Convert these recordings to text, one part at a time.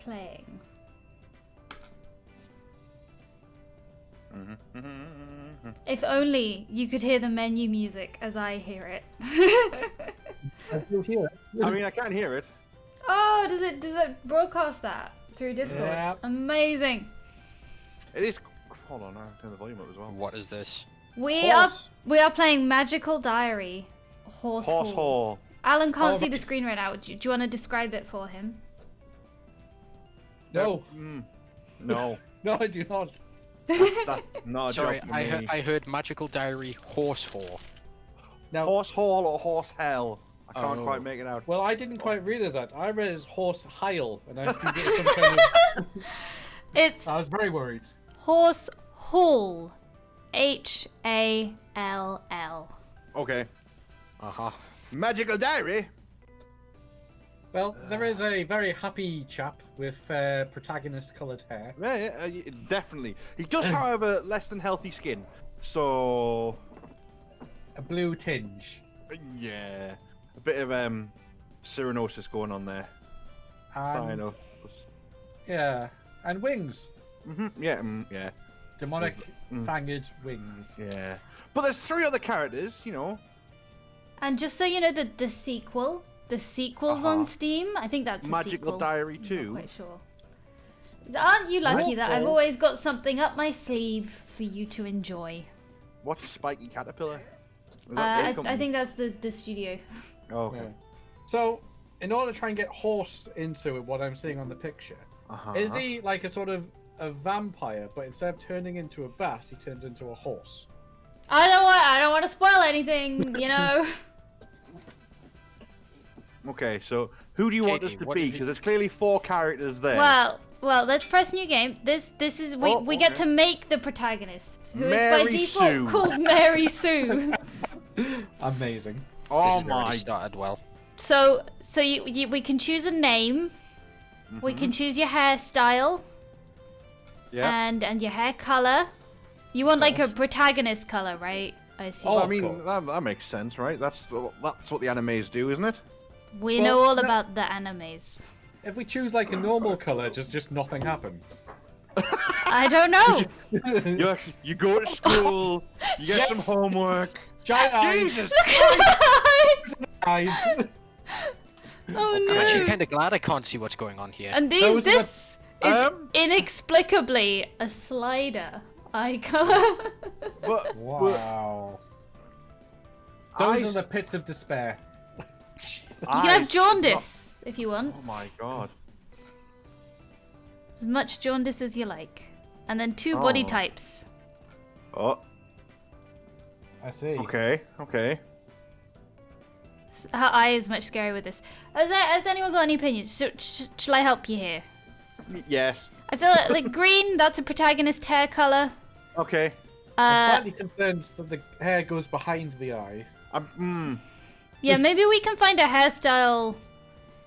playing. If only you could hear the menu music as I hear it. I do hear it. I mean, I can't hear it. Oh, does it broadcast that through Discord? Yeah. Amazing. It is. Hold on, I'll turn the volume up as well. What is this? We Horse. are playing Magical Diary. Horse Horse Hall. Hall. Alan can't Oh, see the right. screen right now. Do you want to describe it for him? No. No. No, I do not. That's not a Sorry, job for I me. heard Magical Diary Horse Hall. Now, Horse Hall or Horse Hell? I can't Oh. quite make it out. well, I didn't quite realize that. I read it as Horse Heil, and I think it's some kind of... It's I was very worried. Horse Hall. H-A-L-L. Okay. Uh-huh. Magical Diary? Well, there is a very happy chap with protagonist-coloured hair. Yeah, definitely. He does, however, less than healthy skin. So, A blue tinge. yeah. A bit of cyanosis going on there. And, Cyano. yeah, and wings. Yeah, yeah, Demonic fanged wings. yeah. But there's 3 other characters, you know. And just so you know, the sequel's on Steam. I think that's a Magical sequel. Diary I'm 2. not quite sure. Aren't you lucky that I've Okay. always got something up my sleeve for you to enjoy? What's Spiky Caterpillar? Is that I their company? think that's the studio. Oh, okay. Yeah. So, in order to try and get Horse into what I'm seeing on the picture, is he like a sort of a vampire, but instead of turning into a bat, he turns into a horse? I don't want to spoil anything, you know. Okay, so who do you want us Katie, to what be? did you- Because there's clearly 4 characters there. Well, let's press new game. This is we get okay. to make the protagonist, who is by Mary default Sue. called Mary Sue. Amazing. Oh This has already my. started well. So we can choose a name. We can choose your hairstyle Yeah. and your hair color. You want like a protagonist color, right? I assume. Oh, I of mean, course. that makes sense, right? That's what the animes do, isn't it? We well, know all no- about the animes. If we choose like a normal color, just nothing happen. I don't know. You go to school, you get some homework. Giant eyes. Jesus! eyes. Oh I'm no. actually kind of glad I can't see what's going on here. And Those are the- this is Um? inexplicably a slider eye color. But, Wow. Those I- are the pits of despair. Jesus. You can have jaundice if you want. Oh my god. As much jaundice as you like. And then 2 body Oh. types. Oh, I see. okay, okay. Her eye is much scarier with this. Has anyone got any opinions? Shall I help you here? Yes. I feel like green, that's a protagonist hair color. Okay. I'm slightly concerned that the hair goes behind the eye. Yeah, maybe we can find a hairstyle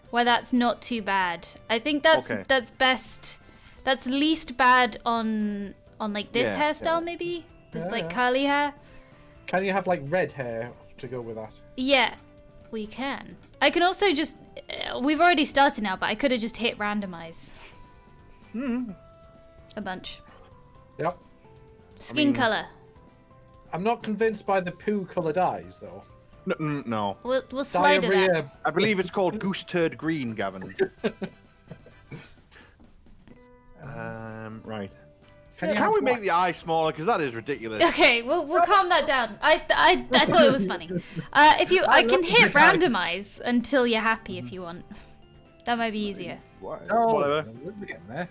where that's not too bad. I think that's Okay. that's best. That's least bad on like this Yeah, hairstyle, yeah. maybe. This Yeah, like yeah. curly hair. Can you have like red hair to go with that? Yeah, we can. I can also just. We've already started now, but I could have just hit randomize. A bunch. Yep. Skin color. I'm not convinced by the poo-colored eyes though. No. We'll slide to that. Diarrhea. I believe it's called Goose Turd Green, Gavin. Right. Can you Can have we make black? the eye smaller? Because that is ridiculous. Okay, we'll calm that down. I thought it was funny. If you, I can love hit the eyes. randomize until you're happy if you want. That might be easier. No, Whatever. we're getting there.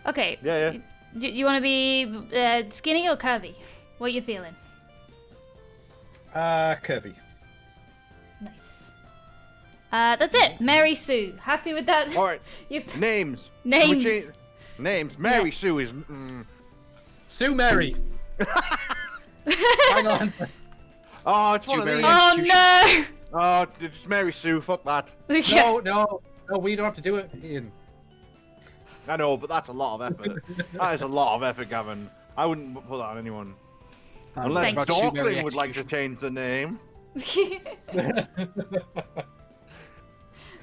Okay. Yeah, yeah. You want to be skinny or curvy? What you feeling? Curvy. Nice. That's it. Mary Sue. Happy with that? All right. You've Names. Names. Can we change- Names. Mary Yeah. Sue is. Sue Mary. Hang on. Oh, it's one Sue of Mary. these. Oh no! Oh, it's Mary Sue. Fuck that. Yeah. No, we don't have to do it, Ian. I know, but that's a lot of effort. That is a lot of effort, Gavin. I wouldn't put that on anyone. Unless Thank you. Sue Mary Dorkling would like to execution. change the name.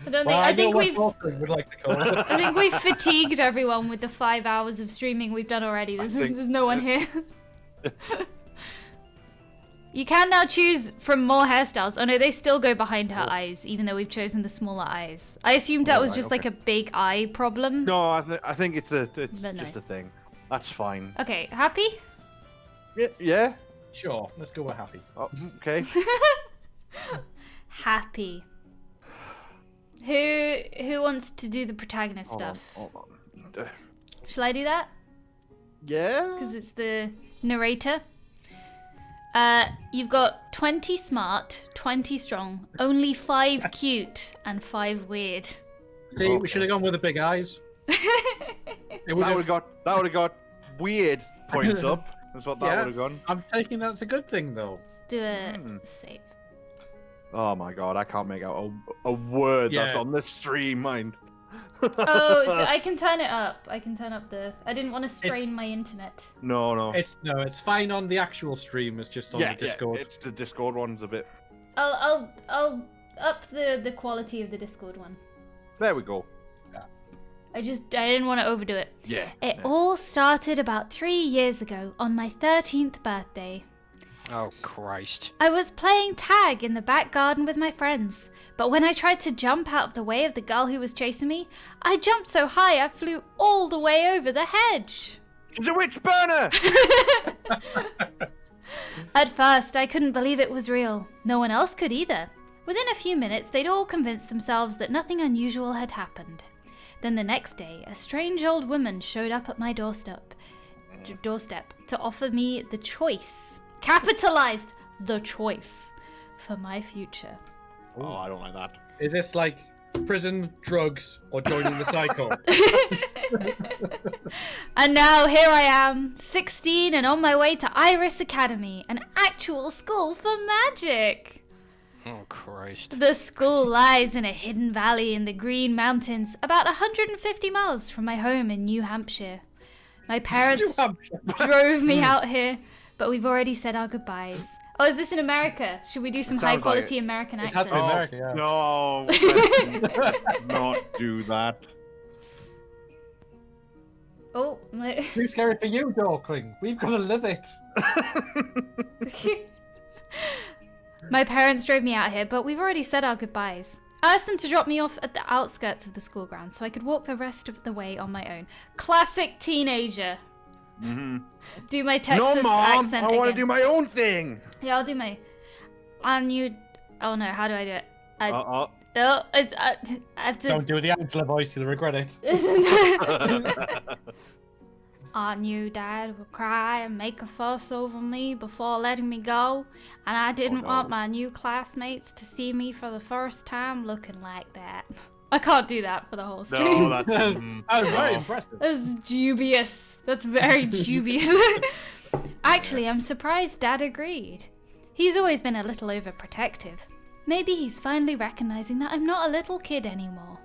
I don't Well, think. I think know we've. what would like to call it. I think we've fatigued everyone with the 5 hours of streaming we've done already. There's no one here. You can now choose from more hairstyles. Oh no, they still go behind her eyes, even though we've chosen the smaller eyes. I assumed that was just like a big eye problem. No, I think it's just no. a thing. That's fine. Okay, happy? Yeah. Sure, let's go with happy. Oh, okay. Happy. Who wants to do the protagonist stuff? Hold on. Shall I do that? Yeah. Because it's the narrator. You've got 20 smart, 20 strong, only 5 cute, and 5 weird. See, we should have gone with the big eyes. That would have got weird points up. That's what that would have gone. I'm taking that's a good thing though. Let's do a save. Oh my god, I can't make out a word that's on this stream, mind. Oh, so I can turn it up. I can turn up the. I didn't want to strain my internet. No. It's fine on the actual stream. It's just on the Discord. Yeah, it's the Discord one's a bit. I'll up the quality of the Discord one. There we go. I didn't want to overdo it. Yeah. It all started about 3 years ago on my 13th birthday. Oh, Christ. I was playing tag in the back garden with my friends, but when I tried to jump out of the way of the girl who was chasing me, I jumped so high I flew all the way over the hedge. It's a witch burner! At first, I couldn't believe it was real. No one else could either. Within a few minutes, they'd all convinced themselves that nothing unusual had happened. Then the next day, a strange old woman showed up at my doorstep to offer me the choice. Capitalized the choice for my future. Oh, I don't like that. Is this like prison, drugs, or joining the cycle? And now here I am, 16 and on my way to Iris Academy, an actual school for magic. Oh, Christ. The school lies in a hidden valley in the Green Mountains, about 150 miles from my home in New Hampshire. My parents drove me out here, but we've already said our goodbyes. Oh, is this in America? Should we do some high-quality American accents? It has to be America, yeah. No, let's not do that. Oh, Too scary for you, Dorkling. We've got to live it. My parents drove me out here, but we've already said our goodbyes. I asked them to drop me off at the outskirts of the school grounds so I could walk the rest of the way on my own. Classic teenager. Mm-hmm. Do my Texas no, Mom, accent I want to again. do my own thing. Yeah, I'll do my... Oh no, how do I do it? Uh-oh. No, it's... I have to... Don't do the Angela voice, you'll regret it. I knew Dad would cry and make a fuss over me before letting me go, and I didn't want my new classmates to see me for the first time looking like that. I can't do that for the whole stream. No, that's... That was very impressive. That's dubious. That's very dubious. Actually, I'm surprised Dad agreed. He's always been a little overprotective. Maybe he's finally recognizing that I'm not a little kid anymore.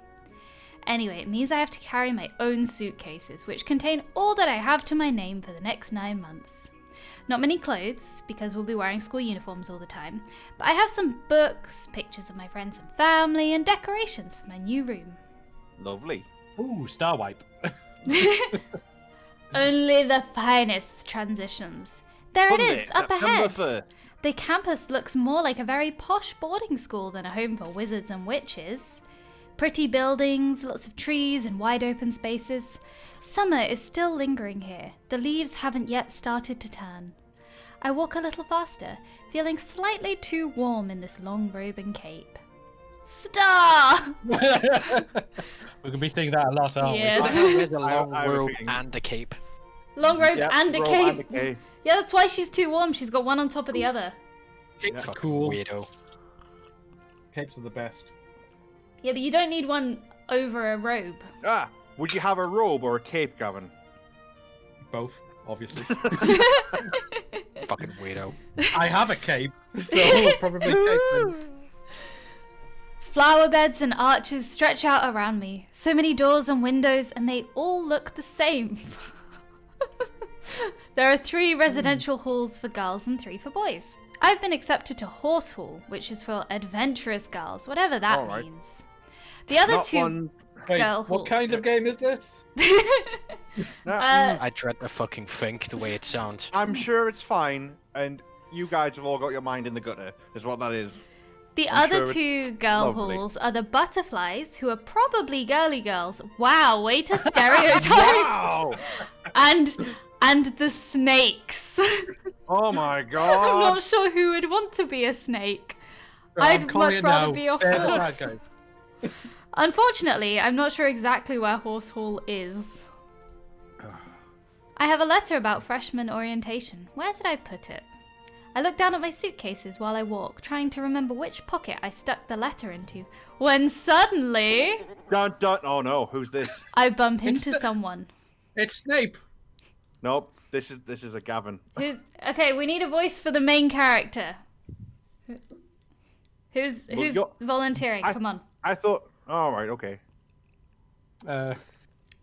Anyway, it means I have to carry my own suitcases, which contain all that I have to my name for the next 9 months. Not many clothes, because we'll be wearing school uniforms all the time, but I have some books, pictures of my friends and family, and decorations for my new room. Lovely. Ooh, star wipe. Only the finest transitions. There Sunday, it is, up ahead. September 1st. The campus looks more like a very posh boarding school than a home for wizards and witches. Pretty buildings, lots of trees and wide open spaces. Summer is still lingering here. The leaves haven't yet started to turn. I walk a little faster, feeling slightly too warm in this long robe and cape. Star! We're going to be seeing that a lot, aren't Yes. I know there's a long I was robe thinking- and a cape. Long robe Yep, and a robe cape. and a cape. Yeah, that's why she's too warm. She's got one on top of the other. we? Capes are Fucking cool. weirdo. Capes are the best. Yeah, but you don't need one over a robe. Ah, would you have a robe or a cape, Gavin? Both, obviously. Fucking weirdo. I have a cape, so probably cape. Flower beds and arches stretch out around me. So many doors and windows, and they all look the same. There are 3 residential halls for girls and 3 for boys. I've been accepted to Horse Hall, which is for adventurous girls, whatever that All right. means. The other Not two one. Wait, girl what holes. kind of game is this? I dread to fucking think the way it sounds. I'm sure it's fine, and you guys have all got your mind in the gutter, is what that is. The I'm other sure it's two girl lovely. holes are the butterflies, who are probably girly girls. Wow, way to stereotype. Wow! And the snakes. Oh my I'm god! not sure who would want to be a snake. I'm I'd calling much it rather now. be a They're the bad horse. guys. Unfortunately, I'm not sure exactly where Horse Hall is. I have a letter about freshman orientation. Where did I put it? I look down at my suitcases while I walk, trying to remember which pocket I stuck the letter into, when suddenly Dun dun. Oh no, who's this? I bump It's into the- someone. It's Snape. Nope, this is a Gavin. Who's okay? We need a voice for the main character. Who's you're- volunteering? Come on. I thought. All right, okay. You've Well,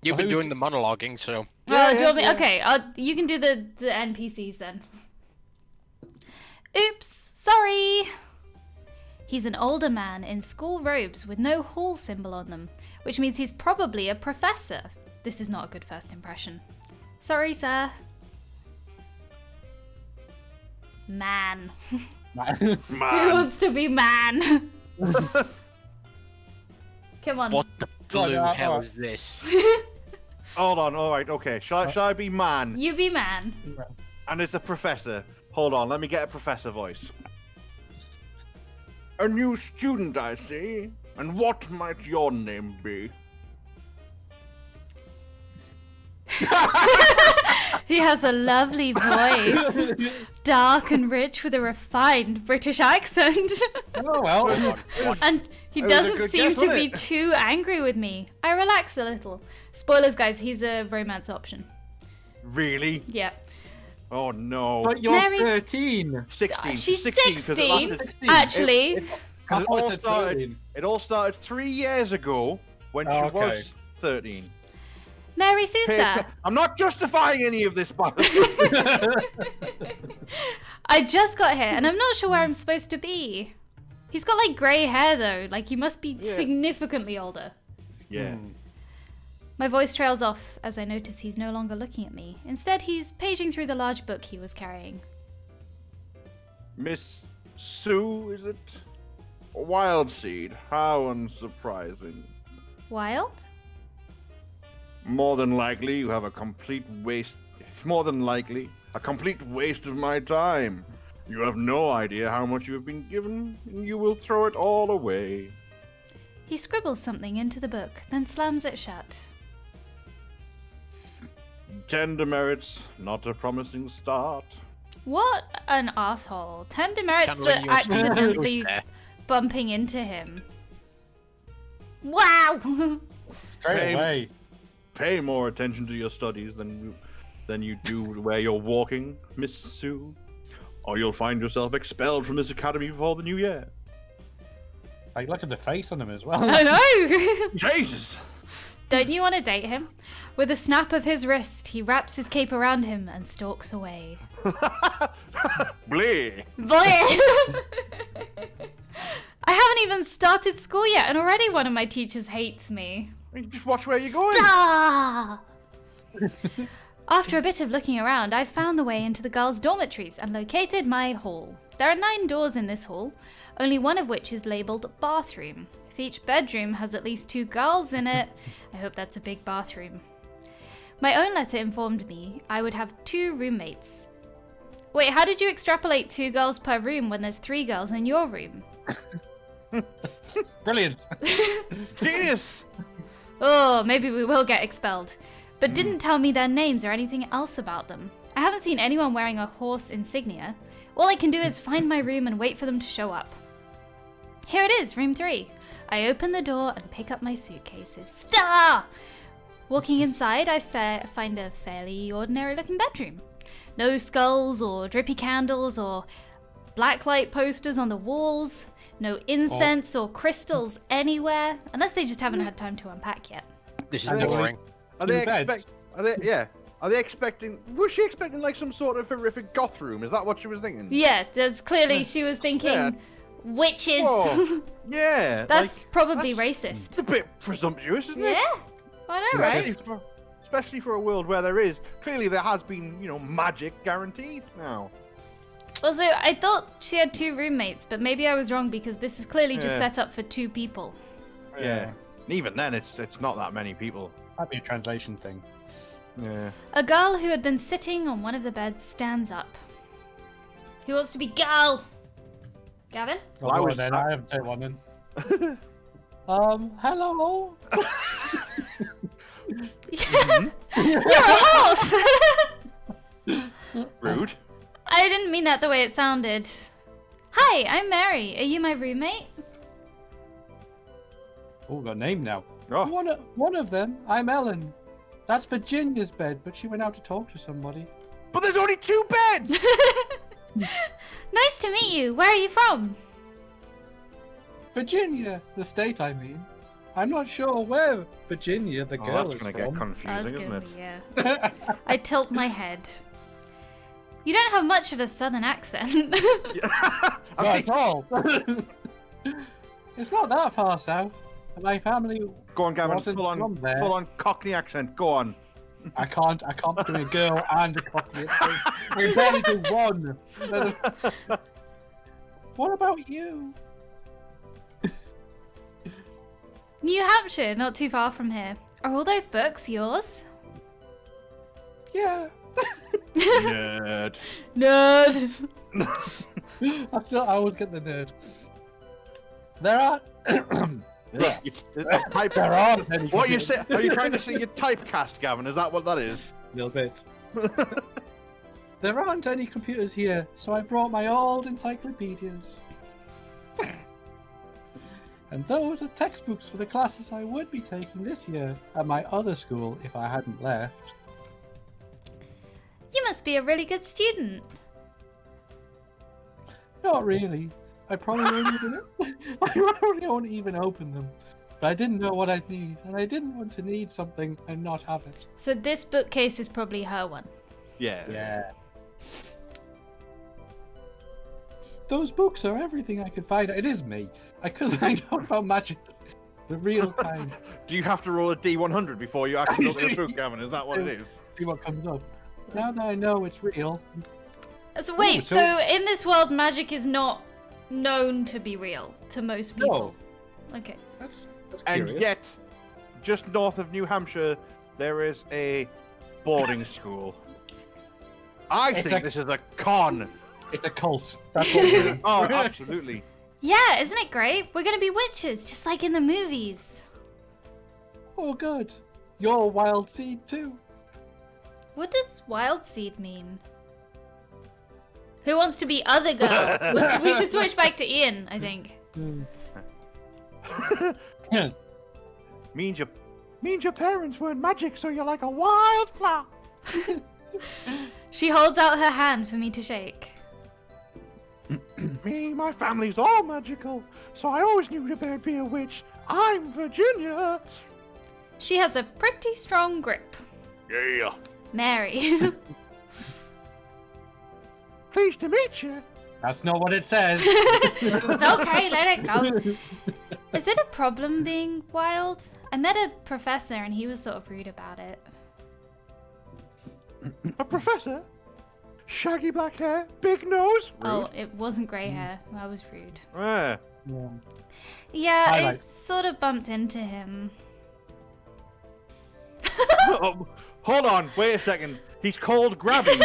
been who's doing the monologuing, so. Oh, do you want me? yeah. Okay, you can do the NPCs then. Oops, sorry. He's an older man in school robes with no hall symbol on them, which means he's probably a professor. This is not a good first impression. Sorry, sir. Man. Who Man. wants to be man? Come on. What the blue God, hell alright. is this? Hold on. All right, okay. Shall I be man? You be man. And it's a professor. Hold on. Let me get a professor voice. A new student, I see. And what might your name be? He has a lovely voice. Dark and rich with a refined British accent. Oh well. And he It was a doesn't good seem guess, to wasn't be it? too angry with me. I relax a little. Spoilers, guys, he's a romance option. Really? Yeah. Oh no. But you're Mary's- 13. 16. She's 16. 'cause it 16. lasted- 16. Actually, It I thought it all said started. 13. It all started 3 years ago when she Oh, okay. was 13. Mary Sousa. I'm not justifying any of this, by the way. I just got here and I'm not sure where I'm supposed to be. He's got like grey hair though, like he must be Yeah. significantly older. Yeah. My voice trails off as I notice he's no longer looking at me. Instead, he's paging through the large book he was carrying. Miss Sue, is it? Wild Seed. How unsurprising. Wild? More than likely, you have a complete waste. More than likely, a complete waste of my time. You have no idea how much you have been given, and you will throw it all away. He scribbles something into the book, then slams it shut. 10 demerits, not a promising start. What an asshole. 10 demerits for Channeling your accidentally there. bumping into him. Wow! Straight Same. away. Pay more attention to your studies than you do where you're walking, Miss Sue, or you'll find yourself expelled from this academy before the new year. Like, look at the face on him as well. I know! Jesus! Don't you want to date him? With a snap of his wrist, he wraps his cape around him and stalks away. Blee! Boy! I haven't even started school yet, and already one of my teachers hates me. Just watch where you're going. Stop! After a bit of looking around, I found the way into the girls' dormitories and located my hall. There are 9 doors in this hall, only one of which is labelled bathroom. If each bedroom has at least 2 girls in it, I hope that's a big bathroom. My own letter informed me I would have 2 roommates. Wait, how did you extrapolate 2 girls per room when there's 3 girls in your room? Brilliant. Genius! Oh, maybe we will get expelled. But didn't tell me their names or anything else about them. I haven't seen anyone wearing a horse insignia. All I can do is find my room and wait for them to show up. Here it is, room 3. I open the door and pick up my suitcases. Star! Walking inside, I find a fairly ordinary looking bedroom. No skulls or drippy candles or blacklight posters on the walls. No incense or crystals anywhere. Unless they just haven't had time to unpack yet. This is I think- boring. Are they Two beds. Are they expecting? Was she expecting like some sort of horrific goth room? Is that what she was thinking? Yeah, there's clearly she was thinking, Yeah. Witches. Whoa. Yeah. That's probably that's racist. It's a bit presumptuous, isn't it? Yeah. I know, right? Especially for a world where there has been, magic guaranteed now. Also, I thought she had 2 roommates, but maybe I was wrong because this is clearly just set up for 2 people. Yeah. And even then, it's not that many people. Might be a translation thing. Yeah. A girl who had been sitting on one of the beds stands up. Who wants to be girl? Gavin? Well, I haven't taken one in. Hello. You're a horse! Rude. I didn't mean that the way it sounded. Hi, I'm Mary. Are you my roommate? Oh, got a name now. Oh. One of them, I'm Ellen. That's Virginia's bed, but she went out to talk to somebody. But there's only 2 beds! Nice to meet you. Where are you from? Virginia, the state, I mean. I'm not sure where Virginia, the girl, that's is gonna from. get confusing, isn't it? Yeah. I tilt my head. You don't have much of a southern accent. Not at all. It's not that far south. My family. Go on, Gavin. wasn't Full from there. on Cockney accent. Go on. I can't do a girl and a Cockney accent. I barely do one. What about you? New Hampshire, not too far from here. Are all those books yours? Yeah. Nerd. Nerd. I always get the nerd. There are. There aren't any. What you say? Are you trying to say you're typecast, Gavin? Is that what that is? A little bit. There aren't any computers here, so I brought my old encyclopedias. And those are textbooks for the classes I would be taking this year at my other school if I hadn't left. You must be a really good student. Not really. I probably won't even open them. But I didn't know what I'd need, and I didn't want to need something and not have it. So this bookcase is probably her one. Yeah. Yeah. Those books are everything I could find. It is me. I could find out about magic. The real kind. Do you have to roll a D100 before you actually look at the book, Gavin? Is that what it is? See what comes up. Now that I know it's real. So wait, Ooh, so in this world, magic is not known to be real to most people. No. Okay. That's And curious. yet, just north of New Hampshire, there is a boarding school. I think this is a con. It's a cult. That's what it is. Oh, absolutely. Yeah, isn't it great? We're gonna be witches, just like in the movies. Oh, good. You're a wild seed too. What does wild seed mean? Who wants to be other girl? We should switch back to Ian, I think. Means your parents weren't magic, so you're like a wildflower. She holds out her hand for me to shake. My family's all magical, so I always knew there'd be a witch. I'm Virginia. She has a pretty strong grip. Yeah. Mary. Pleased to meet you. That's not what it says. It's okay, let it go. Is it a problem being wild? I met a professor and he was sort of rude about it. A professor? Shaggy black hair, big nose. Rude. Oh, it wasn't grey hair. I was rude. Yeah. Yeah, Highlight. I sort of bumped into him. Oh, hold on, wait a second. He's called Grabby.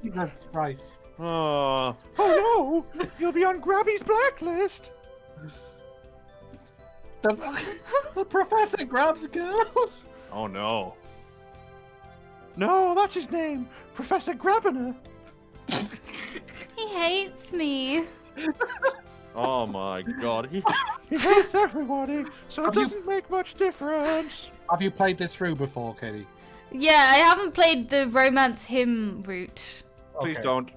Jesus Christ. Oh no! You'll be on Grabby's blacklist. The professor grabs girls. Oh no. No, that's his name, Professor Grabiner. He hates me. Oh my God, he hates everybody, so it doesn't make much difference. Have you played this through before, Katie? Yeah, I haven't played the romance hymn route. Please Okay. don't.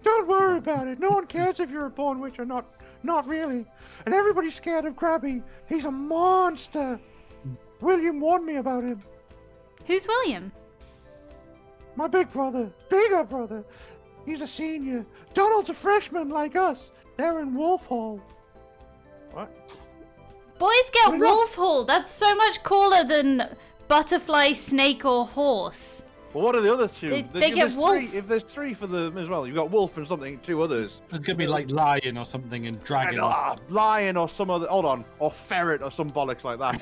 Don't worry about it. No one cares if you're a born witch or not. Not really. And everybody's scared of Grabby. He's a monster. William warned me about him. Who's William? My big brother. Bigger brother. He's a senior. Donald's a freshman like us. They're in Wolf Hall. What? Boys get Wolf Hall. That's so much cooler than butterfly, snake, or horse. Well, what are the other two? They get wolf. If there's 3 for them as well, you've got wolf and something, 2 others. It's gonna be like lion or something and dragon. Lion or some other. Hold on. Or ferret or some bollocks like that.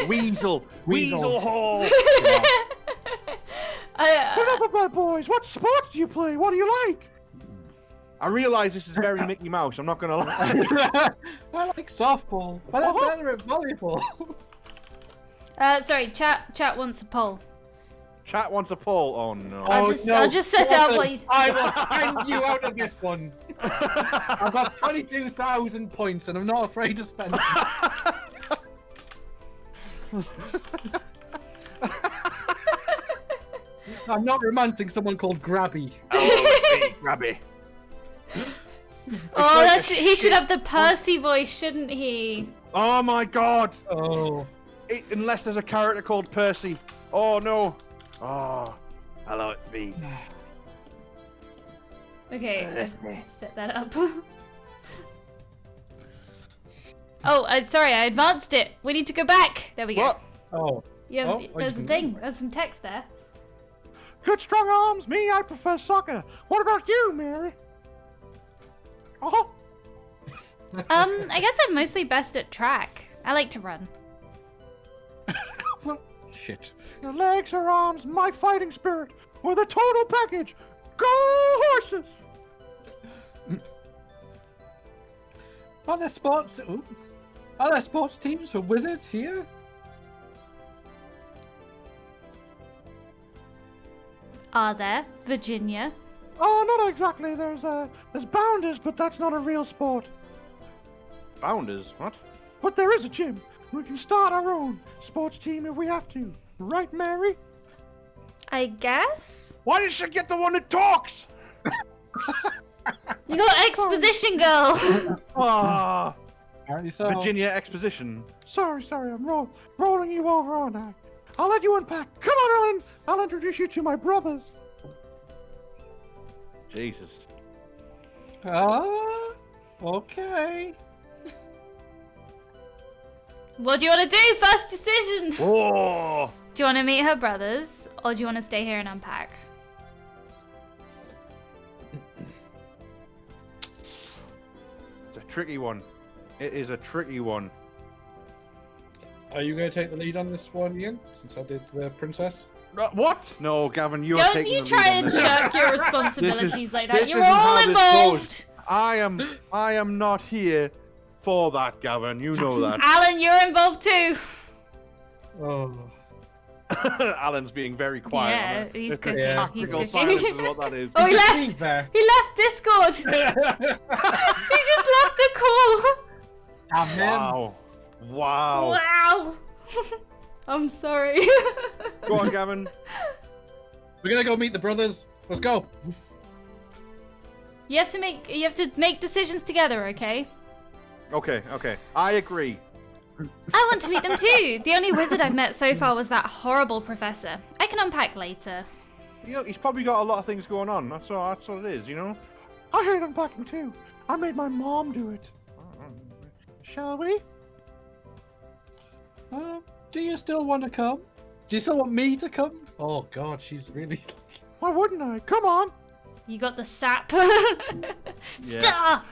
Weasel. Weasel Hall. Put up, bad boys. What sports do you play? What do you like? I realise this is very Mickey Mouse. I'm not gonna lie. I like softball. But I'm better at volleyball. Sorry, chat wants a poll. Chat wants a poll. Oh no. I'll just set out what you... I will find you out of this one. I've got 22,000 points and I'm not afraid to spend them. I'm not romancing someone called Grabby. Oh, Grabby. Oh, he should have the Percy voice, shouldn't he? Oh my god. Oh. Unless there's a character called Percy. Oh no. Oh. Hello, it's me. Okay, let's set that up. Oh, sorry, I advanced it. We need to go back. There we go. What? Oh. Yeah, Oh, there's a thing. There's some text there. Good strong arms. Me, I prefer soccer. What about you, Mary? Oh. I guess I'm mostly best at track. I like to run. Shit. Your legs or arms, my fighting spirit, or the total package. Go horses! Are there sports? Ooh. Are there sports teams for wizards here? Are there? Virginia? Oh, not exactly. There's bounders, but that's not a real sport. Bounders? What? But there is a gym. We can start our own sports team if we have to. Right, Mary? I guess? Why did she get the one that talks? You got exposition, girl! Ah, Apparently so. Virginia exposition. Sorry, I'm rolling you over, aren't I? I'll let you unpack. Come on, Ellen. I'll introduce you to my brothers. Jesus. Okay. What do you want to do? First decision! Oh. Do you want to meet her brothers, or do you want to stay here and unpack? It's a tricky one. It is a tricky one. Are you going to take the lead on this one, Ian? Since I did the princess? What? No, Gavin, you're Don't taking you the try lead on and this. shirk your responsibilities like that. this You're isn't all how this involved! I am not here for that, Gavin. You know that. Alan, you're involved too! Oh. Alan's being very quiet. Yeah, on it. he's It's cooking. a He's tactical cooking. silence is what that is. Oh, he left! Leave there. He left Discord! He just left the call! Wow. Wow. Wow! I'm sorry. Go on, Gavin. We're going to go meet the brothers. Let's go. You have to make decisions together, okay? Okay. I agree. I want to meet them too. The only wizard I've met so far was that horrible professor. I can unpack later. You know, he's probably got a lot of things going on. That's what it is, you know? I hate unpacking too. I made my mom do it. Shall we? Do you still want to come? Do you still want me to come? Oh god, she's really... Why wouldn't I? Come on. You got the sap. Star!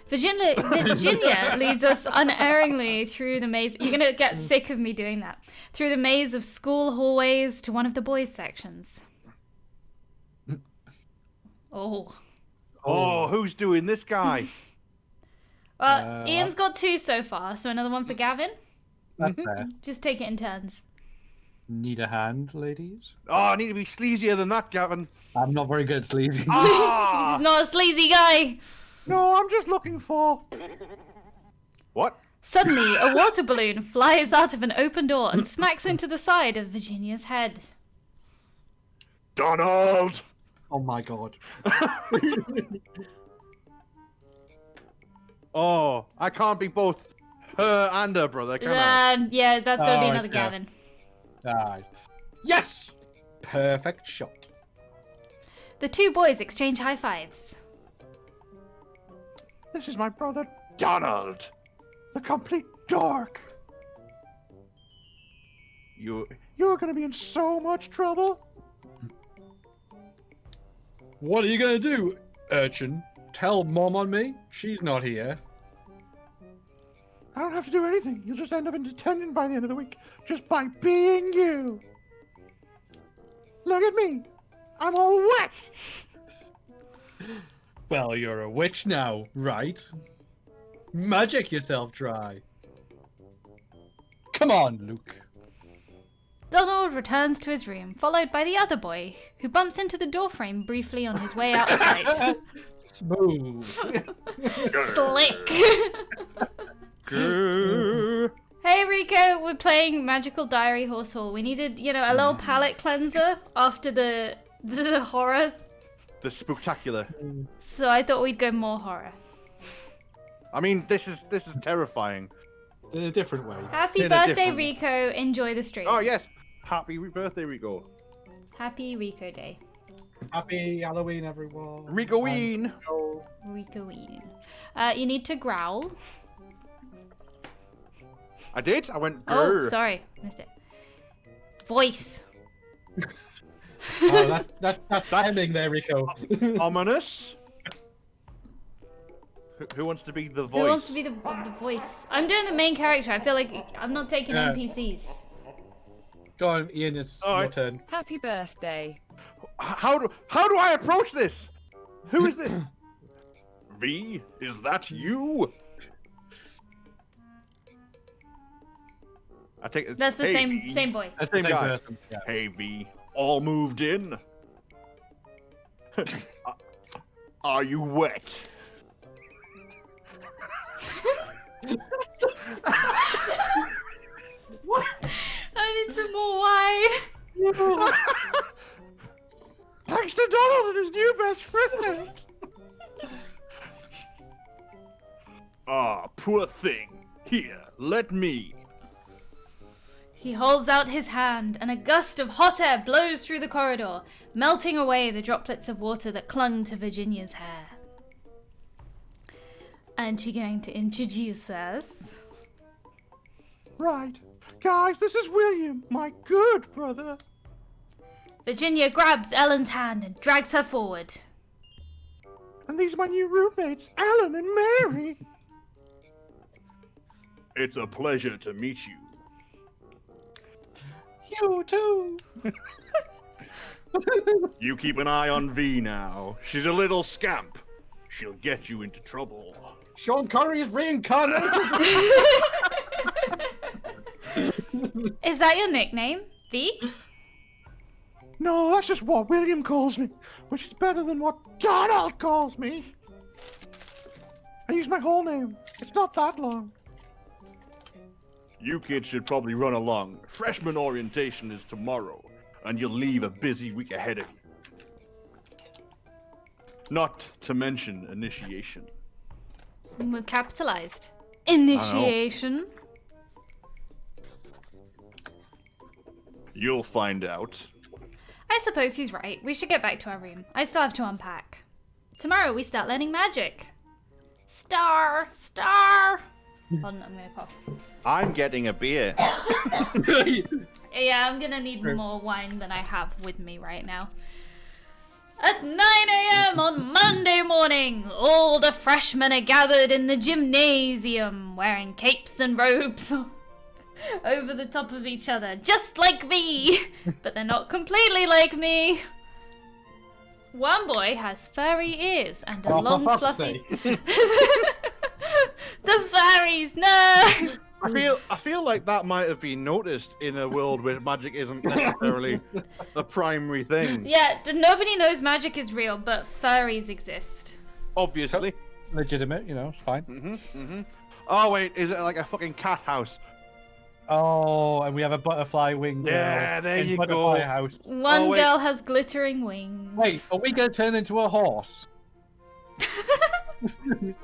Virginia leads us unerringly through the maze. You're going to get sick of me doing that. Through the maze of school hallways to one of the boys' sections. Oh, who's doing this guy? Well, Ian's got 2 so far, so another one for Gavin. That's fair. Just take it in turns. Need a hand, ladies? Oh, I need to be sleazier than that, Gavin. I'm not very good at sleazy. Ah! He's not a sleazy guy. No, I'm just looking for... What? Suddenly, a water balloon flies out of an open door and smacks into the side of Virginia's head. Donald! Oh my god. Oh, I can't be both her and her brother, can I? Yeah, that's gonna be Oh, another it's fair. Gavin. Right. Yes! Perfect shot. The two boys exchange high fives. This is my brother, Donald. The complete dork. You're gonna be in so much trouble. What are you gonna do, urchin? Tell Mom on me? She's not here. I don't have to do anything. You'll just end up in detention by the end of the week, just by being you. Look at me. I'm all wet. Well, you're a witch now, right? Magic yourself dry. Come on, Luke. Donald returns to his room, followed by the other boy, who bumps into the doorframe briefly on his way out of sight. Smooth. Slick. Hey Rico, we're playing Magical Diary Horse Hall. We needed, a little palate cleanser after the horror. The spooktacular. So I thought we'd go more horror. I mean, this is terrifying. In a different way. Happy birthday, Rico. Enjoy the stream. Oh, yes. Happy birthday, Rico. Happy Rico Day. Happy Halloween, everyone. Rico-ween. Rico-ween. You need to growl. I did? I went grrr. Oh, sorry. Missed it. Voice. Oh, that's ending there, Rico. Ominous. Who wants to be the voice? Who wants to be the voice? I'm doing the main character. I feel like I'm not taking NPCs. Go on, Ian. It's your turn. Happy birthday. How do I approach this? Who is this? V, is that you? I take. That's the same boy. That's the same guy. person. Yeah. Hey V, all moved in. Are you wet? What? I need some more wine. Thanks to Donald and his new best friend. Ah, poor thing. Here, let me. He holds out his hand, and a gust of hot air blows through the corridor, melting away the droplets of water that clung to Virginia's hair. Aren't you going to introduce us? Right. Guys, this is William, my good brother. Virginia grabs Ellen's hand and drags her forward. And these are my new roommates, Ellen and Mary. It's a pleasure to meet you. You too. You keep an eye on V now. She's a little scamp. She'll get you into trouble. Sean Connery is reincarnated. Is that your nickname, V? No, that's just what William calls me, which is better than what Donald calls me. I use my whole name. It's not that long. You kids should probably run along. Freshman orientation is tomorrow, and you'll leave a busy week ahead of you. Not to mention initiation. We're capitalized. Initiation. You'll find out. I suppose he's right. We should get back to our room. I still have to unpack. Tomorrow we start learning magic. Star! Hold on, I'm gonna cough. I'm getting a beer. Yeah, I'm gonna need more wine than I have with me right now. At 9 a.m. on Monday morning, all the freshmen are gathered in the gymnasium, wearing capes and robes over the top of each other, just like me, but they're not completely like me. One boy has furry ears and a long fluffy... The furries, no! I feel like that might have been noticed in a world where magic isn't necessarily the primary thing. Yeah, nobody knows magic is real, but furries exist. Obviously. Legitimate, it's fine. Oh wait, is it like a fucking cat house? Oh, and we have a butterfly wing. Yeah, there you butterfly go. House. One girl has glittering wings. Wait, are we gonna turn into a horse?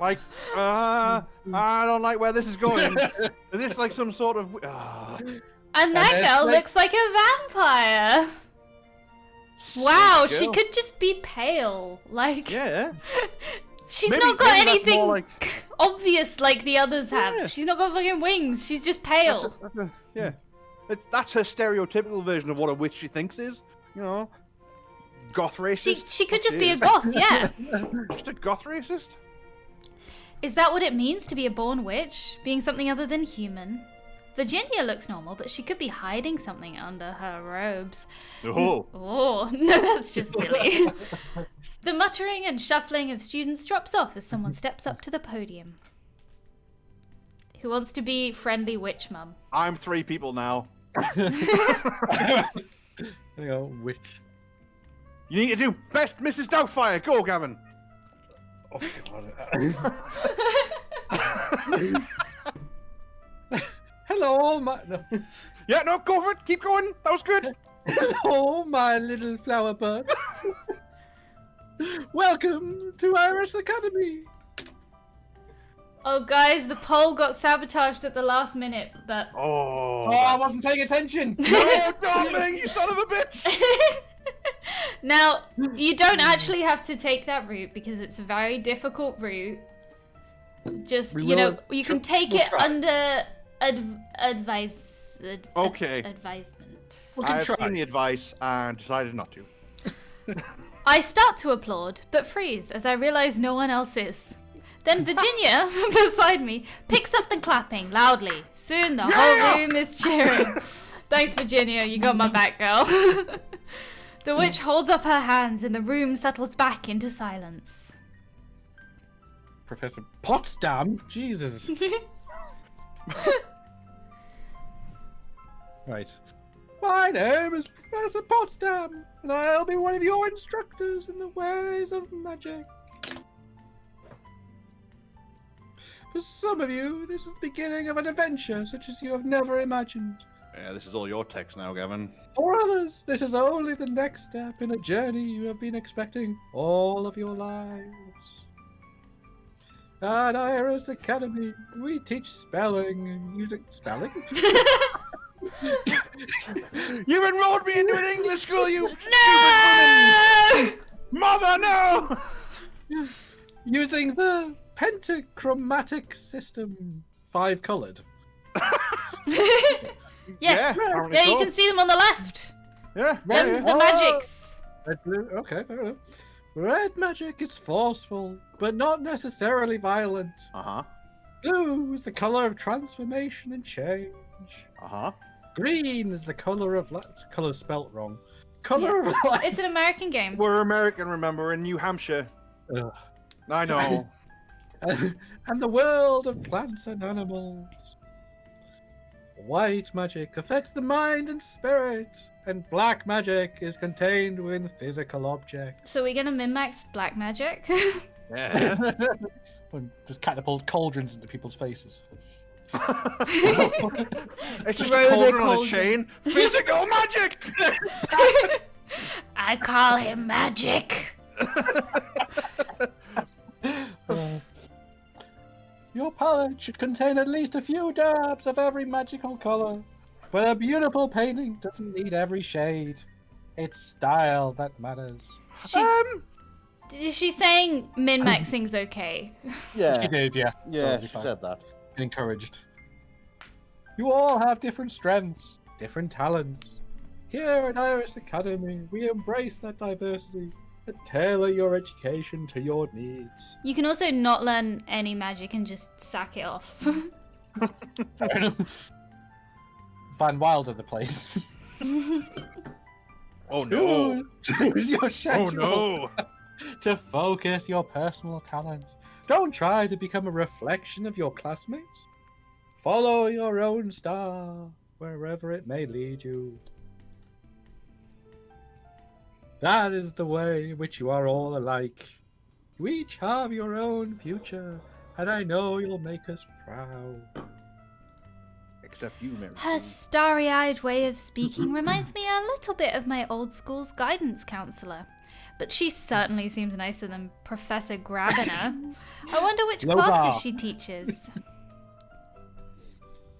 Like, I don't like where this is going. Is this like some sort of... And that girl looks like a vampire. Wow, Sage she girl. could just be pale. Like, Yeah. she's Maybe- not got maybe that's anything more like- obvious like the others have. Yeah. She's not got fucking wings. She's just pale. Yeah. That's her stereotypical version of what a witch she thinks is. You know, goth racist. She could just be a goth, yeah. Just a goth racist. Is that what it means to be a born witch? Being something other than human? Virginia looks normal, but she could be hiding something under her robes. Oh. Oh, no, that's just silly. The muttering and shuffling of students drops off as someone steps up to the podium. Who wants to be friendly witch mum? I'm 3 people now. There you go, witch. You need to do best Mrs. Doubtfire. Go, Gavin. Oh god. Hello, my no. Yeah, no, go for it. Keep going. That was good. Hello, my little flower bud. Welcome to Iris Academy. Oh, guys, the poll got sabotaged at the last minute, but... Oh, I wasn't paying attention. no, darling, you son of a bitch. Now, you don't actually have to take that route because it's a very difficult route. Just, you know, you can take it under advisement. I've seen the advice and decided not to. I start to applaud, but freeze as I realize no one else is. Then Virginia, beside me, picks up the clapping loudly. Soon the whole room is cheering. Thanks, Virginia. You got my back, girl. The witch holds up her hands and the room settles back into silence. Professor Potsdam? Jesus. Right. My name is Professor Potsdam, and I'll be one of your instructors in the ways of magic. For some of you, this is the beginning of an adventure such as you have never imagined. Yeah, this is all your text now, Gavin. For others, this is only the next step in a journey you have been expecting all of your lives. At Iris Academy, we teach spelling and music. Spelling? You enrolled me into an English school, you stupid No! woman! Mother, no! Using the pentachromatic system. 5-colored. Yes. apparently Yeah, you so. can see them on the left. Yeah, Them's the Oh. magics. Red, blue. Okay, fair enough. Red magic is forceful, but not necessarily violent. Uh-huh. Blue is the color of transformation and change. Uh-huh. Green is the color of color spelt wrong. Color of life. It's an American game. We're American, remember, in New Hampshire. Ugh. I know. And the world of plants and animals. White magic affects the mind and spirit, and black magic is contained within physical objects. So we're gonna min-max black magic? Yeah. Just catapult cauldrons into people's faces. It's just Throw a the cauldron on a cauldron. chain. Physical magic! I call him magic. Your palette should contain at least a few dabs of every magical color. But a beautiful painting doesn't need every shade. It's style that matters. She's saying min-maxing's okay. Yeah. She did, yeah. Yeah, Totally she fine. said that. Encouraged. You all have different strengths, different talents. Here at Iris Academy, we embrace that diversity and tailor your education to your needs. You can also not learn any magic and just sack it off. Van Wilder the place. Oh no. Choose your schedule Oh no. to focus your personal talents. Don't try to become a reflection of your classmates. Follow your own star, wherever it may lead you. That is the way in which you are all alike. You each have your own future, and I know you'll make us proud. Except you, Mary. Her starry-eyed way of speaking reminds me a little bit of my old school's guidance counselor. But she certainly seems nicer than Professor Grabiner. I wonder which Low classes bar. she teaches.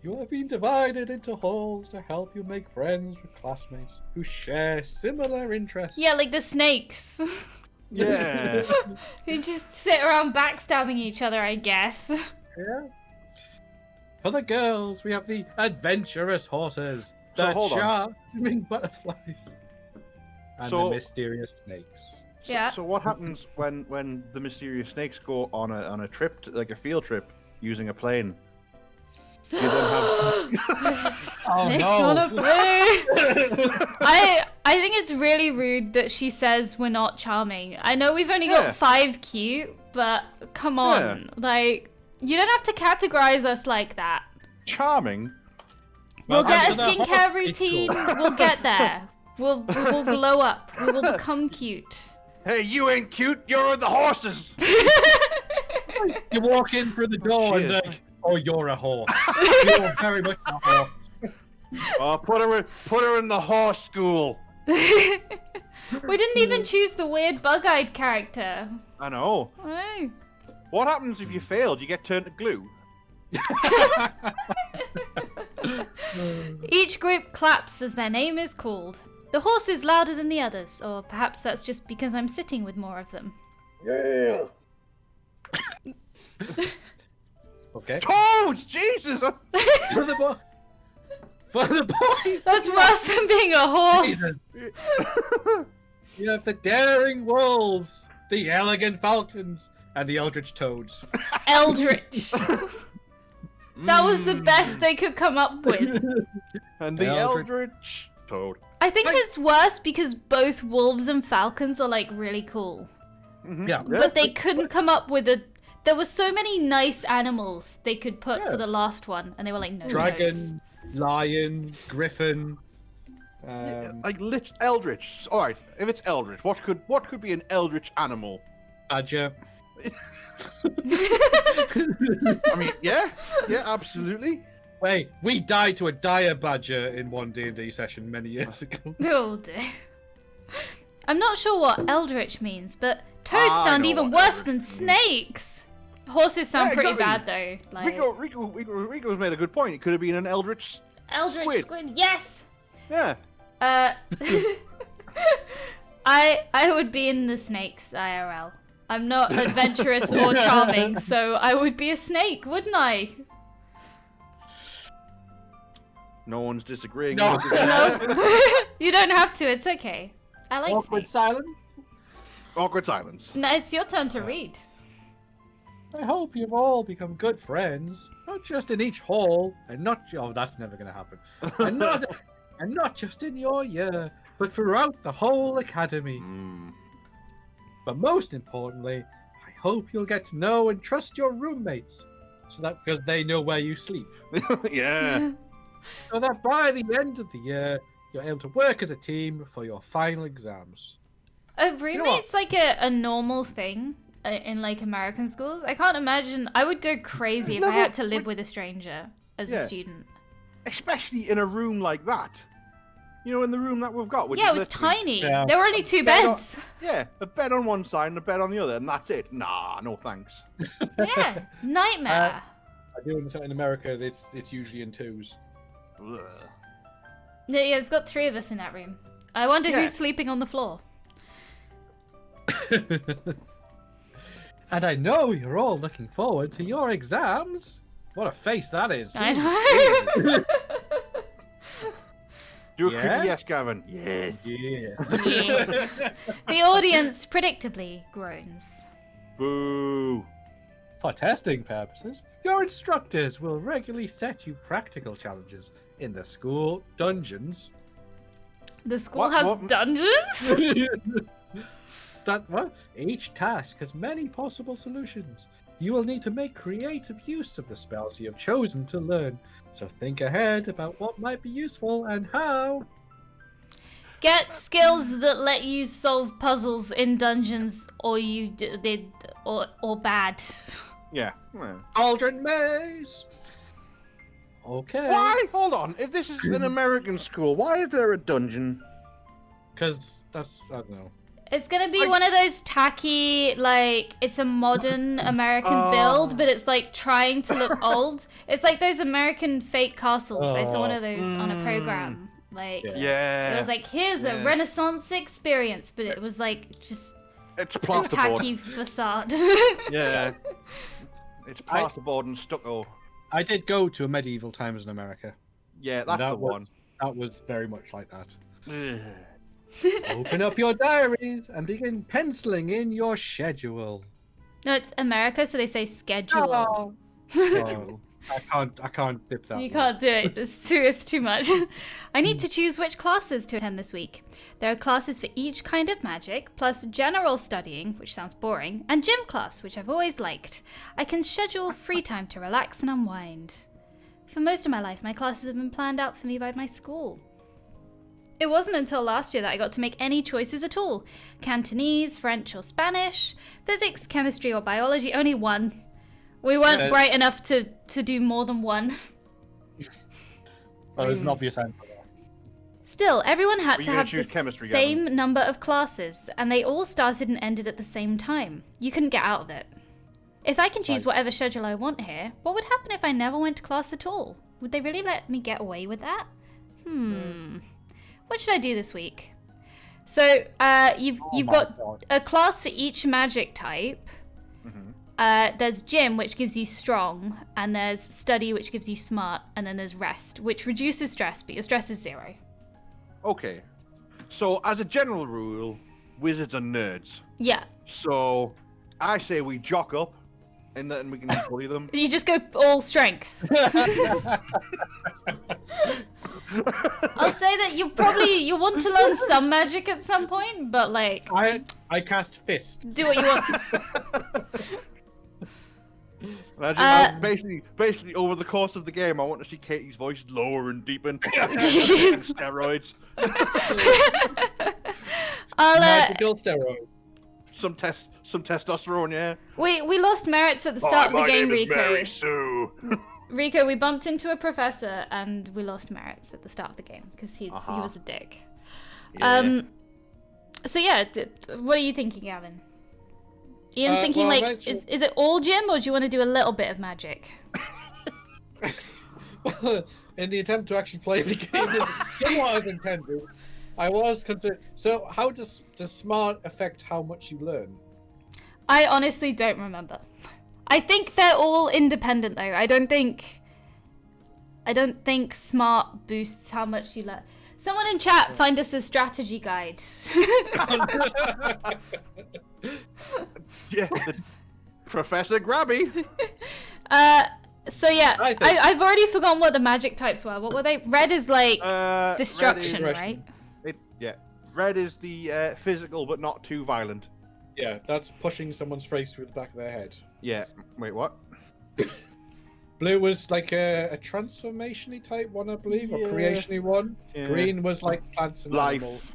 You have been divided into halls to help you make friends with classmates who share similar interests. Yeah, like the snakes. Yeah. Who just sit around backstabbing each other, I guess. Yeah. For the girls, we have the adventurous horses, So the hold on. charming butterflies, and So- the mysterious snakes. Yeah. So what happens when the mysterious snakes go on a trip, like a field trip, using a plane? Do you then have? Oh Snakes no! on a plane. I think it's really rude that she says we're not charming. I know we've only Yeah. got 5 cute, but come on. Like, you don't have to categorize us like that. Charming. We'll Well, get a under the skincare hospital. routine. We'll get there. We will glow up. We will become cute. Hey, you ain't cute. You're the horses. You walk in through the door and Cheers. like, oh, you're a horse. You're very much a horse. Oh, put her in the horse school. We didn't even choose the weird bug-eyed character. I know. Oh. What happens if you failed? You get turned to glue. Each group claps as their name is called. The horse is louder than the others, or perhaps that's just because I'm sitting with more of them. Yeah. Okay. Toads! Jesus! For the boys. That's worse than being a horse. Jesus. You have the daring wolves, the elegant falcons, and the eldritch toads. Eldritch. That was the best they could come up with. And the Eldritch. eldritch toad. I think it's worse because both wolves and falcons are like really cool. Yeah. But they couldn't come up with a... There were so many nice animals they could put Yeah. for the last one, and they were like, no, toads. Dragon, lion, griffin. Like eldritch. All right, if it's eldritch, what could be an eldritch animal? Badger. I mean, yeah, absolutely. Wait, we died to a dire badger in one D&D session many years ago. Oh dear. I'm not sure what eldritch means, but toads I sound know even what worse eldritch than means. snakes. Horses sound Yeah, pretty exactly. bad though. Like Rico's made a good point. It could have been an eldritch. eldritch squid. squid. Yes. Yeah. I would be in the snakes IRL. I'm not adventurous or charming, so I would be a snake, wouldn't I? No one's disagreeing. No. with you there. No, you don't have to. It's okay. I like Awkward snakes. silence. Awkward silence. No, it's your turn to read. I hope you've all become good friends, not just in each hall, and not. Oh, that's never going to happen. And not just in your year, but throughout the whole academy. Mm. But most importantly, I hope you'll get to know and trust your roommates, so that because they know where you sleep, Yeah. so that by the end of the year, you're able to work as a team for your final exams. A roommate's like a normal thing in like American schools. I can't imagine. I would go crazy if No, I had but- to live with a stranger as Yeah. a student. Especially in a room like that. You know, in the room that we've got. Which Yeah, is it was literally- tiny. Yeah. There were only 2 bed on- beds. Yeah, a bed on one side and a bed on the other, and that's it. Nah, no thanks. Yeah, nightmare. I do understand in America it's usually in twos. Ugh. Yeah, they've got 3 of us in that room. I wonder Yeah. who's sleeping on the floor. And I know you're all looking forward to your exams. What a face that is. I Jesus. know. Do a Yes? creepy yes, Gavin. Yeah. Yeah. Yes. The audience predictably groans. Boo. For testing purposes, your instructors will regularly set you practical challenges in the school dungeons. The school What- has what- dungeons? Each task has many possible solutions. You will need to make creative use of the spells you have chosen to learn. So think ahead about what might be useful and how. Get skills that let you solve puzzles in dungeons, or or bad. Yeah. Well. Aldrin Maze. Okay. Why? Hold on. If this is an American school, why is there a dungeon? Because that's I don't know. It's gonna be one of those tacky, like, it's a modern American build, but it's like trying to look old. It's like those American fake castles. I saw one of those on a program. Like, it was like, here's a Renaissance experience, but it was like just It's a plasterboard. tacky facade. Yeah. It's plasterboard and stucco. I did go to a medieval times in America. Yeah, that's the one. That was very much like that. Open up your diaries and begin penciling in your schedule. No, it's America, so they say schedule. Oh, I can't dip that. You can't do it. It's too much. I need to choose which classes to attend this week. There are classes for each kind of magic, plus general studying, which sounds boring, and gym class, which I've always liked. I can schedule free time to relax and unwind. For most of my life, my classes have been planned out for me by my school. It wasn't until last year that I got to make any choices at all. Cantonese, French or Spanish, physics, chemistry or biology, only one. We weren't bright enough to do more than one. Well, there's an obvious answer there. Still, everyone had to have the chemistry, same number of classes, and they all started and ended at the same time. You couldn't get out of it. If I can choose whatever schedule I want here, what would happen if I never went to class at all? Would they really let me get away with that? What should I do this week? So, you've got a class for each magic type. There's gym, which gives you strong, and there's study, which gives you smart, and then there's rest, which reduces stress, but your stress is 0. Okay. So, as a general rule, wizards are nerds. Yeah. So, I say we jock up, and then we can bully them. You just go all strength. I'll say that you want to learn some magic at some point, but like I cast fist. do what you want. Imagine, basically, over the course of the game, I want to see Katie's voice lower and deepen. And steroids. Magical steroid. Some testosterone, yeah. We lost merits at the start of the game, Rico. Mary Sue. Rico, we bumped into a professor and we lost merits at the start of the game because he was a dick. Yeah. So yeah, what are you thinking, Gavin? Ian's thinking is it all gym or do you want to do a little bit of magic? In the attempt to actually play the game somewhat as intended, I was considering. So how does smart affect how much you learn? I honestly don't remember. I think they're all independent though. I don't think smart boosts how much you learn. Someone in chat find us a strategy guide. Yeah, Professor Grabby. So yeah, I've already forgotten what the magic types were. What were they? Red is like destruction, right? Red is the physical but not too violent. Yeah, that's pushing someone's face through the back of their head. Yeah. Wait, what? Blue was like a transformation-y type one, I believe, or creation-y one. Yeah. Green was like plants and animals.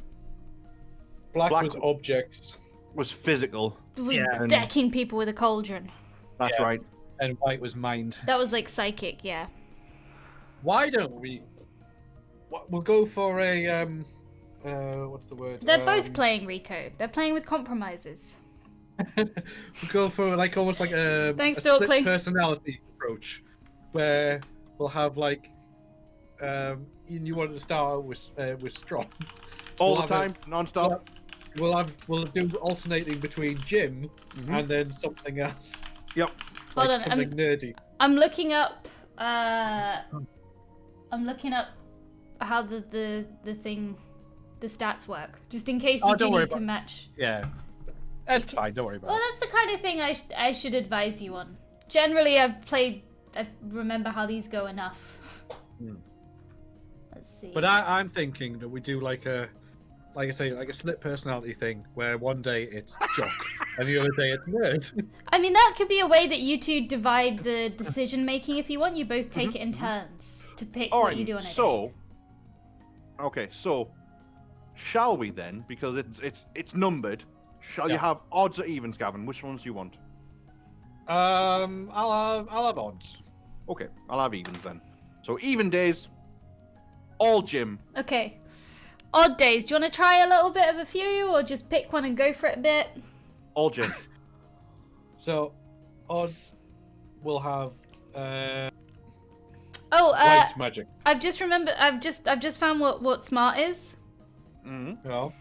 Black was objects. Was physical. It was decking people with a cauldron. That's right. And white was mind. That was like psychic, yeah. Why don't we? We'll go for a what's the word? They're both playing, Rico. They're playing with compromises. We'll go for like almost like a split personality approach, where we'll have like you wanted to start with strong. All the time, non-stop. We'll do alternating between gym and then something else. Yep. Hold on, something nerdy. I'm looking up. How the stats work, just in case you do need to match. Yeah, that's fine. Don't worry about it. Well, that's the kind of thing I should advise you on. Generally, I remember how these go enough. Let's see. But I'm thinking that we do like a split personality thing, where one day it's jock and the other day it's nerd. I mean, that could be a way that you two divide the decision making if you want. You both take it in turns to pick what you do on it. Okay, so shall we then? Because it's numbered. Shall you have odds or evens, Gavin? Which ones do you want? I'll have odds. Okay, I'll have evens then. So even days, all gym. Okay. Odd days. Do you want to try a little bit of a few, or just pick one and go for it a bit? All gin. So, odds will have Oh, white magic. I've just remembered. I've just found what smart is. Mm-hmm. Oh.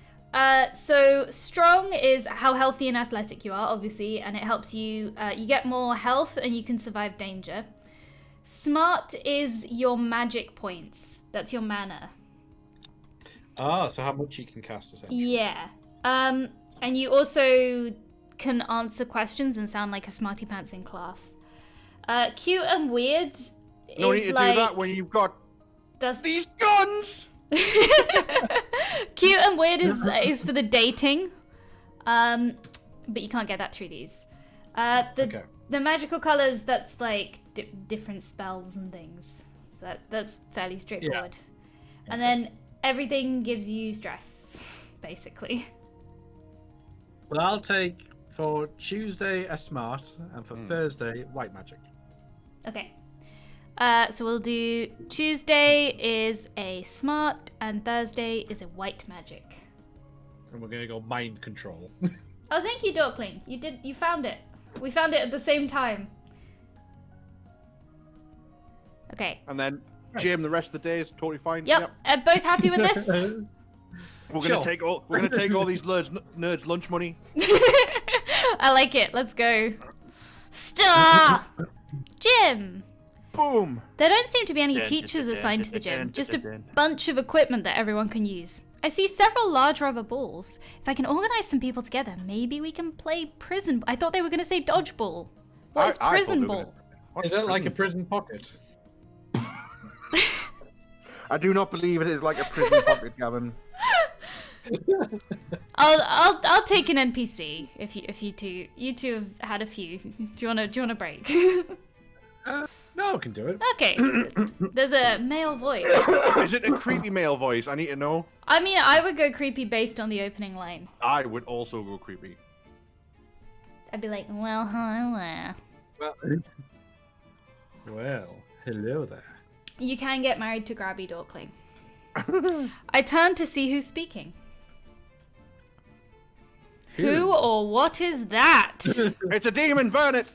So strong is how healthy and athletic you are, obviously, and it helps you. You get more health and you can survive danger. Smart is your magic points. That's your mana. Ah, so how much you can cast essentially. Yeah. And you also can answer questions and sound like a smarty pants in class. Cute and weird No is need to like do that when you've got that's these guns. cute and weird is for the dating. But you can't get that through these. Okay. The magical colors, that's like different spells and things. So that's fairly straightforward. And then everything gives you stress, basically. Well, I'll take for Tuesday a smart, and for Thursday white magic. Okay. So we'll do Tuesday is a smart and Thursday is a white magic. And we're gonna go mind control. Oh, thank you, Dorkling. You found it. We found it at the same time. Okay. And then Jim, the rest of the day is totally fine. Yep. Both happy with this? We're gonna take all these nerds lunch money. I like it. Let's go. Star! Gym! Boom! There don't seem to be any teachers assigned to the gym, just a bunch of equipment that everyone can use. I see several large rubber balls. If I can organize some people together, maybe we can play prison. I thought they were going to say dodgeball. What is prison ball? Is it like a prison pocket? I do not believe it is like a prison pocket, Gavin. I'll take an NPC if you two have had a few. Do you want a break? No, I can do it. Okay. There's a male voice. Is it a creepy male voice? I need to know. I mean, I would go creepy based on the opening line. I would also go creepy. I'd be like, well, hello there. Well, hello there. You can get married to Grabby Dorkling. I turn to see who's speaking. Who or what is that? It's a demon, burn it!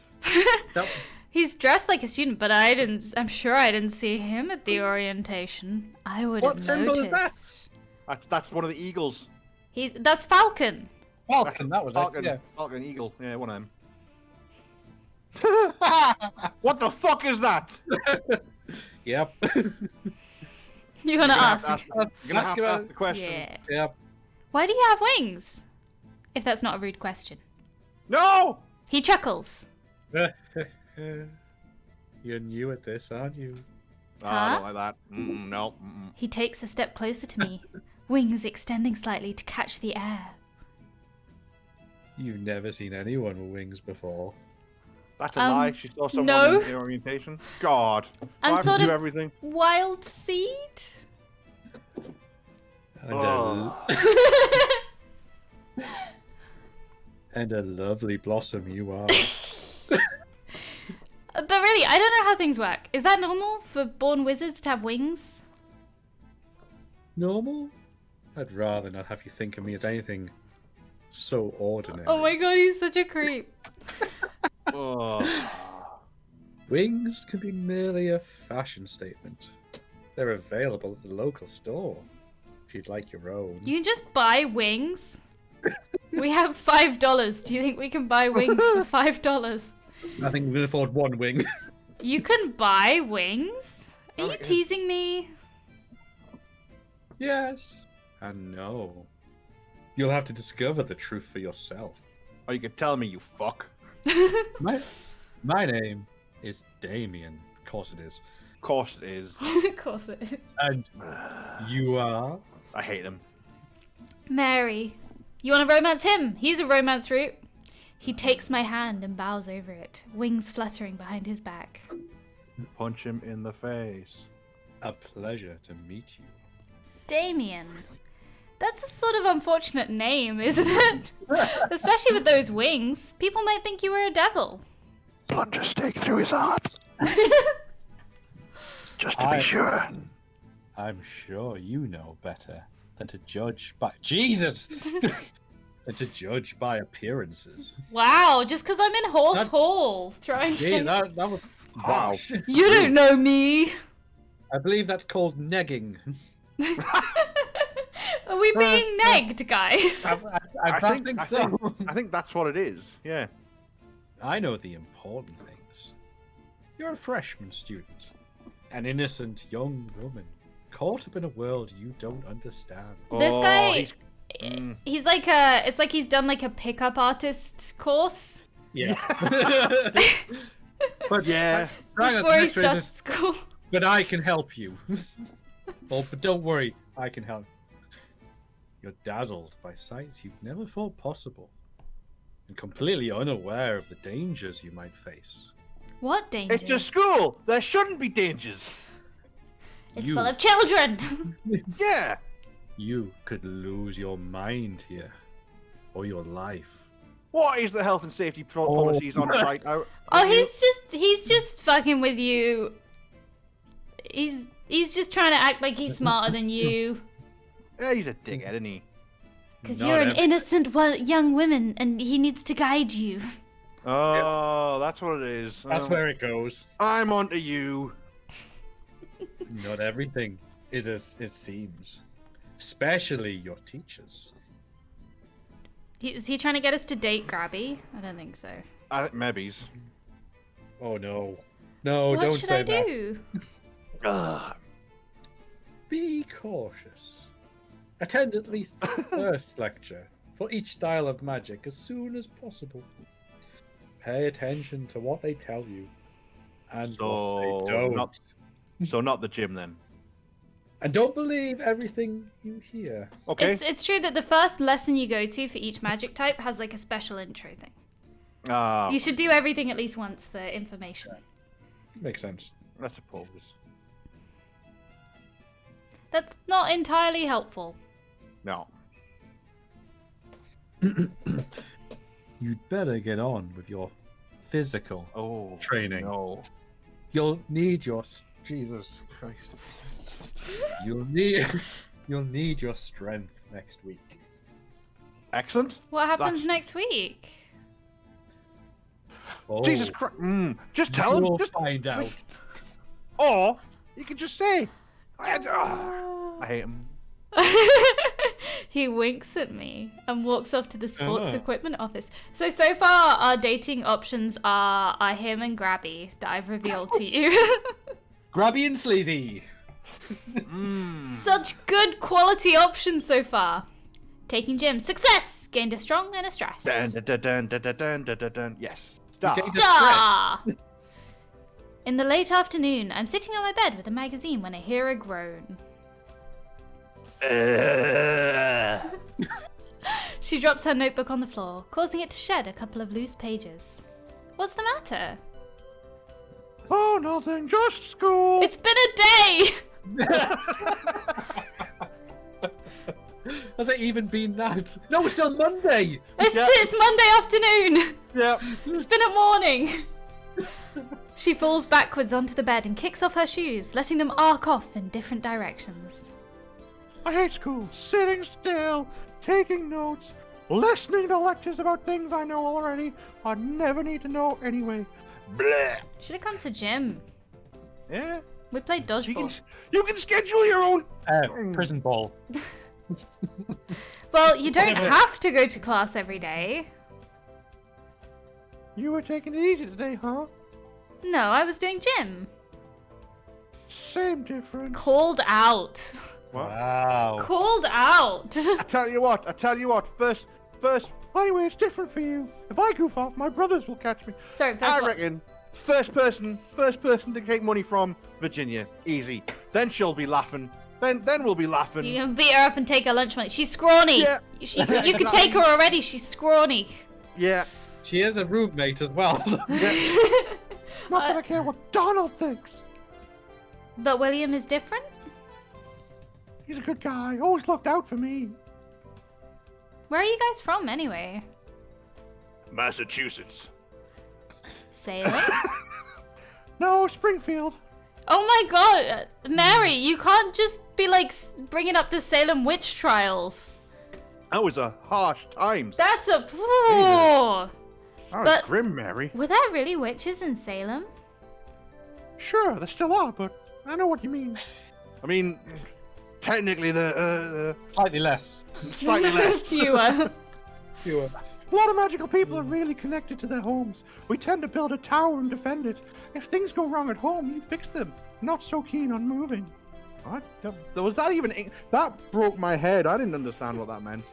Nope. He's dressed like a student, but I'm sure I didn't see him at the orientation. I would have noticed. What symbol is that? That's one of the eagles. That's Falcon. Falcon, that was Falcon, it. Yeah. Falcon, eagle. Yeah, one of them. What the fuck is that? Yep. You wanna ask? You're gonna have to ask the question. Yeah. Yep. Why do you have wings? If that's not a rude question. No! He chuckles. You're new at this, aren't you? Oh, I don't like that. No. He takes a step closer to me, wings extending slightly to catch the air. You've never seen anyone with wings before. That's a lie. She saw someone no. in the orientation. God. I'm I have sort to do of everything. wild seed. And, and a lovely blossom you are. But really, I don't know how things work. Is that normal for born wizards to have wings? Normal? I'd rather not have you think of me as anything so ordinary. Oh my god, he's such a creep. Oh. Wings can be merely a fashion statement. They're available at the local store, if you'd like your own. You can just buy wings? We have $5. Do you think we can buy wings for $5? I think we can afford one wing. You can buy wings? Are you teasing me? Yes. And no. You'll have to discover the truth for yourself. Oh, you can tell me, you fuck. My name is Damien. Of course it is. Of course it is. Of course it is. And you are? I hate him. Mary. You want to romance him? He's a romance route. He takes my hand and bows over it, wings fluttering behind his back. Punch him in the face. A pleasure to meet you. Damien. That's a sort of unfortunate name, isn't it? Especially with those wings. People might think you were a devil. Plunge a stake through his heart. Just to be sure. I'm sure you know better. than to judge by Jesus. Than to judge by appearances. Wow, just because I'm in Horse Hall throwing Gee, shade. that was Wow. You don't know me. I believe that's called negging. Are we being negged, guys? I think so. I think that's what it is. Yeah. I know the important things. You're a freshman student, an innocent young woman, caught up in a world you don't understand. This guy, he's- he's like it's like he's done like a pickup artist course Yeah. But Yeah. before he starts school. But I can help you. Oh, but don't worry, I can help. You're dazzled by sights you've never thought possible, and completely unaware of the dangers you might face. What dangers? It's a school. There shouldn't be dangers. It's You- full of children. Yeah. You could lose your mind here, or your life. What is the health and safety policies on site? Oh, he's just fucking with you. He's just trying to act like he's smarter than you. Yeah, he's a dickhead, isn't he? Because Not you're an every- innocent young woman, and he needs to guide you. Oh, that's what it is. That's Oh. where it goes. I'm onto you. Not everything is as it seems, especially your teachers. Is he trying to get us to date Grabby? I don't think so. I think maybe's. Oh no, no! What don't should say I that. do? Ugh. Be cautious. Attend at least the first lecture for each style of magic as soon as possible. Pay attention to what they tell you and what they don't. Not the gym then. And don't believe everything you hear. Okay. It's true that the first lesson you go to for each magic type has like a special intro thing. You should do everything at least once for information. Makes sense. I suppose. That's not entirely helpful. No. You'd better get on with your physical Oh. training. No. You'll need your Jesus Christ. You'll need your strength next week. Excellent. What happens That's- next week? Oh, Jesus Christ. Just tell him. you'll Just find out. or you can just say. I hate him. He winks at me and walks off to the sports Uh-huh. equipment office. So far, our dating options are him and Grabby that I've revealed to you. Grabby and Sleazy. Such good quality options so far. Taking gym. Success! Gained a strong and a stress. Dun, dun, dun, dun, dun, dun, dun, dun, dun. Yes. Stop. Okay. Star! In the late afternoon, I'm sitting on my bed with a magazine when I hear a groan. She drops her notebook on the floor, causing it to shed a couple of loose pages. What's the matter? Oh, nothing. Just school. It's been a day! Has it even been that? No, it's still Monday. It's Monday afternoon! Yep. It's been a morning! She falls backwards onto the bed and kicks off her shoes, letting them arc off in different directions. I hate school. Sitting still, taking notes, listening to lectures about things I know already. I never need to know anyway. Bleh. Should have come to gym. Yeah. We played dodgeball. You can schedule your own. Prison ball. Well, you don't have to go to class every day. You were taking it easy today, huh? No, I was doing gym. Same difference. Called out. What? Wow. Called out. I tell you what. First. Anyway, it's different for you. If I goof off, my brothers will catch me. Sorry, first I one. reckon first person to take money from Virginia, easy. Then she'll be laughing. Then we'll be laughing. You can beat her up and take her lunch money. She's scrawny. Yeah. You could take her already. She's scrawny. Yeah. She is a roommate as well. Yeah. Not that I care what Donald thinks. But William is different? He's a good guy. Always looked out for me. Where are you guys from, anyway? Massachusetts. Salem? No, Springfield. Oh my god, Mary, you can't just be like bringing up the Salem witch trials. That was a harsh times. That's a. That was But- grim, Mary. Were there really witches in Salem? Sure, there still are, but I know what you mean. I mean, technically, Slightly less. slightly less. Fewer. Fewer. A lot of magical people are really connected to their homes. We tend to build a tower and defend it. If things go wrong at home, you fix them. Not so keen on moving. What? Was that even... That broke my head. I didn't understand what that meant.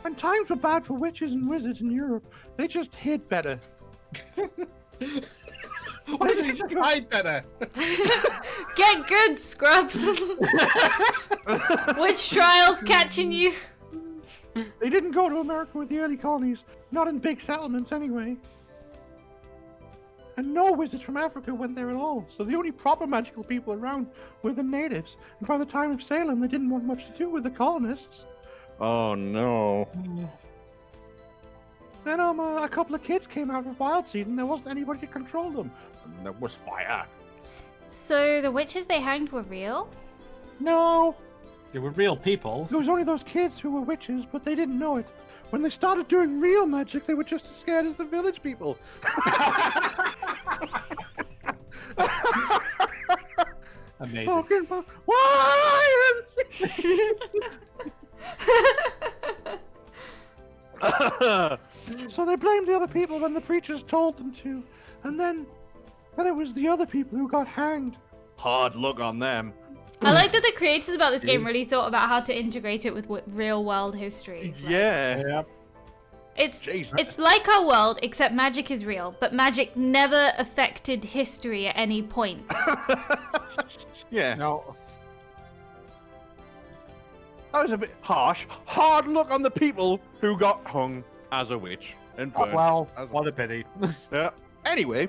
When times were bad for witches and wizards in Europe, they just hid better. Why did you just hide better? Get good, Scrubs. Witch trials catching you. They didn't go to America with the early colonies. Not in big settlements, anyway. And no wizards from Africa went there at all, so the only proper magical people around were the natives. And by the time of Salem, they didn't want much to do with the colonists. Oh no. Then a couple of kids came out of Wild Seed and there wasn't anybody to control them. And there was fire. So the witches they hanged were real? No, They were real people. it was only those kids who were witches, but they didn't know it. When they started doing real magic, they were just as scared as the village people. Amazing. Talking about why? So they blamed the other people when the preachers told them to, and then it was the other people who got hanged. Hard luck on them. I like that the creators about this game really thought about how to integrate it with real world history. Yeah. Yep. It's like our world, except magic is real, but magic never affected history at any point. Yeah. No. That was a bit harsh. Hard luck on the people who got hung as a witch and burned. Well, as- what a pity. Yeah. Anyway,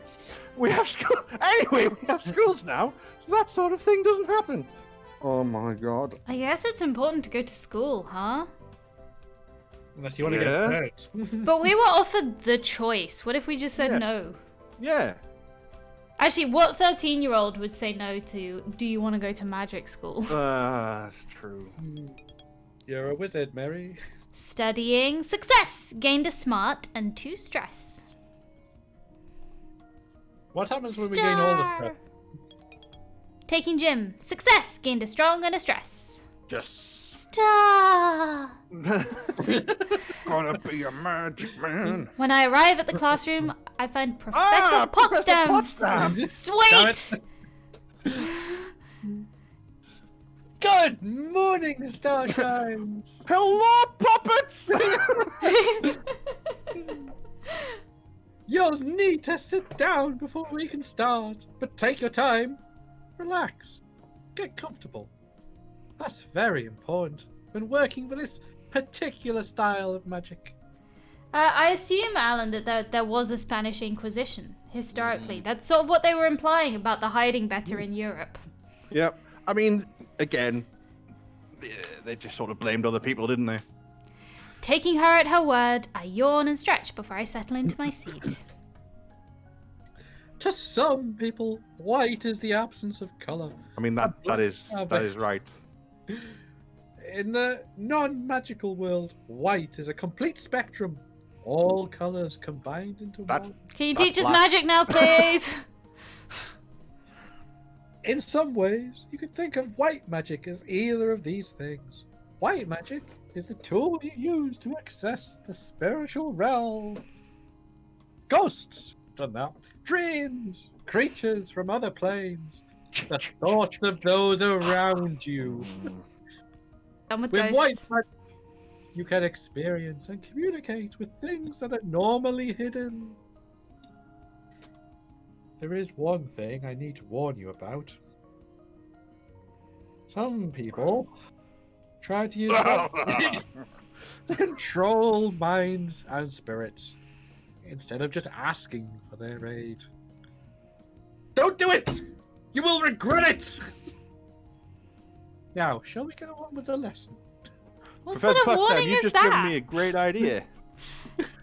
we have school. Anyway, we have schools now, so that sort of thing doesn't happen. Oh my god. I guess it's important to go to school, huh? Unless you want to Yeah. get hurt. But we were offered the choice. What if we just said Yeah. no? Yeah. Actually, what 13-year-old would say no to, do you want to go to magic school? That's true. You're a wizard, Mary. Studying success, gained a smart and 2 stress. What happens when we gain all the Star. stuff? Taking gym, success, gained a strong and a stress. Just Star. gonna be a magic man. When I arrive at the classroom, I find Professor Professor Potsdam's. Potsdam. Sweet! Good morning, Starshines! Hello, puppets. You'll need to sit down before we can start, but take your time. Relax. Get comfortable. That's very important when working with this particular style of magic. I assume, Alan, that there was a Spanish Inquisition, historically. That's sort of what they were implying about the hiding better in Europe. Yep. I mean, again, they just sort of blamed other people, didn't they? Taking her at her word, I yawn and stretch before I settle into my seat. To some people, white is the absence of color. I mean, that is right. In the non-magical world, white is a complete spectrum. All colors combined into That's- one. Can you That's teach us black. magic now, please? In some ways, you could think of white magic as either of these things. White magic is the tool you use to access the spiritual realm. Ghosts, done that. Dreams, creatures from other planes. The thoughts of those around you. Done with With white ghosts. magic, you can experience and communicate with things that are normally hidden. There is one thing I need to warn you about. Some people try to use magic to control minds and spirits instead of just asking for their aid. Don't do it! You will regret it! Now, shall we get on with the lesson? What Professor sort of Potsdam, warning you is just that? given me a great idea.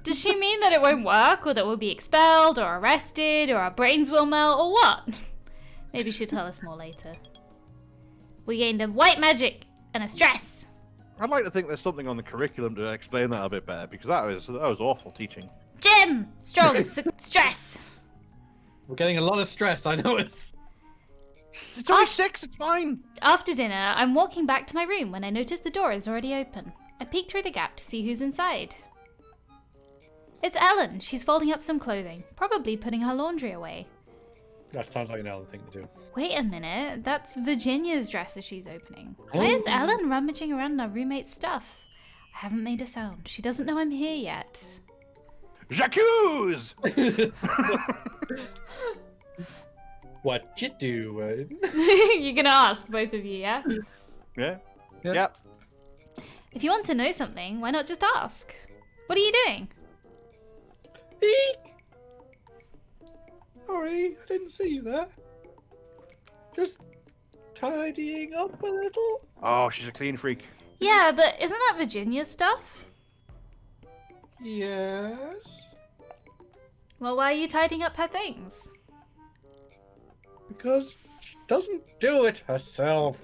Does she mean that it won't work, or that we'll be expelled, or arrested, or our brains will melt, or what? Maybe she'll tell us more later. We gained a white magic and a stress. I'd like to think there's something on the curriculum to explain that a bit better, because that was awful teaching. Gym! Strong! Stress! We're getting a lot of stress, I notice. It's only 6, it's fine! After dinner, I'm walking back to my room when I notice the door is already open. I peek through the gap to see who's inside. It's Ellen. She's folding up some clothing, probably putting her laundry away. That sounds like an Ellen thing to do. Wait a minute, that's Virginia's dresser she's opening. Why is Ellen rummaging around in our roommate's stuff? I haven't made a sound. She doesn't know I'm here yet. J'accuse! What you doing? You're gonna ask, both of you, yeah? Yeah? Yeah. Yep. If you want to know something, why not just ask? What are you doing? Eek! Sorry, I didn't see you there. Just tidying up a little. Oh, she's a clean freak. Yeah, but isn't that Virginia's stuff? Yes. Well, why are you tidying up her things? Because she doesn't do it herself.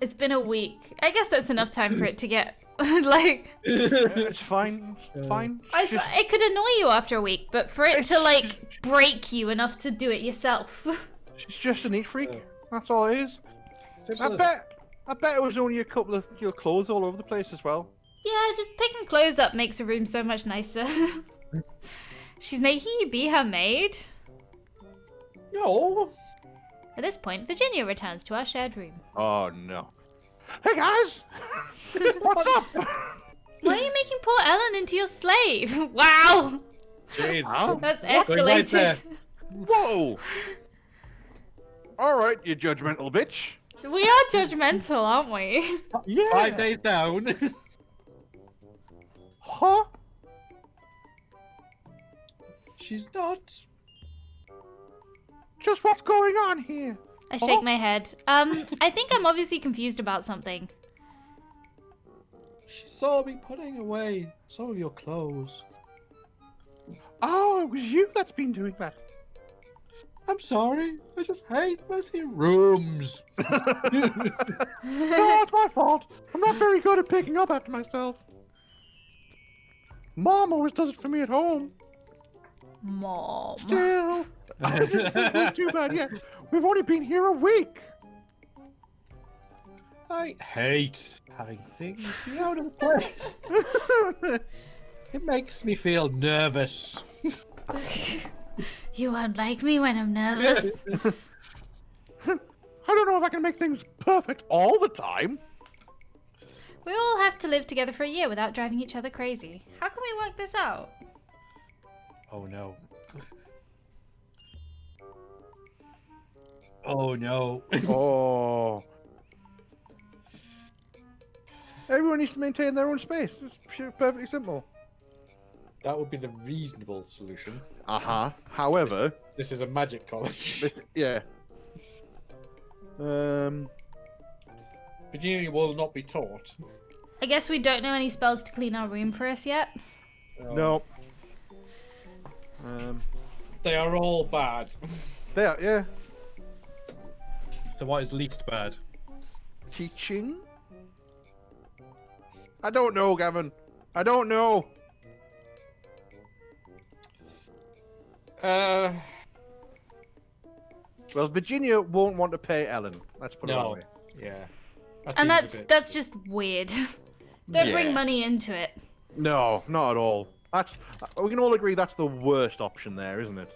It's been a week. I guess that's enough time for it to get, like... It's fine. It's fine. It could annoy you after a week, but for it to, like, break you enough to do it yourself. She's just a neat freak. That's all it is. Simple I as bet it was only a couple of your clothes all over the place as well. Yeah, just picking clothes up makes a room so much nicer. She's making you be her maid? No. At this point, Virginia returns to our shared room. Oh no. Hey guys! What's up? Why are you making poor Ellen into your slave? Wow! Jeez. Huh? That's Going right there. escalated. Whoa! Alright, you judgmental bitch. We are judgmental, aren't we? Yeah. 5 days down. Huh? She's not. Just what's going on here? I shake my head. I think I'm obviously confused about something. She saw me putting away some of your clothes. Oh, it was you that's been doing that. I'm sorry. I just hate messy rooms. No, it's my fault. I'm not very good at picking up after myself. Mom always does it for me at home. Mom. Still, I didn't think it was too bad yet. We've only been here a week. I hate having things be out of place. It makes me feel nervous. You won't like me when I'm nervous. I don't know if I can make things perfect all the time. We all have to live together for a year without driving each other crazy. How can we work this out? Oh no. Oh no. Oh. Everyone needs to maintain their own space. It's perfectly simple. That would be the reasonable solution. Uh-huh. However, This is a magic college. yeah. Virginia will not be taught. I guess we don't know any spells to clean our room for us yet. No. They are all bad. They are, yeah. So what is least bad? Teaching? I don't know, Gavin. I don't know. Uh, Well, Virginia won't want to pay Ellen. Let's put it that no. way. Yeah. And seems a bit- that's just weird. Don't Yeah. bring money into it. No, not at all. That's we can all agree that's the worst option there, isn't it?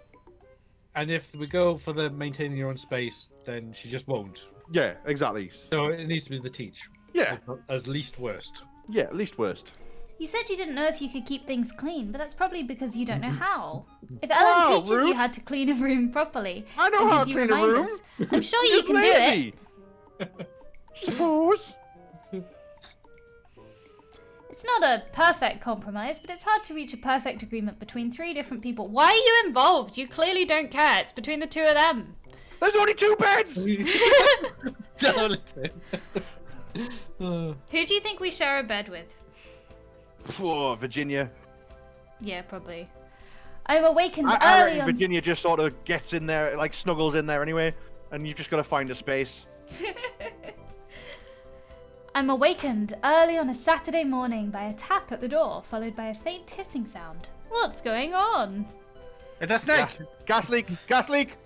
And if we go for the maintaining your own space, then she just won't. Yeah, exactly. So it needs to be the teach. Yeah, As least worst. yeah, least worst. You said you didn't know if you could keep things clean, but that's probably because you don't know how. If Wow, Ellen teaches you rude. how to clean a room properly, I know and how gives to you clean a room. reminders, I'm sure you Just can do it. lazy. Suppose. It's not a perfect compromise, but it's hard to reach a perfect agreement between 3 different people. Why are you involved? You clearly don't care. It's between the 2 of them. There's only 2 beds. Who do you think we share a bed with? Poor Virginia. Yeah, probably. I'm awakened I early reckon on... Virginia just sort of gets in there, like snuggles in there anyway. and you've just got to find a space. I'm awakened early on a Saturday morning by a tap at the door, followed by a faint hissing sound. What's going on? It's a snake! Gas leak! Gas leak!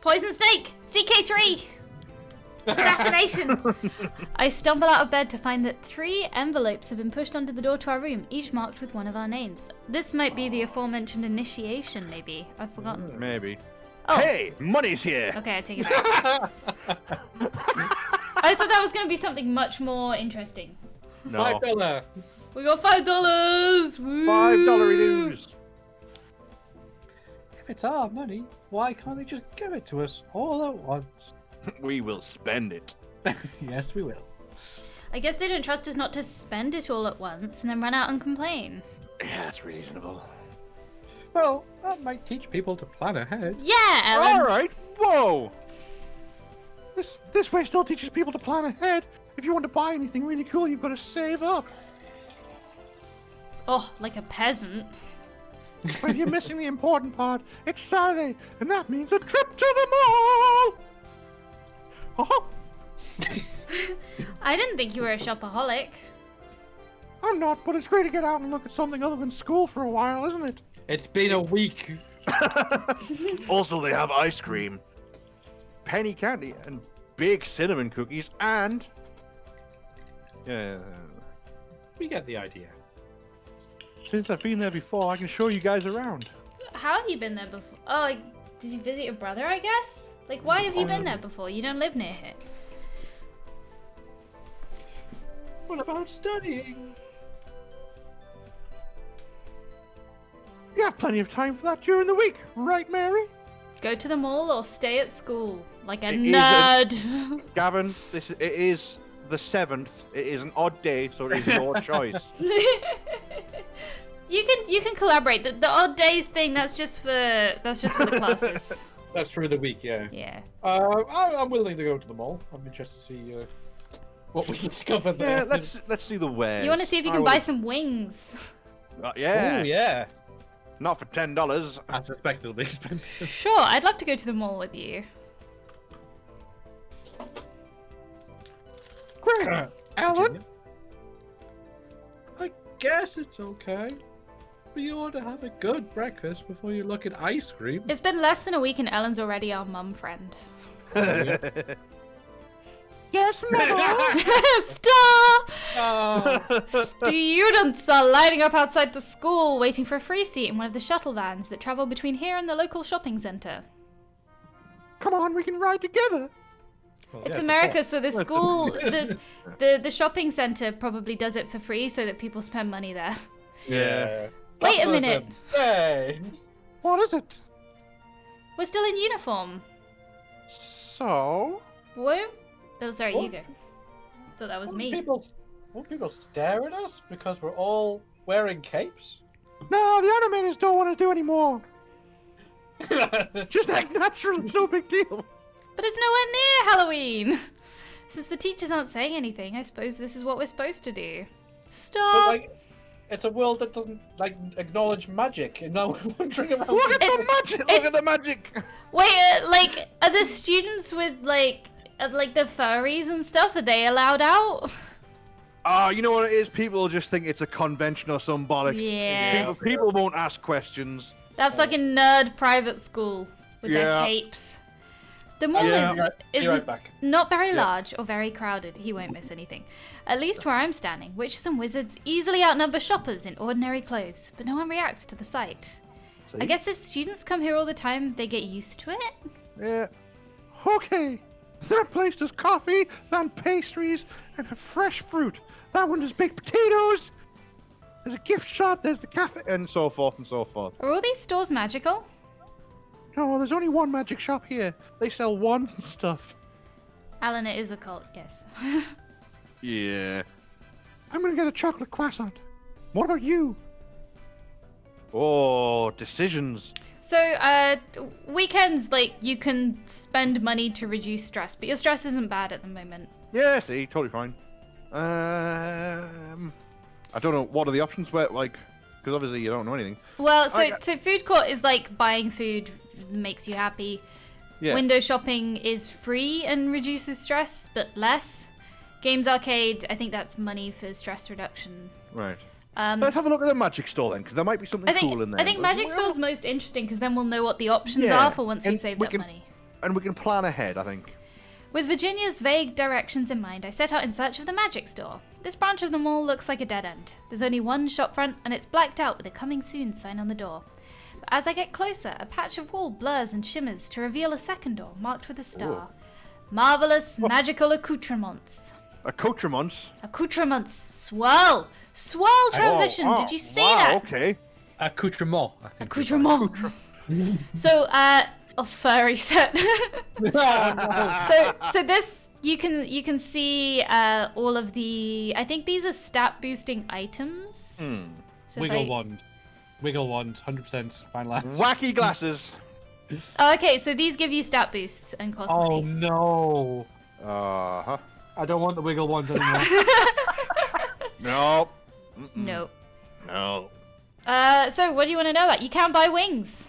Poison snake! CK3! Assassination! I stumble out of bed to find that 3 envelopes have been pushed under the door to our room, each marked with one of our names. This might be the aforementioned initiation, maybe. I've forgotten. Maybe. Oh. Hey, money's here! Okay, I take it back. I thought that was going to be something much more interesting. No. $5. We got $5! Woo! $5 dues! If it's our money, why can't they just give it to us all at once? We will spend it. Yes, we will. I guess they don't trust us not to spend it all at once and then run out and complain. Yeah, that's reasonable. Well, that might teach people to plan ahead. Yeah, Ellen! Alright, whoa! This way still teaches people to plan ahead. If you want to buy anything really cool, you've got to save up. Oh, like a peasant. But you're missing the important part. It's Saturday, and that means a trip to the mall! Oh, I didn't think you were a shopaholic. I'm not, but it's great to get out and look at something other than school for a while, isn't it? It's been a week. Also, they have ice cream, penny candy, and big cinnamon cookies, and... Yeah... We get the idea. Since I've been there before, I can show you guys around. How have you been there before? Oh, like, did you visit your brother, I guess? Like, why have you been there before? You don't live near here. What about studying? You have plenty of time for that during the week, right, Mary? Go to the mall or stay at school. Like a It nerd. Gavin, it is the 7th. It is an odd day, so it is your choice. You can collaborate. The odd days thing, that's just for the classes. That's through the week, yeah. Yeah. I'm willing to go to the mall. I'm interested to see what we discover there. Yeah, let's see the wares. You want to see if you can buy some wings? Yeah. Oh, yeah. Not for $10. I suspect it'll be expensive. Sure, I'd love to go to the mall with you. Great. Ellen? I guess it's okay. But you ought to have a good breakfast before you look at ice cream. It's been less than a week and Ellen's already our mum friend. Yes, mother. Stop! Oh. Students are lining up outside the school, waiting for a free seat in one of the shuttle vans that travel between here and the local shopping centre. Come on, we can ride together. Well, It's yeah, America, a so the school, the shopping centre probably does it for free so that people spend money there. Yeah. Wait a minute. Hey. What is it? We're still in uniform. So? Whoa. Oh, sorry, you What? go. Thought that was Won't me. people stare at us because we're all wearing capes? No, the animators don't want to do anymore. Just act natural, it's no big deal. But it's nowhere near Halloween. Since the teachers aren't saying anything, I suppose this is what we're supposed to do. Stop. But it's a world that doesn't acknowledge magic, and now we're wandering around. Look at the magic! Look at the magic! Wait, are the students with the furries and stuff? Are they allowed out? You know what it is? People just think it's a convention or some bollocks. Yeah. People won't ask questions. That fucking nerd private school with their capes. The mall is right back. not very large or very crowded. He won't miss anything. At least where I'm standing, witches and wizards easily outnumber shoppers in ordinary clothes, but no one reacts to the sight. See? I guess if students come here all the time, they get used to it? Yeah. Okay. That place does coffee, then pastries, and fresh fruit. That one does baked potatoes. There's a gift shop, there's the cafe, and so forth and so forth. Are all these stores magical? No, there's only one magic shop here. They sell wands and stuff. Alan, it is a cult, yes. Yeah. I'm gonna get a chocolate croissant. What about you? Oh, decisions. So, weekends, you can spend money to reduce stress, but your stress isn't bad at the moment. Yeah, see, totally fine. I don't know, what are the options where, because obviously you don't know anything. Well, so food court is buying food makes you happy. Yeah. Window shopping is free and reduces stress, but less. Games Arcade, I think that's money for stress reduction. Right. Let's have a look at the Magic Store then, because there might be something cool in there. I think Magic Store's most interesting because then we'll know what the options are for once we've saved up money. And we can plan ahead, I think. With Virginia's vague directions in mind, I set out in search of the Magic Store. This branch of the mall looks like a dead end. There's only one shopfront, and it's blacked out with a "Coming Soon" sign on the door. But as I get closer, a patch of wall blurs and shimmers to reveal a second door marked with a star. Marvelous magical accoutrements. Accoutrements? Accoutrements. Swirl! Swirl transition! Did you see that? Okay. Accoutrement, I think. Accoutrement. So, a furry set. So this you can see all of the. I think these are stat boosting items. So Wiggle wand, 100% fine line. Wacky glasses. Oh, okay, so these give you stat boosts and cost money. Oh no! Uh-huh. I don't want the wiggle wand anymore. No. Nope. No. So what do you want to know about? You can buy wings.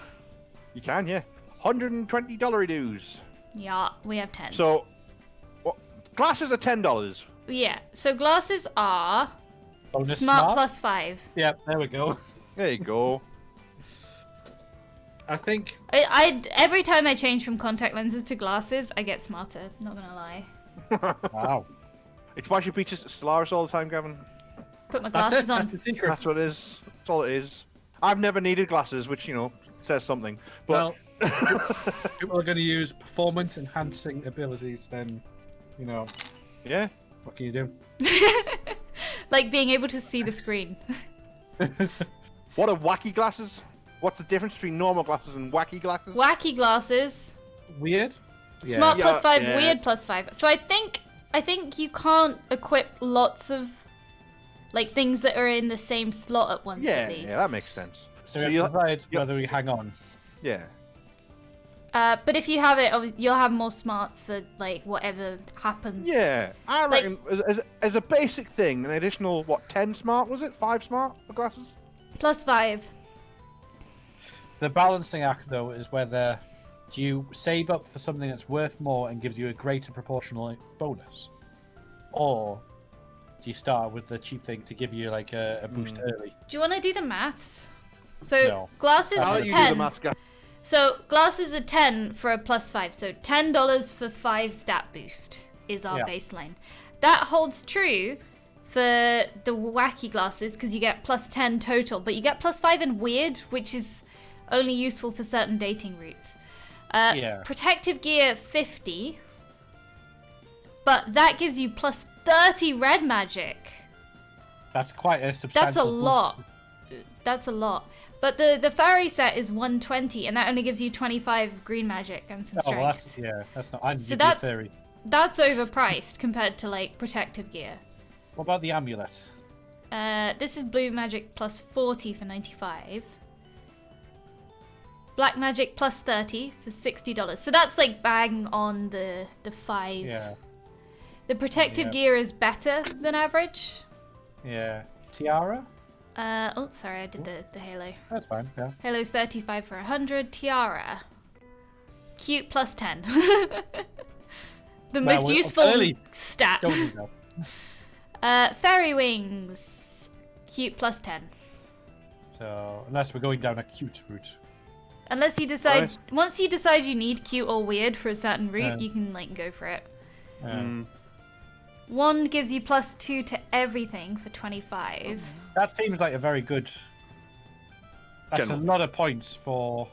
You can, yeah. $120 dues. Yeah, we have 10. So, glasses are $10. Yeah, so glasses are Bonus smart plus 5. Yep, there we go. There you go. I think I every time I change from contact lenses to glasses, I get smarter. Not gonna lie. wow. It's why you preach Stellaris all the time, Gavin. Put my glasses on. That's the secret. That's what it is. That's all it is. I've never needed glasses, which, says something. But... Well, people are going to use performance-enhancing abilities, then, Yeah. what can you do? Like being able to see the screen. What are wacky glasses? What's the difference between normal glasses and wacky glasses? Wacky glasses. Weird? Smart Yeah. plus 5, Yeah. weird plus 5. So I think you can't equip lots of things that are in the same slot at once. Yeah, at least. yeah, that makes sense. So we have to decide whether we hang on. Yeah. But if you have it, you'll have more smarts for whatever happens. Yeah, I reckon as a basic thing, an additional 10 smart was it? 5 smart for glasses? Plus 5. The balancing act, though, is whether do you save up for something that's worth more and gives you a greater proportional bonus, or do you start with the cheap thing to give you a boost early? Do you want to do the maths? So No. glasses I'll are let you do 10. the maths, guy. So glasses are 10 for a plus 5. So $10 for 5 stat boost is our baseline. That holds true for the wacky glasses because you get plus 10 total, but you get plus 5 in weird, which is only useful for certain dating routes. Protective gear 50, but that gives you plus 30 red magic. That's quite a substantial. That's a lot. That's a lot. But the fairy set is 120, and that only gives you 25 green magic and some strength. Well, that's not. I'm So fairy. that's overpriced compared to protective gear. What about the amulet? This is blue magic plus 40 for 95. Black magic plus 30 for $60. So that's bang on the 5. Yeah. The protective gear is better than average. Yeah. Tiara? Oh, sorry, I did the halo. That's fine, yeah. Halo's 35 for 100. Tiara. Cute plus 10. The most useful stat. Don't need that. Fairy wings. Cute plus 10. So, unless we're going down a cute route. Unless you decide, once you decide you need cute or weird for a certain route, you can go for it. One gives you plus 2 to everything for 25. That seems like a very good. That's a lot of points for.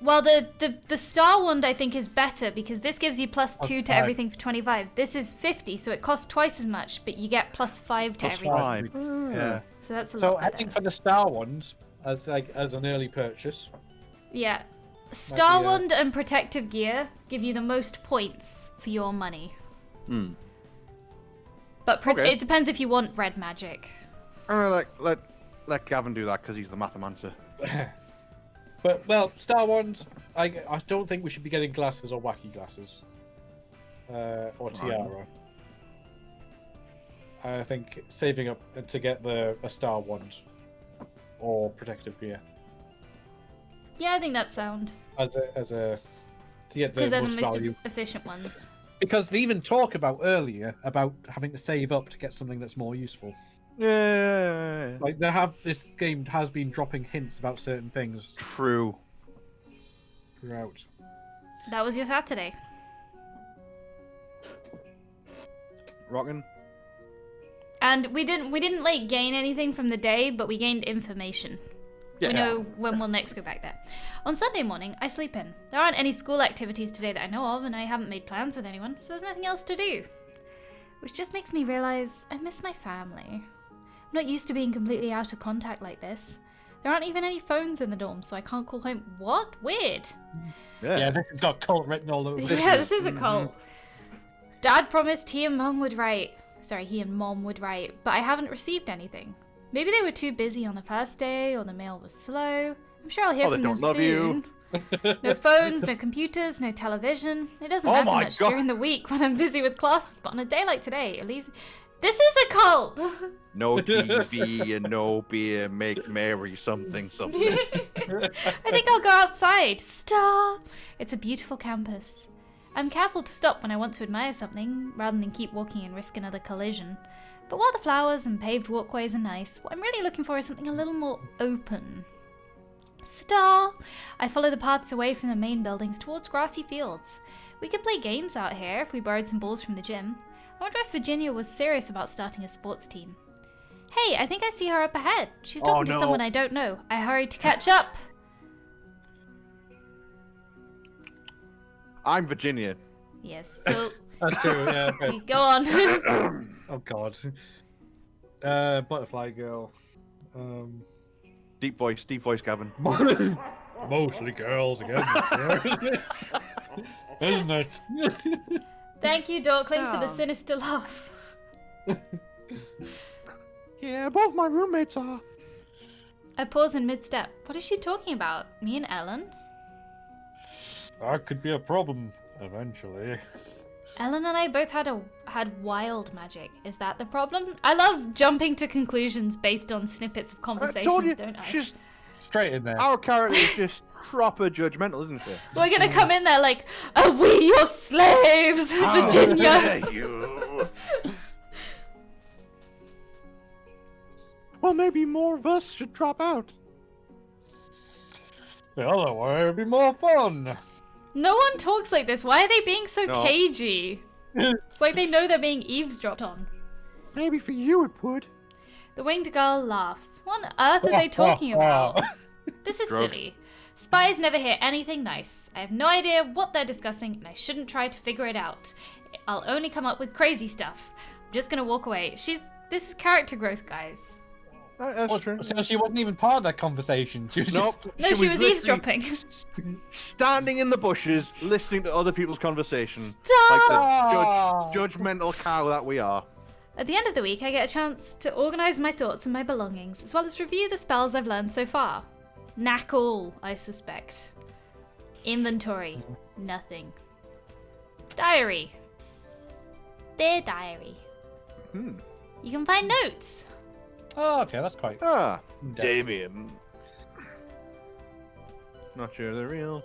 Well, the star wand I think is better because this gives you plus 2 to everything for 25. This is 50, so it costs twice as much, but you get plus 5 to everything. Yeah. So that's a So lot better. I think for the star ones, as an early purchase. Yeah. Star wand and protective gear give you the most points for your money. But it depends if you want red magic. Let Gavin do that because he's the mathemancer. But star wands. I don't think we should be getting glasses or wacky glasses, or tiara. I think saving up to get a star wand or protective gear. Yeah, I think that's sound. As a to get the Because they're the most most value. efficient ones. Because they even talk about earlier about having to save up to get something that's more useful. Yeah. Like this game has been dropping hints about certain things True. throughout. That was your Saturday. Rockin'. And we didn't like gain anything from the day, but we gained information. Yeah. We know when we'll next go back there. On Sunday morning, I sleep in. There aren't any school activities today that I know of, and I haven't made plans with anyone, so there's nothing else to do. Which just makes me realize I miss my family. I'm not used to being completely out of contact like this. There aren't even any phones in the dorm, so I can't call home. What? Weird. Yeah, this has got cult written all over it. Yeah, this is a cult. Dad promised he and Mom would write. Sorry, he and Mom would write, but I haven't received anything. Maybe they were too busy on the first day, or the mail was slow. I'm sure I'll hear from them don't love soon. No phones, no computers, no television. It doesn't matter my much God. during the week when I'm busy with classes, but on a day like today, it leaves. This is a cult! No TV and no beer. Make merry something. I think I'll go outside. Stop! It's a beautiful campus. I'm careful to stop when I want to admire something, rather than keep walking and risk another collision. But while the flowers and paved walkways are nice, what I'm really looking for is something a little more open. Star! I follow the paths away from the main buildings towards grassy fields. We could play games out here if we borrowed some balls from the gym. I wonder if Virginia was serious about starting a sports team. Hey, I think I see her up ahead. She's talking to no. someone I don't know. I hurried to catch up. I'm Virginia. Yes, so That's true, yeah. Okay. go on. Oh god. Butterfly girl. Deep voice, Gavin. Mostly girls again. Isn't it? Thank you, Dorkling, for the Stop. sinister laugh. Yeah, both my roommates are. I pause in mid-step. What is she talking about? Me and Ellen? That could be a problem eventually. Ellen and I both had wild magic. Is that the problem? I love jumping to conclusions based on snippets of I told conversations, you, don't I? she's Straight in there. our character is just proper judgmental, isn't she? We're gonna come in there like, are we your slaves, Virginia? dare you? Well, maybe more of us should drop out. The other way would be more fun. No one talks like this. Why are they being so No. cagey? It's like they know they're being eavesdropped on. Maybe for you it would. The winged girl laughs. What on earth are they talking about? This is Drugs. silly. Spies never hear anything nice. I have no idea what they're discussing, and I shouldn't try to figure it out. I'll only come up with crazy stuff. I'm just gonna walk away. This is character growth, guys. That's true. So she wasn't even part of that conversation. She was Nope. No, she was literally eavesdropping. Standing in the bushes, listening to other people's conversation. Stop! Like the Ah. judgmental cow that we are. At the end of the week, I get a chance to organise my thoughts and my belongings, as well as review the spells I've learned so far. Knack all, I suspect. Inventory. Nothing. Diary. Dear diary. You can find notes. Oh, okay, that's quite. Ah, in-depth. Damien. Not sure they're real.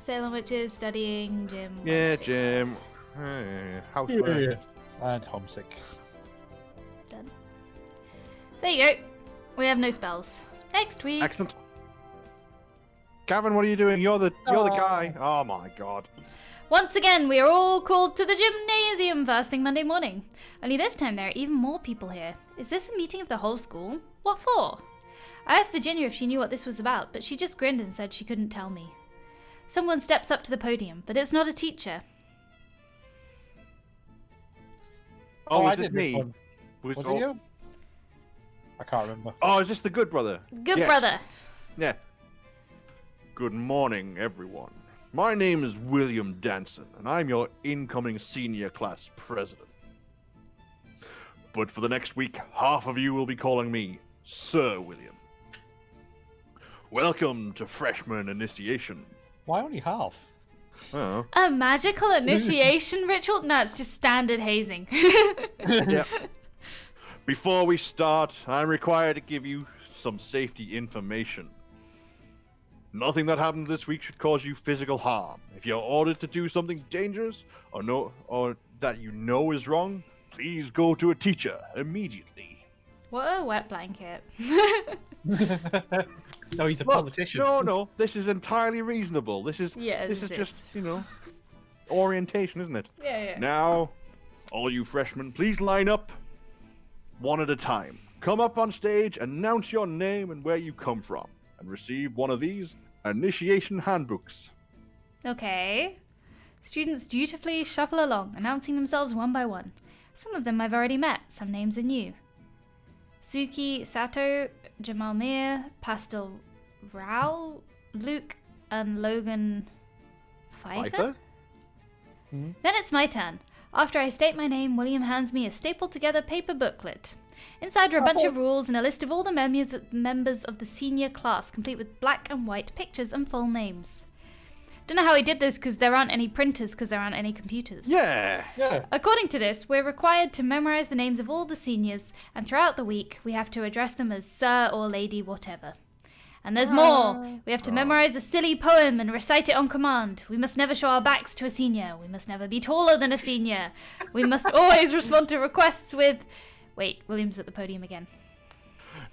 Salem witches, studying, gym. Yeah, magic Jim. class. Housework. And homesick. Done. There you go. We have no spells. Next week. Excellent. Gavin, what are you doing? You're the guy. Oh my god. Once again, we are all called to the gymnasium first thing Monday morning. Only this time there are even more people here. Is this a meeting of the whole school? What for? I asked Virginia if she knew what this was about, but she just grinned and said she couldn't tell me. Someone steps up to the podium, but it's not a teacher. Oh, I is this did this me? one. Was it you? I can't remember. Oh, is this the good brother? Good Yes. brother. Yeah. Good morning, everyone. My name is William Danson, and I'm your incoming senior class president. But for the next week, half of you will be calling me Sir William. Welcome to freshman initiation. Why only half? Oh, A magical initiation ritual? No, it's just standard hazing. yeah. Before we start, I'm required to give you some safety information. Nothing that happens this week should cause you physical harm. If you're ordered to do something dangerous or that you know is wrong, please go to a teacher immediately. What a wet blanket. No, he's a Look, politician. No, this is entirely reasonable. This is just, orientation, isn't it? Yeah. Now, all you freshmen, please line up one at a time. Come up on stage, announce your name and where you come from, and receive one of these initiation handbooks. Okay. Students dutifully shuffle along, announcing themselves one by one. Some of them I've already met, some names are new. Suki Sato, Jamal Mir, Pastel Raul, Luke, and Logan Pfeiffer? Then it's my turn. After I state my name, William hands me a stapled together paper booklet. Inside are a bunch of rules and a list of all the members of the senior class, complete with black and white pictures and full names. Don't know how he did this because there aren't any printers because there aren't any computers. Yeah. According to this, we're required to memorize the names of all the seniors, and throughout the week, we have to address them as sir or lady whatever. And there's more. We have to memorize a silly poem and recite it on command. We must never show our backs to a senior. We must never be taller than a senior. We must always respond to requests with... Wait, William's at the podium again.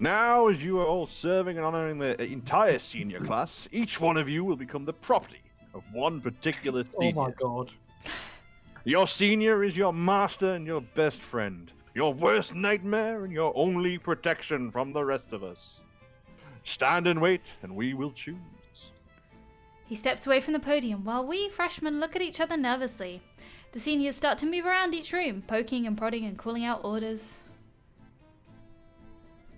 Now, as you are all serving and honoring the entire senior class, each one of you will become the property of one particular senior. Oh my god. Your senior is your master and your best friend, your worst nightmare and your only protection from the rest of us. Stand and wait, and we will choose. He steps away from the podium while we freshmen look at each other nervously. The seniors start to move around each room, poking and prodding and calling out orders.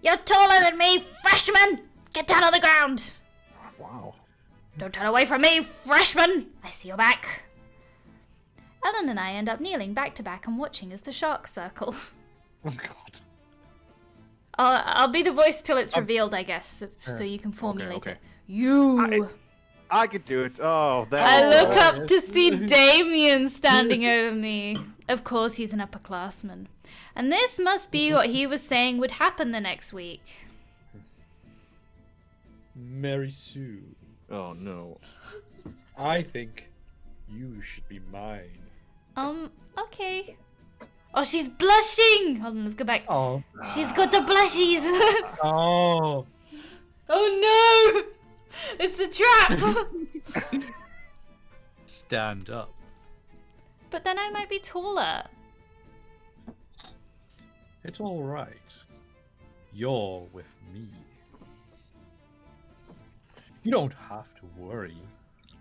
You're taller than me, freshman! Get down on the ground! Wow. Don't turn away from me, freshman! I see your back. Ellen and I end up kneeling back to back and watching as the sharks circle. Oh god. I'll be the voice till it's revealed, I guess, so you can formulate it. You! I could do it. Oh, there. I look up to see Damien standing over me. Of course, he's an upperclassman. And this must be what he was saying would happen the next week. Mary Sue, Oh, no. I think you should be mine. Okay. Oh, she's blushing! Hold on, let's go back. Oh. She's got the blushies! Oh. Oh no! It's a trap! Stand up. But then I might be taller. It's all right. You're with me. You don't have to worry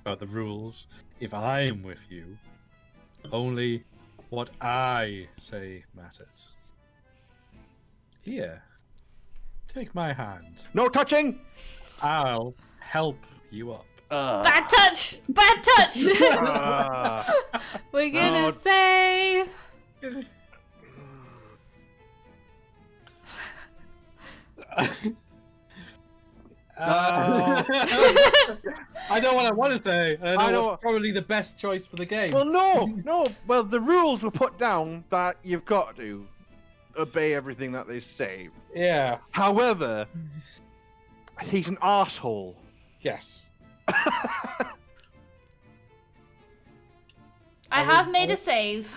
about the rules if I'm with you. Only what I say matters. Here, take my hand. No touching! I'll help you up. Bad touch! Bad touch! We're gonna save. I know what I want to say. I know what's probably the best choice for the game. Well, no. Well, the rules were put down that you've got to obey everything that they say. Yeah. However, he's an arsehole. Yes. I have made a save.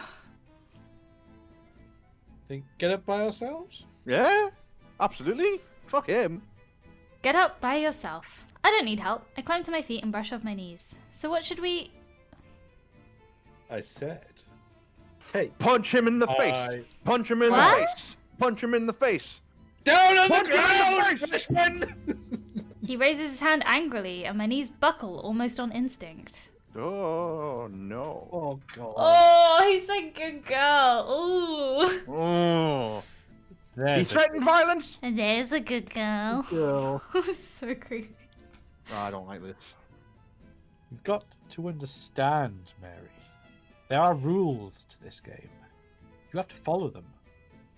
Think get it by ourselves? Yeah, absolutely. Fuck him. Get up by yourself. I don't need help. I climb to my feet and brush off my knees. So what should we... I said. Take. Punch him in the face. Punch him in the face. Punch him in the face. Down on Punch the ground, him freshman! He raises his hand angrily and my knees buckle almost on instinct. Oh, no. Oh, God. Oh, he's a good girl. Ooh. Oh. There's He threatened violence? And there's a good girl. girl. So creepy. Oh, I don't like this. You've got to understand, Mary. There are rules to this game. You have to follow them.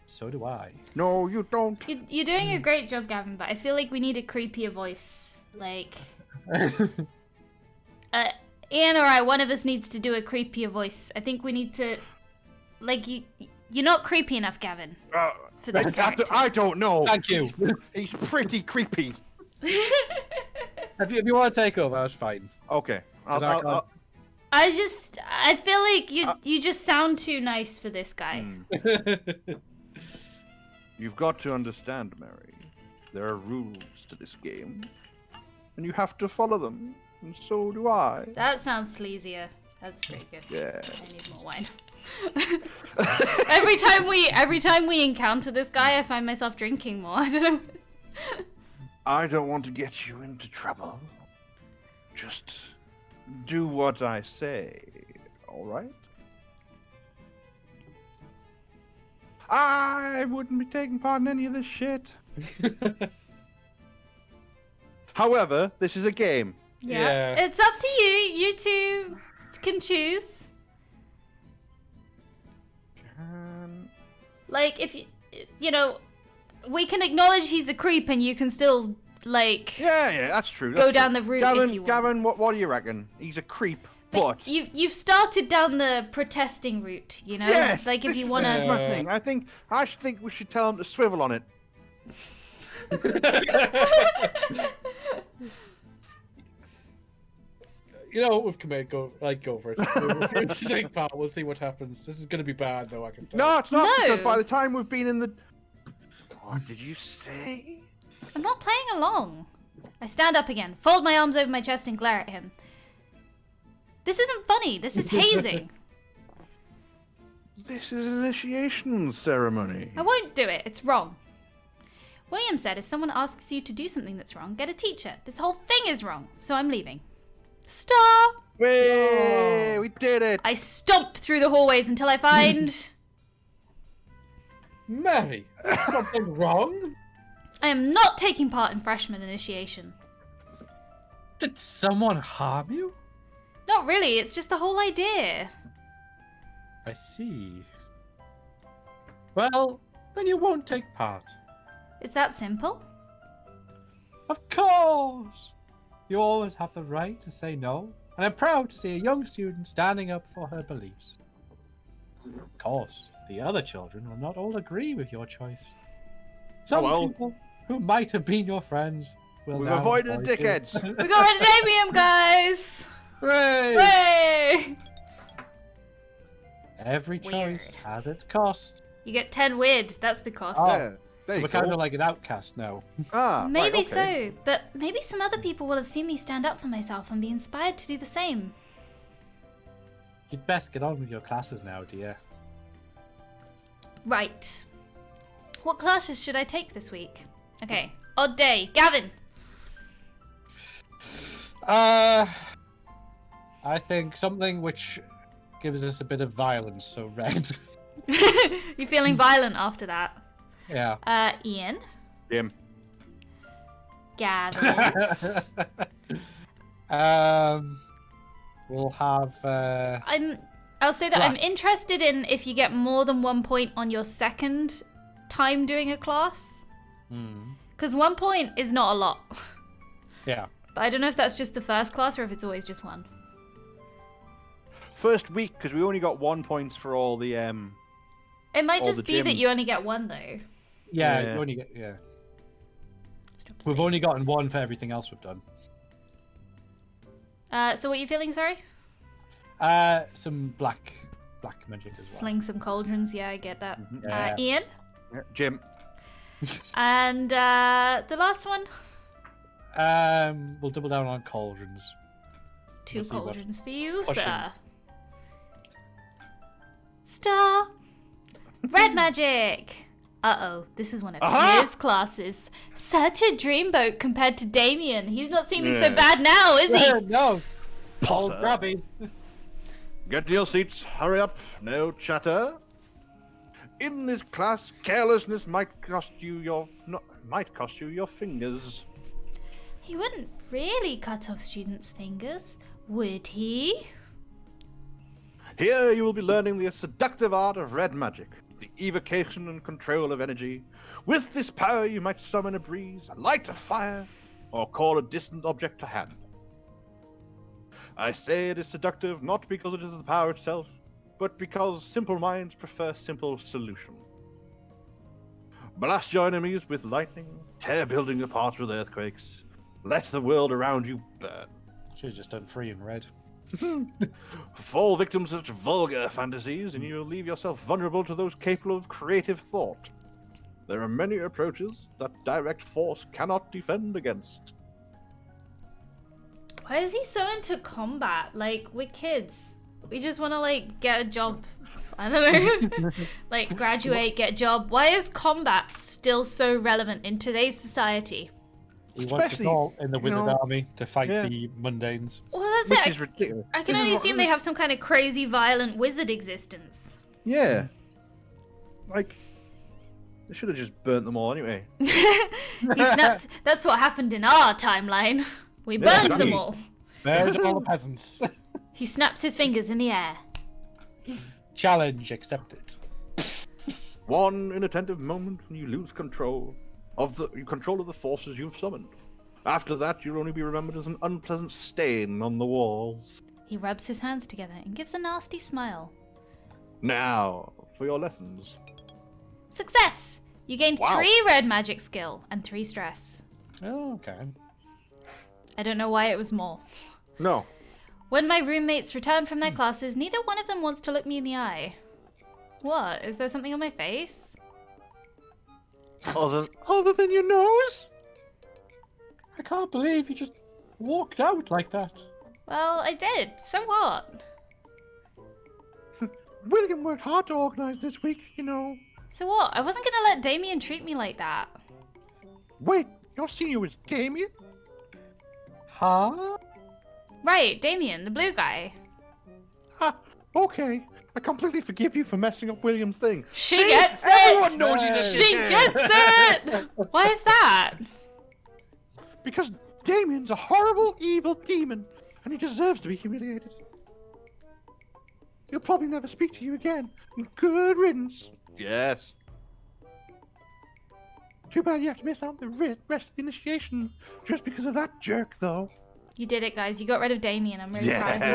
So do I. No, you don't. You're doing a great job, Gavin, but I feel like we need a creepier voice. Like... Ian or I, one of us needs to do a creepier voice. I think we need to... Like, you're not creepy enough, Gavin. For this character. I don't know. Thank you. He's pretty creepy. If you want to take over, that's fine. Okay. 'Cause I can't- I feel like you just sound too nice for this guy. You've got to understand, Mary. There are rules to this game, and you have to follow them, and so do I. That sounds sleazier. That's pretty good. Yeah. I need more wine. every time we encounter this guy, I find myself drinking more. I don't know. I don't want to get you into trouble. Just do what I say, all right? I wouldn't be taking part in any of this shit. However, this is a game. Yeah. It's up to you. You two can choose. Like, if you know, we can acknowledge he's a creep and you can still, like... Yeah, that's true. Go down the route Gavin, if you want. Gavin, what do you reckon? He's a creep, but... You've started down the protesting route, you know? Yes! Like, if you this want is to... my thing. I think we should tell him to swivel on it. You know, with command, go for it. We'll take part. We'll see what happens. This is gonna be bad, though. I can tell. No, it's not. No. Because by the time we've been in the... What did you say? I'm not playing along. I stand up again, fold my arms over my chest and glare at him. This isn't funny. This is hazing. This is an initiation ceremony. I won't do it. It's wrong. William said if someone asks you to do something that's wrong, get a teacher. This whole thing is wrong, so I'm leaving. Star! Way, we did it. I stomp through the hallways until I find... Mary, is something wrong? I am not taking part in freshman initiation. Did someone harm you? Not really, it's just the whole idea. I see. Well, then you won't take part. It's that simple? Of course! You always have the right to say no, and I'm proud to see a young student standing up for her beliefs. Of course, the other children will not all agree with your choice. Some people who might have been your friends will We've now avoided the avoid you. dickheads. We got rid of Damian, guys! Hooray! Hooray! Every choice Weird. has its cost. You get 10 weird, that's the cost. Oh. Yeah, there So you we're go. kind of like an outcast now. Ah, right, Maybe okay. so, but maybe some other people will have seen me stand up for myself and be inspired to do the same. You'd best get on with your classes now, dear. Right. What classes should I take this week? Okay, odd day. Gavin! I think something which gives us a bit of violence, so red. You're feeling violent after that. Yeah. Ian? Jim. Gavin? We'll have. I'll say that I'm Right. interested in if you get more than 1 point on your second time doing a class. Because 1 point is not a lot. Yeah. But I don't know if that's just the first class or if it's always just one. First week, because we only got 1 point for all the It might Or just the be that gym. you only get one though. Yeah. Yeah. You only get, yeah. We've only gotten one for everything else we've done. So what are you feeling, sorry? Some black magic as well. Sling some cauldrons, yeah, I get that. Yeah. Ian? Jim. And the last one? We'll double down on cauldrons. 2 We'll see what- cauldrons for you, pushing. sir. Star. Red magic. Uh-oh, this is one of Aha! his classes. Such a dreamboat compared to Damien. He's not seeming so Yeah. bad now, is he? No. Paul Potter. Grabby. Get to your seats. Hurry up. No chatter. In this class, carelessness might cost you your fingers. He wouldn't really cut off students' fingers, would he? Here you will be learning the seductive art of red magic, the evocation and control of energy. With this power you might summon a breeze, light a fire, or call a distant object to hand. I say it is seductive not because it is the power itself, but because simple minds prefer simple solution. Blast your enemies with lightning, tear buildings apart with earthquakes, Let the world around you burn. Should have just done free and red. Fall victims of such vulgar fantasies, and you'll leave yourself vulnerable to those capable of creative thought. There are many approaches that direct force cannot defend against. Why is he so into combat? Like, we're kids. We just want to, like, get a job. I don't know. Like, graduate, get a job. Why is combat still so relevant in today's society? He wants us Especially, all in the wizard you know, army to fight the mundanes. Well, that's Which it. is ridiculous. I can only assume they have some kind of crazy, violent wizard existence. Yeah. Like, they should have just burnt them all anyway. He snaps. That's what happened in our timeline. We Yeah, burned them exactly. all. Murder all the peasants. He snaps his fingers in the air. Challenge accepted. One inattentive moment when you lose control of the forces you've summoned. After that, you'll only be remembered as an unpleasant stain on the walls. He rubs his hands together and gives a nasty smile. Now, for your lessons. Success! You gained Wow. 3 red magic skill and 3 stress. Oh, okay. I don't know why it was more. No. When my roommates return from their classes, neither one of them wants to look me in the eye. What? Is there something on my face? Other than your nose? I can't believe you just walked out like that. Well, I did. So what? William worked hard to organize this week, you know. So what? I wasn't gonna let Damien treat me like that. Wait, your senior was Damien? Huh? Right, Damien, the blue guy. Ha, okay. I completely forgive you for messing up William's thing. She See? gets it! Everyone knows you did She it. gets it! Why is that? Because Damien's a horrible, evil demon, and he deserves to be humiliated. He'll probably never speak to you again. Good riddance. Yes. Too bad you have to miss out the rest of the initiation just because of that jerk, though. You did it, guys. You got rid of Damien. I'm really proud of you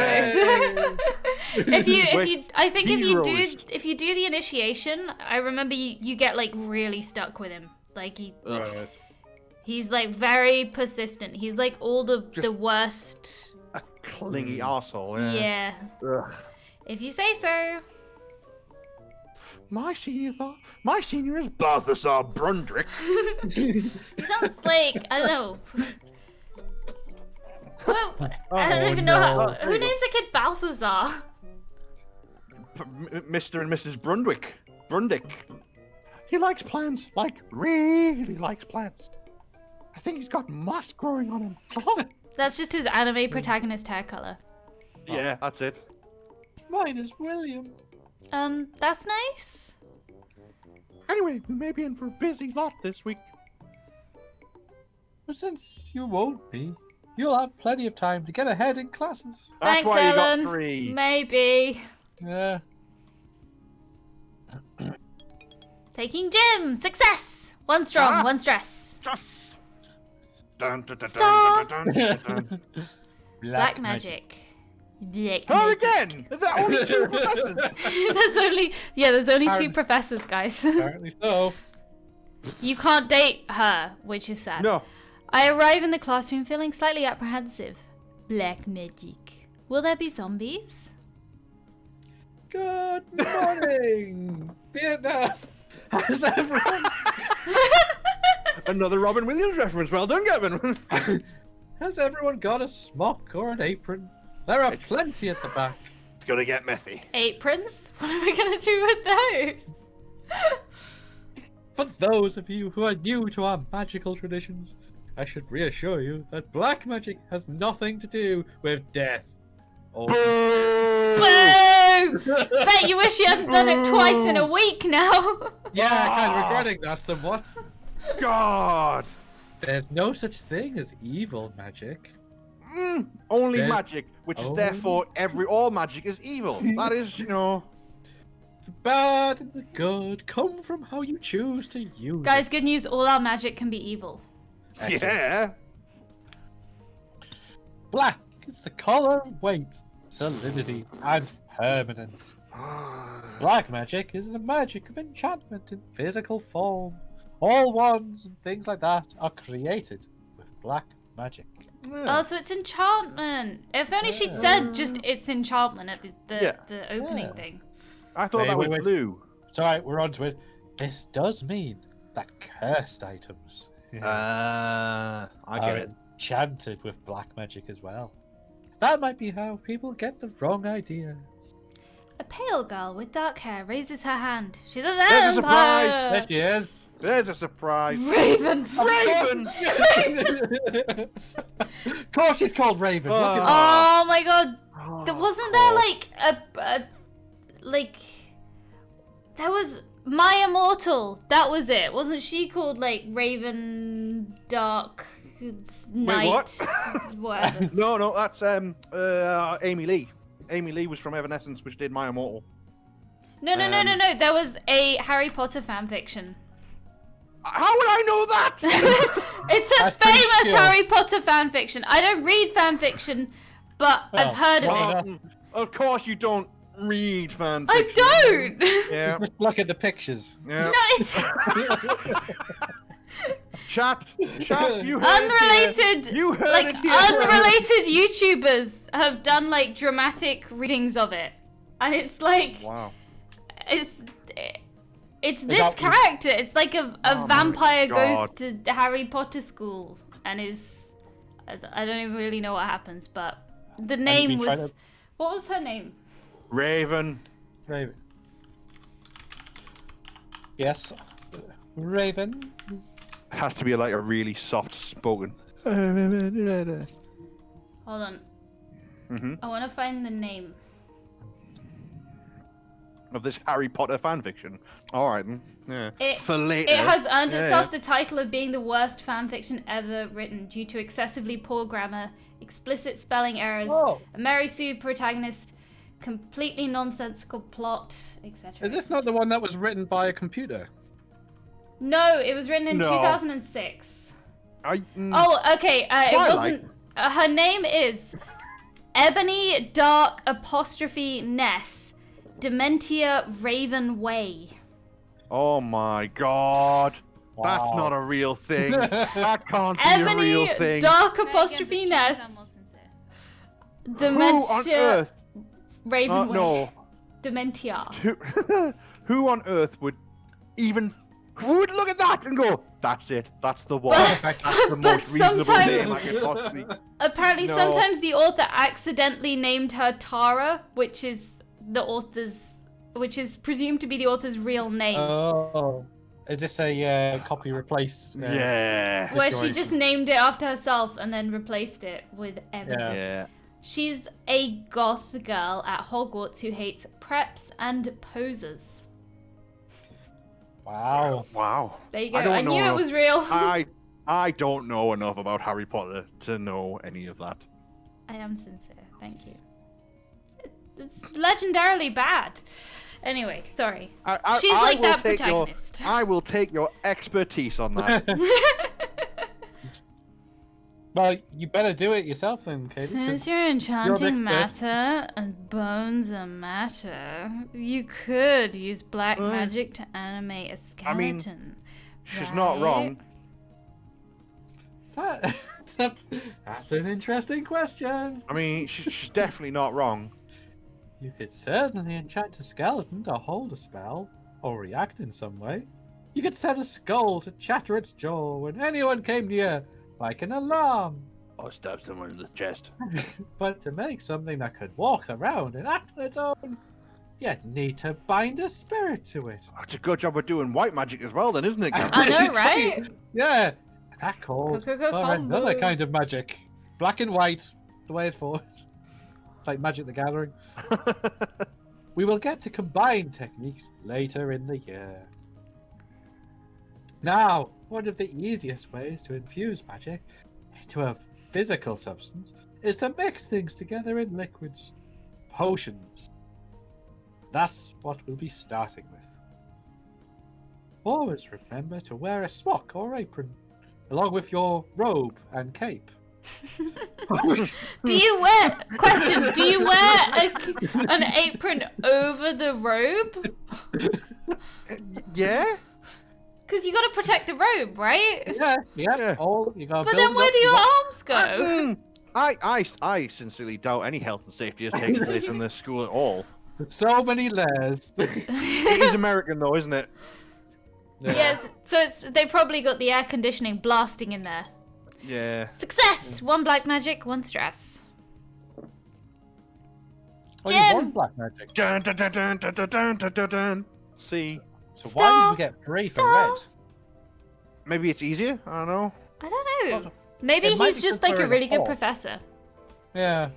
Yeah. guys. I think Heroes. if you do the initiation, I remember you get like really stuck with him. Like Ugh. he's like very persistent. He's like all the worst. A clingy arsehole, yeah. Yeah. Ugh. If you say so. My senior is Balthasar Brundrick. He sounds like I don't know. Well, I don't even know who names a kid Balthazar. Mr. and Mrs. Brundick. He likes plants, like really likes plants. I think he's got moss growing on him. That's just his anime protagonist hair color. Yeah, that's it. Mine is William. That's nice. Anyway, we may be in for a busy lot this week. But since you won't be, you'll have plenty of time to get ahead in classes. That's Thanks, why Ellen. you got 3. Maybe. Yeah. Taking gym. Success. 1 strong, Ah. 1 stress. Yes. Dun, dun, dun, Stop. dun, dun, dun, dun. Black magic. Black Oh, magic. again! Is that only 2 professors? there's only 2 Apparently- professors, guys. Apparently so. You can't date her, which is sad. No. I arrive in the classroom feeling slightly apprehensive. Black magic. Will there be zombies? Good morning, Vietnam. How's everyone? Another Robin Williams reference. Well done, Gavin. Has everyone got a smock or an apron? There are plenty at the back. It's gonna get messy. Aprons? What are we gonna do with those? For those of you who are new to our magical traditions, I should reassure you that black magic has nothing to do with death. Or Boo! Bet you wish you hadn't done it twice in a week now. yeah, kind of regretting that somewhat. God. There's no such thing as evil magic. Only There's- magic, which is Oh. therefore all magic is evil. That is, The bad and the good come from how you choose to use Guys, it. good news. All our magic can be evil. Excellent. yeah. Black is the color of weight, solidity, and permanence. Black magic is the magic of enchantment in physical form. All wands and things like that are created with black magic. Yeah. Oh, so it's enchantment. If only she'd said just it's enchantment at the opening Yeah. thing. I thought that was wait. blue. It's alright, we're on to it. This does mean that cursed items I get are it. enchanted with black magic as well. That might be how people get the wrong idea. A pale girl with dark hair raises her hand. She's a There's a surprise. There vampire. she is. There's a surprise. Raven. Raven! Of course she's called Raven. Look at Oh my god. Wasn't there cool. like there was My Immortal? That was it. Wasn't she called like Raven Dark Knight? what? Whatever. No, that's Amy Lee. Amy Lee was from Evanescence, which did My Immortal. No. There was a Harry Potter fanfiction. How would I know that? It's a That's pretty famous chill. Harry Potter fanfiction. I don't read fanfiction, but I've heard of it. Well, of course you don't read fan I fiction. don't. Yeah, Just look at the pictures. yeah. No, it's Chat, you heard unrelated. it here. You heard Like it here. unrelated YouTubers have done like dramatic readings of it, and it's like Wow. it's this that- character. It's like a my vampire goes God. to the Harry Potter school and is I don't even really know what happens, but the name been trying was to- what was her name? Raven. Raven. Yes. Raven. It has to be like a really soft spoken. Hold on, Mm-hmm. I want to find the name. Of this Harry Potter fanfiction. All right then. Yeah. For later. It has earned Yeah, itself yeah. the title of being the worst fanfiction ever written due to excessively poor grammar, explicit spelling errors, Oh. a Mary Sue protagonist, completely nonsensical plot, etc. Is this not the one that was written by a computer? No, it was written in No. 2006. Mm, Oh, okay. It Twilight. wasn't. Her name is Ebony Dark apostrophe Ness Dementia Raven Way. oh my god. That's Wow. not a real thing. That can't be a Ebony real thing. Dark apostrophe Ness Who on Dementia earth? Raven Way. No. Dementia. Who on earth would even would look at that and go, that's it, that's the one. But- That's the but most reasonable sometimes- name I could possibly. Apparently, No. sometimes the author accidentally named her Tara, which is presumed to be the author's real name. Oh. Is this a copy replace? Yeah. Where she situation. just named it after herself and then replaced it with Ebony. Yeah. Yeah. She's a goth girl at Hogwarts who hates preps and posers. Wow. Wow. There you go. I don't I knew know. it was real. I don't know enough about Harry Potter to know any of that. I am sincere. Thank you. It's legendarily bad. Anyway, sorry. She's like will that take protagonist. I will take your expertise on that. Well, you better do it yourself then, Katie. Since 'cause you're enchanting the expert. matter and bones are matter, you could use black magic to animate a skeleton. I mean, She's not wrong. That's an interesting question. I mean, she's definitely not wrong. You could certainly enchant a skeleton to hold a spell, or react in some way. You could set a skull to chatter its jaw when anyone came near, like an alarm. Or stab someone in the chest. But to make something that could walk around and act on its own, you'd need to bind a spirit to it. That's a good job of doing white magic as well, then, isn't it, Gavin? I know, It's funny. right? Yeah. That calls for Combo. another kind of magic. Black and white, the way it falls. It's like Magic the Gathering. We will get to combined techniques later in the year. Now, one of the easiest ways to infuse magic into a physical substance is to mix things together in liquids. Potions. That's what we'll be starting with. Always remember to wear a smock or apron, along with your robe and cape. Do you wear an apron over the robe? Yeah? Because you got to protect the robe, right? Yeah. Oh, you gotta But build then where it do your up. arms go? I sincerely doubt any health and safety has taken place in this school at all. So many layers. It is American though, isn't it? Yes, so they probably got the air conditioning blasting in there. Yeah. Success! 1 black magic, 1 stress. Oh, Jim! you won black magic. Dun, dun, dun, dun, dun, dun, dun, dun, dun, dun. See, So why did we get 3 for red? maybe it's easier. I don't know. I don't know. Maybe it might he's be just like a preferred really good four. professor. Yeah.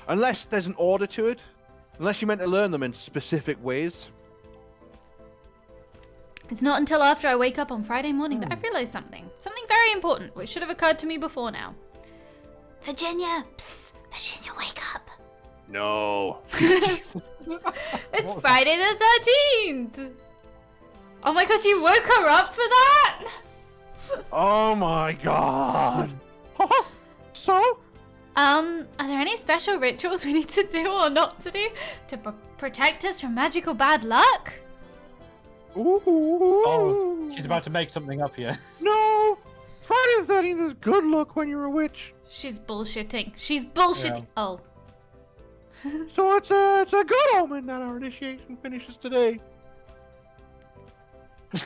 Unless there's an order to it. Unless you're meant to learn them in specific ways. It's not until after I wake up on Friday morning that I realize something. Something very important, which should have occurred to me before now. Virginia! Psst! Virginia, wake up! No. It's Friday the 13th! Oh my god, you woke her up for that? Oh my god. So? Are there any special rituals we need to do or not to do to protect us from magical bad luck? Ooh. Oh, she's about to make something up here. No. Friday the 13th is good luck when you're a witch. She's bullshitting. She's bullshitting. Yeah. Oh. So it's a good omen that our initiation finishes today.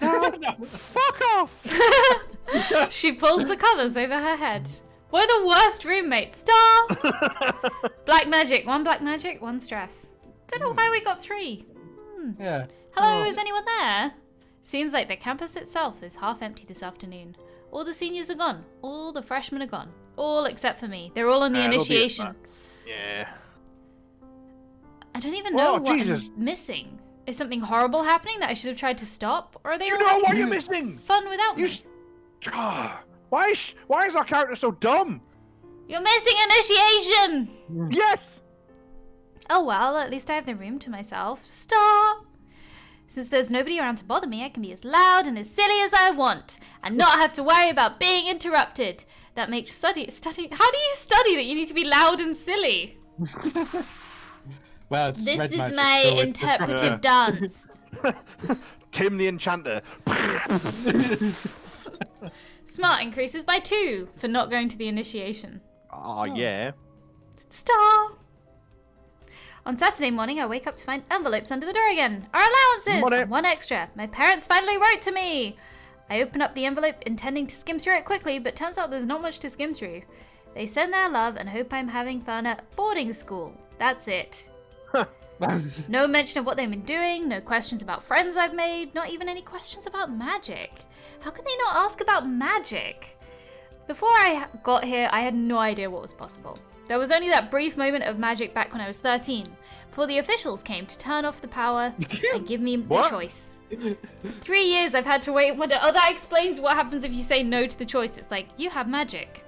Now, fuck off! She pulls the covers over her head. We're the worst roommates. Star! Black magic. 1 black magic, 1 stress. Don't know why we got 3. Yeah. Hello, Oh. is anyone there? Seems like the campus itself is half empty this afternoon. All the seniors are gone. All the freshmen are gone. All except for me. They're all on the They'll be initiation. Yeah. I don't even know Oh, what Jesus. I'm missing. Is something horrible happening that I should have tried to stop? Or are they You all know having what you're missing? fun without You. me? Why is our character so dumb? You're missing initiation! Yes. Oh well, at least I have the room to myself. Star! Since there's nobody around to bother me, I can be as loud and as silly as I want, and not have to worry about being interrupted. That makes studying. How do you study that you need to be loud and silly? Well, it's This red is magic, my so it's interpretive dance. Tim the Enchanter. Smart increases by 2 for not going to the initiation. Oh yeah. Star! On Saturday morning, I wake up to find envelopes under the door again. Our allowances! Money. And 1 extra. My parents finally wrote to me! I open up the envelope intending to skim through it quickly, but turns out there's not much to skim through. They send their love and hope I'm having fun at boarding school. That's it. No mention of what they've been doing, no questions about friends I've made, not even any questions about magic. How could they not ask about magic? Before I got here, I had no idea what was possible. There was only that brief moment of magic back when I was 13, before the officials came to turn off the power and give me the What? choice. 3 years I've had to wait and wonder, oh, that explains what happens if you say no to the choice. It's like, you have magic.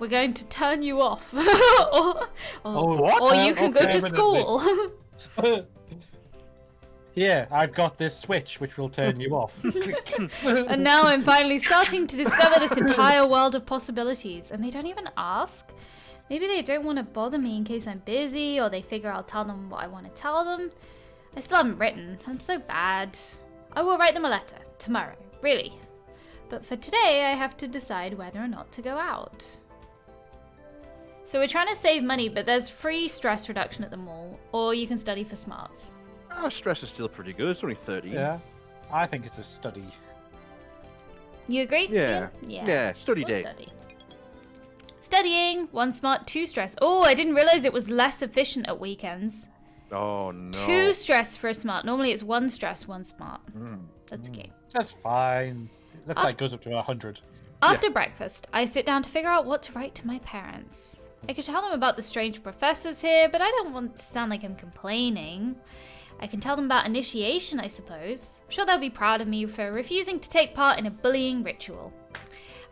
We're going to turn you off. What? Or you can go to Permanently. school. Yeah, I've got this switch which will turn you off. And now I'm finally starting to discover this entire world of possibilities. And they don't even ask. Maybe they don't want to bother me in case I'm busy, or they figure I'll tell them what I want to tell them. I still haven't written. I'm so bad. I will write them a letter tomorrow, really. But for today, I have to decide whether or not to go out. So we're trying to save money, but there's free stress reduction at the mall, or you can study for smarts. Our stress is still pretty good. It's only 30. Yeah, I think it's a study. You agree? Yeah. Yeah. Yeah, study We'll day. study. Studying, 1 smart, 2 stress. Oh, I didn't realize it was less efficient at weekends. Oh no. 2 stress for a smart. Normally it's 1 stress, 1 smart. That's okay. That's fine. It looks like it goes up to 100. After breakfast, I sit down to figure out what to write to my parents. I could tell them about the strange professors here, but I don't want to sound like I'm complaining. I can tell them about initiation, I suppose. I'm sure they'll be proud of me for refusing to take part in a bullying ritual.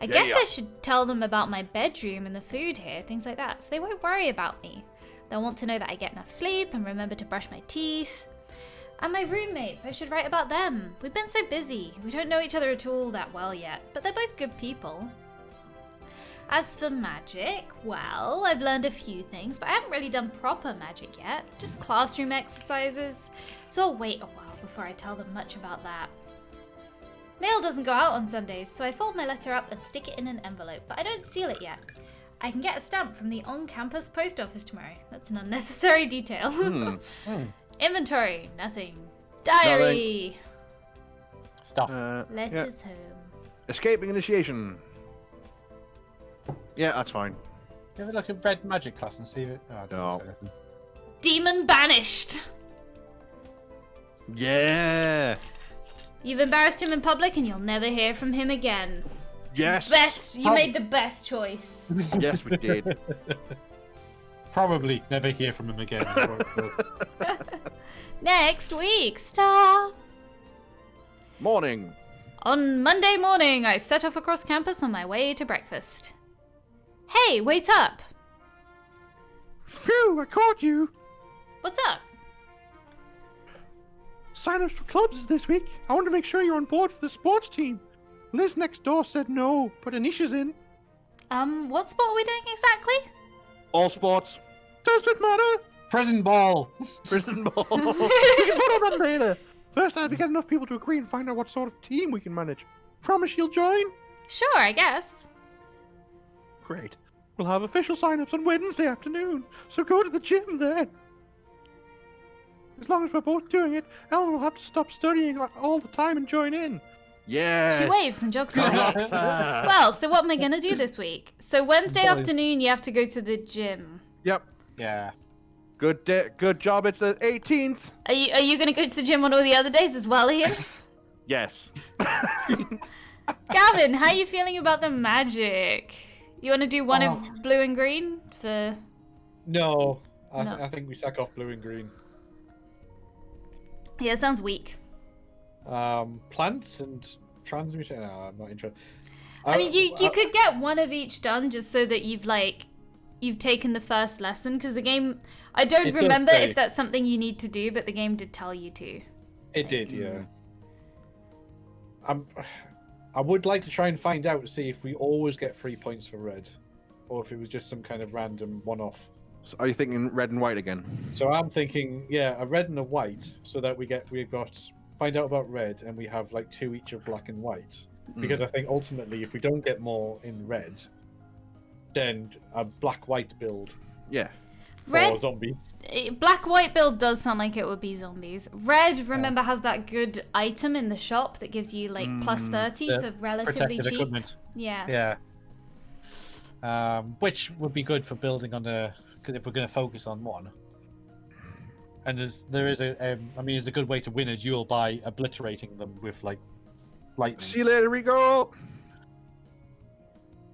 I guess Yeah. I should tell them about my bedroom and the food here, things like that, so they won't worry about me. They'll want to know that I get enough sleep and remember to brush my teeth. And my roommates, I should write about them. We've been so busy. We don't know each other at all that well yet, but they're both good people. As for magic, well, I've learned a few things, but I haven't really done proper magic yet. Just classroom exercises. So I'll wait a while before I tell them much about that. Mail doesn't go out on Sundays, so I fold my letter up and stick it in an envelope, but I don't seal it yet. I can get a stamp from the on-campus post office tomorrow. That's an unnecessary detail. Inventory, nothing. Diary. Stuff. Letters home. Escaping initiation. Yeah, that's fine. You ever look at Red Magic class and see it? Oh, I No. didn't say Demon banished. Yeah. You've embarrassed him in public and you'll never hear from him again. Yes. You made the best choice. Yes, we did. Probably never hear from him again. Next week, Star. Morning. On Monday morning, I set off across campus on my way to breakfast. Hey, wait up. Phew, I caught you. What's up? Sign-ups for clubs this week. I want to make sure you're on board for the sports team. Liz next door said no, but Anisha's in. What sport are we doing exactly? All sports. Does it matter? Prison ball. Prison ball. We can vote on that later. First, I have to get enough people to agree and find out what sort of team we can manage. Promise you'll join? Sure, I guess. Great. We'll have official sign-ups on Wednesday afternoon, so go to the gym then. As long as we're both doing it, Ellen will have to stop studying all the time and join in. Yeah. She waves and jogs away. Well, so what am I gonna do this week? So Wednesday afternoon, you have to go to the gym. Yep. Yeah. Good job. It's the 18th. Are you gonna go to the gym on all the other days as well, Ian? Yes. Gavin, how are you feeling about the magic? You want to do one of blue and green for? No. No. I think we sack off blue and green. Yeah, it sounds weak. Plants and transmutation. No, I'm not interested. I mean, you could get one of each done just so that you've taken the first lesson, because the game, I don't remember if that's something you need to do, but the game did tell you to. It did, yeah. I would like to try and find out, see if we always get 3 points for red, or if it was just some kind of random one-off. So are you thinking red and white again? So I'm thinking, yeah, a red and a white, so that we've got find out about red, and we have like 2 each of black and white. Because I think ultimately, if we don't get more in red, then a black-white build. Yeah. For zombies. Black-white build does sound like it would be zombies. Red, remember, has that good item in the shop that gives you like plus 30 for relatively cheap. Equipment. Yeah. Yeah. Which would be good for building on because if we're going to focus on one. And there is it's a good way to win a duel by obliterating them with like lightning. See you later, Rico.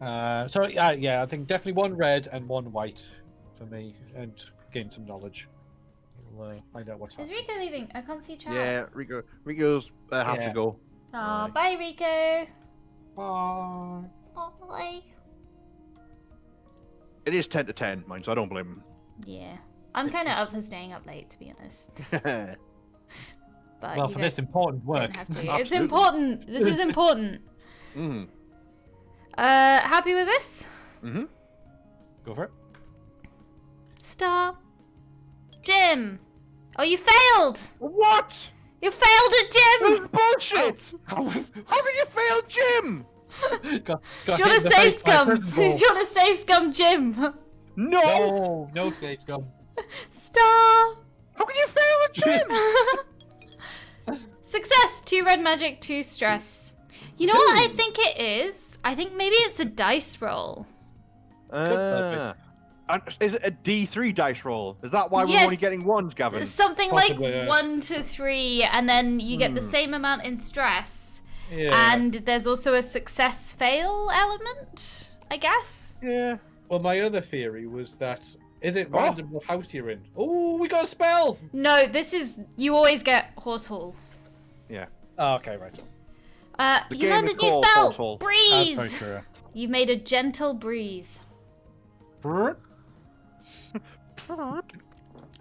So I think definitely one red and one white for me, and gain some knowledge. We'll find out what's Is happening. Rico leaving? I can't see chat. Yeah, Rico's have to go. Oh, bye, Rico. Bye. Bye. It is 10 to 10, mine, so I don't blame him. Yeah, I'm kind of up for staying up late, to be honest. But Well, you for guys this important work. don't have to. It's important. This is important. Mm-hmm. Happy with this? Mm-hmm. Go for it. Star. Jim. Oh, you failed. What? You failed at This is Jim. bullshit! How can you fail Jim? Do you want to save scum? Do you want to save scum Jim? No! No save scum. Star. How can you fail at Jim? Success. 2 red magic, 2 stress. You know what I think it is? I think maybe it's a dice roll. And is it a D3 dice roll? Is that why Yes. we're only getting ones, Gavin? Something Possibly, like yeah. 1 to 3, and then you get the same amount in stress. Yeah. And there's also a success fail element, I guess. Yeah. Well, my other theory was that is it random what house you're in? Oh, we got a spell. No, this is you always get horse hall. Yeah. Oh, okay, right. The You game learned is a new called spell. Horse Hall. Breeze. That's very true. You've made a gentle breeze.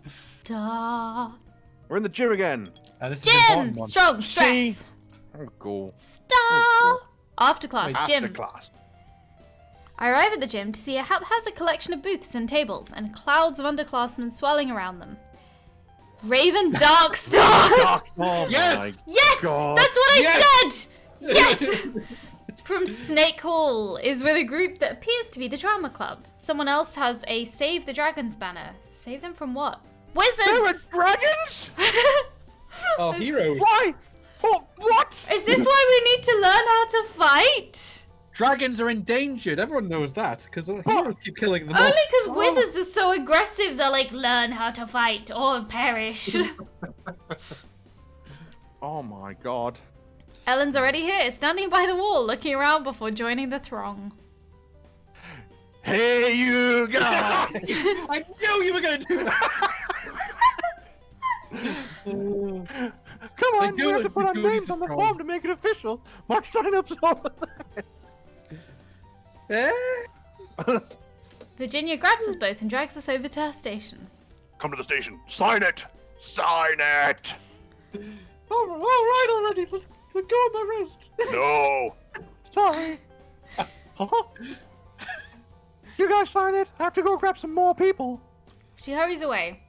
Star. We're in the gym again. This is an important Jim. one. Strong See? stress. Oh, go. Star. After class, After gym. class. I arrive at the gym to see a haphazard collection of booths and tables, and clouds of underclassmen swelling around them. Raven Darkstar! Oh, Yes! my Yes! God. That's what I Yes! said! Yes! From Snake Hall is with a group that appears to be the Drama Club. Someone else has a Save the Dragons banner. Save them from what? Wizards! There are dragons? Oh, heroes. Why? Oh, what? Is this why we need to learn how to fight? Dragons are endangered. Everyone knows that because heroes keep killing them. Only all. because wizards are so aggressive, they're like, learn how to fight or perish. Oh my god. Ellen's already here, standing by the wall, looking around before joining the throng. Hey, you guys! I knew you were going to do that. Come on, The we have to put our Goonies names is on the strong. form to make it official. My sign-up's over there. Eh? Virginia grabs us both and drags us over to her station. Come to the station. Sign it. Sign it. All right already. Let's go on my wrist. No. Sorry. You guys sign it. I have to go grab some more people. She hurries away.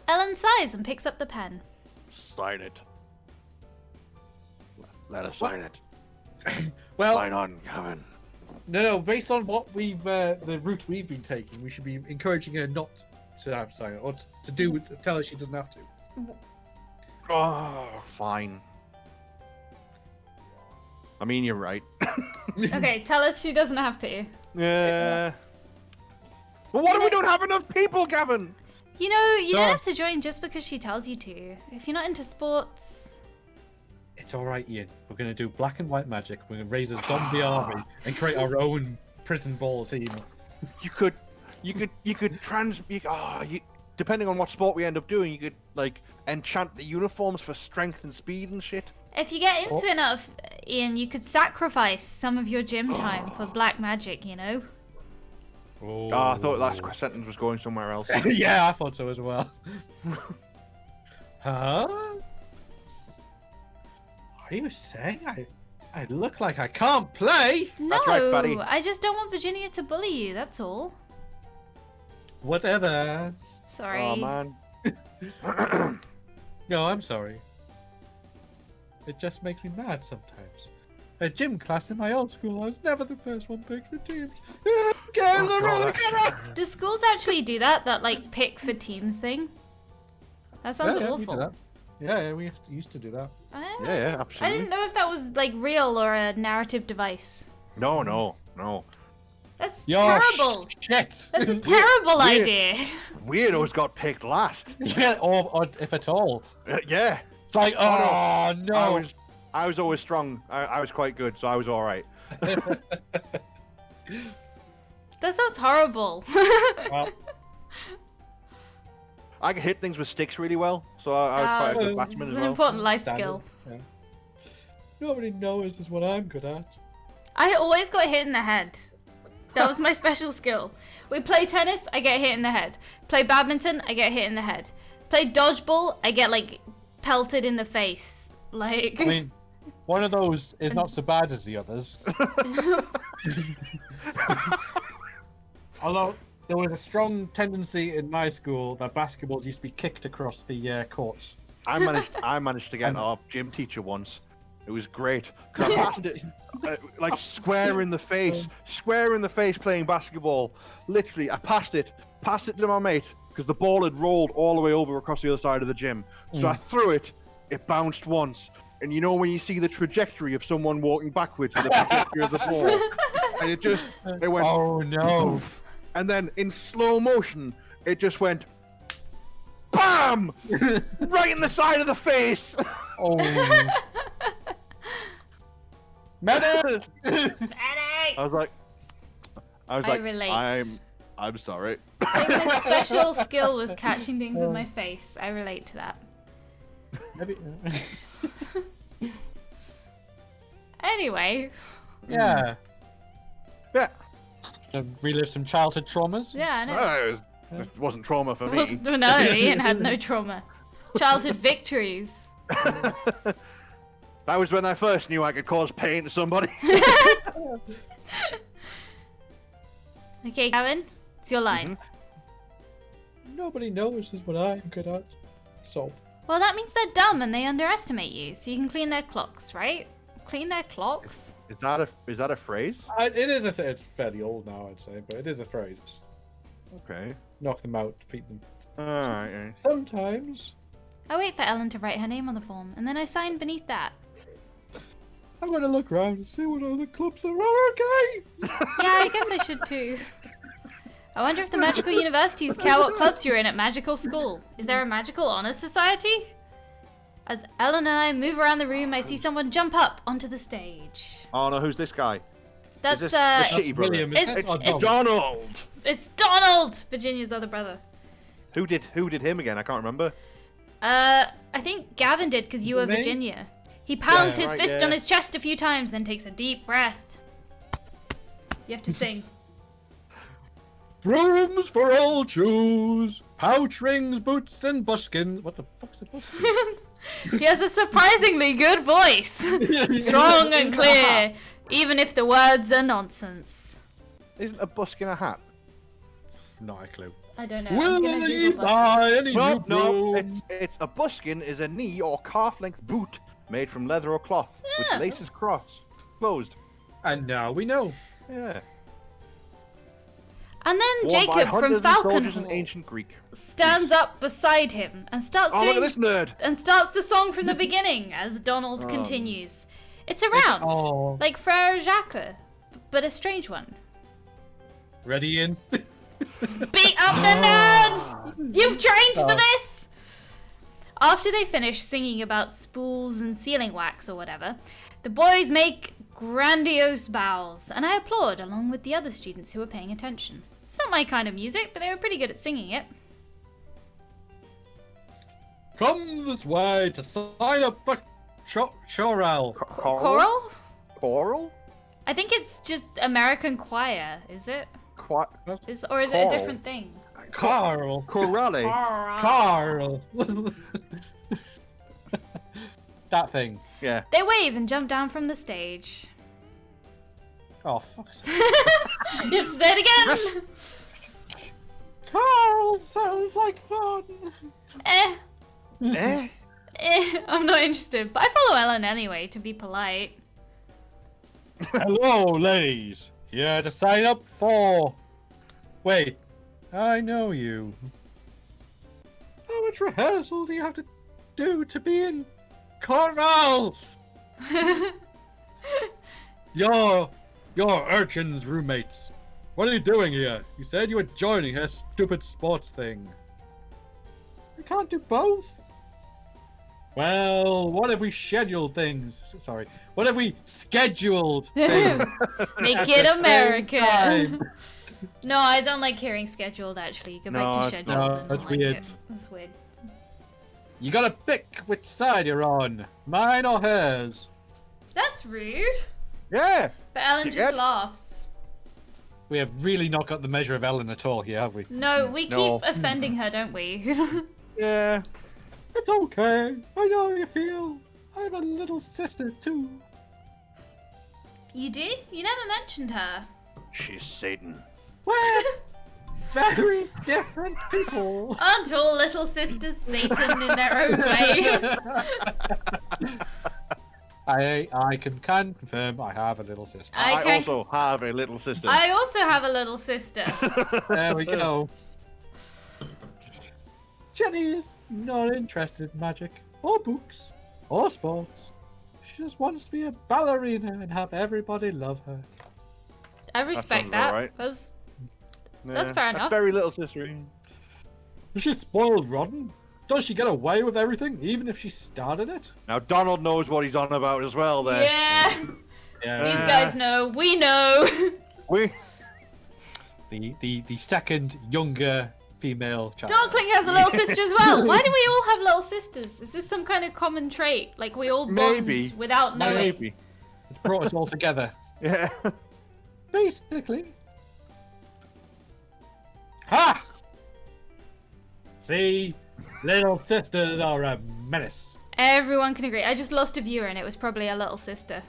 Ellen sighs and picks up the pen. Sign it. Let us sign it. Well, Sign on, Kevin. no. Based on what the route we've been taking, we should be encouraging her not to have sign or to tell her she doesn't have to. Oh, fine. I mean, you're right. Okay, tell us she doesn't have to. Yeah. But what if we don't have enough people, Gavin? You know, you don't Sorry. have to join just because she tells you to. If you're not into sports... It's all right, Ian. We're gonna do black and white magic. We're gonna raise a zombie army and create our own prison ball team. You could depending on what sport we end up doing, you could like enchant the uniforms for strength and speed and shit. If you get into enough, Ian, you could sacrifice some of your gym time for black magic, you know? Oh, I thought that sentence was going somewhere else. Yeah, I thought so as well. Huh? Are you saying I look like I can't play? No, right, buddy. I just don't want Virginia to bully you, that's all. Whatever. Sorry. Oh man. No, I'm sorry. It just makes me mad sometimes. At gym class in my old school, I was never the first one picked the teams. Guys, I'm really good. Do schools actually do that like pick for teams thing? That sounds We do awful. that. Yeah, we used to do that. Yeah, I absolutely. didn't know if that was like real or a narrative device. No. That's Yo, terrible. Shit. That's a terrible Weird. idea. Weirdos got picked last. Yeah, or if at all. Yeah. It's like, oh no. I was always strong. I was quite good, so I was all right. That sounds horrible. Well, I could hit things with sticks really well, so I was quite a good batsman It's as an well. important life standard. skill. Yeah. Nobody knows is what I'm good at. I always got hit in the head. That was my special skill. We play tennis, I get hit in the head. Play badminton, I get hit in the head. Play dodgeball, I get like pelted in the face. Like I mean, one of those is not so bad as the others. Although there was a strong tendency in my school that basketballs used to be kicked across the courts. I managed to get our gym teacher once. It was great. 'Cause I passed it like square in the face playing basketball. Literally, I passed it to my mate because the ball had rolled all the way over across the other side of the gym. So I threw it. It bounced once, and you know when you see the trajectory of someone walking backwards with the trajectory of the ball, and it went. Oh no! Poof. And then in slow motion, it just went. BAM! Right in the side of the face. Oh. Medic! I was like, I relate. I'm sorry. I think my special skill was catching things with my face. I relate to that. Maybe. Anyway, Yeah. Yeah. To relive some childhood traumas. yeah, I know. It wasn't trauma for It me. wasn't- no, Ian had no trauma. Childhood victories. That was when I first knew I could cause pain to somebody. Okay, Gavin, it's your line. Nobody knows is what I'm good at. So. Well, that means they're dumb and they underestimate you, so you can clean their clocks, right? clean their clocks? Is that a phrase? It is it's fairly old now, I'd say, but it is a phrase. Okay. Knock them out, defeat them. Alright. Sometimes I wait for Ellen to write her name on the form, and then I sign beneath that. I'm gonna look around and see what other clubs there are, okay? Yeah, I guess I should too. I wonder if the magical universities care what clubs you're in at magical school. Is there a magical honor society? As Ellen and I move around the room, I see someone jump up onto the stage. Oh no, who's this guy? That's Is this the shitty brother? William, It's- isn't it? It's Donald! It's Donald, Virginia's other brother. Who did him again? I can't remember. I think Gavin did because you were Me? Virginia. He pounds Yeah, his right, fist yeah. on his chest a few times, then takes a deep breath. You have to sing. Brooms for all shoes, pouch rings, boots, and buskins. What the fuck's a buskin? He has a surprisingly good voice. Strong and clear, even if the words are nonsense. Isn't a buskin a hat? Not a clue. I don't know. I'm Will gonna you Google that. buy any No, new no. broom? It's a buskin is a knee or calf-length boot made from leather or cloth, Yeah. with laces closed. And now we know. Yeah. And then Worn by Jacob from hunters and Falcon soldiers in Hall ancient Greek. stands up beside him and starts Oh, look doing at this nerd! and starts the song from the beginning as Donald continues. It's a round, Oh, like Frere Jacques, but a strange one. ready in? Beat up the nerd! You've trained for this! After they finish singing about spools and sealing wax or whatever, the boys make grandiose bows, and I applaud along with the other students who are paying attention. It's not my kind of music, but they were pretty good at singing it. Come this way to sign up for choral. Choral? Coral? I think it's just American choir, is it? Or is it a Choral. different thing? Carl. Corale. Carl. That thing. Yeah. They wave and jump down from the stage. Oh, fuck's sake. You have to say it again! Carl sounds like fun. Eh. Eh? I'm not interested, but I follow Ellen anyway, to be polite. Hello, ladies. Here to sign up for. Wait, I know you. How much rehearsal do you have to do to be in Corral? You're Urchin's roommates. What are you doing here? You said you were joining her stupid sports thing. We can't do both. Well, what if we scheduled things? Sorry. What if we scheduled things? Make at it the same American. time? No, I don't like hearing scheduled, actually. Go back No, to it's scheduled. not. I don't That's like weird. it. That's weird. You gotta pick which side you're on. Mine or hers? That's rude. Yeah. But Ellen You just good? laughs. We have really not got the measure of Ellen at all here, have we? No, we No. keep offending her, don't we? Yeah. It's okay. I know how you feel. I have a little sister too. You did? You never mentioned her. She's Satan. We're very different people. Aren't all little sisters Satan in their own way? I can confirm I have a little sister. I I can- also have a little sister. I also have a little sister. There we go. Jenny is not interested in magic, or books, or sports. She just wants to be a ballerina and have everybody love her. I respect sounds that. alright. That's Yeah, fair enough. Very little sister. Is she spoiled rotten? Does she get away with everything, even if she started it? Now Donald knows what he's on about as well. There. yeah. Yeah. These guys know. We know. We. The second younger female child. Darkling has a little sister as well. Why do we all have little sisters? Is this some kind of common trait? Like we all bond Maybe. without knowing? Maybe. It's brought us all together. Yeah. Basically. Ha! See? Little sisters are a menace. Everyone can agree. I just lost a viewer and it was probably a little sister.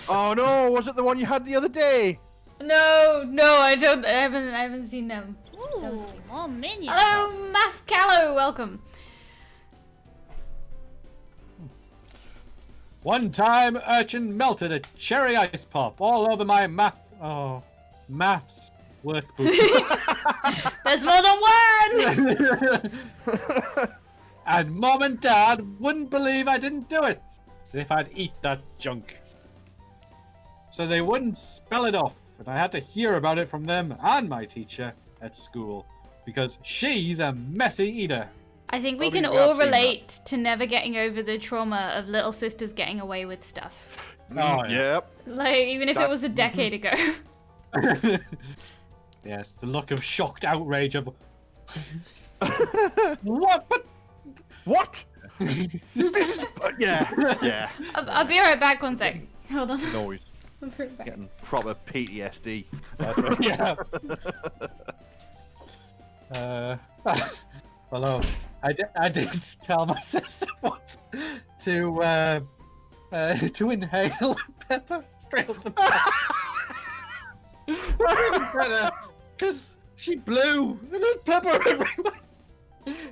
Oh no! Was it the one you had the other day? No, I don't. I haven't seen them. Ooh, more minions. Hello, Math Callow. Welcome. One time, urchin melted a cherry ice pop all over my maths workbook. There's more than one! And Mom and Dad wouldn't believe I didn't do it if I'd eat that junk. So they wouldn't spell it off, and I had to hear about it from them and my teacher at school, because she's a messy eater. I think we Probably can we have all seen relate to never getting over the trauma of little sisters getting away with stuff. Oh, yeah. Yep. Like, even if it was a decade ago. Yes, the look of shocked outrage of... What? But... What? This is... yeah. I'll be right back 1 sec. Hold on. Noise. I'll be right back. Getting proper PTSD. Yeah. Hello. I did tell my sister once to inhale pepper straight up the back. Because she blew and there's pepper everywhere.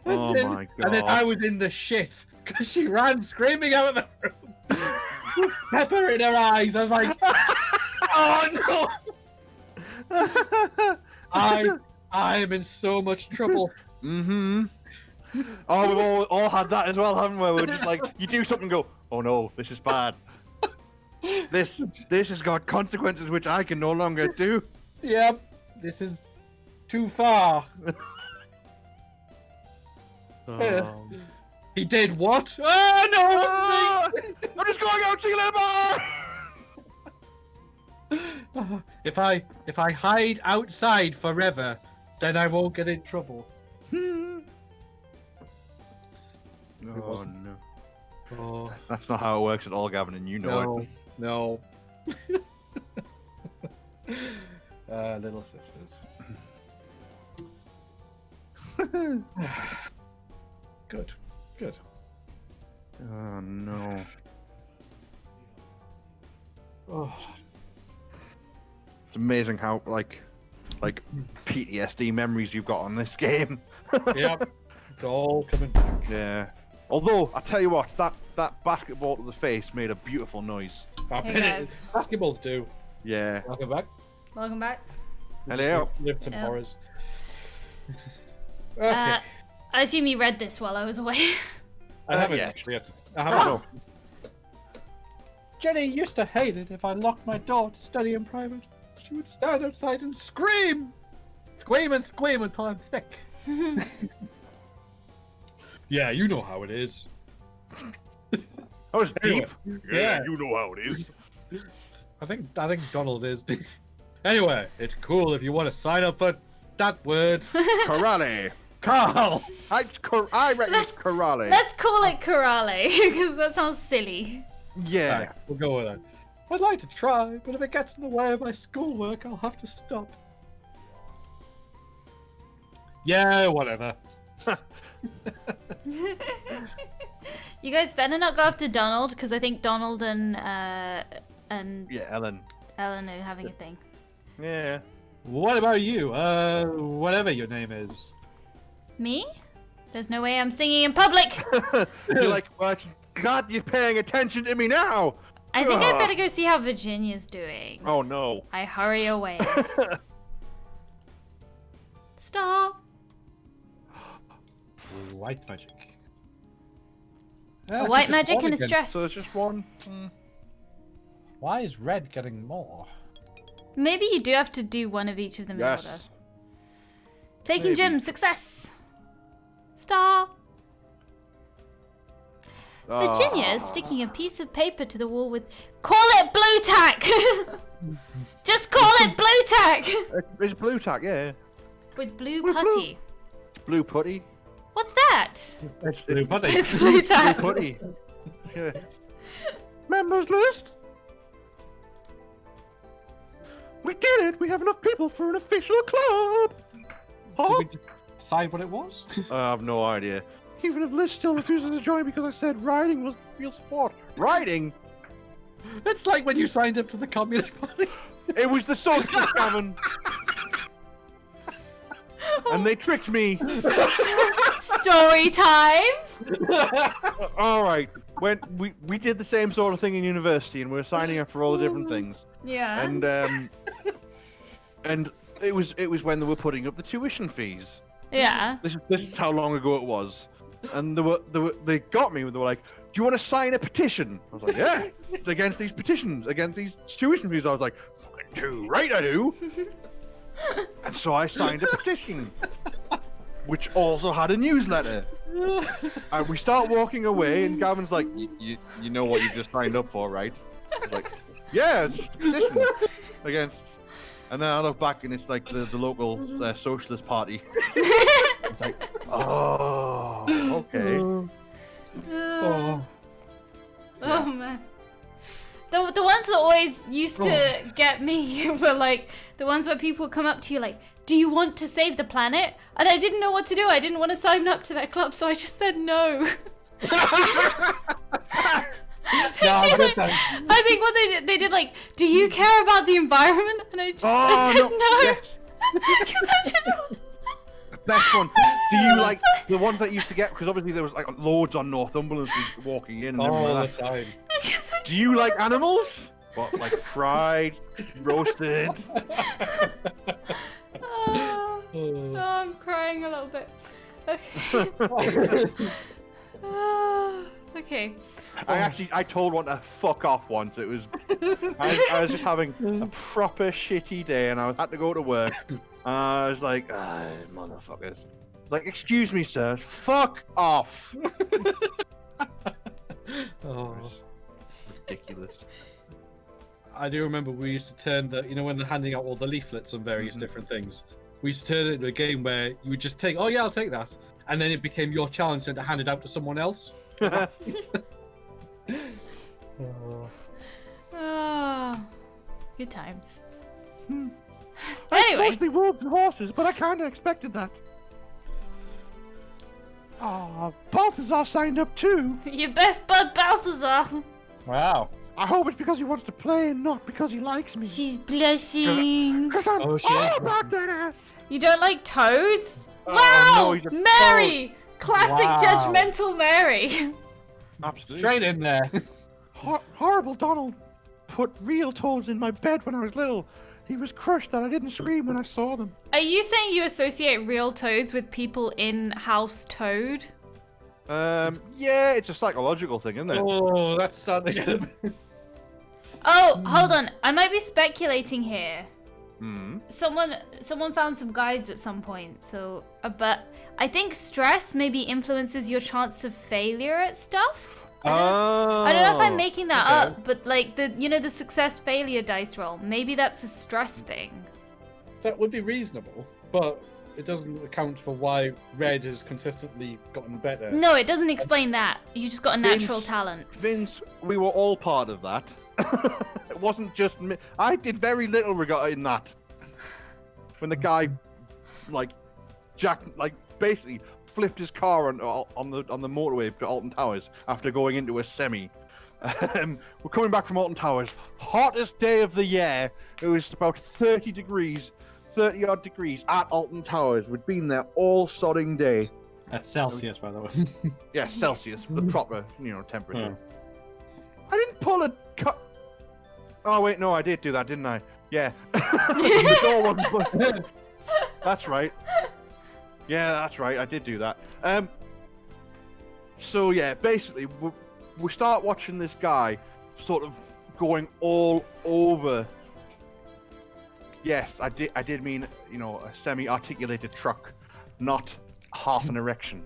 Oh my god. And then I was in the shit because she ran screaming out of the room with pepper in her eyes. I was like, oh no! I am in so much trouble. Mm-hmm. Oh, we've all had that as well, haven't we? We're just like, you do something and go, oh no, this is bad. This has got consequences which I can no longer do. Yep, this is too far. He did what? Oh no! Ah! I'm just going out, see you later, bye! If I hide outside forever, then I won't get in trouble. Oh wasn't. no. Oh That's not how it works at all, Gavin, and you know it. no. Little sisters. Good. Oh no. Oh. It's amazing how like PTSD memories you've got on this game. Yep. It's all coming back. Yeah. Although I tell you what, that basketball to the face made a beautiful noise. Hey, guys. Basketballs do. Yeah. Welcome back. Welcome back. Hello. Lived some Yep. horrors. Okay. I assume you read this while I was away. I haven't yeah. actually yet. I haven't. Oh. Jenny used to hate it if I locked my door to study in private. She would stand outside and scream! Scream until I'm thick. Yeah, you know how it is. That was deep. Yeah. You know how it is. I think Donald is. Anyway, it's cool if you want to sign up for that word. Corrale. Carl! I reckon it's Corale. Let's call it Corrale, because that sounds silly. Yeah. Right, we'll go with that. I'd like to try, but if it gets in the way of my schoolwork, I'll have to stop. Yeah, whatever. You guys better not go after Donald, because I think Donald and Yeah, Ellen. Ellen are having a thing. Yeah. What about you? Whatever your name is. Me? There's no way I'm singing in public! You're like, well, God, you're paying attention to me now. I think I'd better go see how Virginia's doing. Oh no. I hurry away. Stop! White magic. A Yeah, white so just magic one and a again. stress. So it's just one. Why is red getting more? Maybe you do have to do one of each of them in order. Yes. Taking Maybe. gym, success! Stop! Virginia is sticking a piece of paper to the wall with... Call it blue tack! Just call it blue tack! It's blue tack, yeah. With blue With putty. It's blue putty. What's that? It's blue putty. It's blue tack. Blue putty. Yeah. Members list. We did it! We have enough people for an official club! Huh? Did we decide what it was? I have no idea. Even if Liz still refuses to join because I said riding was real sport. Riding? It's like when you signed up to the Communist Party. It was the socialist, Gavin! And they tricked me! Story time! Alright, when we did the same sort of thing in university, and we were signing up for all the different things. Yeah. And it was when they were putting up the tuition fees. Yeah. This is how long ago it was. And they got me. They were like, "Do you want to sign a petition?" I was like, "Yeah, it's against these petitions, against these tuition fees." I was like, "Fucking do, right? I do." And so I signed a petition, which also had a newsletter. And we start walking away, and Gavin's like, "You know what you just signed up for, right?" I was like, "Yeah, it's just a petition against." And then I look back, and it's like the local socialist party. It's like, oh, okay. Oh. Oh man. The ones that always used to get me were like the ones where people would come up to you like, "Do you want to save the planet?" And I didn't know what to do. I didn't want to sign up to that club, so I just said no. I think what they did like, "Do you care about the environment?" And I said no. Yes. Because I didn't know. Best one. Do you like the ones that used to get? Because obviously there was like loads on Northumberland walking in and everything All the like that. time. Do you like animals? What, like fried, roasted? Oh, I'm crying a little bit. Okay. Okay. I told one to fuck off once. It was I was just having a proper shitty day, and I had to go to work. I was like, motherfuckers. Like, excuse me, sir. Fuck off. Oh. Ridiculous. I do remember we used to turn when they're handing out all the leaflets on various different things. We used to turn it into a game where you would just take, "Oh yeah, I'll take that," and then it became your challenge then to hand it out to someone else. Oh, good times. That's Anyway. mostly wolves and horses, but I kind of expected that. Oh, Balthazar signed up too. Your best bud Balthazar. Wow. I hope it's because he wants to play and not because he likes me. She's blushing. Because I'm Oh, she all is about that ass. You don't like toads? Oh, Wow! no, he's a Mary! Classic Wow. judgmental Mary. Absolutely. Straight in there. Horrible Donald put real toads in my bed when I was little. He was crushed that I didn't scream when I saw them. Are you saying you associate real toads with people in House Toad? Yeah, it's a psychological thing, isn't it? Oh, that's starting to get a bit... Oh, hold on. I might be speculating here. Hmm. Someone found some guides at some point. So, but I think stress maybe influences your chance of failure at stuff. I don't know if I'm making that up, but like the success failure dice roll. Maybe that's a stress thing. That would be reasonable, but it doesn't account for why Red has consistently gotten better. No, it doesn't explain that. You just got a natural Vince- talent. Vince, we were all part of that. It wasn't just me. I did very little regarding that. When the guy, basically flipped his car on the motorway to Alton Towers after going into a semi. We're coming back from Alton Towers, hottest day of the year. It was about 30 odd degrees at Alton Towers. We'd been there all sodding day. That's Celsius, by the way. Yeah, Celsius, the proper, temperature. I didn't pull a cut. Oh wait, no, I did do that, didn't I? Yeah. The door wasn't. That's right. Yeah, that's right. I did do that. So yeah, basically, we start watching this guy sort of going all over. Yes, I did mean a semi-articulated truck, not half an erection.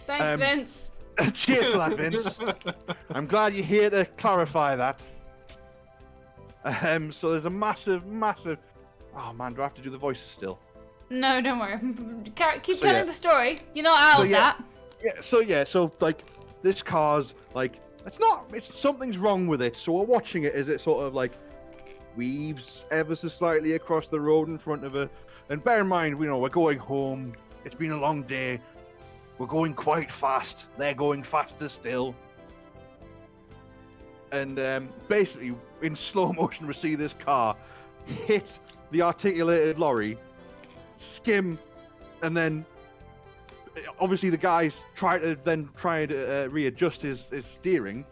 Thanks, Vince. Cheers for that, Vince. I'm glad you're here to clarify that. So there's a massive. Oh man, do I have to do the voices still? No, don't worry. Keep telling the story. You're not out of that. So like this car's like it's something's wrong with it. So we're watching it as it sort of like weaves ever so slightly across the road in front of her. And bear in mind, we're going home. It's been a long day. We're going quite fast. They're going faster still. And basically, in slow motion, we see this car hit the articulated lorry, skim, and then obviously the guys tried to readjust his steering,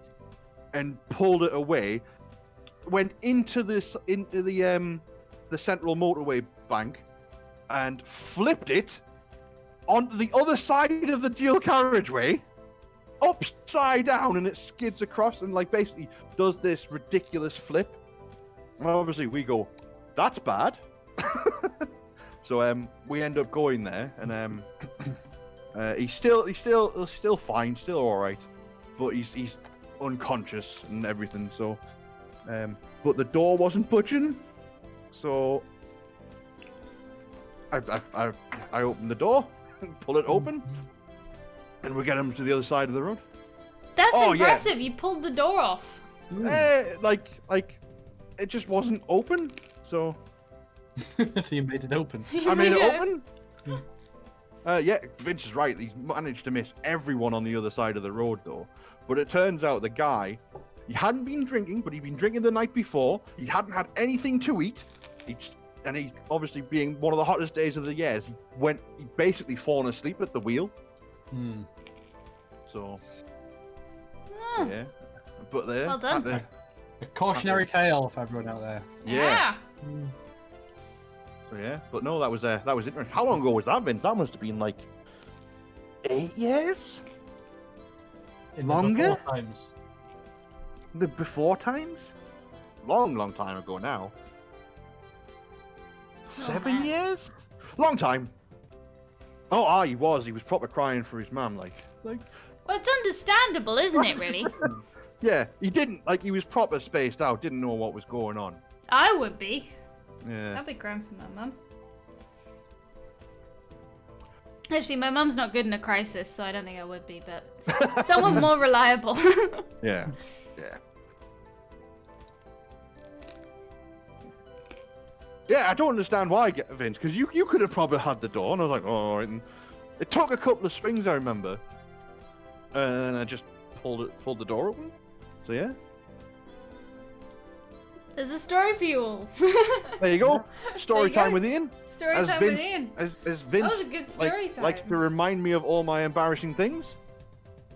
and pulled it away. Went into the central motorway bank, and flipped it onto the other side of the dual carriageway, upside down, and it skids across and like basically does this ridiculous flip. And obviously we go, that's bad. So we end up going there, and he's still fine, still all right, but he's unconscious and everything. So, but the door wasn't budging, so I open the door, pull it open, and we get him to the other side of the road. That's Oh, yeah. impressive. You pulled the door off. Like it just wasn't open, so So you made it open. I made it Yeah. open. Yeah, Vince is right. He's managed to miss everyone on the other side of the road, though. But it turns out the guy, he hadn't been drinking, but he'd been drinking the night before. He hadn't had anything to eat. And he, obviously being one of the hottest days of the year, he basically fallen asleep at the wheel. Hmm. So, Oh, yeah. But there. Well done. A cautionary tale for everyone out there. Yeah. So yeah, but no, that was interesting. How long ago was that, Vince? That must have been like 8 years. In the Longer? before times. The before times? Long time ago now. Oh, 7 man. years? Long time. Oh, he was proper crying for his mum, like. Well, it's understandable, isn't it, really? Yeah, he was proper spaced out, didn't know what was going on. I would be. Yeah. That'd be grand for my mum. Actually, my mum's not good in a crisis, so I don't think I would be, but someone more reliable. Yeah. Yeah. Yeah, I don't understand why, Vince, because you could have probably had the door, and I was like, oh, all right. And it took a couple of swings, I remember, and I just pulled the door open. So yeah, There's a story for you all. there you go. Story There you time go. with Ian. Story As time Vince, with Ian. as That Vince was a good story time. likes to remind me of all my embarrassing things,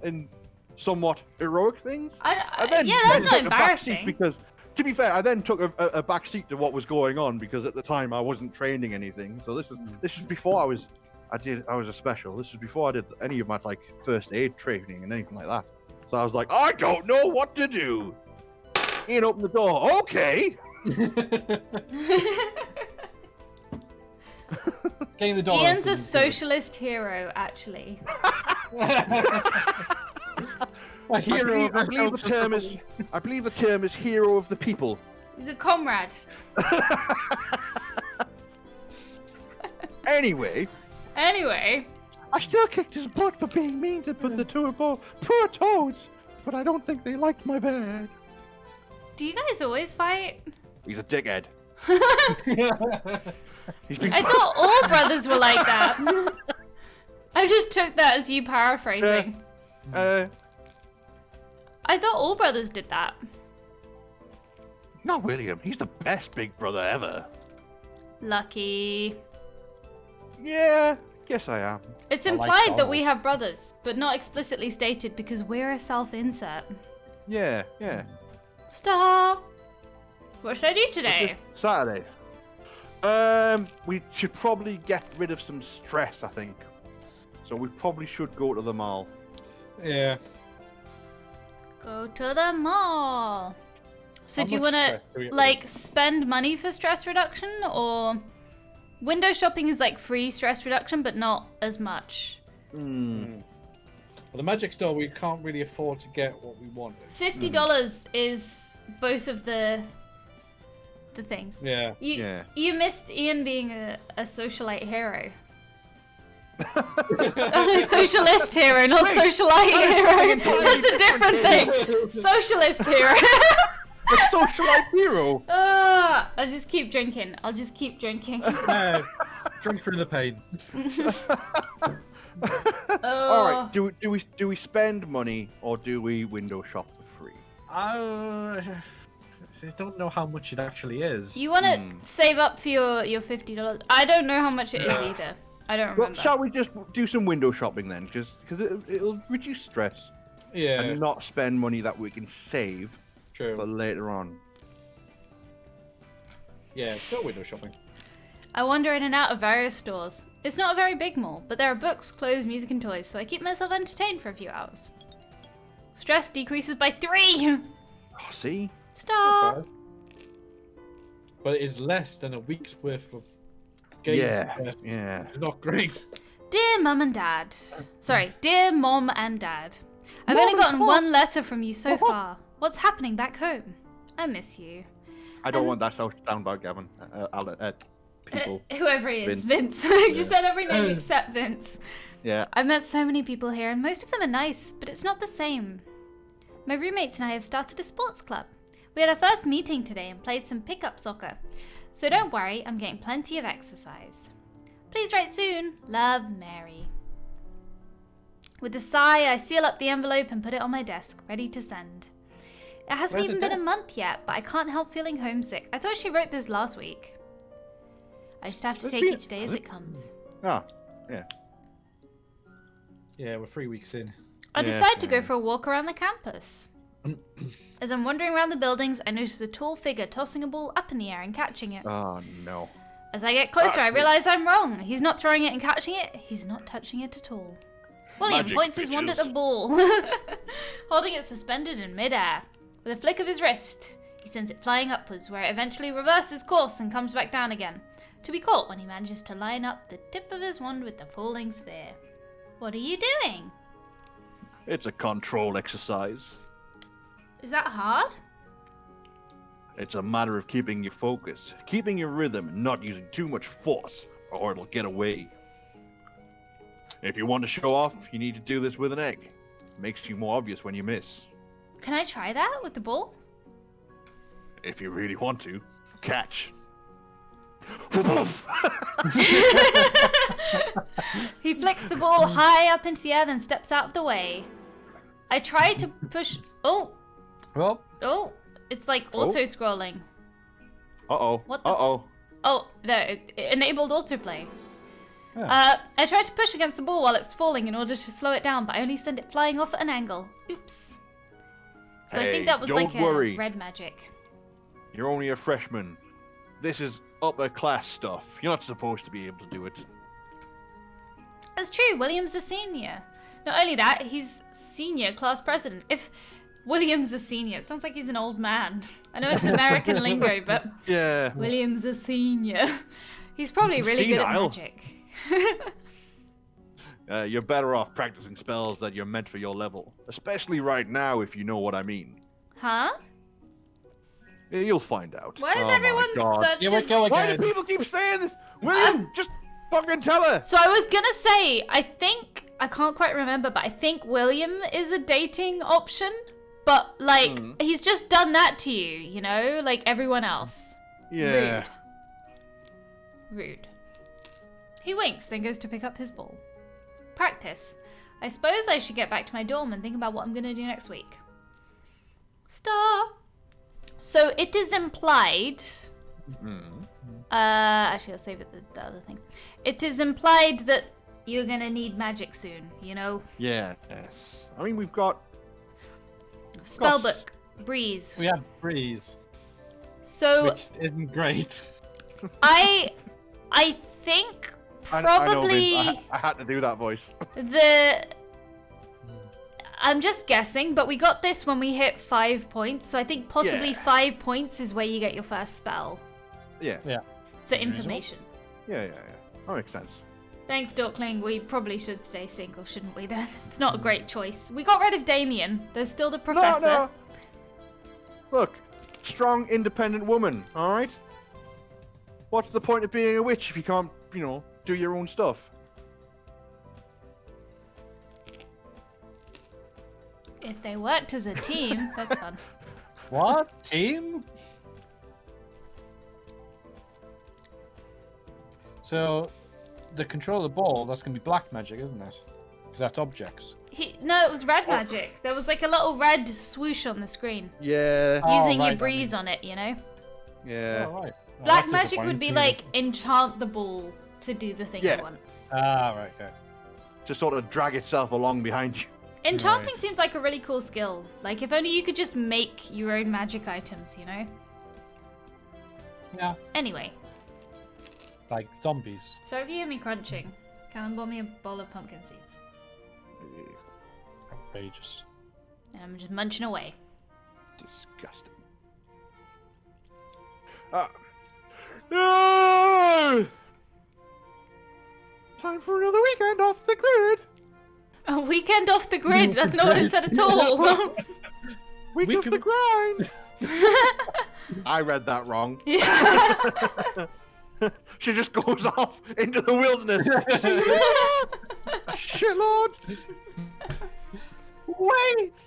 and somewhat heroic things. yeah, then that's not took a back seat embarrassing. because, to be fair, I then took a back seat to what was going on because at the time I wasn't training anything. So this was before I was a special. This was before I did any of my like first aid training and anything like that. So I was like, I don't know what to do. Ian opened the door. Okay. Getting the door Ian's open. a socialist hero, actually. A hero of I our believe the culture, term is. I believe the term is hero of the people. He's a comrade. Anyway, Anyway, I still kicked his butt for being mean to put the two above. Poor toads. But I don't think they liked my bag. do you guys always fight? He's a dickhead. He's been. I thought all brothers were like that. I just took that as you paraphrasing. I thought all brothers did that. Not William. He's the best big brother ever. Lucky. Yeah, guess I am. It's I like implied Star that we Wars. have brothers, but not explicitly stated because we're a self-insert. Yeah, yeah. Star! What should I do It's today? just Saturday. We should probably get rid of some stress, I think. So we probably should go to the mall. Yeah. Go to the mall. So How do you much want stress do we to, get rid like, spend money for stress reduction? Or window shopping is like free stress reduction, but not as much. Hmm. Well, the magic store, we can't really afford to get what we want. $50 is both of the things. Yeah. Yeah. You missed Ian being a socialite hero. Oh no, socialist hero, not socialite hero. That's a different thing. Socialist hero. A socialite hero. I'll just keep drinking. I'll just keep drinking. Drink through the pain. All right. Do we spend money or do we window shop for free? I don't know how much it actually is. You want to save up for your $50? I don't know how much it is either. I don't Well, remember. shall we just do some window shopping then? Because it'll reduce stress Yeah, and not spend money that we can save for true. later on. Yeah, go window shopping. I wander in and out of various stores. It's not a very big mall, but there are books, clothes, music, and toys, so I keep myself entertained for a few hours. Stress decreases by 3! Oh, see? Stop! But it is less than a week's worth of games. Yeah. It's not great. Dear Mum and Dad. Sorry, dear Mom and Dad. I've only gotten one letter from you so far. What's happening back home? I miss you. I don't want that sound bad, Gavin. People. Whoever he is, Vince. You said every name except Vince. Yeah. I've met so many people here, and most of them are nice, but it's not the same. My roommates and I have started a sports club. We had our first meeting today and played some pickup soccer. So don't worry, I'm getting plenty of exercise. Please write soon. Love, Mary. With a sigh, I seal up the envelope and put it on my desk, ready to send. It hasn't even been a month yet, but I can't help feeling homesick. I thought she wrote this last week. I just have to take each day as it comes. Ah, yeah. Yeah, we're 3 weeks in. I decide to go for a walk around the campus. As I'm wandering around the buildings, I notice a tall figure tossing a ball up in the air and catching it. Oh, no. As I get closer, I realize I'm wrong. He's not throwing it and catching it. He's not touching it at all. William Magic, points his wand at the bitches. ball, holding it suspended in midair. With a flick of his wrist, he sends it flying upwards, where it eventually reverses course and comes back down again, to be caught when he manages to line up the tip of his wand with the falling sphere. What are you doing? It's a control exercise. Is that hard? It's a matter of keeping your focus, keeping your rhythm, and not using too much force, or it'll get away. If you want to show off, you need to do this with an egg. Makes you more obvious when you miss. Can I try that with the ball? If you really want to. Catch. He flicks the ball high up into the air, then steps out of the way. I try to push... Oh! Well, It's like auto-scrolling. Uh-oh. What the Uh-oh. Oh, there, it enabled autoplay. Yeah. I tried to push against the ball while it's falling in order to slow it down, but I only sent it flying off at an angle. Oops. So I Hey, think that was don't like worry. a red magic. You're only a freshman. This is upper class stuff. You're not supposed to be able to do it. That's true, William's a senior. Not only that, he's senior class president. If William's a senior, it sounds like he's an old man. I know it's American lingo, but Yeah. William's a senior. He's probably really good at Senile. magic. You're better off practicing spells that you're meant for your level. Especially right now, if you know what I mean. Huh? Yeah, you'll find out. Why is Oh my everyone God. such here we a... go Why do again. people keep saying this? William, just fucking tell her. So I was gonna say, I can't quite remember, but I think William is a dating option. But, like, he's just done that to you, you know? Like everyone else. Yeah. Rude. He winks, then goes to pick up his ball. Practice. I suppose I should get back to my dorm and think about what I'm gonna do next week. Stop. So it is implied... actually, I'll save it the other thing. It is implied that you're gonna need magic soon, you know? Yeah. Yes. I mean, we've got... Spellbook. Breeze. We have Breeze, So which isn't great. I think I know, probably Vince. I had to do that voice. I'm just guessing, but we got this when we hit 5 points, so I think possibly Yeah. 5 points is where you get your first spell Yeah. Yeah. for information. Yeah. That makes sense. Thanks, Dorkling. We probably should stay single, shouldn't we? It's not a great choice. We got rid of Damien. There's still the professor. No. Look, strong, independent woman, alright? What's the point of being a witch if you can't, do your own stuff? If they worked as a team, that's fun. What? Team? So, the control of the ball, that's going to be black magic, isn't it? Because that's objects. No, it was red magic. There was like a little red swoosh on the screen. Yeah. Oh, Using your right, breeze on it, you know? Yeah. Oh, right. Well, Black that's magic would be disappointing. like enchant the ball to do the thing Yeah. you want. Ah, right, okay. to sort of drag itself along behind you. Enchanting Right. seems like a really cool skill. Like, if only you could just make your own magic items, you know? Yeah, Anyway, like zombies. so if you hear me crunching, come and bought me a bowl of pumpkin seeds. Outrageous. And I'm just munching away. Disgusting. No! Time for another weekend off the grid. A weekend off the grid, that's not what it said at all. Week of the grind. I read that wrong. Yeah. She just goes off into the wilderness. Shitlords! Wait!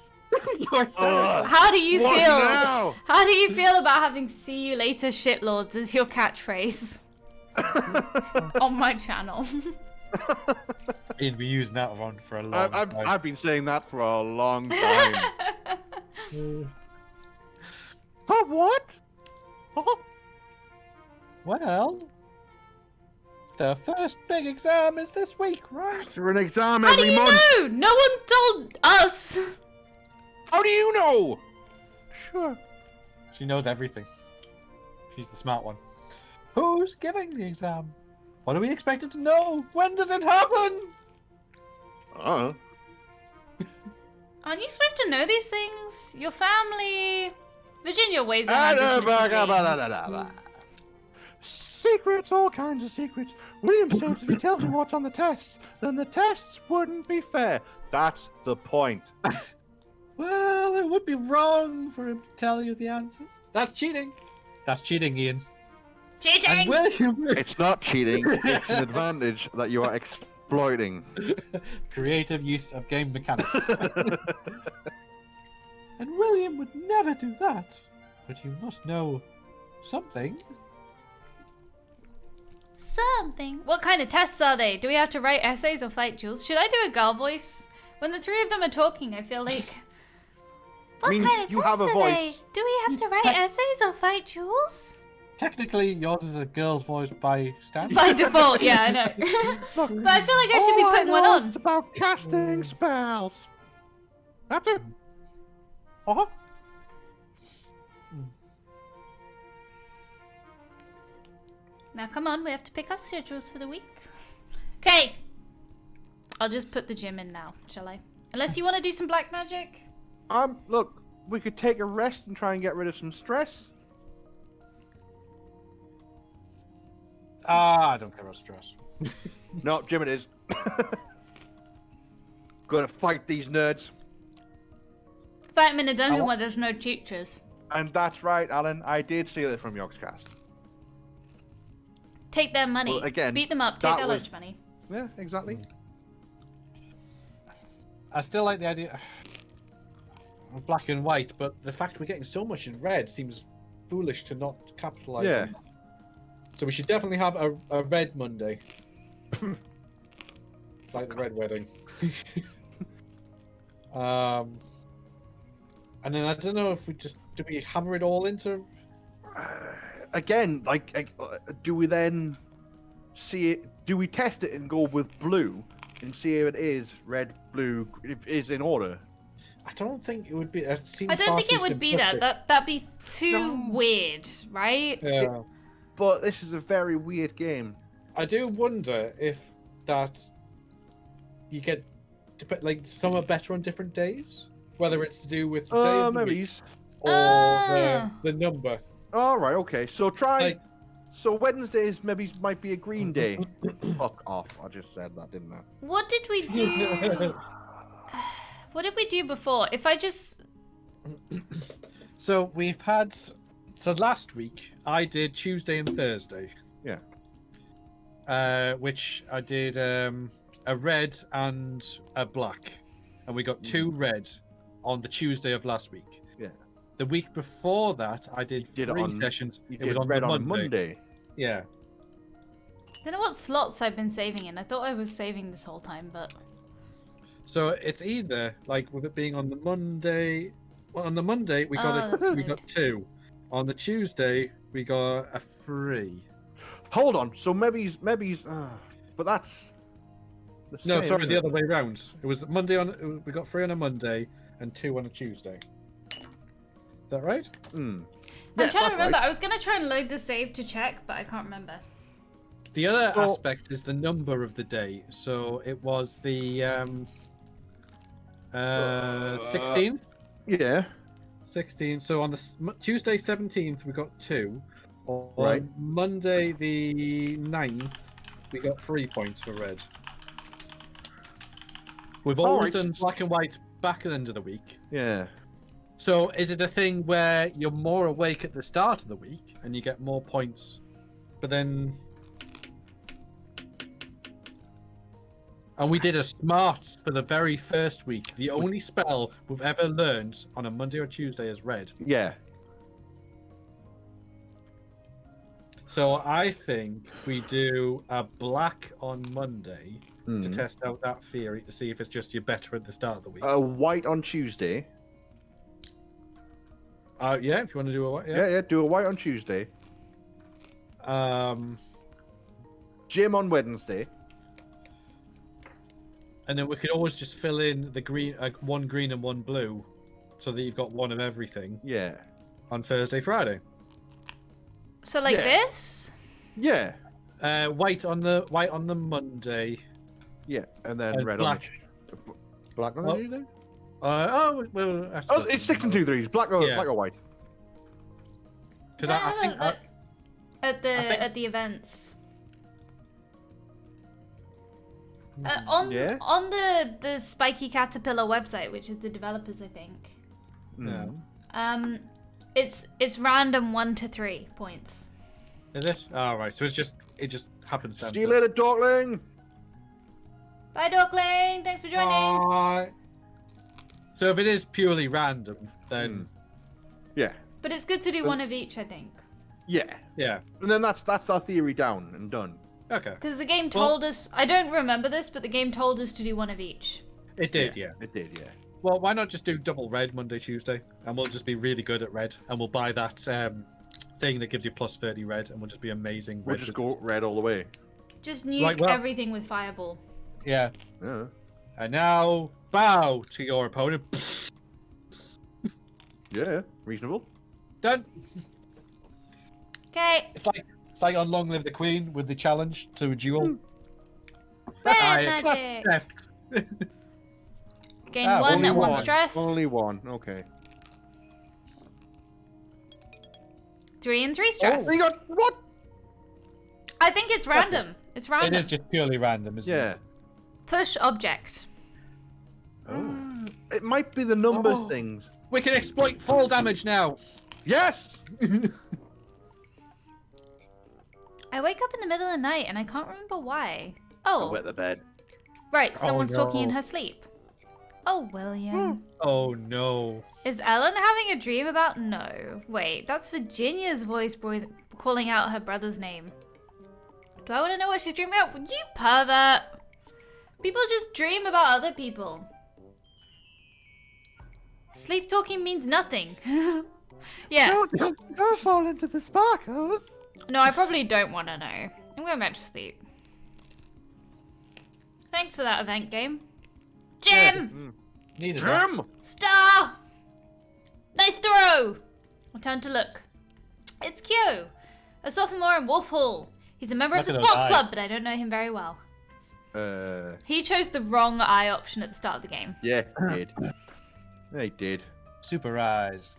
You're so... How do you What feel? now? How do you feel about having "See you later, shitlords" as your catchphrase on my channel? He'd be using that one for a long time. I've been saying that for a long time. Huh, what? Huh? Well, the first big exam is this week, right? For an exam How do every you month. know? No one told us. How do you know? Sure. She knows everything. She's the smart one. Who's giving the exam? What are we expected to know? When does it happen? Uh. Aren't you supposed to know these things? Your family. Virginia waves her hand dismissively. Secrets, all kinds of secrets. William says if he tells me what's on the tests, then the tests wouldn't be fair. That's the point. Well, it would be wrong for him to tell you the answers. That's cheating. That's cheating, Ian. Cheating. And William, It's not cheating. It's an advantage that you are exploiting. creative use of game mechanics. And William would never do that. But you must know something. Something. What kind of tests are they? Do we have to write essays or fight duels? Should I do a girl voice? When the three of them are talking, I feel like. What mean, kind of you tests have a are voice. they? Do we have to write essays or fight duels? Technically, yours is a girl's voice by standard. By default, yeah, I know. But I feel like I should be All putting know one on. is about casting spells. That's it. Uh-huh. Now come on, we have to pick our schedules for the week. Okay. I'll just put the gym in now, shall I? Unless you want to do some black magic. Look, we could take a rest and try and get rid of some stress. I don't care about stress. No, Jim it is. Gonna fight these nerds. Fight them in a dungeon wa- where there's no teachers. And that's right, Alan. I did steal it from Yogscast. Take their money. Well, again, beat them up. Take that their was- lunch money. Yeah, exactly. I still like the idea of black and white, but the fact we're getting so much in red seems foolish to not capitalize Yeah. on. So we should definitely have a red Monday. Like the red wedding. And then I don't know if do we hammer it all into... Again, do we then see it? Do we test it and go with blue and see if it is red, blue, if it is in order? I don't think it would be... It seems I don't far think too it would be that. simplistic. That'd be too No. weird, right? Yeah. But this is a very weird game. I do wonder if that you get to put like some are better on different days, whether it's to do with the day of the Maybe. week or the number. All right, okay. So try. Like- So Wednesdays maybe might be a green day. Fuck off! I just said that, didn't I? What did we do? What did we do before? If I just... So we've had last week I did Tuesday and Thursday. Yeah. Which I did a red and a black, and we got 2 red on the Tuesday of last week. Yeah. The week before that, I did Did it 3 on- sessions. You It was did on red the on Monday. Monday. Yeah. I don't know what slots I've been saving in. I thought I was saving this whole time, but... So it's either like with it being on the Monday. Well, on the Monday we got that's we weird. got 2. On the Tuesday we got a 3. Hold on. So maybe, but that's No, same, sorry, isn't the it? other way round. It was Monday on. We got 3 on a Monday and 2 on a Tuesday. Is that right? Hmm. I'm Yes, trying to that's remember. right. I was gonna try and load the save to check, but I can't remember. The other So- aspect is the number of the day. So it was the 16. Yeah. 16. So on the Tuesday 17th, we got 2. On Right. Monday the 9th, we got 3 points for red. We've always Alright. done black and white back at the end of the week. Yeah. So is it a thing where you're more awake at the start of the week and you get more points, but then... And we did a smarts for the very first week. The only spell we've ever learned on a Monday or Tuesday is red. Yeah. So I think we do a black on Monday to Hmm. test out that theory to see if it's just you're better at the start of the week. White on Tuesday. Yeah, if you want to do a Yeah, yeah. Do a white on Tuesday. Gym on Wednesday. And then we could always just fill in the green, one green and one blue, so that you've got one of everything Yeah. on Thursday, Friday. So like Yeah. this? Yeah. White on the Monday. Yeah. And then And red black. on the black on the Well, Tuesday. Well. Oh, it's 6 and 2 threes. Black or Yeah. black or white. Because I think Look, at the I think- at the events. Hmm. On the Spiky Caterpillar website, which is the developers, I think. No. It's random 1 to 3 points. Is it? Oh, right. So it just happens. See you later, Dorkling. Bye, Dorkling. Thanks for joining. Bye. So if it is purely random, then Yeah. But it's good to do one of each, I think, Yeah. yeah. And then that's our theory down and done. Okay. because the game told us. I don't remember this, but the game told us to do one of each. It did, yeah. It did, yeah. Well, why not just do double red Monday, Tuesday, and we'll just be really good at red, and we'll buy that thing that gives you plus 30 red, and we'll just be amazing. We'll red just with- go red all the way. Just nuke Like, well- everything with Fireball. Yeah. Yeah. And now bow to your opponent. Yeah. Reasonable. Done. Okay. It's like on Long Live the Queen with the challenge to a duel. Red I magic. accept. Gain Ah, one only at one one. stress. Only one. Okay. 3 and 3 stress. Oh, you got what? I think it's random. It's It random. is just purely random, isn't Yeah. it? Push object. Oh. It might be the numbers Oh. things. We can exploit fall damage now. Yes. I wake up in the middle of the night and I can't remember why. Oh, Wet the bed. right. Oh, Someone's talking in no. her sleep. Oh, William. Oh no. Is Ellen having a dream about? No. Wait, that's Virginia's voice calling out her brother's name. Do I want to know what she's dreaming about? You pervert. People just dream about other people. Sleep talking means nothing. Yeah. Don't fall into the sparkles. No, I probably don't want to know. I'm going back to sleep. Thanks for that event game. Jim! Needed that. Jim. Star! Nice throw! I turn to look. It's Q, a sophomore in Wolf Hall. He's a member of Look the at those sports club, eyes. but I don't know him very well. Uh. He chose the wrong eye option at the start of the game. Yeah, he did. Yeah, he did. Super eyes.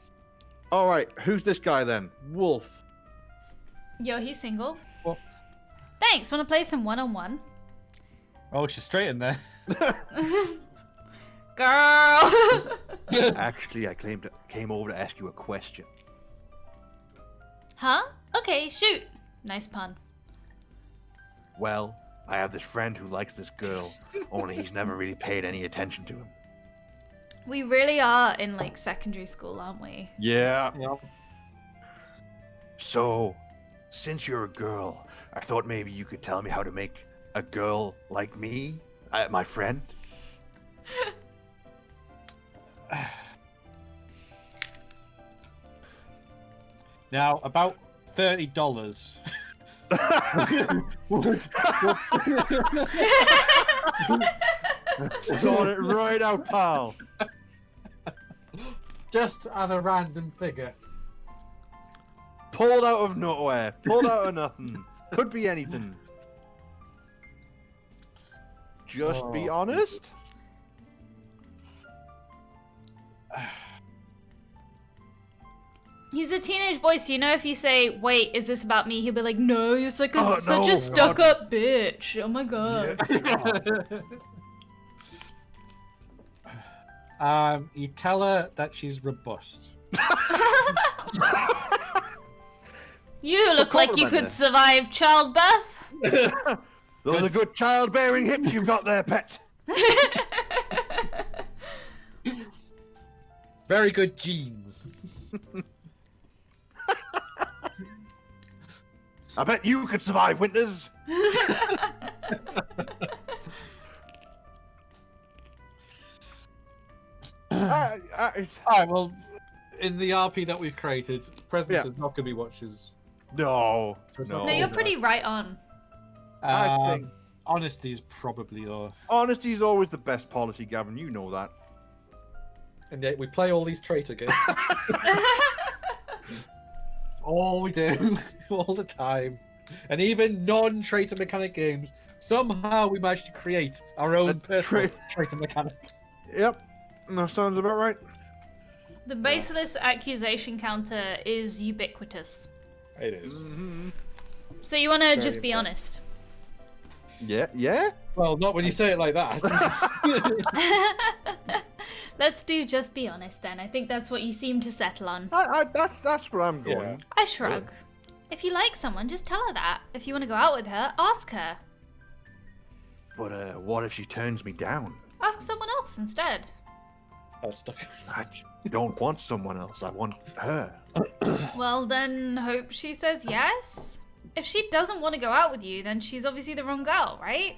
All right. Who's this guy then? Wolf. Yo, he's single. Well- Thanks, wanna play some one-on-one? Oh, she's straight in there. Girl! Actually, I came over to ask you a question. Huh? Okay, shoot. Nice pun. Well, I have this friend who likes this girl, only he's never really paid any attention to him. We really are in, like, secondary school, aren't we? Yeah. Yeah. So, since you're a girl, I thought maybe you could tell me how to make a girl like me, my friend. Now, about $30. Sort it right out, pal. Just as a random figure. Pulled out of nowhere. Pulled out of nothing. Could be anything. Just be honest. He's a teenage boy, so you know if you say, wait, is this about me? He'll be like, no, you're such a, Oh, such no, a stuck-up bitch. Oh my god. You tell her that she's robust. You look like you could survive childbirth. Those are good childbearing hips you've got there, pet. Very good genes. I bet you could survive winters. Alright, well, in the RP that we've created, presence is not going to be watches. No. No, you're pretty right on. I think honesty's probably off. honesty's always the best policy, Gavin. You know that. And yet we play all these traitor games. All we do, all the time. And even non-traitor mechanic games, somehow we managed to create our own personal traitor mechanic. Yep. That sounds about right. The baseless accusation counter is ubiquitous. It is. Mm-hmm. So you want to Very just be important. honest. Yeah? Well, not when you say it like that. Let's do just be honest then. I think that's what you seem to settle on. That's where I'm going. Yeah. I shrug. If you like someone, just tell her that. If you want to go out with her, ask her. But what if she turns me down? Ask someone else instead. I'm stuck. I don't want someone else. I want her. Well, then hope she says yes. If she doesn't want to go out with you, then she's obviously the wrong girl, right?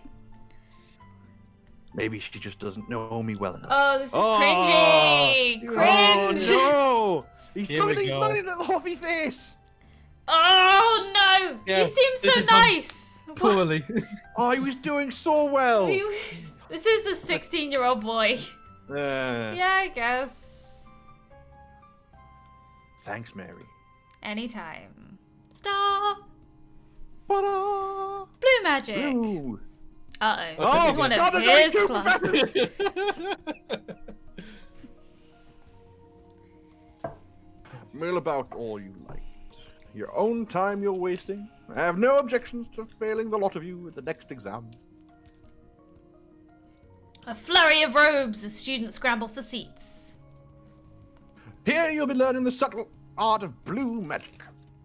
Maybe she just doesn't know me well enough. Oh, this is cringy! Cringe! Oh no! He's Here got we his go. bloody little huffy face! Oh no! Yeah, He seems this so is done nice! Poorly. Oh, he was doing so well! This is a 16-year-old boy. Yeah, I guess. Thanks, Mary. Anytime. Star! Ta-da! Blue magic! Ooh. Uh-oh. Oh, This is one God, of there's his two classes. Mill about all you like. Your own time you're wasting. I have no objections to failing the lot of you at the next exam. A flurry of robes as students scramble for seats. Here you'll be learning the subtle art of blue magic.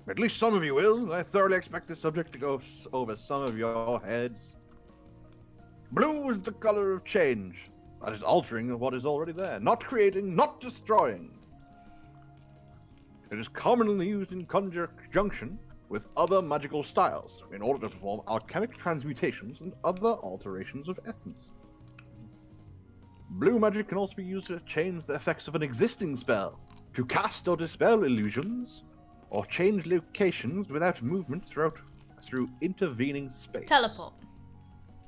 At least some of you will. I thoroughly expect this subject to go over some of your heads. Blue is the color of change. That is altering what is already there. Not creating, not destroying. It is commonly used in conjunction with other magical styles in order to perform alchemic transmutations and other alterations of essence. Blue magic can also be used to change the effects of an existing spell, to cast or dispel illusions, or change locations without movement through intervening space. Teleport.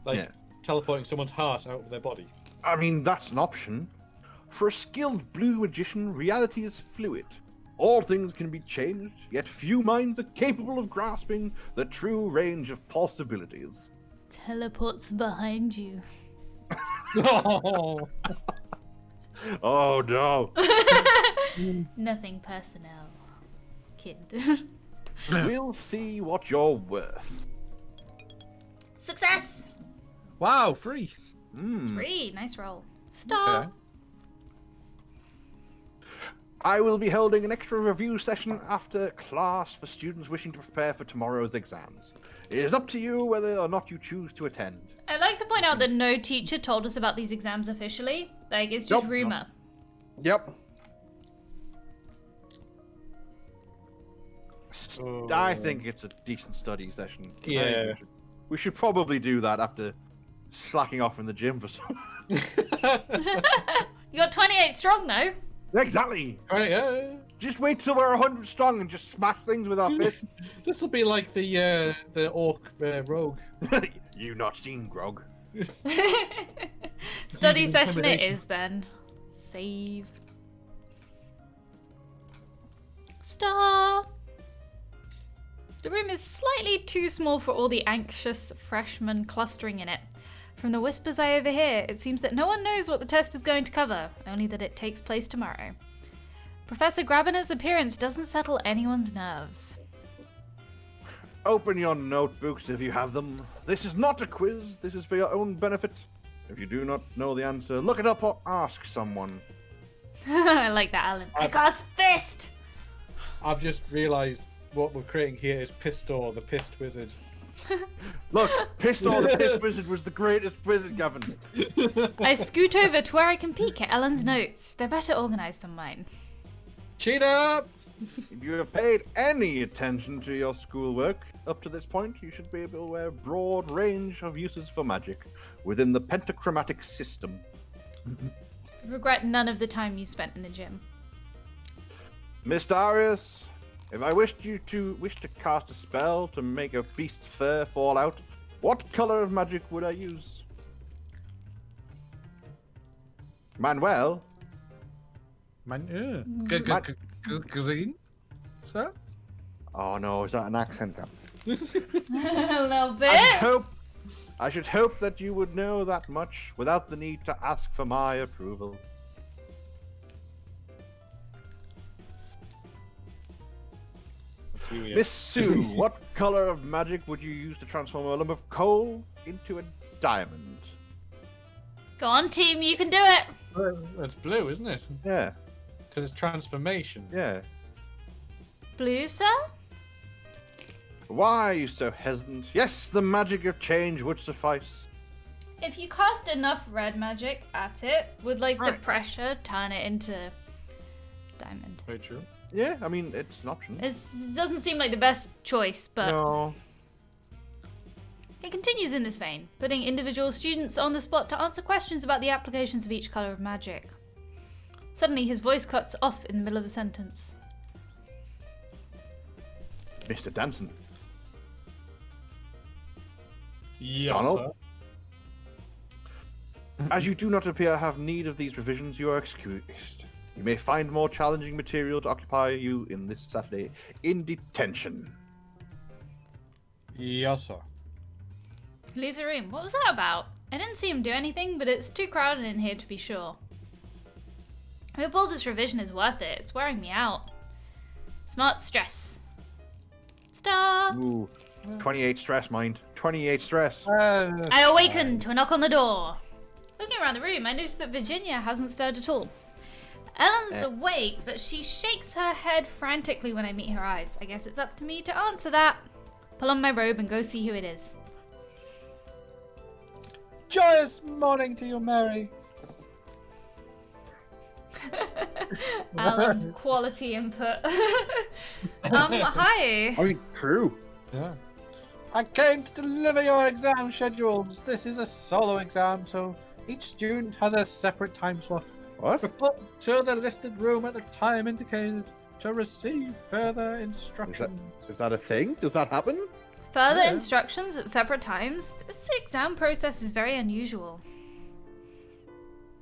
Like teleporting someone's heart out of their body. I mean, that's an option. For a skilled blue magician, reality is fluid. All things can be changed, yet few minds are capable of grasping the true range of possibilities. Teleports behind you. Oh. Oh no! Nothing personnel. Kid. We'll see what you're worth. Success! Wow, free. 3, nice roll. Star! Okay. I will be holding an extra review session after class for students wishing to prepare for tomorrow's exams. It is up to you whether or not you choose to attend. I'd like to point out that no teacher told us about these exams officially. Like, it's just rumor. Yep. I think it's a decent study session. Yeah. We should probably do that after slacking off in the gym for some. You got 28 strong, though. Exactly. Right, Just wait till we're 100 strong and just smash things with our fists. This will be like the orc rogue. You not seen Grog? Study Using session it intimidation. is then. Save. Star. The room is slightly too small for all the anxious freshmen clustering in it. From the whispers I overhear, it seems that no one knows what the test is going to cover, only that it takes place tomorrow. Professor Grabiner's appearance doesn't settle anyone's nerves. Open your notebooks if you have them. This is not a quiz. This is for your own benefit. If you do not know the answer, look it up or ask someone. I like that, Alan. I got his fist! I've just realised what we're creating here is Pistor, the pissed wizard. Look, Pistor the Piss Wizard was the greatest wizard, Gavin. I scoot over to where I can peek at Ellen's notes. They're better organised than mine. Cheater! If you have paid any attention to your schoolwork up to this point, you should be able to aware a broad range of uses for magic within the pentachromatic system. Regret none of the time you spent in the gym. Miss Darius, if I wish to cast a spell to make a beast's fur fall out, what color of magic would I use? Manuel? Green? Sir? Oh no, is that an accent, Gavin? A little bit. I should hope that you would know that much without the need to ask for my approval. Miss Sue, what color of magic would you use to transform a lump of coal into a diamond? Go on, team, you can do it. It's blue, isn't it? Yeah, Because it's transformation. yeah. Blue, sir? Why are you so hesitant? Yes, the magic of change would suffice. If you cast enough red magic at it, would like the Right. pressure turn it into diamond? Very true. Yeah, I mean, it's an option. It doesn't seem like the best choice, but No. it continues in this vein, putting individual students on the spot to answer questions about the applications of each color of magic. Suddenly, his voice cuts off in the middle of a sentence. Mr. Danson. Yes, Donald? sir. As you do not appear to have need of these revisions, you are excused. You may find more challenging material to occupy you in this Saturday in detention. Yes, sir. Leaves the room. What was that about? I didn't see him do anything, but it's too crowded in here to be sure. I hope all this revision is worth it. It's wearing me out. Smart stress. Star! Ooh. 28 stress, mind. 28 stress. I awaken to a knock on the door. Looking around the room, I notice that Virginia hasn't stirred at all. Ellen's awake, but she shakes her head frantically when I meet her eyes. I guess it's up to me to answer that. Pull on my robe and go see who it is. Joyous morning to you, Mary. Alan, quality input. Hi. I mean, true. Yeah. I came to deliver your exam schedules. This is a solo exam, so each student has a separate time slot. What? Report to the listed room at the time indicated to receive further instructions. Is that a thing? Does that happen? Further Yeah. instructions at separate times. This exam process is very unusual.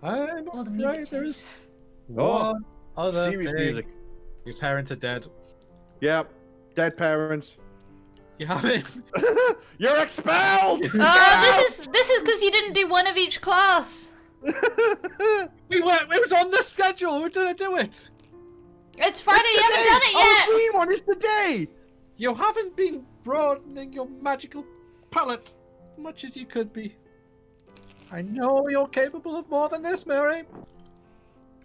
I'm Oh, the music afraid there is changed. one other Serious thing. music. Your parents are dead. Yeah. Dead parents. You haven't. You're expelled! This is because you didn't do one of each class. We weren't. It was on the schedule. We're gonna do it. It's Friday. You haven't done it Oh, yet. green one is today! You haven't been broadening your magical palette much as you could be. I know you're capable of more than this, Mary.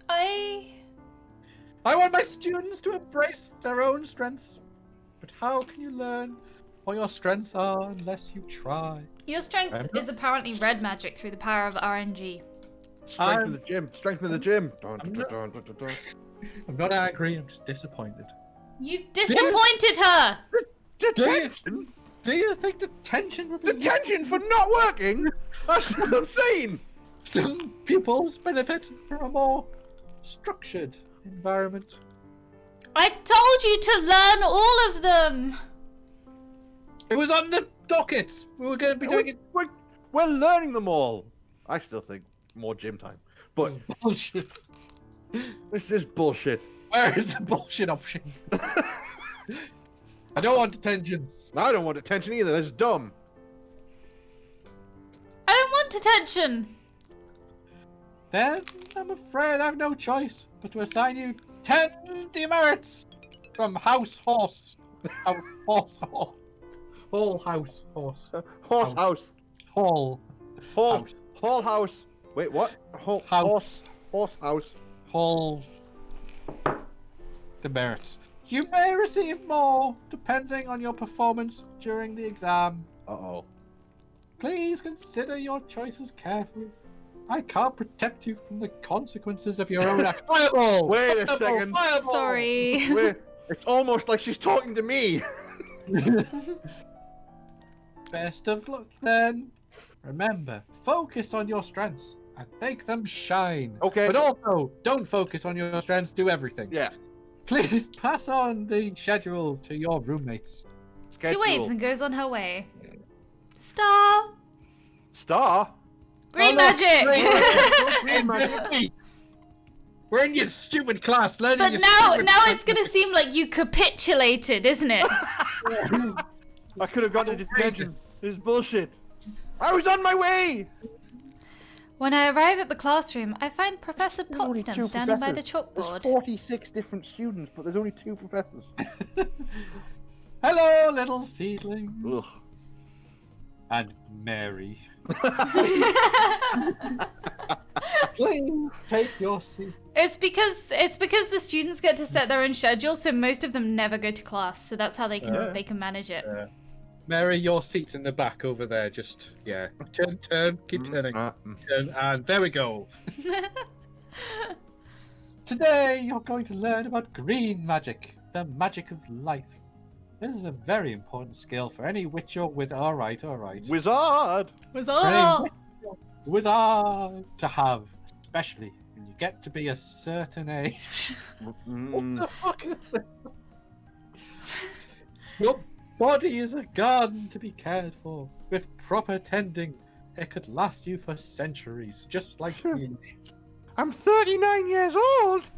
I want my students to embrace their own strengths. But how can you learn what your strengths are unless you try? Your strength is apparently red magic through the power of RNG. Strength in the gym. Strength in the gym. I'm not angry, I'm just disappointed. You've disappointed her. Detention? Do you think the tension would be Detention for not working? That's what I'm saying! some pupils benefit from a more structured environment? I told you to learn all of them. It was on the docket. We were going to be doing it. We're learning them all. I still think more gym time. But This is bullshit. this is bullshit. Where is the bullshit option? I don't want detention. I don't want attention either. That's dumb. I don't want detention. Then I'm afraid I have no choice but to assign you 10 demerits from House Horse. Horse. Hall House Horse. Horse house. Hall. Hall. House. Hall house. Wait, what? House. Horse house. Hall. Demerits. You may receive more depending on your performance during the exam. Uh-oh. Please consider your choices carefully. I can't protect you from the consequences of your own act. Fireball! Wait a Fireball! second. Fireball! Sorry. Wait, it's almost like she's talking to me. Best of luck then. Remember, focus on your strengths and make them shine. Okay. But also, don't focus on your strengths, do everything. Yeah. Please pass on the schedule to your roommates. She Schedule. waves and goes on her way. Star. Star? Green Oh, no, magic. Green magic. We're in your stupid class learning But your now stupid it's gonna seem like you capitulated, isn't it? I could have gotten a detention. This is bullshit. I was on my way. When I arrive at the classroom, I find Professor There's only Potsdam two standing by the professors. There's chalkboard. 46 different students, but there's only 2 professors. Hello, little seedling. Ugh. And Mary. Please take your seat. It's because the students get to set their own schedule, so most of them never go to class. So that's how they can manage it. Mary, your seat's in the back over there. Just, yeah. Turn, keep turning. Turn, and there we go. Today, you're going to learn about green magic, the magic of life. This is a very important skill for any witch or wizard. All right. Wizard. Was For all. any wizard to have, especially when you get to be a certain age. What the fuck is this? Your body is a garden to be cared for. With proper tending, it could last you for centuries, just like me. I'm 39 years old.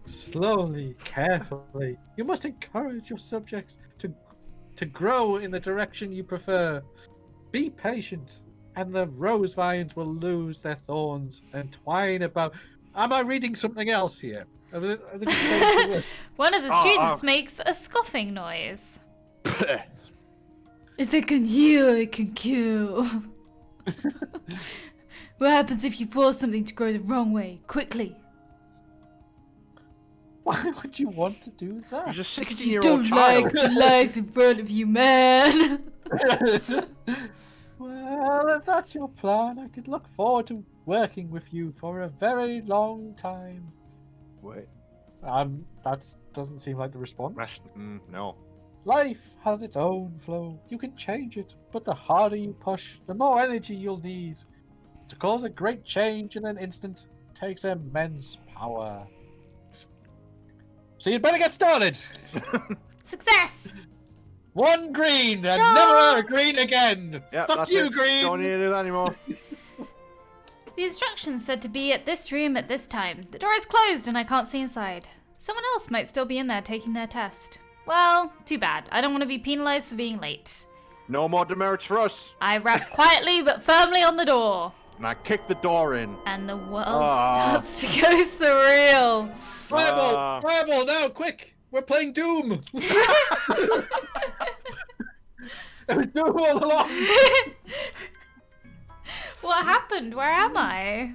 Slowly, carefully, you must encourage your subjects to grow in the direction you prefer. Be patient, and the rose vines will lose their thorns and twine about. Am I reading something else here? Are they just saying the word? One of the students makes a scoffing noise. If it can heal, it can kill. What happens if you force something to grow the wrong way, quickly? Why would you want to do You're that? just Because 16 you year don't old child. like the life in front of you, man. Well, if that's your plan, I could look forward to working with you for a very long time. Wait. That doesn't seem like the response. No. Life has its own flow. You can change it, but the harder you push, the more energy you'll need. To cause a great change in an instant takes immense power. So you'd better get started. Success! 1 green and Stop! never green again. Yeah, Fuck that's you, it. green. Don't need to do that anymore. The instructions said to be at this room at this time. The door is closed and I can't see inside. Someone else might still be in there taking their test. Well, too bad. I don't want to be penalized for being late. No more demerits for us. I rap quietly but firmly on the door. And I kick the door in. And the world starts to go surreal. Fireball! Fireball now, quick! We're playing Doom! It was Doom all along! What happened? Where am I?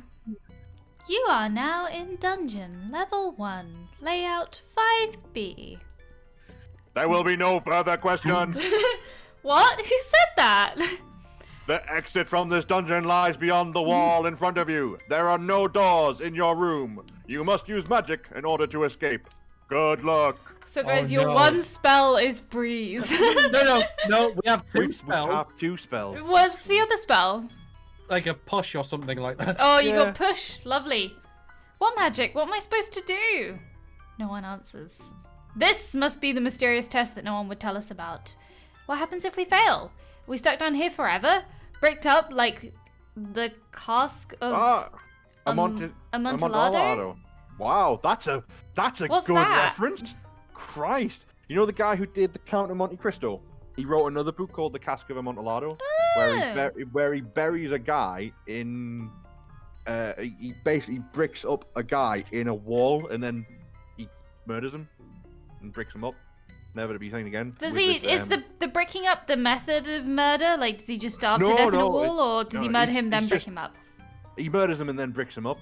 You are now in dungeon level 1, layout 5B. There will be no further questions. What? Who said that? The exit from this dungeon lies beyond the wall in front of you. There are no doors in your room. You must use magic in order to escape. Good luck. So guys, Oh, your no. one spell is breeze. No, we have 2 We spells. have 2 spells. What's the other spell? Like a push or something like that. Oh, you Yeah. got push. Lovely. What magic? What am I supposed to do? No one answers. This must be the mysterious test that no one would tell us about. What happens if we fail? We stuck down here forever? Bricked up like the cask of Amontillado? Wow, that's a What's good that? reference. Christ. You know the guy who did the Count of Monte Cristo? He wrote another book called The Cask of Amontillado, where he buries a guy in. He basically bricks up a guy in a wall and then he murders him and bricks him up, never to be seen again. Does he? Is the bricking up the method of murder? Like, does he just starve to death in a wall, or does he murder him then brick him up? He murders him and then bricks him up.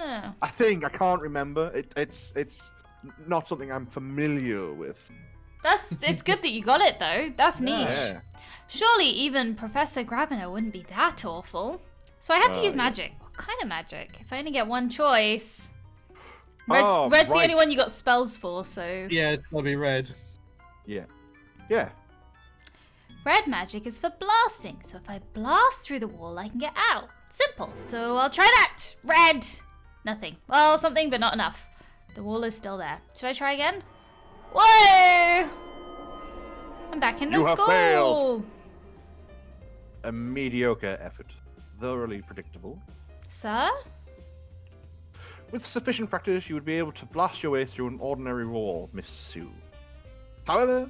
Ah. I can't remember. It's not something I'm familiar with. It's good that you got it though. That's niche. Yeah. Surely even Professor Grabiner wouldn't be that awful. So I have to use magic. What kind of magic? If I only get one choice. Red's the only one you got spells for, so. Yeah, it's gonna be red. Yeah. Red magic is for blasting. So if I blast through the wall, I can get out. Simple. So I'll try that. Red. Nothing. Well, something, but not enough. The wall is still there. Should I try again? Whoa! I'm back in the You have school. failed. A mediocre effort. Thoroughly predictable. Sir? With sufficient practice, you would be able to blast your way through an ordinary wall, Miss Sue. However,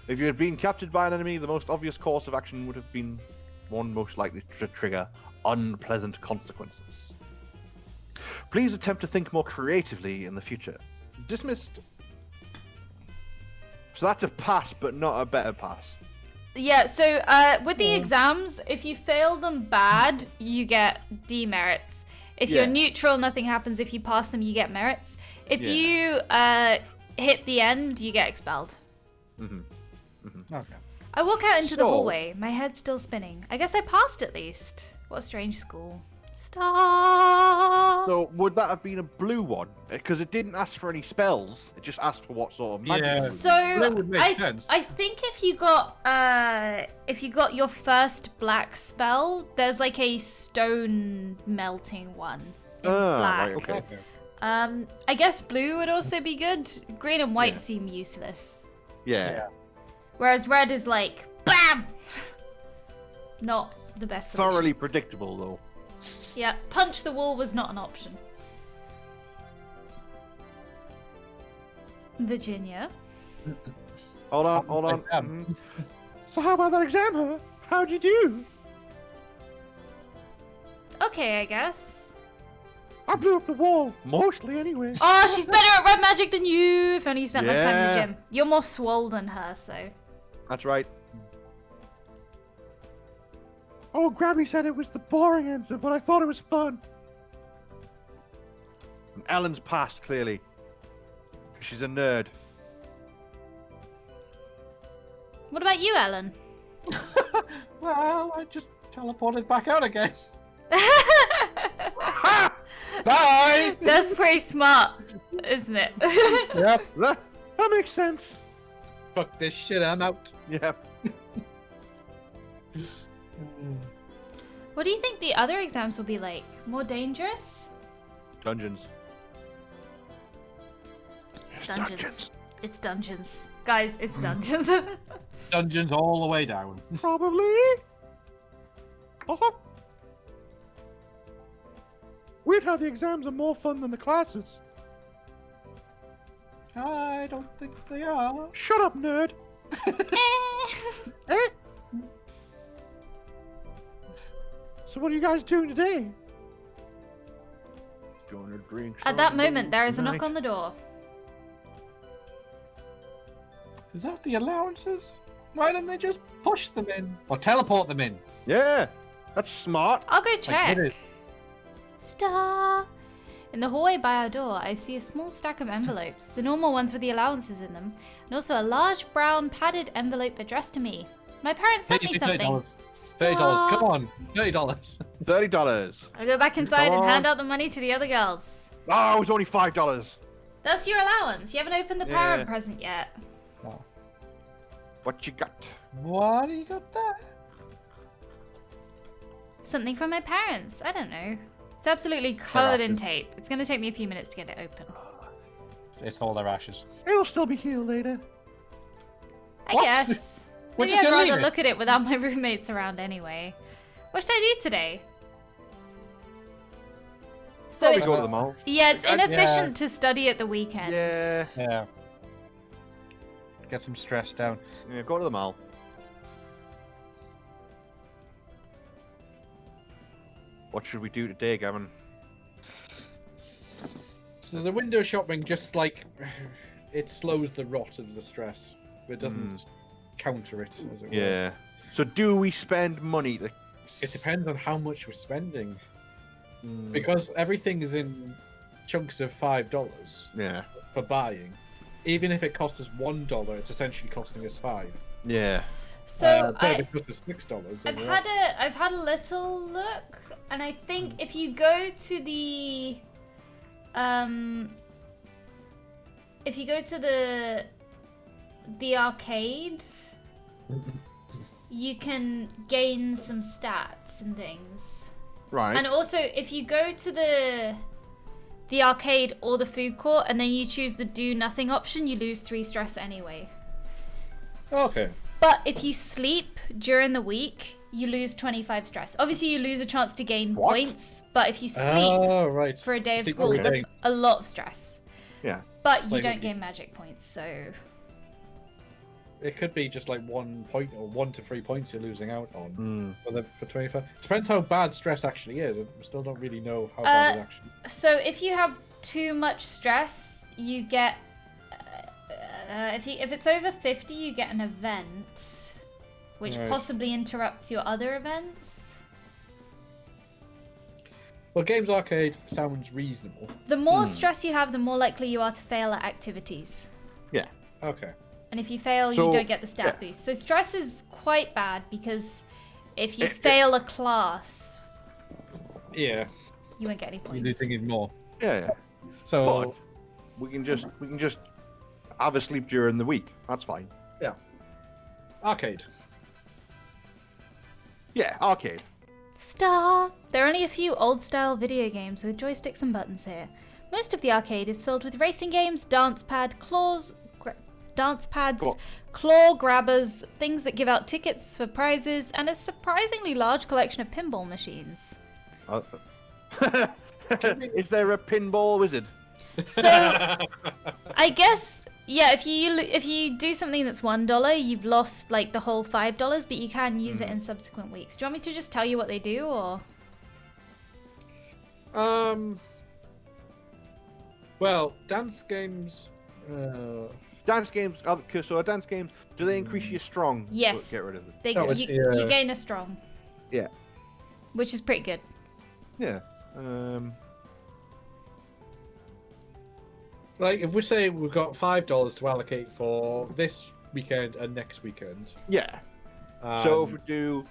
if you had been captured by an enemy, the most obvious course of action would have been one most likely to trigger unpleasant consequences. Please attempt to think more creatively in the future. Dismissed. So that's a pass, but not a better pass. Yeah, so with the exams, if you fail them bad, you get demerits. If you're neutral, nothing happens. If you pass them, you get merits. If you hit the end, you get expelled. Okay. I walk out into the hallway, my head's still spinning. I guess I passed at least. What a strange school. Stop! So would that have been a blue one? Because it didn't ask for any spells. It just asked for what sort of magic. Yeah. it was. So That would make sense. I think if you got your first black spell, there's like a stone melting one in black. Right, okay. I guess blue would also be good. Green and white seem useless. Yeah. Whereas red is like BAM! Not the best solution. Thoroughly predictable though. Yeah, punch the wall was not an option. Virginia. Hold on. Mhm. So how about that exam, huh? How'd you do? Okay, I guess. I blew up the wall. Mostly anyway. Oh, she's better at red magic than you. If only you spent less time in the gym. You're more swole than her, so. That's right. Oh, Grabby said it was the boring answer, but I thought it was fun. And Ellen's passed, clearly. She's a nerd. What about you, Ellen? Well, I just teleported back out again. Bye! That's pretty smart, isn't it? Yep. That makes sense. Fuck this shit, I'm out. Yeah. What do you think the other exams will be like? More dangerous? Dungeons. Dungeons. It's dungeons. Guys, it's dungeons. Dungeons all the way down. Probably. Uh-huh. Weird how the exams are more fun than the classes. I don't think they are. Shut up, nerd. Eh? So what are you guys doing today? Gonna drink. At that moment, there is a knock on the door. Is that the allowances? Why didn't they just push them in? Or teleport them in? Yeah, that's smart. I'll go I get check. it. Star. In the hallway by our door, I see a small stack of envelopes, the normal ones with the allowances in them, and also a large brown padded envelope addressed to me. My parents sent me something. $30. $30. Come on. $30. $30. I go back inside Come and on. hand out the money to the other girls. Oh, it was only $5. That's your allowance. You haven't opened the parent Yeah. present yet. What you got? What do you got there? Something from my parents. I don't know. It's absolutely covered in tape. It's going to take me a few minutes to get it open. It's all their ashes. It'll still be here later. I guess. We're Maybe just I'd gonna rather leave it. look at it without my roommates around anyway. What should I do today? So Probably it's, go to the mall. yeah, it's I- inefficient to study at the weekend. Yeah. Yeah. Get some stress down. Yeah, go to the mall. What should we do today, Gavin? So the window shopping just like it slows the rot of the stress. It doesn't counter it, as it were. Yeah. So do we spend money to... It depends on how much we're spending. Mm, Because everything is in chunks of $5 yeah. for buying. Even if it costs us $1, it's essentially costing us $5. Yeah. So but if it costs us $6, then I've had a little look, and I think if you go to the arcade, you can gain some stats and things. Right. And also, if you go to the arcade or the food court, and then you choose the do nothing option, you lose 3 stress anyway. Okay. But if you sleep during the week, you lose 25 stress. Obviously, you lose a chance to gain What? points, but if you sleep Oh, right. for a day of Sleep school, every that's day. a lot of stress. Yeah. But you Like- don't gain magic points, so... It could be just like 1 point or 1 to 3 points you're losing out on Mm. for 25. Depends how bad stress actually is. I still don't really know how bad it actually. So if you have too much stress, you get... if it's over 50, you get an event, which Right. possibly interrupts your other events. Well, Games Arcade sounds reasonable. The more stress you have, the more likely you are to fail at activities. Yeah. Okay. And if you fail, So, you don't get the stat yeah. boost. So stress is quite bad because if you It- fail a class, Yeah. you won't get any You points. do thinking more. Yeah. So But we can just have a sleep during the week. That's fine. arcade. Yeah. Arcade. Stop! There are only a few old-style video games with joysticks and buttons here. Most of the arcade is filled with racing games, dance pads, Go on. claw grabbers, things that give out tickets for prizes, and a surprisingly large collection of pinball machines. Is there a pinball wizard? So, I guess, yeah, if you do something that's $1, you've lost like the whole $5, but you can use it in subsequent weeks. Do you want me to just tell you what they do, or? Well, dance games. Dance games. So dance games. Do they increase your strong? Yes. Get rid of them. No, it's the, You gain a strong. Yeah. Which is pretty good. Yeah. Like, if we say we've got $5 to allocate for this weekend and next weekend. Yeah. So if we do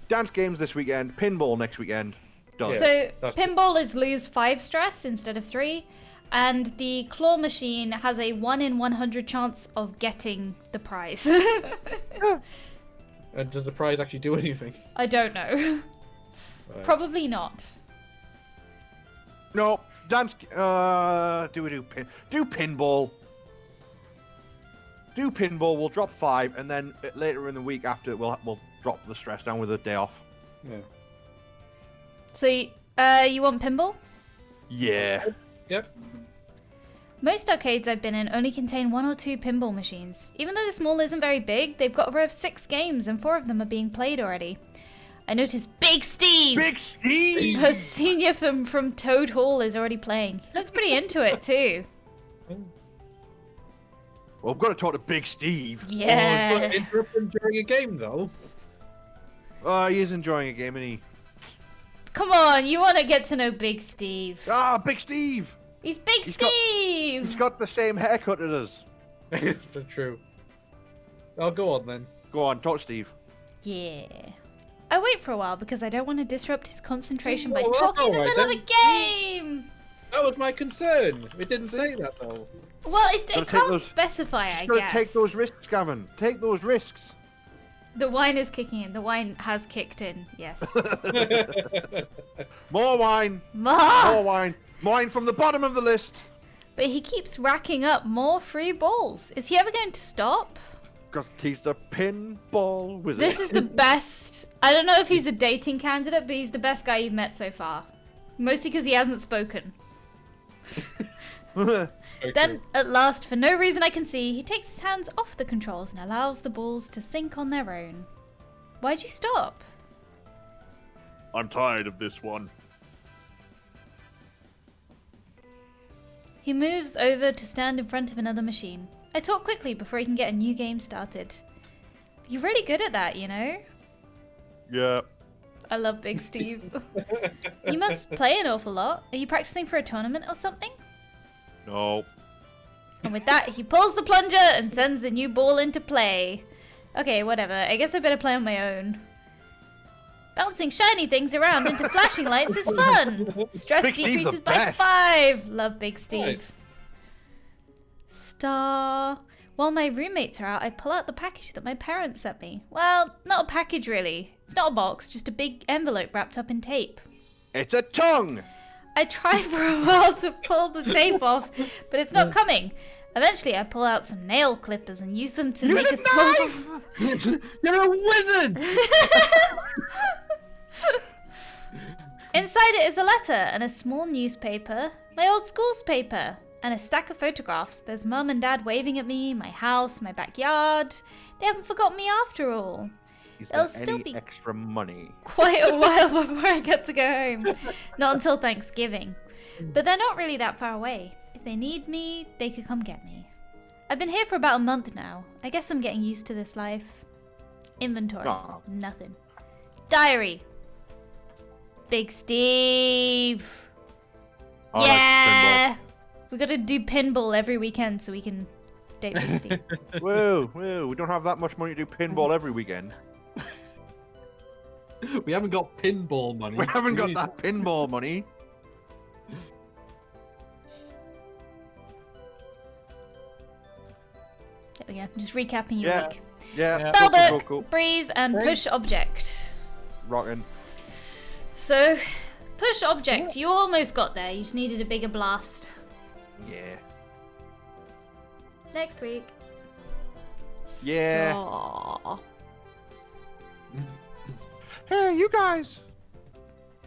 dance games this weekend, pinball next weekend, done. Yeah. So that's- pinball is lose 5 stress instead of 3, and the claw machine has a 1 in 100 chance of getting the prize. And does the prize actually do anything? I don't know. Right. Probably not. No, dance. Do we do pinball? Do pinball. We'll drop 5, and then later in the week after we'll drop the stress down with a day off. Yeah. So you want pinball? Yeah. Yep. Most arcades I've been in only contain 1 or 2 pinball machines. Even though this mall isn't very big, they've got a row of 6 games and 4 of them are being played already. I noticed Big Steve! Big Steve. A senior from Toad Hall is already playing. He looks pretty into it too. Well, I've got to talk to Big Steve. Yeah. Oh, but interrupt him during a game, though. He is enjoying a game, and he. Come on, you want to get to know Big Steve. Big Steve. He's Big He's got- Steve! He's got the same haircut as us. For true. I'll go on then. Go on, talk to Steve. Yeah. I wait for a while because I don't want to disrupt his concentration by Oh, well, talking in the alright middle of a game. That was my concern. It didn't say that though. Well, it Gotta take can't those- specify, I Just gotta guess. take those risks, Gavin. Take those risks. The wine is kicking in. The wine has kicked in, yes. More wine. Ma! More wine. Wine from the bottom of the list. But he keeps racking up more free balls. Is he ever going to stop? Because he's a pinball wizard. This is the best. I don't know if he's a dating candidate, but he's the best guy you've met so far. Mostly because he hasn't spoken. Then, at last, for no reason I can see, he takes his hands off the controls and allows the balls to sink on their own. Why'd you stop? I'm tired of this one. He moves over to stand in front of another machine. I talk quickly before he can get a new game started. You're really good at that, you know? Yeah. I love Big Steve. You must play an awful lot. Are you practicing for a tournament or something? No. And with that, he pulls the plunger and sends the new ball into play. Okay, whatever. I guess I better play on my own. Bouncing shiny things around into flashing lights is fun. Stress Big Steve's the decreases by best. 5. Love Big Steve. Right. Star. While my roommates are out, I pull out the package that my parents sent me. Well, not a package really. It's not a box, just a big envelope wrapped up in tape. It's a tongue! I try for a while to pull the tape off, but it's not coming. Eventually, I pull out some nail clippers and use them to Use make a a small... You're a wizard! Inside it is a letter and a small newspaper, my old school's paper, and a stack of photographs. There's Mum and Dad waving at me, my house, my backyard. They haven't forgotten me after all. Is There'll there still any be- extra money? Quite a while before I get to go home. Not until Thanksgiving. But they're not really that far away. If they need me, they could come get me. I've been here for about a month now. I guess I'm getting used to this life. Inventory. Aw. Nothing. Diary. Big Steve. I like Yeah. We gotta do pinball every weekend so we can date Big Steve. Whoa, whoa, we don't have that much money to do pinball every weekend. We haven't got pinball money. We haven't got need- that pinball money. There we go. Just recapping your Yeah. week. Yeah, Spellbook, cool. breeze, and Okay. push object. Rockin'. So, push object. You almost got there. You just needed a bigger blast. Yeah. Next week. Yeah. Aw. Hey, you guys!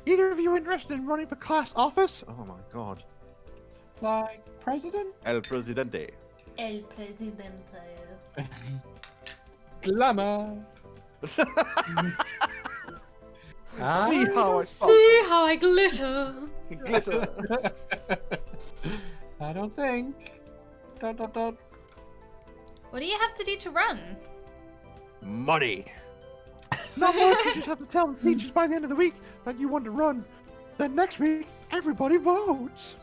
Either of you interested in running for class office? Oh my god. Like president? El Presidente. El Presidente. Glamour. See how I spoke. See how I glitter. Glitter. I don't think. Dot, dot, dot. What do you have to do to run? Money. Not much. You just have to tell the teachers by the end of the week that you want to run. Then next week, everybody votes.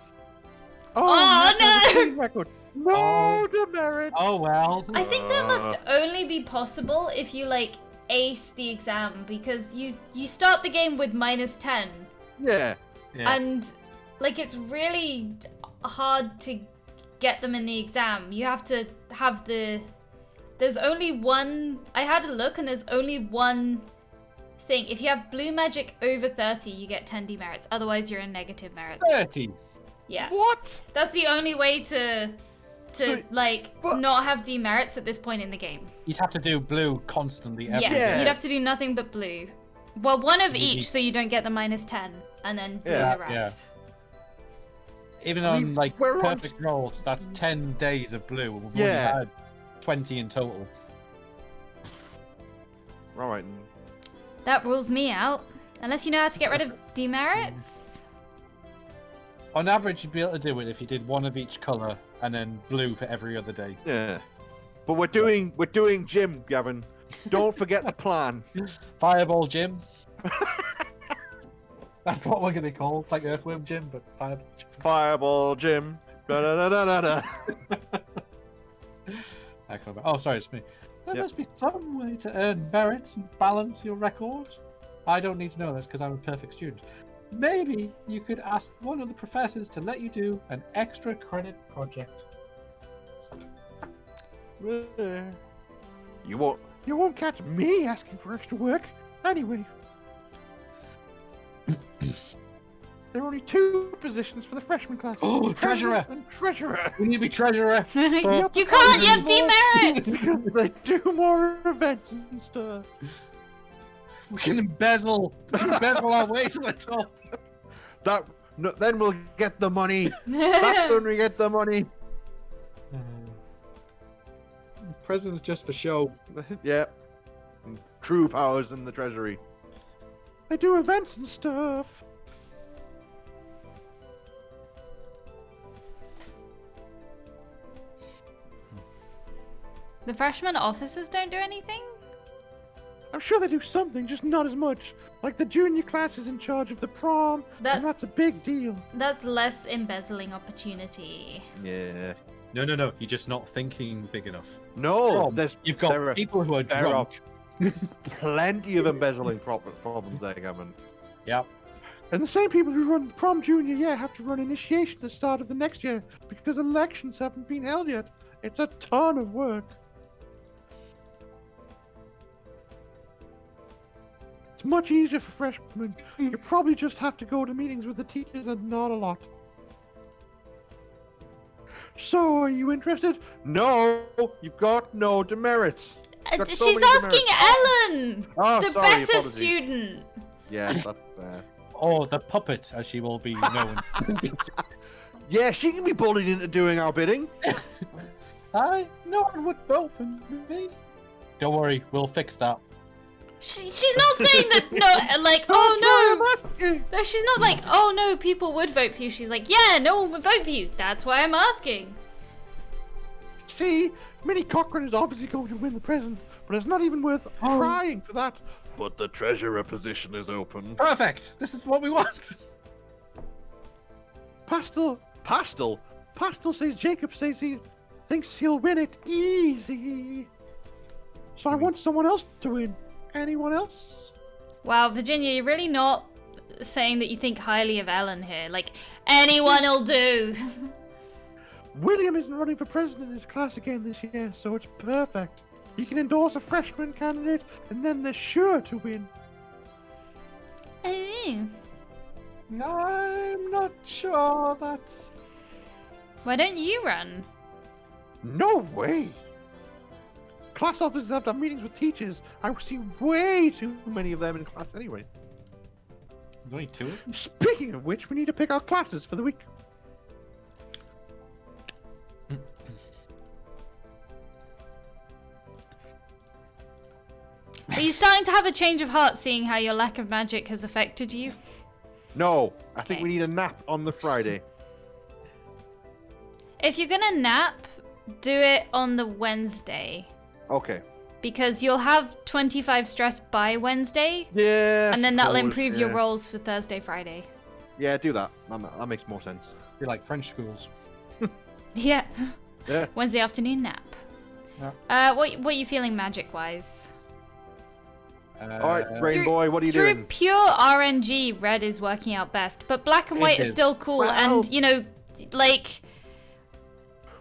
Oh, no! no! Record. No Oh. demerits. Oh well. I think that must only be possible if you like ace the exam because you start the game with -10 Yeah. Yeah. and like it's really hard to get them in the exam. You have to have there's only one. I had a look and there's only one thing. If you have blue magic over 30, you get 10 demerits. Otherwise, you're in negative merits. 30. Yeah, What? that's the only way to So- like but- not have demerits at this point in the game. You'd have to do blue constantly every Yeah, day. Yeah. you'd have to do nothing but blue. Well, one of You each, need- so you don't get the -10, and then blue Yeah, the rest. Even I on mean, like we're on- perfect rolls, that's 10 days of blue. We've Yeah. only had 20 in total. Right. That rules me out. Unless you know how to get rid of demerits. On average, you'd be able to do it if you did one of each color and then blue for every other day. Yeah. But we're doing gym, Gavin. Don't forget the plan. Fireball Gym. That's what we're gonna call. It's like Earthworm Gym, but Fireball Gym. Fireball gym. Da da da da da. I can't remember. Oh, sorry, it's me. There Yep. must be some way to earn merits and balance your record. I don't need to know this because I'm a perfect student. Maybe you could ask one of the professors to let you do an extra credit project. You won't catch me asking for extra work. Anyway. There are only 2 positions for the freshman class. Oh, treasurer! And treasurer! We need to be treasurer. You can't. You have demerits. Because they do more events and stuff. We can embezzle. We can embezzle our way to the top. Then we'll get the money. That's when we get the money. President's just for show. Yeah. True powers in the treasury. They do events and stuff. The freshman officers don't do anything? I'm sure they do something, just not as much. Like the junior class is in charge of the prom, and that's a big deal. That's less embezzling opportunity. Yeah. No. You're just not thinking big enough. No, You've got people who are drunk. Plenty of embezzling problems there, Gavin. Yep. And the same people who run prom junior year have to run initiation at the start of the next year because elections haven't been held yet. It's a ton of work. It's much easier for freshmen. You probably just have to go to meetings with the teachers and not a lot. So, are you interested? No, you've got no demerits. She's asking Ellen, Oh, the sorry, better apologies. student. Yeah, that's fair. Oh, the puppet, as she will be known. Yeah, she can be bullied into doing our bidding. No one would vote for me. Don't worry, we'll fix that. She's not saying that, no, like, oh no. No, she's not like, oh no, people would vote for you. She's like, yeah, no one would vote for you. That's why I'm asking. See, Minnie Cochran is obviously going to win the present, but it's not even worth trying for that. But the treasurer position is open. Perfect. This is what we want. Pastel says Jacob says he thinks he'll win it easy. So I want someone else to win. Anyone else? Wow, Virginia, you're really not saying that you think highly of Ellen here. Like, anyone'll do. William isn't running for president in his class again this year, so it's perfect. He can endorse a freshman candidate, and then they're sure to win. Oh. I'm not sure that's... Why don't you run? No way! Class officers have to have meetings with teachers. I see way too many of them in class anyway. There's only 2 of them? Speaking of which, we need to pick our classes for the week. Are you starting to have a change of heart seeing how your lack of magic has affected you? No, I think Okay. we need a nap on the Friday. If you're gonna nap, do it on the Wednesday. Okay. Because you'll have 25 stress by Wednesday, Yeah. and then that'll suppose, improve your yeah. rolls for Thursday, Friday. Yeah, do that. That makes more sense. You're like French schools. Yeah. Yeah. Wednesday afternoon nap. What are you feeling magic-wise? Alright, Brain Boy, what are you Through doing? pure RNG, red is working out best, but black and It white is is. still cool, Wow. and, you know, like...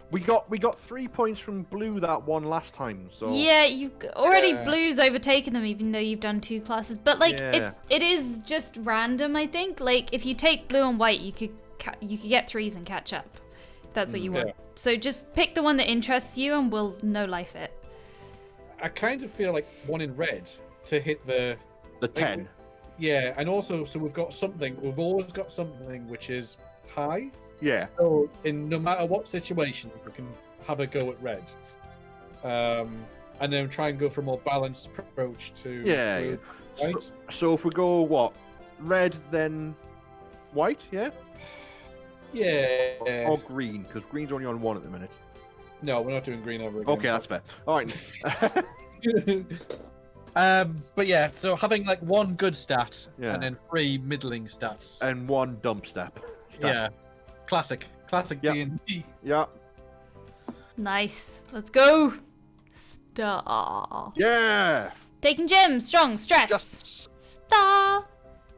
We got 3 points from blue that one last time, so Yeah, you already Yeah. blue's overtaken them, even though you've done 2 classes. But like, Yeah. it is just random. I think. Like, if you take blue and white, you could get 3s and catch up. If that's what you want. Yeah. So just pick the one that interests you, and we'll no life it. I kind of feel like one in red to hit the 10. Yeah, and also so we've got something. We've always got something which is high. Yeah. So in no matter what situation, we can have a go at red, and then try and go for a more balanced approach to Yeah. blue, So, white. so if we go what? Red then white, yeah? Yeah. Or green, because green's only on 1 at the minute. No, we're not doing green over again. Okay, that's fair. Alright. But yeah, so having like 1 good stat Yeah. and then 3 middling stats. And 1 dump step. Yeah, classic Yep. D&D. Yeah. Nice. Let's go. Star. Yeah! Taking gems. Strong. Stress. Just Star.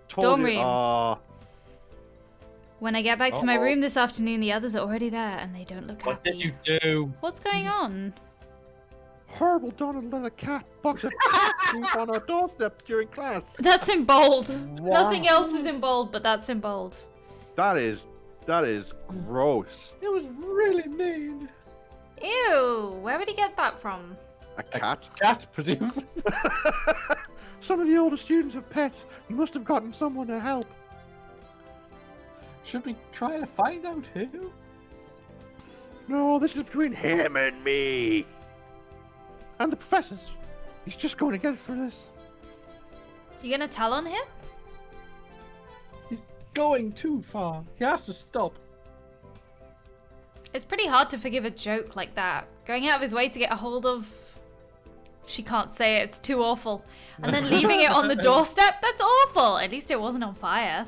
told Dorm you. room. When I get back to my Uh-oh. room this afternoon, the others are already there, and they don't look What happy. did you do? What's going on? Horrible Donald let a cat box of cat poop on our doorstep during class. That's in bold. Wow. Nothing else is in bold, but that's in bold. That is gross. It was really mean. Ew, where would he get that from? A cat? Cat, presumably. Some of the older students have pets. He must have gotten someone to help. Should we try to find out who? No, this is between him and me. And the professors. He's just going to get it for this. You gonna tell on him? He's going too far. He has to stop. It's pretty hard to forgive a joke like that. Going out of his way to get a hold of... She can't say it, it's too awful. And then leaving it on the doorstep? That's awful! At least it wasn't on fire.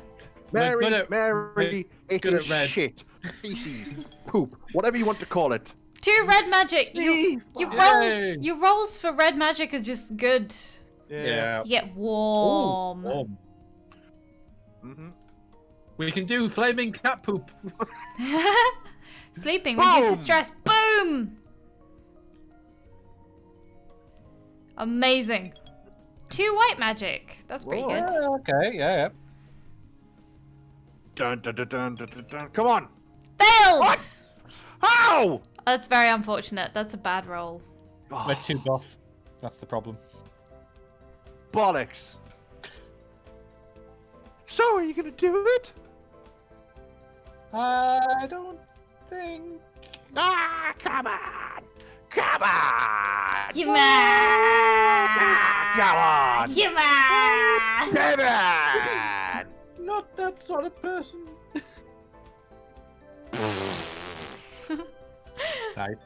Mary, it good is at red. shit, feces, poop, whatever you want to call it. 2 red magic! Yay. Your rolls for red magic are just good. Yeah. You get warm. Ooh, warm. Mm-hmm. We can do flaming cat poop. Sleeping reduces Boom. stress. Boom! Amazing. 2 white magic. That's pretty Whoa. good. Yeah, okay, yeah. Dun, dun, dun, dun, dun, dun, dun. Come on! Failed! What? How? That's very unfortunate. That's a bad roll. Oh, We're too buff. That's the problem. bollocks. So, are you gonna do it? I don't think. Ah, come on! Come on! Come on! Come on! Come on! Come on! Not that sort of person. Right.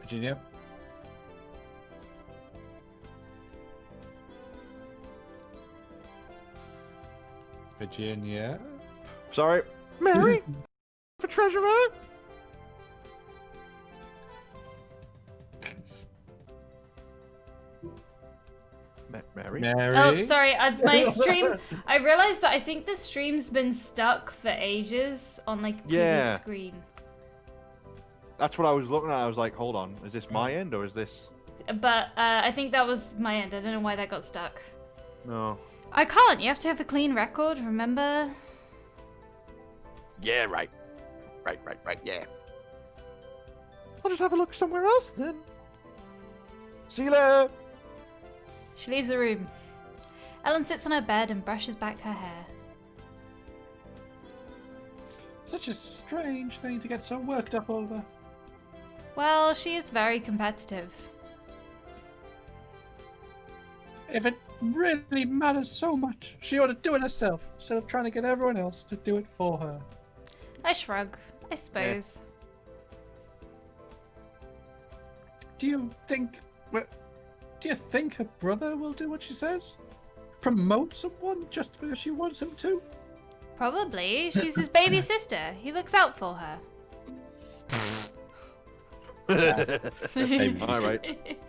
Virginia. Virginia. Sorry. Mary? For treasurer? Mary? Mary. Oh, sorry. My stream. I realized that I think the stream's been stuck for ages on like previous Yeah. screen. That's what I was looking at. I was like, hold on. Is this my end or is this... But I think that was my end. I don't know why that got stuck. No. I can't. You have to have a clean record. Remember? Yeah, right, yeah. I'll just have a look somewhere else then. See you later. She leaves the room. Ellen sits on her bed and brushes back her hair. Such a strange thing to get so worked up over. Well, she is very competitive. If it really matters so much, she ought to do it herself instead of trying to get everyone else to do it for her. I shrug. I suppose. Do you think her brother will do what she says? Promote someone just because she wants him to? Probably. She's his baby sister. He looks out for her. All right.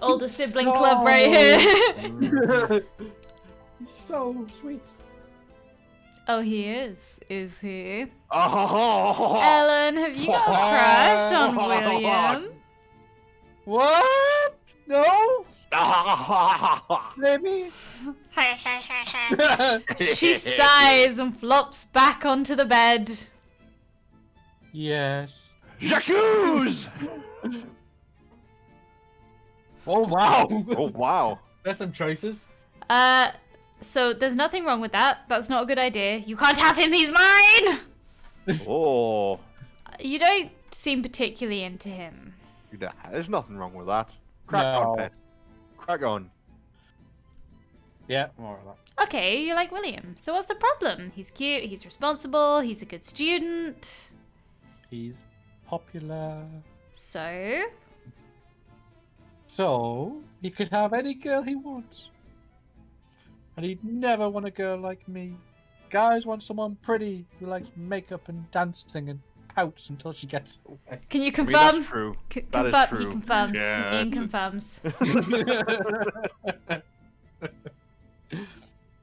Older sibling club right here. He's so sweet. Oh, he is he? Oh. Ellen, have you got a crush on William? What? No? Maybe? She sighs and flops back onto the bed. Yes. Jacuz! Oh wow. Oh wow. That's some choices. So there's nothing wrong with that. That's not a good idea. You can't have him, he's mine! Oh. You don't seem particularly into him. There's nothing wrong with that. Crack No. on, pet. Crack on. Yeah, more of that. Okay, you like William. So what's the problem? He's cute, he's responsible, he's a good student. He's popular. So? So, he could have any girl he wants. And he'd never want a girl like me. Guys want someone pretty who likes makeup and dancing and pouts until she gets away. Can you I mean, confirm? that's true. Confirm. That is true. He confirms. Yeah. Ian confirms.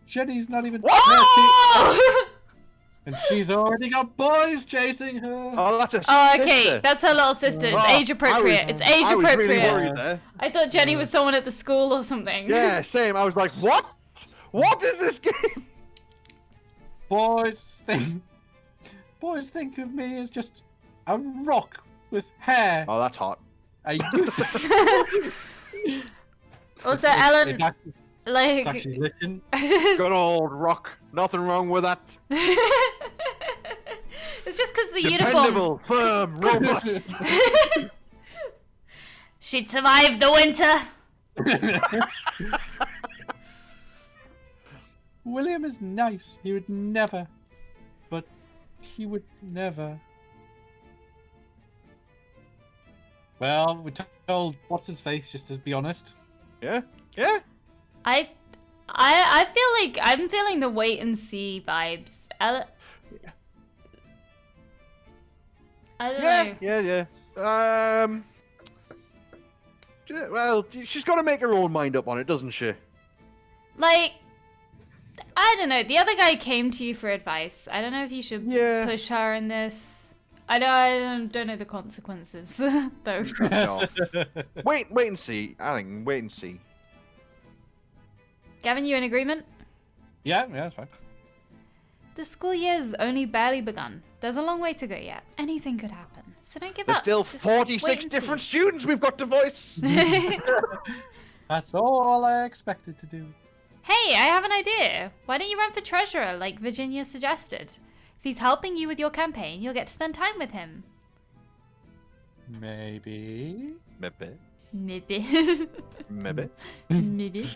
Jenny's not even 30. Oh! And she's already got boys chasing her. Oh, that's a Oh, okay. sister. That's her little sister. It's Oh, age appropriate. It's age I was really appropriate. worried there. I thought Jenny was someone at the school or something. Yeah, same. I was like, what? What is this game? Boys think of me as just a rock with hair. Oh, that's hot. I used to. Also, It's Ellen, actually, like, it's actually licking. Good old rock. Nothing wrong with that. it's just because the uniform. Dependable, firm, robust. She'd survive the winter. William is nice. He would never. But he would never. Well, we told what's his face just to be honest. Yeah, yeah. I feel like I'm feeling the wait and see vibes. I don't know. Yeah. Well, she's got to make her own mind up on it, doesn't she? Like, I don't know. The other guy came to you for advice. I don't know if you should push her in this. I don't know the consequences, though. No. Wait and see. I think wait and see. Gavin, you in agreement? Yeah, that's fine. The school year's only barely begun. There's a long way to go yet. Anything could happen. So don't give There's up. still Just 46 wait and different students we've got to voice. see. That's all I expected to do. Hey, I have an idea. Why don't you run for treasurer like Virginia suggested? If he's helping you with your campaign, you'll get to spend time with him. Maybe. Maybe. Maybe. Maybe. Maybe.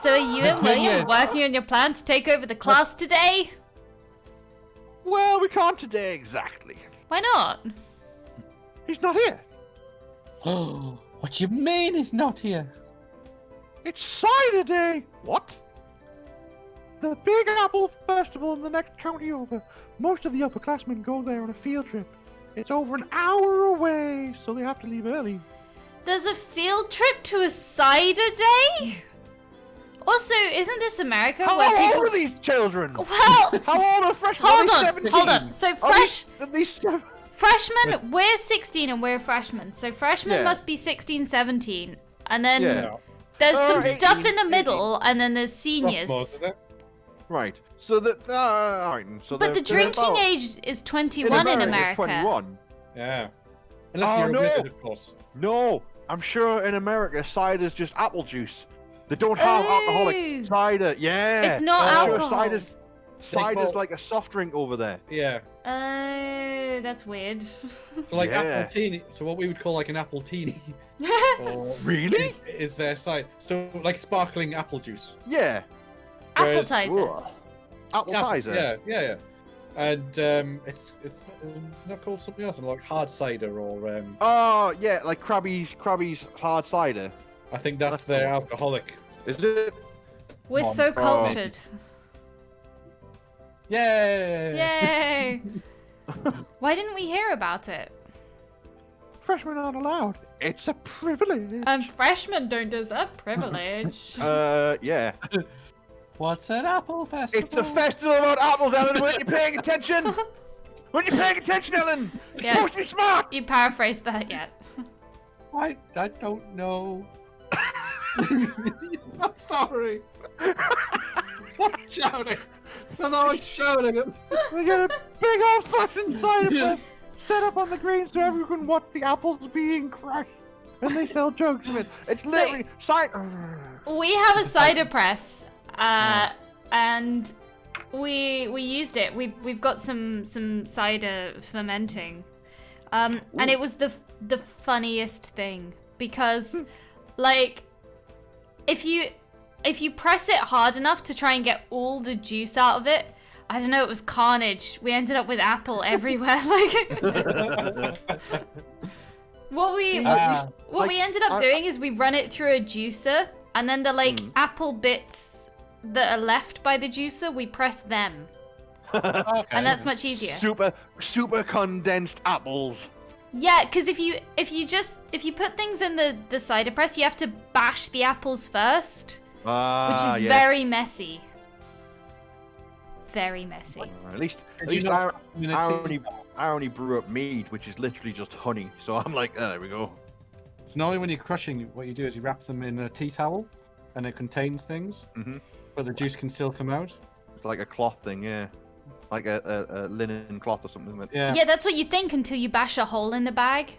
So are you and William working on your plan to take over the class today? Well, we can't today exactly. Why not? He's not here. Oh, what you mean he's not here? It's cider day. What? The Big Apple Festival in the next county over. Most of the upperclassmen go there on a field trip. It's over an hour away, so they have to leave early. There's a field trip to a cider day? Also, isn't this America How where old people... are these children? Well, How old are freshmen? hold Are they on, 17? hold on. So Are freshmen, we're 16 and we're freshmen. So freshmen Yeah. must be 16, 17. And then Yeah. there's some 18, stuff in the middle, and then there's seniors. Right. So that. Alright. So But the drinking age is 21 in America. 21. Yeah. Unless Oh, you're a no. wizard, of course. No, I'm sure in America cider's just apple juice. They don't have Ooh. alcoholic cider. Yeah. It's not I'm sure alcohol. Cider's like a soft drink over there. Yeah. Oh, that's weird. So like Yeah. apple teeny. So what we would call like an apple teeny. Or Really? is their side. So like sparkling apple juice. Yeah. Apple Whereas- cider. Ugh. Apple cider. Yeah. And it's not called something else, like hard cider or Oh yeah, like Krabby's hard cider. I think that's That's their cool. alcoholic. Is it? We're Mom. so cultured. Yay! Yay! Why didn't we hear about it? Freshmen aren't allowed. It's a privilege. Freshmen don't deserve privilege. Yeah. What's an apple festival? It's a festival about apples, Ellen. Weren't you paying attention? Weren't you paying attention, Ellen? You're Yeah. supposed to be smart. You paraphrased that yet? I don't know. I'm sorry. Stop shouting. I'm always shouting at They get a big old-fashioned cider press set up on the green so everyone can watch the apples being crushed. And they sell jugs of it. It's literally cider. We have a cider press, and we used it. We've got some cider fermenting, and it was the funniest thing because, like, if you press it hard enough to try and get all the juice out of it, I don't know, it was carnage. We ended up with apple everywhere. Like, what we ended up doing is we run it through a juicer, and then the apple bits that are left by the juicer, we press them, and that's much easier. Super condensed apples. Yeah, because if you put things in the cider press, you have to bash the apples first. Ah, which is yeah. very messy. Very messy. At least Did you not wrap them in a tea I only brew up mead, which is literally just honey. So I'm like, there we go. So normally when you're crushing, what you do is you wrap them in a tea towel, and it contains things, but the juice can still come out. It's like a cloth thing, yeah. Like a linen cloth or something. Yeah. Yeah, that's what you think until you bash a hole in the bag.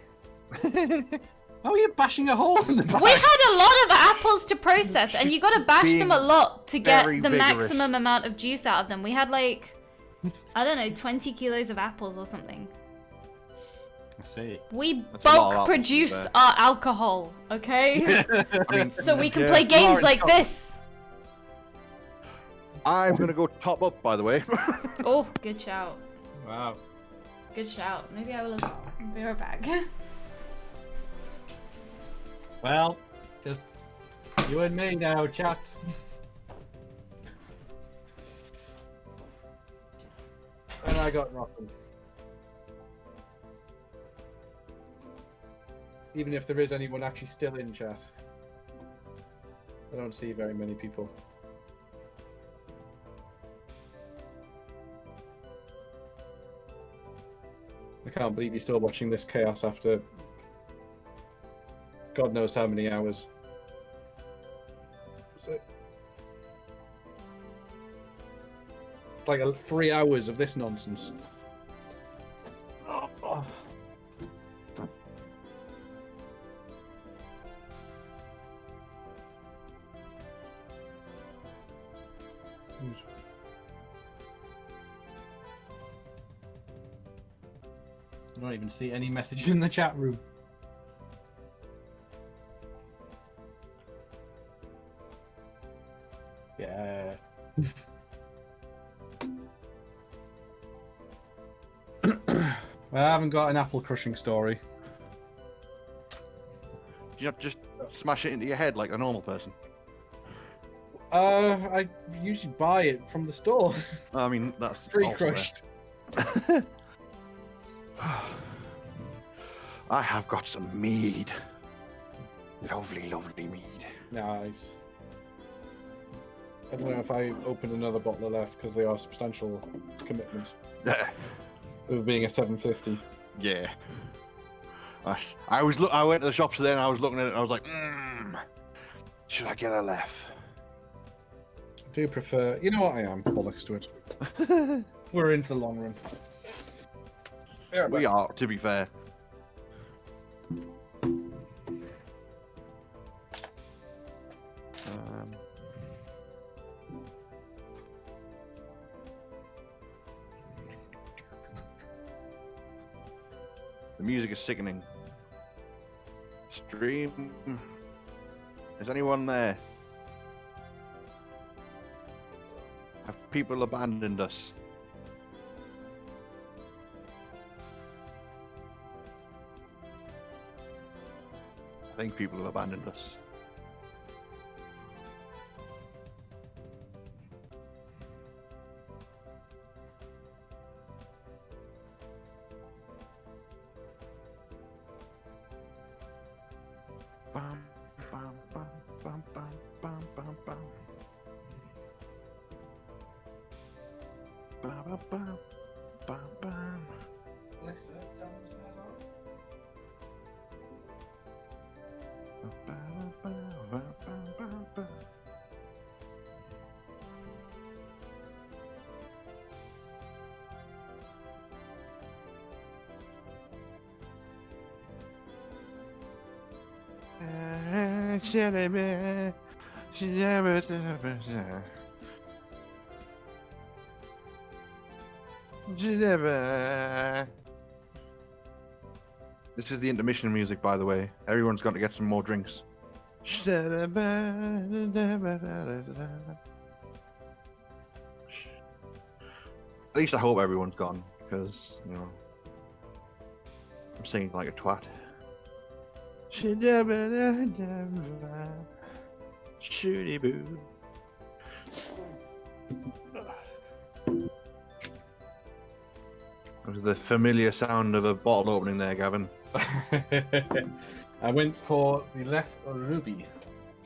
Oh, you're bashing a hole in the bag. We had a lot of apples to process, and you got to bash them a lot to get very the vigorous. maximum amount of juice out of them. We had like, I don't know, 20 kilos of apples or something. I see. We That's a lot of bulk apples, produce to be fair. our alcohol, okay? I mean, So we can yeah. play games Orange like coffee. this. I'm gonna go top up, by the way. Oh, good shout. Wow. Good shout. Maybe I will as well. Be right back. Well, just you and me now, chat. And I got nothing. Even if there is anyone actually still in chat, I don't see very many people. I can't believe you're still watching this chaos after God knows how many hours. So, it's like 3 hours of this nonsense. Oh. I don't even see any messages in the chat room. Yeah. I haven't got an apple crushing story. Do you not just smash it into your head like a normal person? I usually buy it from the store, I mean, that's pre-crushed. also I have got some mead. Lovely, lovely mead. Nice. I don't know if I open another bottle of left because they are substantial commitment. Of being a 750. Yeah. I went to the shops today and I was looking at it and I was like, should I get a left? I do prefer. You know what I am? Bollocks to it. We're in for the long run. Yeah, We are, to be fair. The music is sickening. Stream. Is anyone there? Have people abandoned us? I think people have abandoned us. Bum, bum, bum, bum, bum, bum, bum, bum. Ba, ba, ba, ba, bum. Ba, ba, ba, ba, ba, ba, ba. This is the intermission music, by the way. Everyone's got to get some more drinks. At least I hope everyone's gone, because, you know, I'm singing like a twat. Shooty boo. That was the familiar sound of a bottle opening there, Gavin. I went for the left ruby.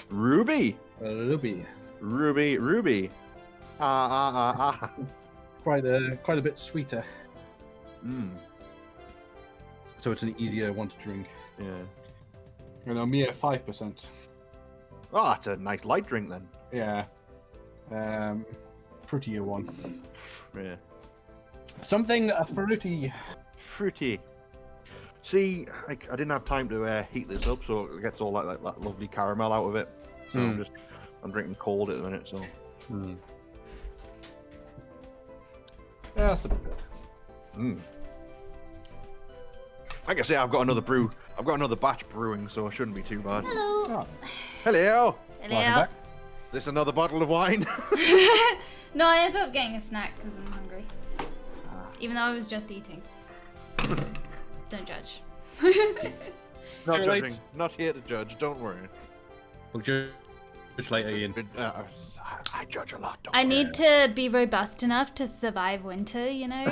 Ruby? Ruby. Ruby. Ah. Quite a bit sweeter. Mm. So it's an easier one to drink. Yeah. And a mere 5%. Oh, that's a nice light drink then. Yeah. Fruitier one. Yeah. Something fruity. Fruity. See, I didn't have time to heat this up, so it gets all that lovely caramel out of it. So I'm drinking cold at the minute, so. Yeah, that's a bit good. Like I say, I've got another brew. I've got another batch brewing, so it shouldn't be too bad. Hello. Oh, Hello. welcome Hello. back. Is this another bottle of wine? No, I ended up getting a snack because I'm hungry. Even though I was just eating. Don't judge. Not Too judging. late. Not here to judge. Don't worry. We'll judge later, Ian. I judge a lot. Don't I worry. need to be robust enough to survive winter, you know?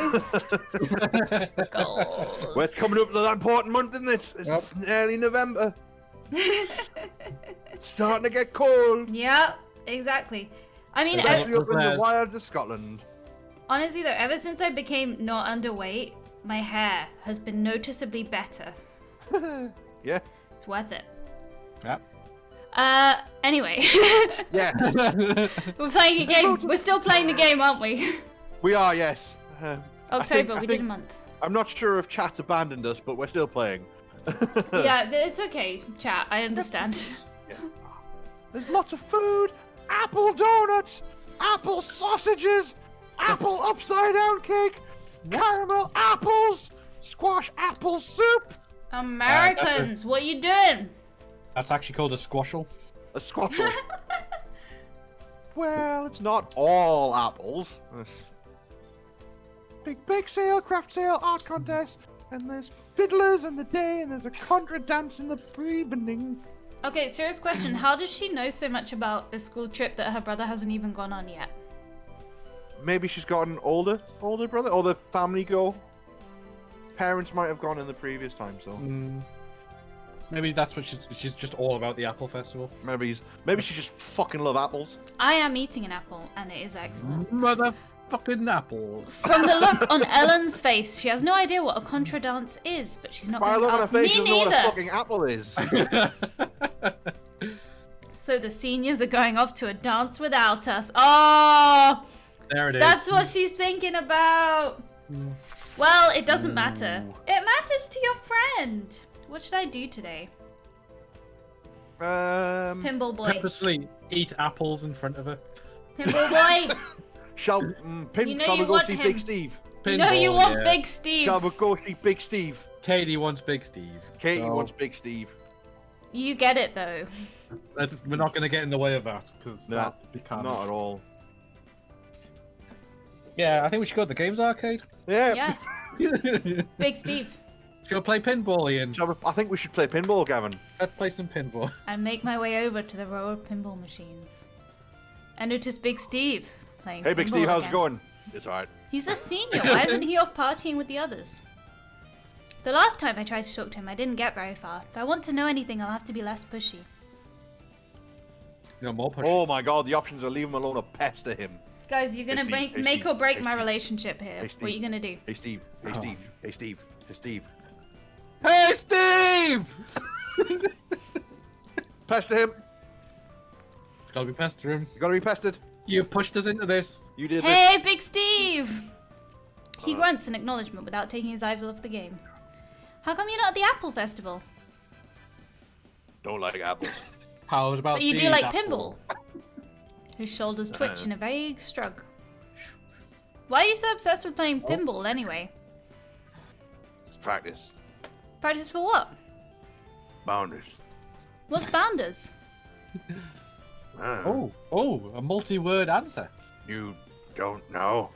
Goals. Well, it's coming up to that important month, isn't it? It's Yep. early November. It's starting to get cold. Yeah, exactly. I mean, Especially up in the Players. wilds of Scotland. honestly though, ever since I became not underweight, my hair has been noticeably better. Yeah. It's worth it. Yep. Anyway. Yeah. We're playing a game. We're still playing the game, aren't we? We are, yes. October, I we did a think- month. I'm not sure if chat's abandoned us, but we're still playing. Yeah, it's okay, chat. I understand. There's lots of food. Apple donuts. Apple sausages. Apple upside down cake. Caramel apples. Squash apple soup. Americans, what you doing? That's actually called a squashel. A squashel. Well, it's not all apples. There's big sale, craft sale, art contest, and there's fiddlers in the day, and there's a contra dance in the evening. Okay, serious question. How does she know so much about the school trip that her brother hasn't even gone on yet? Maybe she's got an older brother, or the family go. Parents might have gone in the previous time, so Maybe that's what she's just all about the Apple Festival. maybe she just fucking love apples. I am eating an apple, and it is excellent. Motherfucking apples. From the look on Ellen's face, she has no idea what a contra dance is, but she's not By going to look on her ask face, me you know what a neither. fucking apple is. So the seniors are going off to a dance without us. Oh, There it is. that's what she's thinking about. Well, it doesn't matter. It matters to your friend. What should I do today? Pinball boy. Purposely eat apples in front of her. Pinball boy. Shall You know shall we you go want see him. Big Steve? You know you want yeah. Big Steve. Shall we go see Big Steve? Katie wants Big Steve. Katie So wants Big Steve. You get it though. we're not going to get in the way of that because No, we can't. not at all. Yeah, I think we should go to the games arcade. Yeah. Yeah. Big Steve. Should we play pinball, Ian? I think we should play pinball, Gavin. Let's play some pinball. I make my way over to the row of pinball machines. I notice Big Steve playing Hey, Big pinball Steve, how's again. it going? It's alright. He's a senior. Why isn't he off partying with the others? The last time I tried to talk to him, I didn't get very far. If I want to know anything, I'll have to be less pushy. No more push. Oh my god, the options are leave him alone or pester him. Guys, you're gonna Hey, Steve. Hey, make Steve. or break Hey, my Steve. relationship here. Hey, What are Steve. you gonna do? Hey, Steve. Hey, Oh. Steve. Hey, Steve. Hey, Steve. Hey, Steve! Pester him. It's gotta be pester him. You gotta be pestered. You pushed us into this. You did this. Hey, Big Steve! He grunts in acknowledgement without taking his eyes off the game. How come you're not at the Apple Festival? Don't like apples. How about But you do these like apples? pinball. His shoulders twitch in a vague shrug. Why are you so obsessed with playing pinball anyway? It's practice. Practice for what? Boundaries. What's Bounders? Oh, a multi-word answer. You don't know.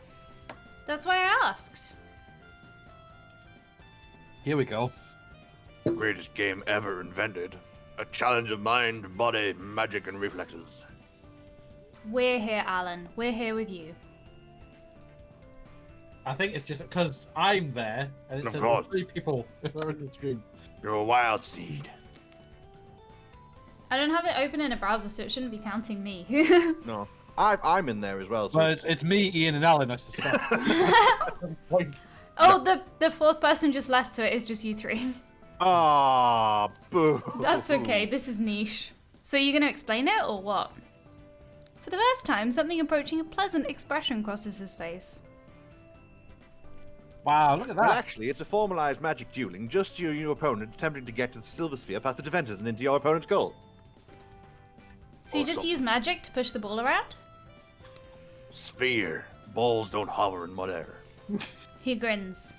That's why I asked. Here we go. The greatest game ever invented. A challenge of mind, body, magic, and reflexes. We're here, Alan. We're here with you. I think it's just because I'm there, and Of it's course. 3 people who are in the stream. You're a wild seed. I don't have it open in a browser, so it shouldn't be counting me. No. I'm in there as well. So But it's me, Ian, and Alan, I suspect. Point. Oh, the fourth person just left, so it is just you three. Ah, boo. That's okay, this is niche. So you're going to explain it, or what? For the first time, something approaching a pleasant expression crosses his face. Wow, look at that. Well, actually, it's a formalized magic dueling. Just you and your opponent attempting to get to the silver sphere past the defenders and into your opponent's goal. So you just use magic to push the ball around? Sphere. Balls don't hover in mud air. He grins.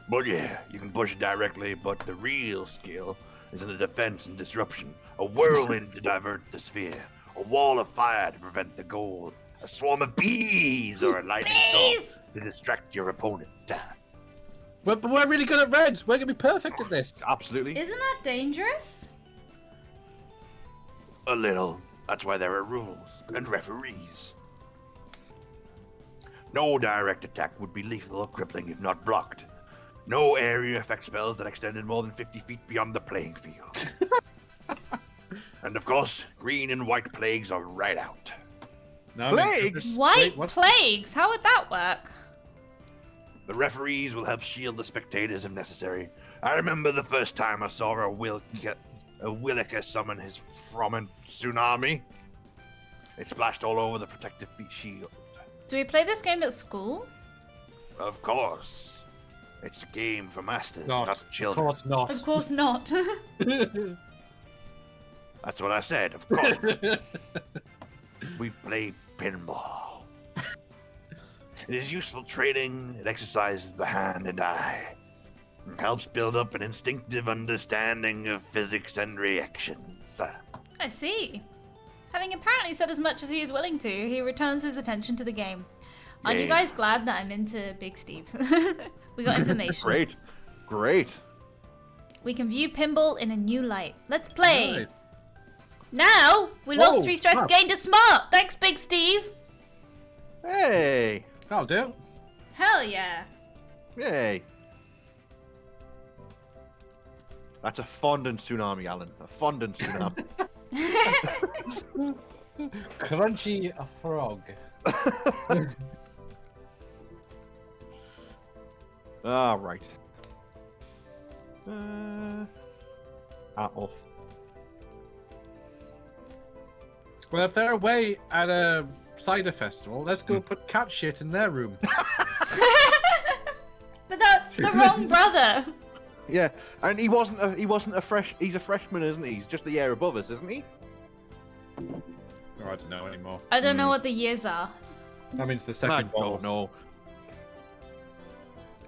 But yeah, you can push it directly, but the real skill is in the defense and disruption. A whirlwind to divert the sphere. A wall of fire to prevent the goal. A swarm of bees or a lightning storm to distract your opponent. But we're really good at red. We're going to be perfect at this. Absolutely. Isn't that dangerous? A little. That's why there are rules and referees. No direct attack would be lethal or crippling if not blocked. No area effect spells that extended more than 50 feet beyond the playing field. And of course, green and white plagues are right out. No, Plagues? White what? plagues? How would that work? The referees will help shield the spectators if necessary. I remember the first time I saw a Williker summon his from tsunami. It splashed all over the protective shield. Do we play this game at school? Of course. It's a game for masters, Not. not Of children. course not. Of course not. That's what I said, of course. We play pinball. It is useful training, it exercises the hand and eye. It helps build up an instinctive understanding of physics and reactions. I see. Having apparently said as much as he is willing to, he returns his attention to the game. Aren't you Yay. guys glad that I'm into Big Steve? We got information. Great, great. We can view pinball in a new light. Let's play. Right. Now, we lost Whoa, 3 stress, wow. gained a smart. Thanks, Big Steve. Hey, That'll do. Hell yeah. hey. That's a fondant tsunami, Alan. A fondant tsunami. Crunchy a frog. Ah, right. Off. Well, if they're away at a cider festival, let's go put cat shit in their room. But that's the wrong brother. Yeah, and he's a freshman, isn't he? He's just the year above us, isn't he? Oh, I don't know anymore. I don't know what the years are. That means the I second ball. don't know.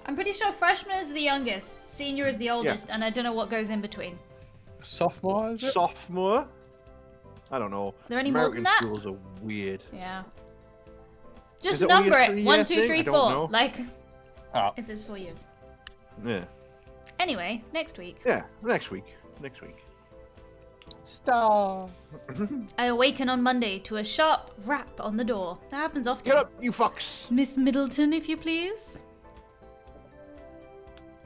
I'm pretty sure freshman is the youngest, senior is the oldest, and I don't know what goes in between. Sophomore, is it? Sophomore? I don't know. Are there any more American than that? schools are weird. Yeah. Is Just it only number a it. 3-year 1, 2, thing? 3, I don't 4. know. Like, Oh. if it's 4 years. Yeah. Anyway, next week. Yeah, next week. Star. I awaken on Monday to a sharp rap on the door. That happens often. Get up, you fucks! Miss Middleton, if you please.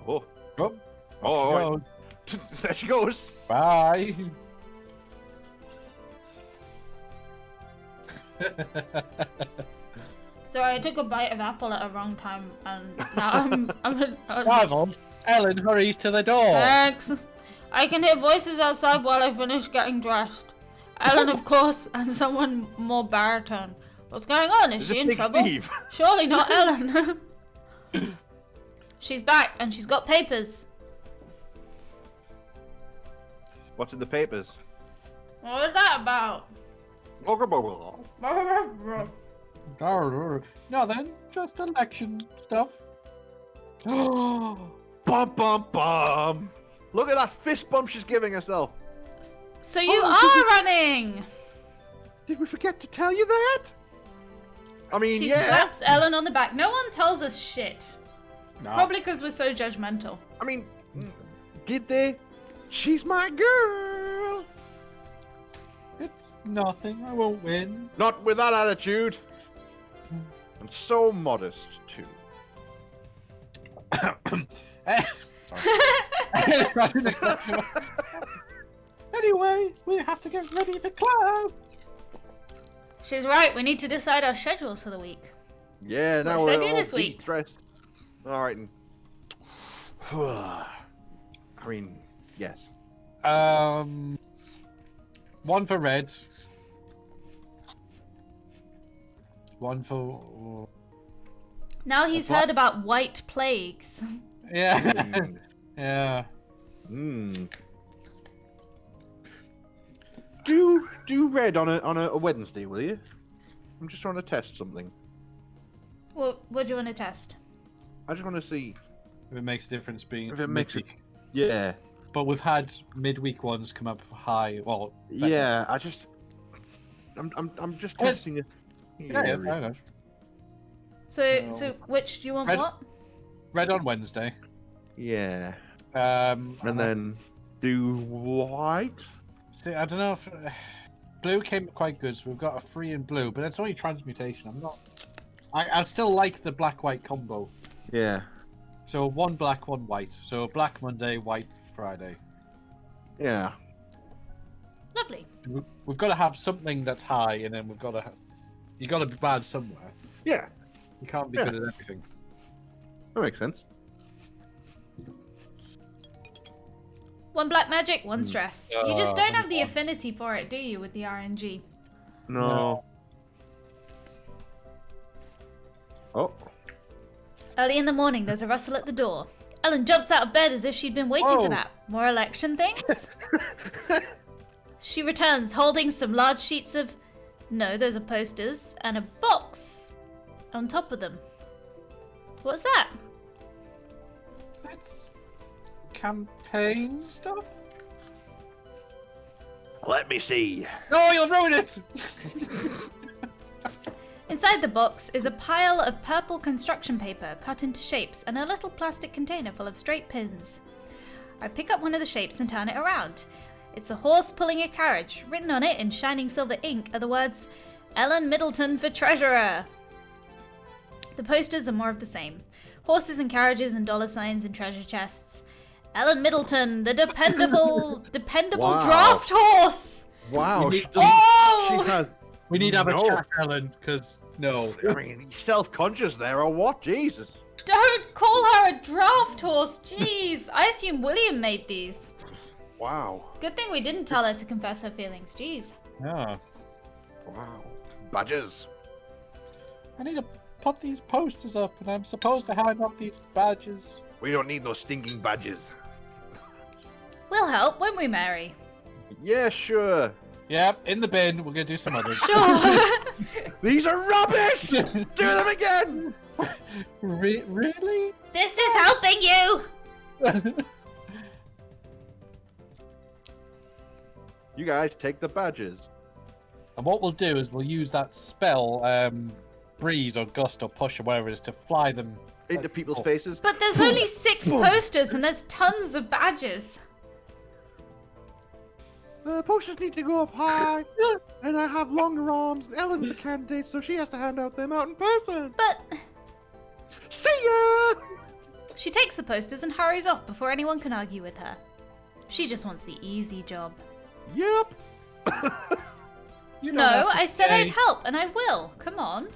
Oh, Oh, oh, no. right. There she goes. Bye. Sorry, I took a bite of apple at a wrong time, and now I'm Startled, Ellen hurries to the door. Thanks. I can hear voices outside while I finish getting dressed. Ellen, of course, and someone more baritone. What's going on? Is Is she it in Big trouble? Steve? Surely not Ellen. She's back, and she's got papers. What's in the papers? What is that about? Nothing, just election stuff. Bum bum bum! Look at that fist bump she's giving herself. So you are running. Did we forget to tell you that? I mean, She yeah. slaps Ellen on the back. No one tells us shit. No. Probably because we're so judgmental. I mean, did they? She's my girl. It's nothing. I won't win. Not with that attitude. And so modest too. Anyway, we have to get ready for class. She's right. We need to decide our schedules for the week. Yeah, now should we're I do all this week? de-stressed. All right. I mean, yes. One for red. One for. Now he's heard about white plagues. Yeah. Yeah. Hmm. Do red on a Wednesday, will you? I'm just trying to test something. What do you want to test? I just want to see If it makes a difference being. if it makes it. midweek. Yeah. But we've had midweek ones come up high. Well. better. Yeah. I'm just testing it. Yeah, fair enough. So which do you want? Red- What? Red on Wednesday. Yeah. And And then do white. see, I don't know if blue came quite good. So we've got a 3 in blue, but it's only transmutation. I'm not. I still like the black-white combo. Yeah. So 1 black, 1 white. So black Monday, white Friday. Yeah. Lovely. We've got to have something that's high, and then we've got to. You got to be bad somewhere. Yeah. You can't be Yeah. good at everything. That makes sense. 1 black magic, 1 stress. You just don't have the fun. affinity for it, do you, with the RNG? No. Oh. Early in the morning, there's a rustle at the door. Ellen jumps out of bed as if she'd been waiting Oh. for that. More election things? She returns, holding some large sheets of... No, those are posters. And a box on top of them. What's that? That's campaign stuff. Let me see. No, you'll ruin it. Inside the box is a pile of purple construction paper cut into shapes and a little plastic container full of straight pins. I pick up one of the shapes and turn it around. It's a horse pulling a carriage. Written on it in shining silver ink are the words, Ellen Middleton for Treasurer. The posters are more of the same. Horses and carriages and dollar signs and treasure chests. Ellen Middleton, the dependable Wow. draft horse! Wow. We She, need- Oh! she has. We need to have No. a chat, Ellen, because no. I mean, self-conscious there or what? Jesus. Don't call her a draft horse, jeez. I assume William made these. Wow. Good thing we didn't tell her to confess her feelings, jeez. Yeah. Wow. Badges. I need to put these posters up, and I'm supposed to hand out these badges. We don't need those stinking badges. We'll help, won't we, Mary? Yeah, sure. Yep, in the bin. We're gonna do some others. Sure. These are rubbish! Do them again! Really? This is helping you! You guys take the badges. And what we'll do is we'll use that spell, breeze or gust or push or whatever it is, to fly them Into people's faces. But there's only 6 posters and there's tons of badges. The posters need to go up high, and I have longer arms. Ellen's the candidate, so she has to hand them out in person. But See ya! she takes the posters and hurries off before anyone can argue with her. She just wants the easy job. Yep. You don't No, have to I said say- I'd help, and I will. Come on.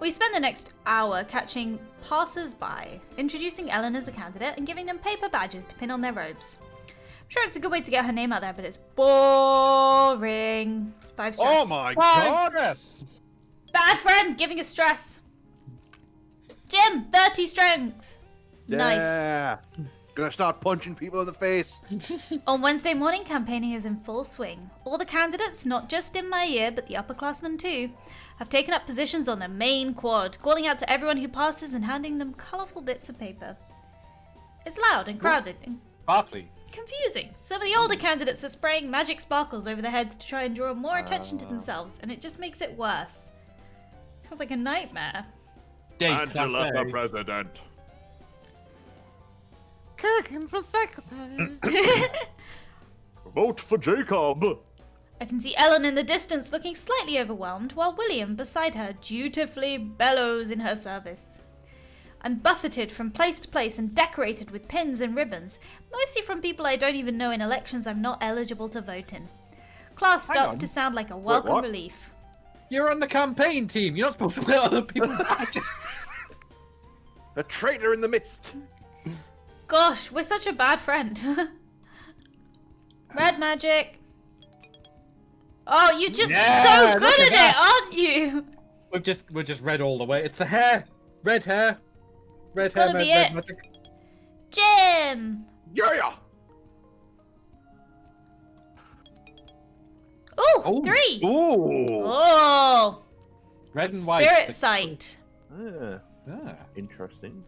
We spend the next hour catching passers-by, introducing Ellen as a candidate and giving them paper badges to pin on their robes. I'm sure it's a good way to get her name out there, but it's boring. 5 stress. Oh my Five god! stress. Bad friend, giving us stress. Jim, 30 strength. Nice. Yeah. Gonna start punching people in the face. On Wednesday morning, campaigning is in full swing. All the candidates, not just in my year, but the upperclassmen too, have taken up positions on the main quad, calling out to everyone who passes and handing them colourful bits of paper. It's loud and crowded and Barkley. confusing. Some of the older candidates are spraying magic sparkles over their heads to try and draw more attention to themselves, and it just makes it worse. Sounds like a nightmare. Date class A. president. Kirkin for secretary. Vote for Jacob. I can see Ellen in the distance looking slightly overwhelmed, while William, beside her, dutifully bellows in her service. I'm buffeted from place to place and decorated with pins and ribbons, mostly from people I don't even know in elections I'm not eligible to vote in. Class starts to sound like a welcome what? relief. You're on the campaign team. You're not supposed to wear other people's badges. A traitor in the midst. Gosh, we're such a bad friend. Red magic. Oh, you're just so good at it, aren't you? We're just red all the way. It's the hair. Red hair. Red It's hair. gotta be red it. magic. Jim. Yeah. Ooh, Oh. 3. Ooh. Oh. Red and white. Spirit sight. Ah. Interesting.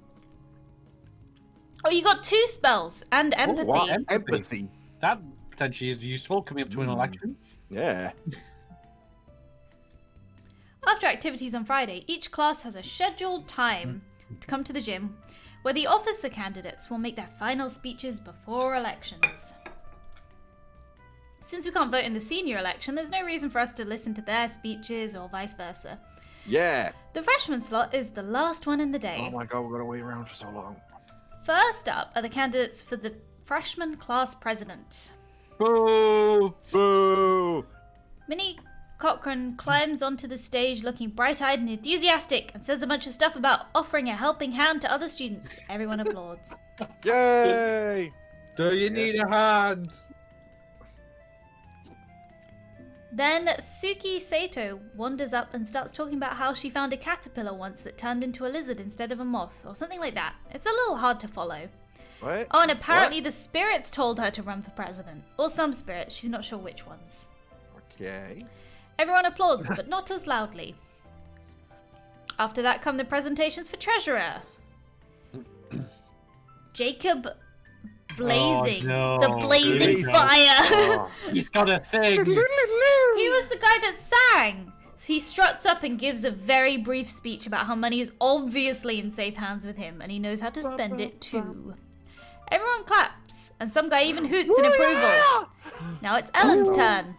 Oh, you got 2 spells and empathy. Oh, wow. Empathy. That potentially is useful coming up to an election. Yeah. After activities on Friday, each class has a scheduled time to come to the gym where the officer candidates will make their final speeches before elections. Since we can't vote in the senior election, there's no reason for us to listen to their speeches or vice versa. Yeah. The freshman slot is the last one in the day. Oh my god, we're gonna wait around for so long. First up are the candidates for the freshman class president. Boo! Boo! Minnie Cochran climbs onto the stage looking bright-eyed and enthusiastic and says a bunch of stuff about offering a helping hand to other students. Everyone applauds. Yay! Do you need a hand? Then Suki Sato wanders up and starts talking about how she found a caterpillar once that turned into a lizard instead of a moth, or something like that. It's a little hard to follow. What? Oh, and apparently the spirits told her to run for president. Or some spirits, she's not sure which ones. Okay. Everyone applauds, but not as loudly. After that come the presentations for treasurer. Jacob Blazing. Oh, no. The Blazing Blazing. Fire. Oh. He's got a thing. He was the guy that sang. So he struts up and gives a very brief speech about how money is obviously in safe hands with him and he knows how to spend it too. Everyone claps, and some guy even hoots in approval. Now it's Ellen's turn.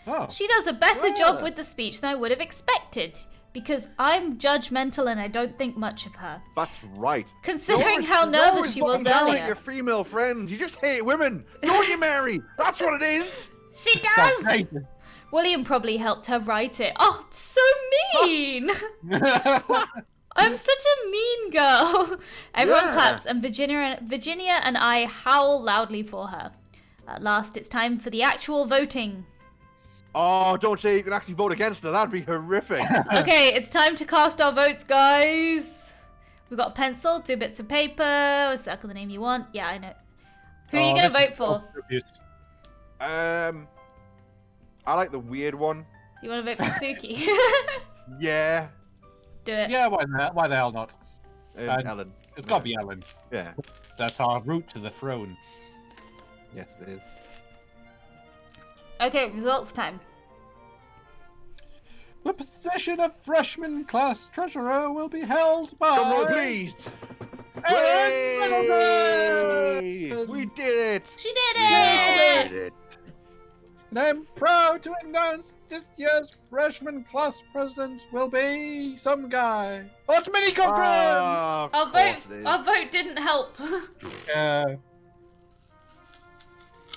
Oh. She does a better job with the speech than I would have expected, because I'm judgmental and I don't think much of her. That's right. Considering how nervous she was Like earlier. your female friends, you just hate women, don't you, Mary? That's what it is. She Sounds does! great. William probably helped her write it. Oh, it's so mean! I'm such a mean girl. Everyone Yeah. claps, and Virginia and I howl loudly for her. At last, it's time for the actual voting. Oh, don't say you can actually vote against her. That'd be horrific. Okay, it's time to cast our votes, guys. We've got a pencil, 2 bits of paper, circle the name you want. Yeah, I know. Who are you going to vote for? I like the weird one. You want to vote for Suki? Yeah. Do it. Yeah, why the hell not? Ellen. It's got to be Ellen. Yeah. That's our route to the throne. Yes, it is. Okay, results time. The position of freshman class treasurer will be held by... Drum roll, please. Ellen Yay! Middleton. We did it. She did We it! did it. And I'm proud to announce this year's freshman class president will be some guy. Oh, it's Minnie Cochran! Ah, of Our course it is. vote didn't help.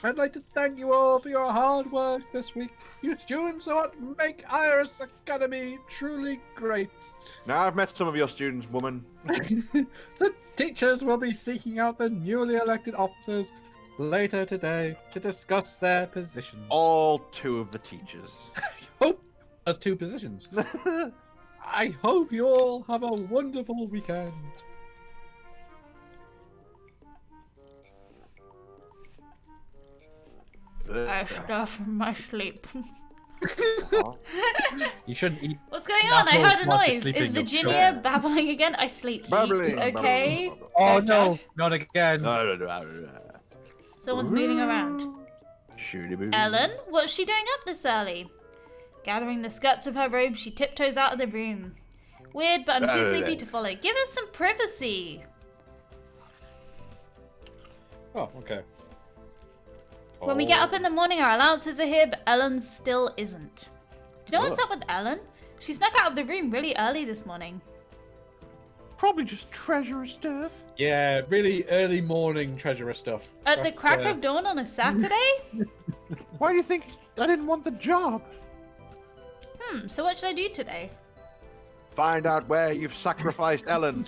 I'd like to thank you all for your hard work this week. You students are what make Iris Academy truly great. Now I've met some of your students, woman. The teachers will be seeking out the newly elected officers later today to discuss their positions. All 2 of the teachers. Hope as 2 positions. I hope you all have a wonderful weekend. I stuff from my sleep. You shouldn't eat. What's going on? I Apples heard a while she's noise. sleeping, Is you're Virginia sure. babbling again? I sleep. Babbling, Yeet. Okay. babbling, Oh Don't no, judge. not again. Someone's moving around. Shooty-boo. Ellen, what's she doing up this early? Gathering the skirts of her robe, she tiptoes out of the room. Weird, but I'm too sleepy to follow. Give us some privacy. Oh, okay. When we get up in the morning, our allowances are here, but Ellen still isn't. Do you know what's up with Ellen? She snuck out of the room really early this morning. probably just treasure stuff. Yeah, really early morning treasurer stuff. At the That's, crack of dawn on a Saturday? Why do you think I didn't want the job? So what should I do today? Find out where you've sacrificed Ellen.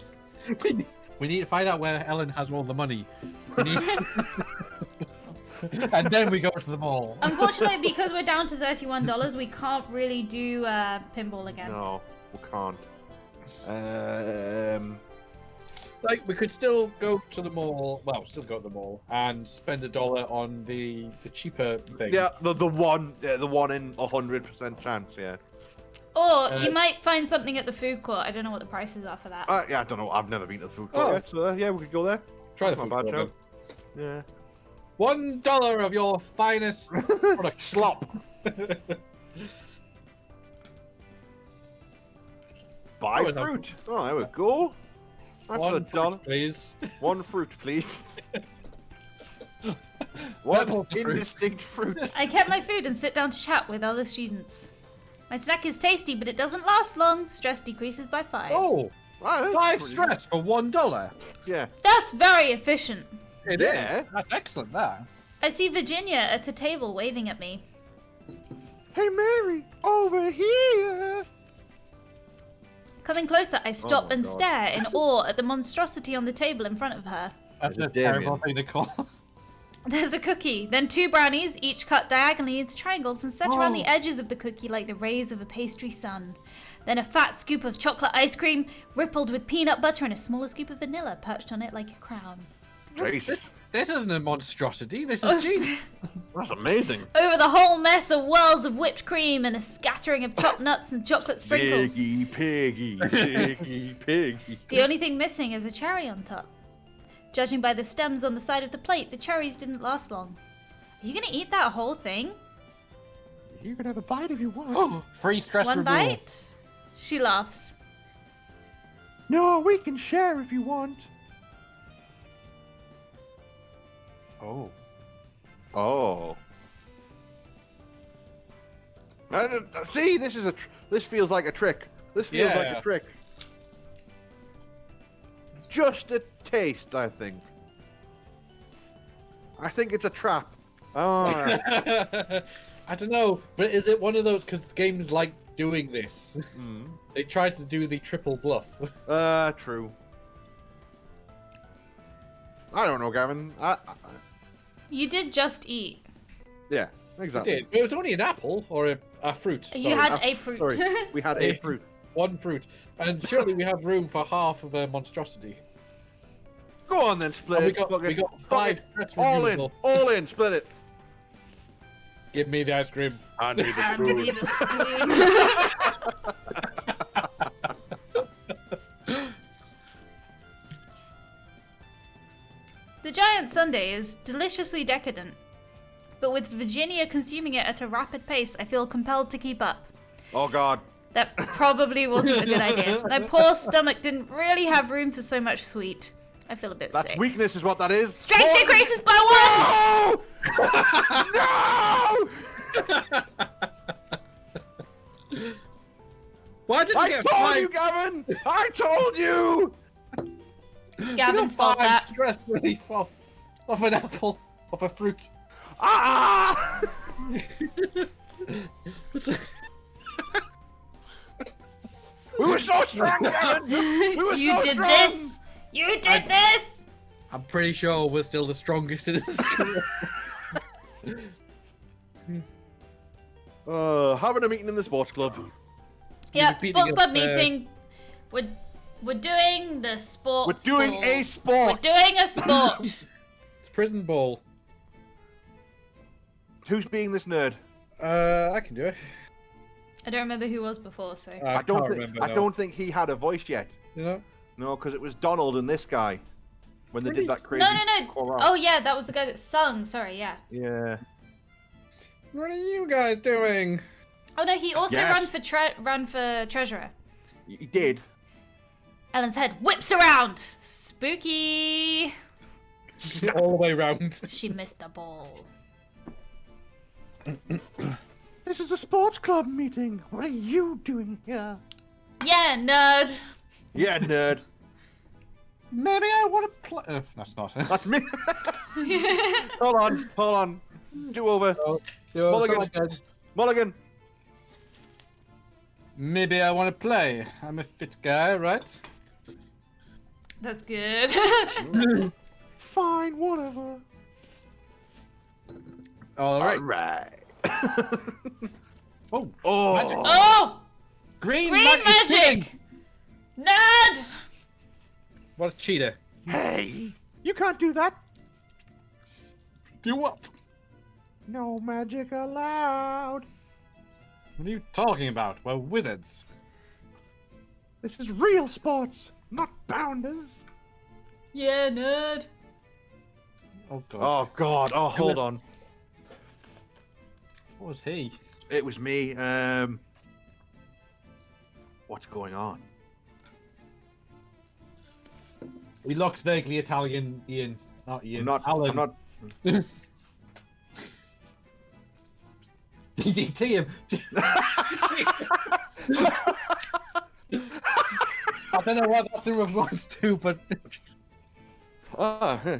We need to find out where Ellen has all the money. We need... and then we go to the mall. Unfortunately, because we're down to $31, we can't really do pinball again. No, we can't. Like, we could still go to the mall. Well, still go to the mall and spend $1 on the cheaper thing. Yeah, the one in 100% chance. Yeah. Or you might find something at the food court. I don't know what the prices are for that. Yeah, I don't know. I've never been to the food court Oh. yet, so yeah, we could go there. Try the Not food bad, court. Yeah. Then. $1 of your finest product. Slop. Buy Oh, fruit. Oh, there we go. That's One $1. fruit, please. One fruit, please. One Purple fruit. indistinct fruit. I kept my food and sit down to chat with other students. My snack is tasty, but it doesn't last long. Stress decreases by 5. Oh, Wow, that's 5 pretty stress for $1. good. Yeah. That's very efficient. It Yeah. is. That's excellent, that. I see Virginia at a table waving at me. Hey, Mary, over here. Coming closer, I stop my and God. stare in awe at the monstrosity on the table in front of her. That's Is a it Damien? terrible thing to call. There's a cookie, then 2 brownies, each cut diagonally into triangles and set around the edges of the cookie like the rays of a pastry sun. Then a fat scoop of chocolate ice cream, rippled with peanut butter, and a smaller scoop of vanilla perched on it like a crown. Jesus, This isn't a monstrosity. This is genius. that's amazing. Over the whole mess are whirls of whipped cream and a scattering of chopped nuts and chocolate sprinkles. Piggy, piggy, piggy, piggy. The only thing missing is a cherry on top. Judging by the stems on the side of the plate, the cherries didn't last long. Are you gonna eat that whole thing? You can have a bite if you want. Oh, free stress One removal. bite? She laughs. No, we can share if you want. Oh. Oh. See, this is this feels like a trick. This feels like Yeah. a trick. Just a taste, I think. I think it's a trap. Oh. I don't know, but is it one of those, because games like doing this? They tried to do the triple bluff. True. I don't know, Gavin. You did just eat. Yeah, exactly. Did. But it was only an apple or a fruit. You sorry. had a fruit. Sorry, we had a fruit. One fruit. And surely we have room for half of a monstrosity. Go on then, split And we it. got, Fuck we it. got Fuck 5 it. stress All in, removal. all in, split it. Give me the ice cream. I need the And spoon. need a spoon. The giant sundae is deliciously decadent, but with Virginia consuming it at a rapid pace, I feel compelled to keep up. Oh God. That probably wasn't a good idea. My poor stomach didn't really have room for so much sweet. I feel a bit That's sick. weakness is what that is. Strength More- decreases by 1! No! Why did I you get told 5? you, Gavin! I told you! It's Gavin's fault Five that. stress relief off an apple, off a fruit. Ah! We were so strong, Gavin! We were You so did strong! this! You did this! I'm pretty sure we're still the strongest in the school. Having a meeting in the sports club. Yep, beating sports up, club meeting. We're doing the sports. We're doing ball. a We're sport! doing a sport. It's prison ball. Who's being this nerd? I can do it. I don't remember who was before, so. I don't can't think remember. I no. don't think he had a voice yet. You know? No, because it was Donald and this guy when they did that crazy. No. chorale. Oh yeah, that was the guy that sung. Sorry, yeah. Yeah. What are you guys doing? Oh no, he also Yes. ran for treasurer. He did. Ellen's head whips around. Spooky. All the way round. She missed the ball. This is a sports club meeting. What are you doing here? Yeah, nerd. Yeah, nerd. Maybe I want to play. That's not. That's me. Hold on. Do over. Mulligan. Mulligan. Maybe I want to play. I'm a fit guy, right? That's good. Fine, whatever. All right. Alright. Oh. Oh. Magic. Oh! Green Green magic. magic! Nerd! What a cheater. Hey, you can't do that. Do what? No magic allowed. What are you talking about? We're wizards. This is real sports, not bounders. Yeah, nerd. Oh god. Oh god. Oh, hold on. What was he? It was me. What's going on? He looks vaguely Italian, Ian. Not Ian. I'm not. DDT him. I don't know what that's in response to, but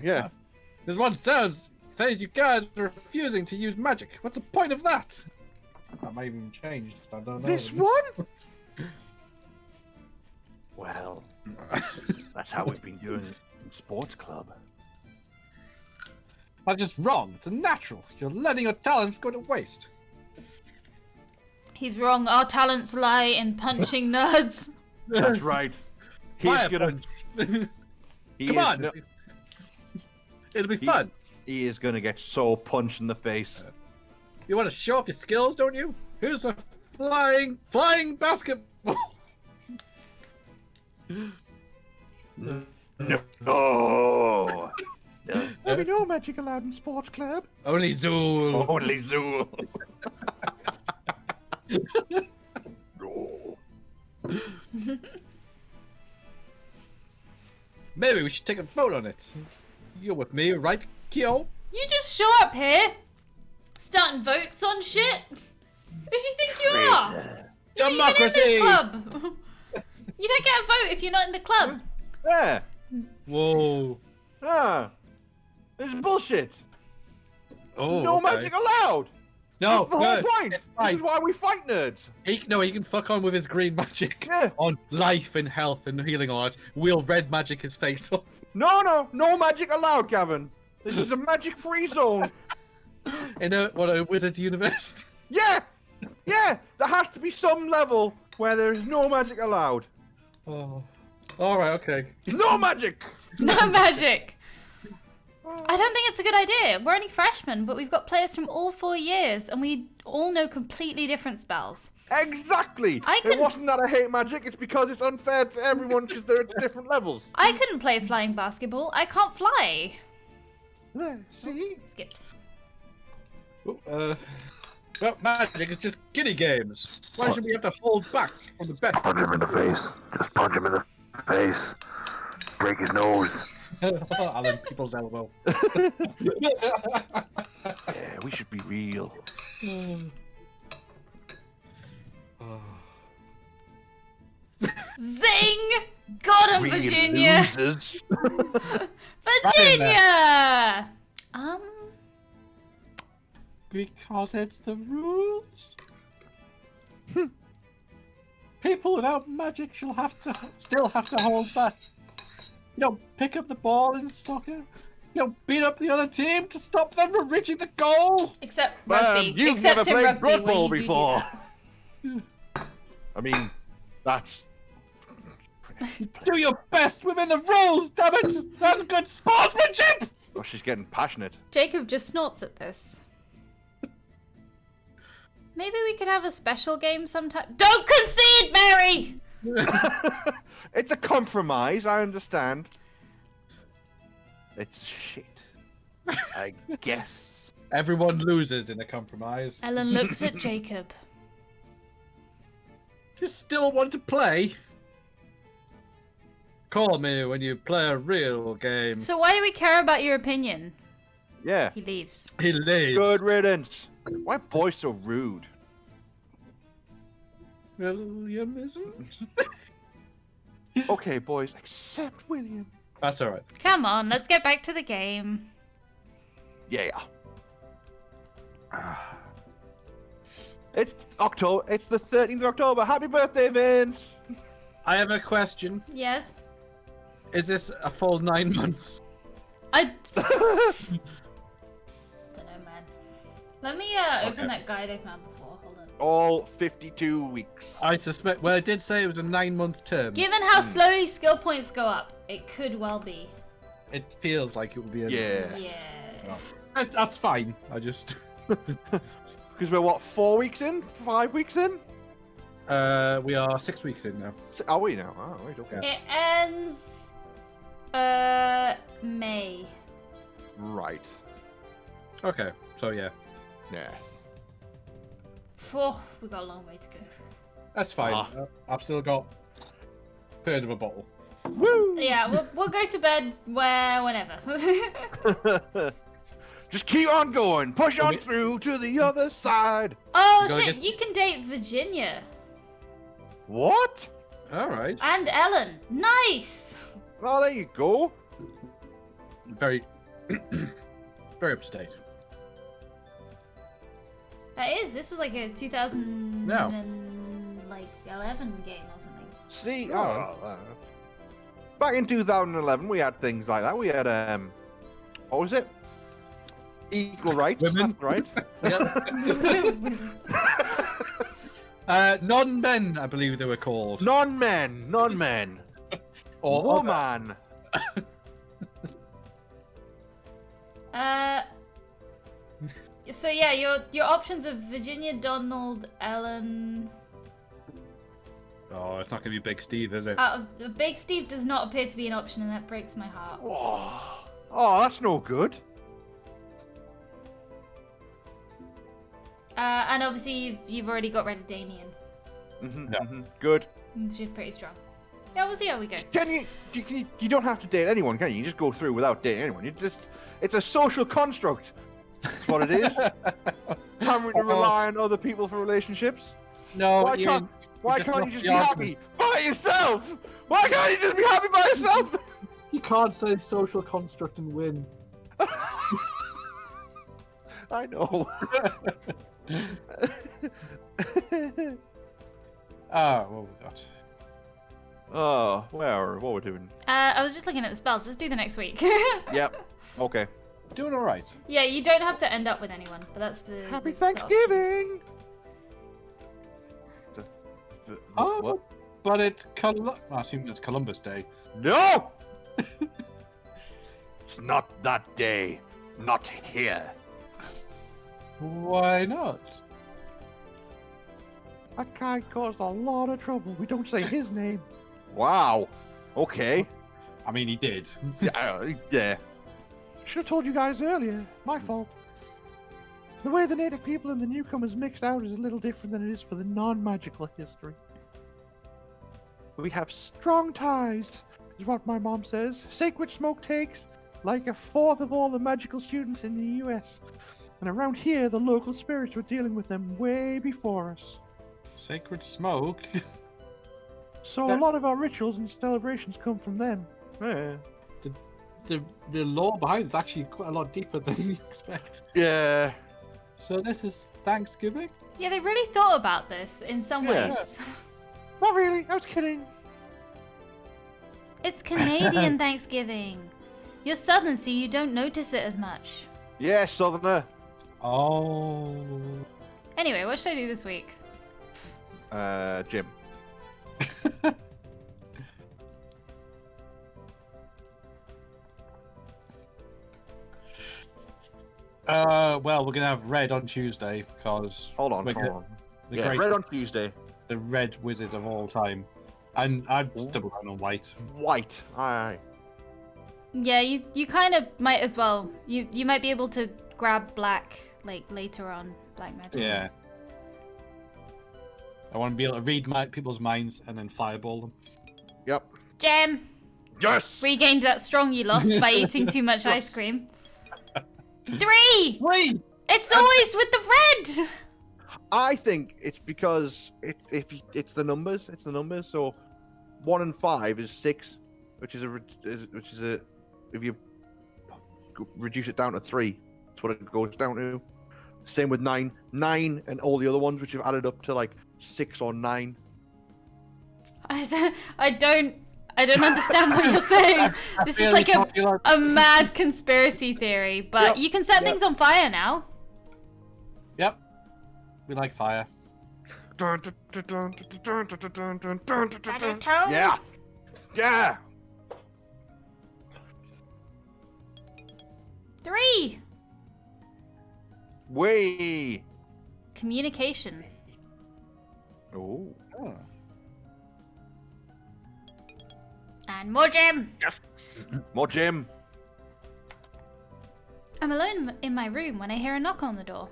Yeah. this one says you guys are refusing to use magic. What's the point of that? That might even changed. I don't know. This one? Well, that's how we've been doing it in sports club. That's just wrong. It's unnatural. You're letting your talents go to waste. He's wrong. Our talents lie in punching nerds. That's right. He's Fire gonna. punch. He Come is on. no- It'll be fun. He is gonna get so punched in the face. You want to show off your skills, don't you? Here's a flying basketball. No. Oh. There'll be no magic allowed in sports club. Only Zool. Only Zool. No. Maybe we should take a vote on it. You're with me, right, Kyo? You just show up here, starting votes on shit. Who do you think you are? You're not even in Democracy. this club. You don't get a vote if you're not in the club. Yeah. Whoa. This is bullshit. Oh. No okay. magic allowed. No, That's the whole point. it's This fine. is why we fight nerds. He can fuck on with his green magic. Yeah. On life and health and healing all that. We'll red magic his face off. No magic allowed, Gavin. This is a magic-free zone. In a wizard's universe. Yeah. There has to be some level where there is no magic allowed. Oh. Alright, okay. No magic. No magic. I don't think it's a good idea. We're only freshmen, but we've got players from all 4 years, and we all know completely different spells. Exactly. I It can- wasn't that I hate magic. It's because it's unfair to everyone because they're at different levels. I couldn't play flying basketball. I can't fly. There, see? Skipped. Well, magic is just kiddie games. Why should we have to hold back from the best? Punch him in the face. Just punch him in the face. Break his nose. Alan People's elbow. Yeah, we should be real. Zing! Got him, Real Virginia! losers. Virginia! Because it's the rules. People without magic still have to hold back. You don't pick up the ball in soccer. You don't beat up the other team to stop them from reaching the goal. Except rugby. You've Except never in played rugby, Blood where Bowl you do before. that. I mean, that's... Do your best within the rules, damn it! That's good sportsmanship! Oh, she's getting passionate. Jacob just snorts at this. Maybe we could have a special game sometime. Don't concede, Mary! It's a compromise, I understand. It's shit. I guess. Everyone loses in a compromise. Ellen looks at Jacob. Do you still want to play? Call me when you play a real game. So why do we care about your opinion? Yeah. He leaves. He leaves. Good riddance. Why boys so rude? William isn't. Okay, boys, accept William. That's all right. Come on, let's get back to the game. Yeah. It's October. It's the 13th of October. Happy birthday, Vince! I have a question. Yes? Is this a full 9 months? I don't know, man. Let me open Okay. that guide I found before. Hold on. All 52 weeks. I suspect. Well, it did say it was a 9-month term. Given how slowly skill points go up, it could well be. It feels like it would be. Yeah. Yeah. That's fine. I just. Because we're what, 4 weeks in? 5 weeks in? We are 6 weeks in now. Are we now? Oh, wait, okay. It ends May. Right. Okay. So yeah, Yes. Oh, we got a long way to go. that's fine. Ah. I've still got a third of a bottle. Woo! Yeah, we'll go to bed whenever. Just keep on going. Push on Okay. through to the other side. Oh Go shit, against- you can date Virginia What? All right. and Ellen. Nice. Well, there you go. Very, very up to date. That is. This was like a 2011 game or something. See, Oh. back in 2011, we had things like that. We had what was it? Equal rights. Women. That's right. Non-men, I believe they were called. Non-men. Or Woman. So yeah, your options are Virginia, Donald, Ellen. Oh, it's not going to be Big Steve, is it? Big Steve does not appear to be an option, and that breaks my heart. Oh, that's no good. And obviously you've already got rid of Damien. No. Good. She's pretty strong. Yeah, we'll see how we go. You don't have to date anyone, can you? You just go through without dating anyone. It's a social construct. That's what it is. Having to rely on other people for relationships. No, Why Ian, can't you just lost the be argument. happy by yourself? Why can't you just be happy by yourself? You can't say social construct and win. I know. Ah, what we got? Oh, what we're doing? I was just looking at the spells. Let's do the next week. Yep. Okay. Doing all right. Yeah, you don't have to end up with anyone, but that's the Happy the Thanksgiving. Oh, What? but it's I assume it's Columbus Day. No! It's not that day. Not here. Why not? That guy caused a lot of trouble. We don't say his name. Wow. Okay. I mean, he did. Yeah. Should have told you guys earlier. My fault. The way the native people and the newcomers mixed out is a little different than it is for the non-magical history. We have strong ties, is what my mom says. Sacred Smoke takes like a fourth of all the magical students in the US. And around here, the local spirits were dealing with them way before us. Sacred Smoke. So a lot of our rituals and celebrations come from them. Yeah. The lore behind it's actually quite a lot deeper than you expect. Yeah. So this is Thanksgiving? Yeah, they really thought about this in some Yeah. ways. Not really. I was kidding. It's Canadian Thanksgiving. You're southern, so you don't notice it as much. Yeah, Southerner. Oh. Anyway, what should I do this week? Jim. Well, we're gonna have red on Tuesday because Hold on, we're hold the- on. the Yeah, great, red on Tuesday. the red wizard of all time, and I'd double down on white. White. Aye. Yeah, you kind of might as well. You might be able to grab black like later on, black magic. Yeah. I want to be able to read people's minds and then fireball them. Yep. Gem, Yes! regained that strong you lost by eating too much ice cream. 3! Wait! It's always with the red! I think it's because it's the numbers. It's the numbers. So 1 and 5 is 6. which is if you reduce it down to 3, that's what it goes down to. Same with 9, and all the other ones which have added up to like 6 or 9. I don't understand what you're saying. This is like a mad conspiracy theory, but you can set things on fire now. Yep. We like fire. Yeah. Yeah. 3. Way. Communication. Oh. And more gem. Yes. More gem. I'm alone in my room when I hear a knock on the door.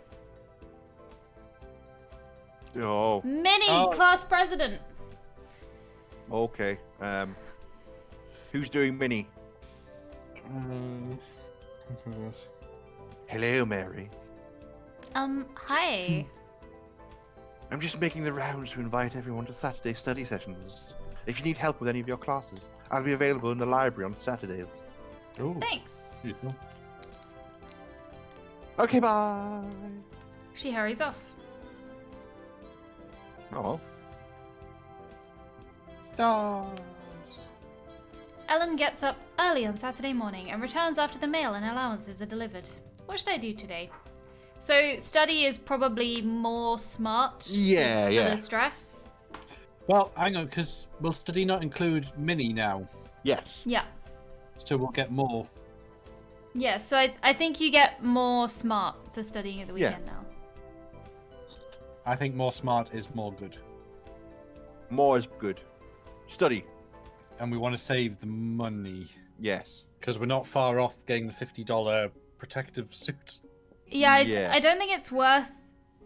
Oh. Minnie, class president. Okay. Who's doing Minnie? Hello, Mary. Hi. I'm just making the rounds to invite everyone to Saturday study sessions. If you need help with any of your classes, I'll be available in the library on Saturdays. Ooh. Thanks. Okay, bye. She hurries off. Oh. Stars. Ellen gets up early on Saturday morning and returns after the mail and allowances are delivered. What should I do today? So, study is probably more smart for the stress? Well, hang on, because will study not include Minnie now? Yes. Yeah. So we'll get more. Yeah, so I think you get more smart for studying at the weekend now. I think more smart is more good. More is good. Study. And we want to save the money. Yes. Because we're not far off getting the $50 protective suit. Yeah, I don't think it's worth...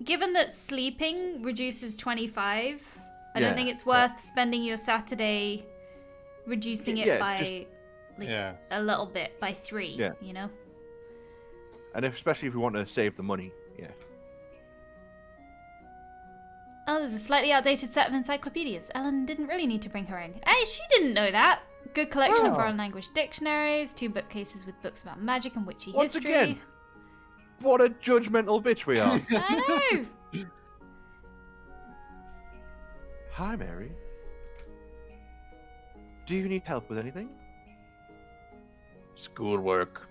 Given that sleeping reduces 25, I don't think it's worth spending your Saturday reducing it by a little bit, by 3, you know? And especially if we want to save the money, Oh, there's a slightly outdated set of encyclopedias. Ellen didn't really need to bring her own. Hey, she didn't know that. Good collection of foreign language dictionaries, 2 bookcases with books about magic and witchy history. Again, what a judgmental bitch we are. I know. Hi, Mary. Do you need help with anything? Schoolwork.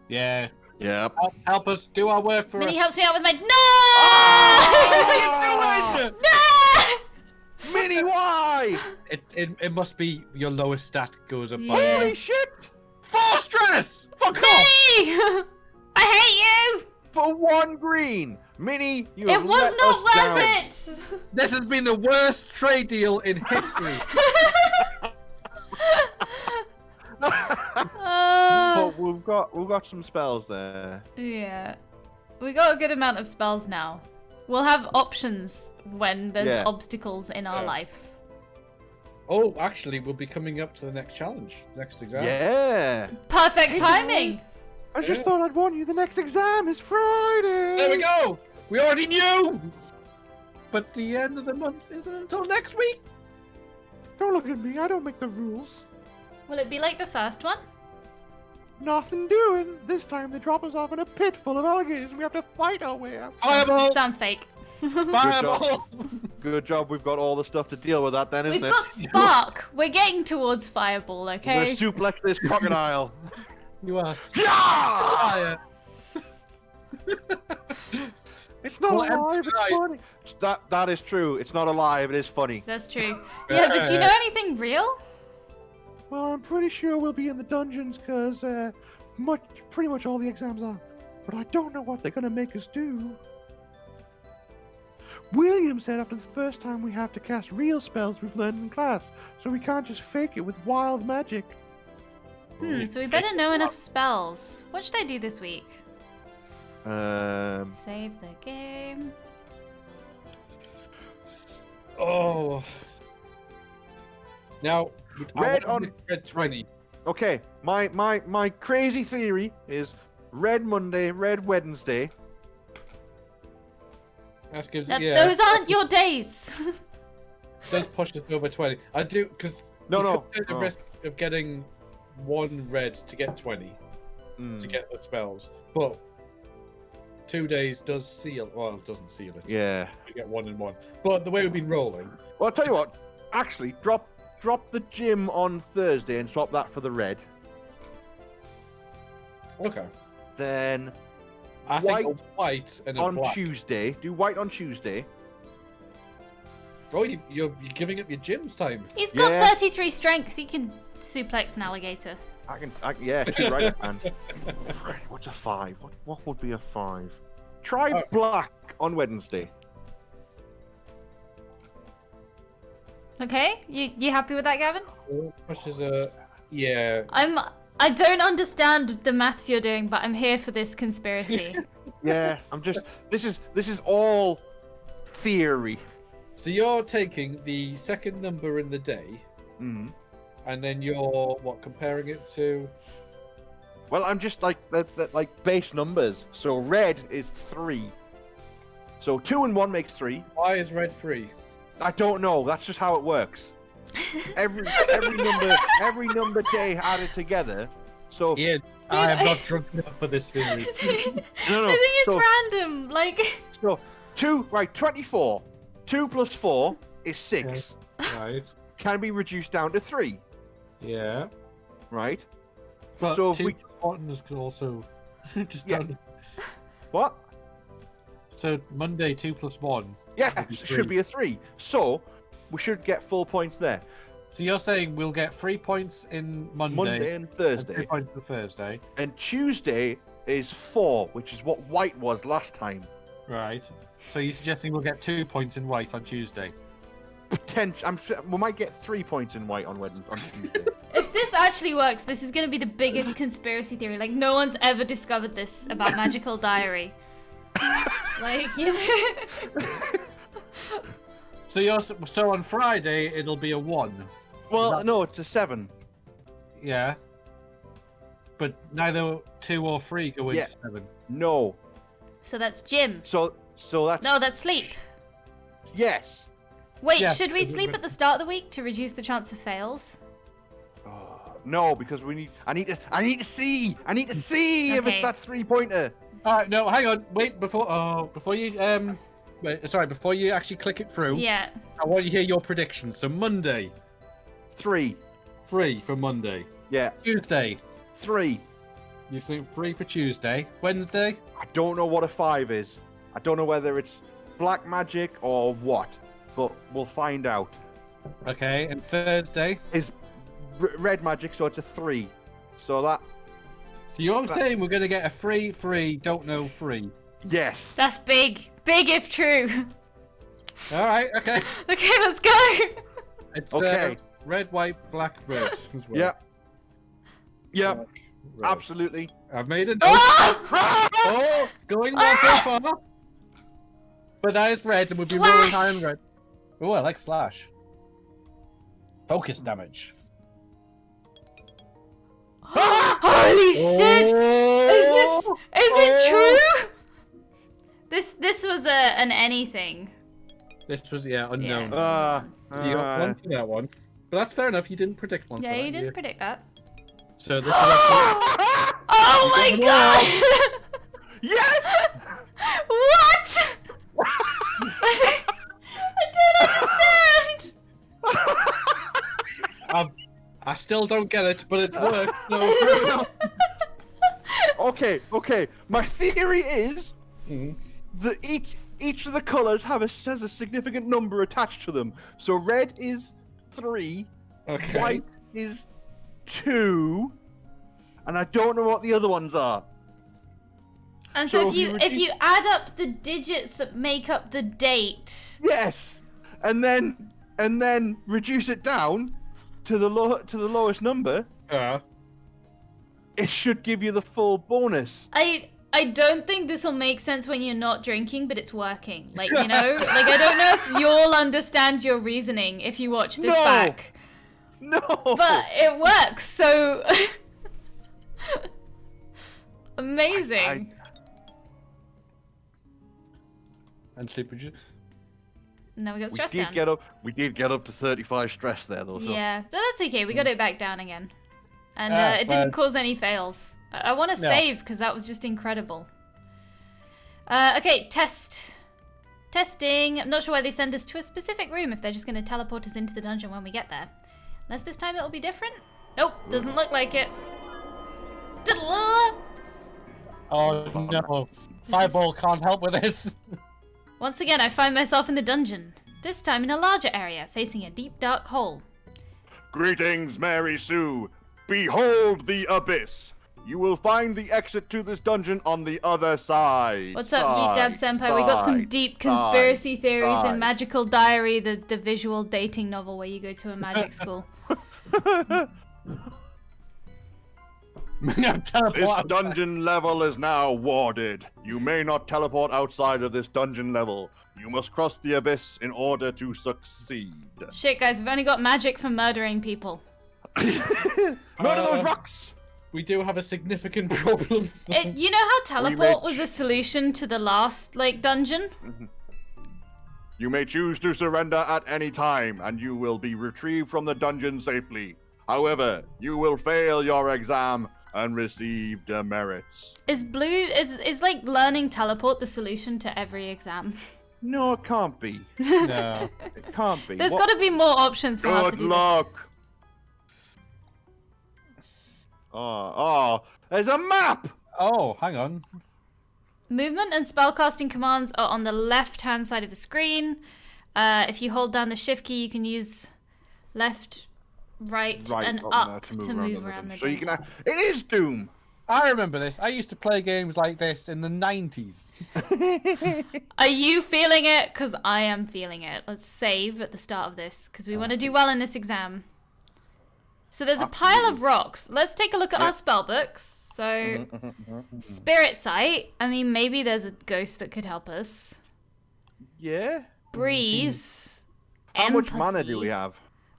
Yeah. Yep. Help us do our work for Minnie us. helps me out with my... No! Oh! What are you doing? No! Minnie, why? It must be your lowest stat goes up by... Holy shit! 4 stress! Fuck off! Minnie! I hate you! For 1 green! Minnie, you It have was let not us worth down. it! This has been the worst trade deal in history. But we've got some spells there. Yeah. We got a good amount of spells now. We'll have options when there's obstacles in our life. Oh, actually, we'll be coming up to the next challenge, next exam. Yeah. Perfect timing! I just thought I'd warn you. The next exam is Friday. There we go. We already knew. But the end of the month isn't until next week. Don't look at me. I don't make the rules. Will it be like the first one? Nothing doing. This time they drop us off in a pit full of alligators and we have to fight our way out. Fireball. Sounds fake. Fireball. Good job. We've got all the stuff to deal with that then, isn't We've it? got Spark. We're getting towards Fireball, okay? We're gonna suplex this crocodile. You are. Yeah! It's not Well, alive. It's funny. That is true. It's not alive. It is funny. That's true. Yeah, but do you know anything real? Well, I'm pretty sure we'll be in the dungeons because pretty much all the exams are. But I don't know what they're gonna make us do. William said after the first time we have to cast real spells we've learned in class, so we can't just fake it with wild magic. So we better know enough spells. What should I do this week? Save the game. Oh. Now, Red on red 20. Okay, my crazy theory is red Monday, red Wednesday. That gives Those aren't your days. Does push us over 20. I do because No. of getting 1 red to get 20 to get the spells, but 2 days does seal. Well, it doesn't seal it. Yeah. We get 1 and 1. But the way we've been rolling. Well, I'll tell you what. Actually, drop the gym on Thursday and swap that for the red. Okay. Then I think a white and a on black. Tuesday. Do white on Tuesday. Bro, you're giving up your gym's time. He's got Yeah. 33 strength. He can suplex an alligator. Yeah, she's right, man. What's a 5? What would be a 5? Try black on Wednesday. Okay, you happy with that, Gavin? Which is a yeah. I don't understand the maths you're doing, but I'm here for this conspiracy. Yeah, I'm just. This is all theory. So you're taking the second number in the day, and then you're comparing it to? Well, I'm just like like base numbers. So red is 3. So 2 and 1 makes 3. Why is red 3? I don't know. That's just how it works. Every number day added together. So Yeah, I am not drunk enough for this theory. no. I think it's random. Like. So 24. 2 plus 4 is 6. Right. Can be reduced down to 3. Yeah. Right. But So if 2 we- plus 1 could also just Yeah. down. What? So Monday 2 plus 1. Yeah, Would be it should be a 3. So we should get full points there. So you're saying we'll get 3 points in Monday And and 3 Thursday. points on Thursday. And Tuesday is 4, which is what white was last time. Right. So you're suggesting we'll get 2 points in white on Tuesday? We might get 3 points in white on Wednesday, on Tuesday. If this actually works, this is going to be the biggest conspiracy theory. Like, no one's ever discovered this about Magical Diary. Like, you know. So on Friday it'll be a 1. Well, no, it's a 7. Yeah. But neither 2 or 3 go into Yeah. 7. No. So that's gym. So that's No, that's sleep. yes. Wait, Yeah, should we because sleep we- at the start of the week to reduce the chance of fails? No, because I need to see if it's Okay. that 3-pointer. All right, no, hang on. Wait, before you actually click it through. Yeah. I want you to hear your predictions. So Monday, 3. 3 for Monday. Yeah, Tuesday, 3. you think 3 for Tuesday. Wednesday, I don't know what a 5 is. I don't know whether it's black magic or what, but we'll find out. okay, and Thursday. Is red magic, so it's a 3. So that So you're saying we're gonna get a 3, don't know 3. yes. That's big. Big if true. All right, okay. Okay, let's go. It's Okay. red, white, black, red as well. Yep. Yep. Red. Absolutely. I've made a note. Oh! Oh, going well so far. But that is red, and we'll be rolling high on red. Oh, I like slash. Focus damage. Holy shit! Oh! Is it true? This was an anything. This was unknown. So you got 1 for that one. But that's fair enough. You didn't predict 1. Yeah, for that, you didn't predict that. So this is actually... Oh my god! Yes! What? I don't understand. I still don't get it, but it's worked. So... Okay. My theory is Mhm. that each of the colors has a significant number attached to them. So red is 3, Okay. white is 2, and I don't know what the other ones are. And so, So if you add up the digits that make up the date, Yes, and then reduce it down to the lowest number. It should give you the full bonus. I don't think this will make sense when you're not drinking, but it's working. Like, you know, like I don't know if you'll understand your reasoning if you watch this No. back. No. But it works, so amazing. And sleep reduce. And then we got We stress did down. get up. We did get up to 35 stress there, though. So. Yeah, but that's okay. We got it back down again. And it well- didn't cause any fails. I want to No. save because that was just incredible. Okay, Testing. I'm not sure why they send us to a specific room if they're just going to teleport us into the dungeon when we get there. Unless this time it'll be different. Nope, doesn't look like it. Oh no. Fireball can't help with this. Once again, I find myself in the dungeon. This time in a larger area, facing a deep, dark hole. Greetings, Mary Sue. Behold the abyss. You will find the exit to this dungeon on the other side. What's up, Yeet Dab Senpai? We got some deep conspiracy theories in Magical Diary, the visual dating novel where you go to a magic school. This dungeon level is now warded. You may not teleport outside of this dungeon level. You must cross the abyss in order to succeed. Shit, guys, we've only got magic for murdering people. Murder those rocks! We do have a significant problem. You know how teleport was a solution to the last, dungeon? You may choose to surrender at any time, and you will be retrieved from the dungeon safely. However, you will fail your exam and receive demerits. Is learning teleport the solution to every exam? No, it can't be. No. It can't be. There's got to be more options for how to Good do luck. Oh, there's a map! Oh, hang on. this. Movement and spellcasting commands are on the left-hand side of the screen. If you hold down the shift key, you can use left, right and up to move around the So you game. can. It is Doom. I remember this. I used to play games like this in the 90s. Are you feeling it? Because I am feeling it. Let's save at the start of this because we want to do well in this exam. So there's a pile of rocks. Let's take a look at our spell books. So, Spirit Sight. I mean, maybe there's a ghost that could help us. Yeah. Breeze. How much mana Empathy. do we have?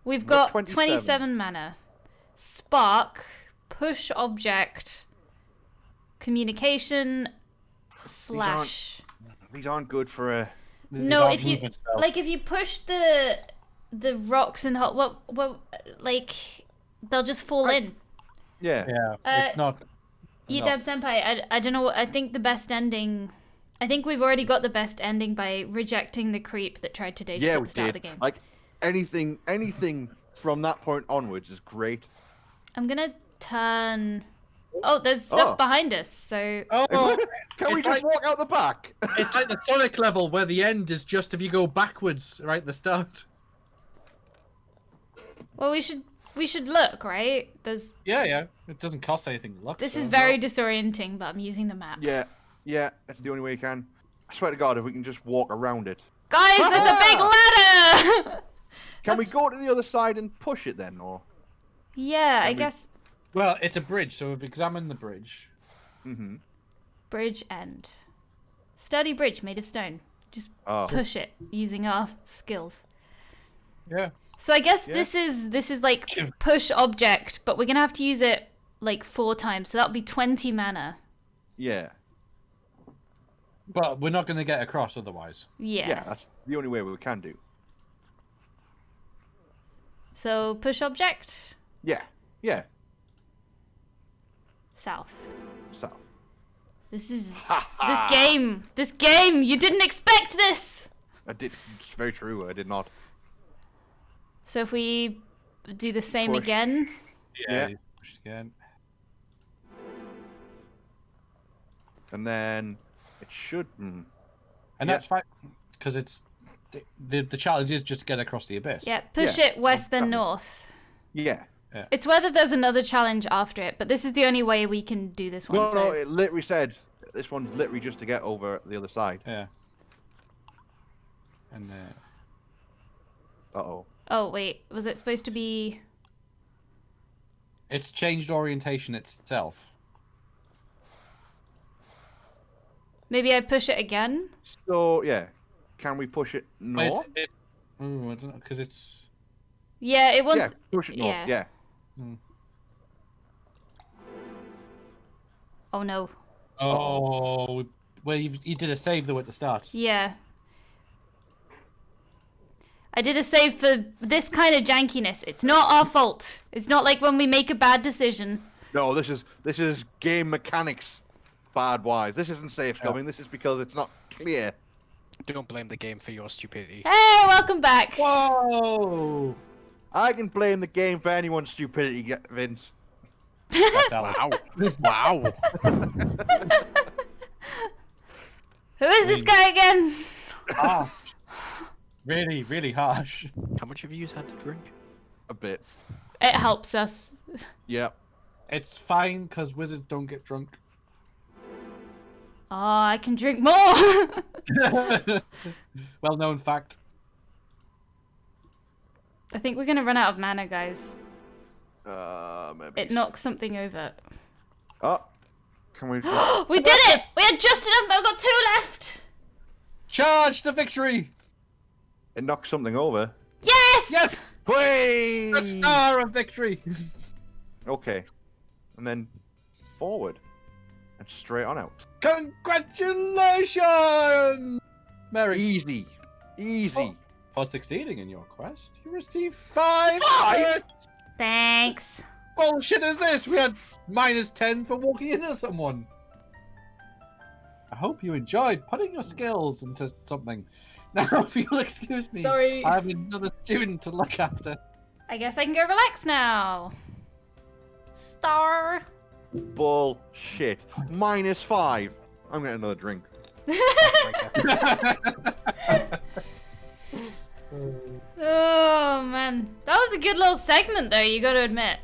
We've We've got got 27. 27 mana. Spark. Push object. Communication. Slash. These aren't good for a. No, These if you movement spells. if you push the rocks in the hole, they'll just fall in. Yeah. Yeah, Uh, it's not. Yidab enough. Senpai, I don't know. I think the best ending. I think we've already got the best ending by rejecting the creep that tried to date us Yeah, at we the start did. of the game. Like anything from that point onwards is great. I'm gonna turn. Oh, there's stuff behind us. So Oh, Can we it's just like- walk out the back? it's like the Sonic level where the end is just if you go backwards right at the start. well, we should look, right? There's. Yeah. It doesn't cost anything to look. This so- is very disorienting, but I'm using the map. Yeah, that's the only way you can. I swear to God, if we can just walk around it. Guys, there's a big ladder. Can we go to the other side and push it then, or? Yeah, I we- guess. Well, it's a bridge, so we've examined the bridge. Mm-hmm. Bridge end. Sturdy bridge made of stone. Just Oh. push it using our skills. Yeah. So I guess Yeah. this is like push object, but we're gonna have to use it like 4 times, so that'll be 20 mana. Yeah. But we're not going to get across otherwise. Yeah, that's the only way we can do. So push object Yeah. south. So. This is this game. You didn't expect this. I did. It's very true. I did not. So if we do the same Push. again, Yeah. you push again. And then it should. And Yeah. that's fine, because it's the challenge is just to get across the abyss. yeah, push Yeah, it west then exactly. north. Yeah. It's whether there's another challenge after it, but this is the only way we can do this one. No, so. no. It literally said this one's literally just to get over the other side. Yeah. And Uh-oh. Oh wait, was it supposed to be? it's changed orientation itself. Maybe I push it again. So yeah, can we push it north? I don't know, because it's. Yeah, it wants. Yeah, push it north. yeah. Yeah. Oh no. Oh, well, you did a save though at the start. Yeah. I did a save for this kind of jankiness. It's not our fault. It's not like when we make a bad decision. No, this is game mechanics bad wise. This isn't safe scumming. This is because it's not clear. Don't blame the game for your stupidity. Hey, welcome back. Whoa! I can blame the game for anyone's stupidity, Vince. That's Alan. Wow. Who is this guy again? Harsh. Really, really harsh. How much have you had to drink? A bit. It helps us. Yep. It's fine because wizards don't get drunk. Oh, I can drink more. Well-known fact. I think we're gonna run out of mana, guys. Maybe. It knocks something over. Oh. Can we? We did it! We had just enough. I've got 2 left. Charge the victory! It knocks something over. Yes! Yes! Way! The star of victory! Okay. And then forward. And straight on out. Congratulations! Mary. Easy. Easy. For succeeding in your quest, you receive 5 5? credits! Thanks. Bullshit is this? We had -10 for walking into someone. I hope you enjoyed putting your skills into something. Now, if you'll excuse me, Sorry. I have another student to look after. I guess I can go relax now. Star. Bullshit. -5. I'm getting another drink. Oh man, that was a good little segment though, you gotta admit.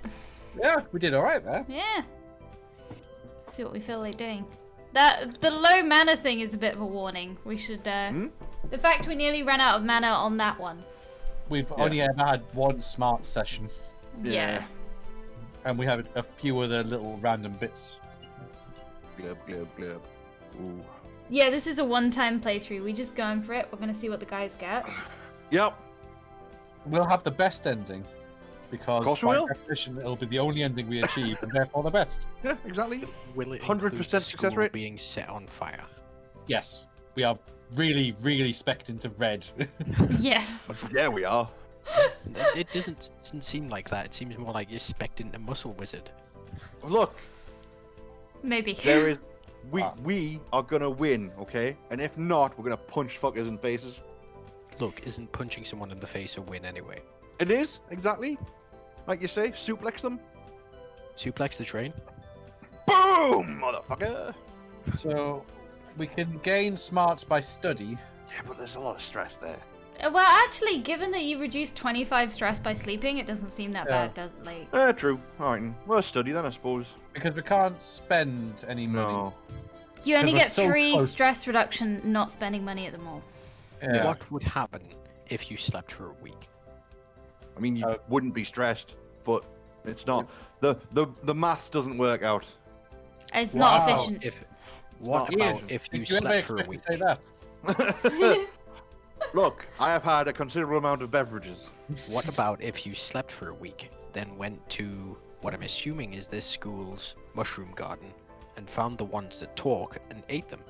Yeah, we did alright there. Yeah. See what we feel like doing. The low mana thing is a bit of a warning. We should the fact we nearly ran out of mana on that one. We've only ever had one smart session, Yeah. and we have a few other little random bits. Glub, glub, glub. Ooh. Yeah, this is a one-time playthrough. We just going for it. We're gonna see what the guys get. Yep. We'll have the best ending, because Course we by will. definition it'll be the only ending we achieve, and therefore the best. Yeah, exactly. Will it 100% include the success school rate? being set on fire? Yes, we are really, really specced into red. Yeah. Yeah, we are. It doesn't seem like that. It seems more like you're spec'd into Muscle Wizard. Look, Maybe. there is. We are gonna win, okay? And if not, we're gonna punch fuckers in faces. Look, isn't punching someone in the face a win anyway? It is, exactly. Like you say, suplex them. Suplex the train? Boom, motherfucker. So we can gain smarts by study. Yeah, but there's a lot of stress there. Well, actually, given that you reduce 25 stress by sleeping, it doesn't seem that Yeah. bad, does it? Like, True. Alright, well, study then, I suppose. Because we can't spend any money. No. you only 'Cause we're get so 3 close. stress reduction not spending money at the mall. Yeah. What would happen if you slept for a week? I mean, you wouldn't be stressed, but it's not. The maths doesn't work out. It's Wow. not efficient. What Not about efficient. if you Did you ever slept for a expect week? to say that? Look, I have had a considerable amount of beverages. What about if you slept for a week, then went to what I'm assuming is this school's mushroom garden, and found the ones that talk and ate them?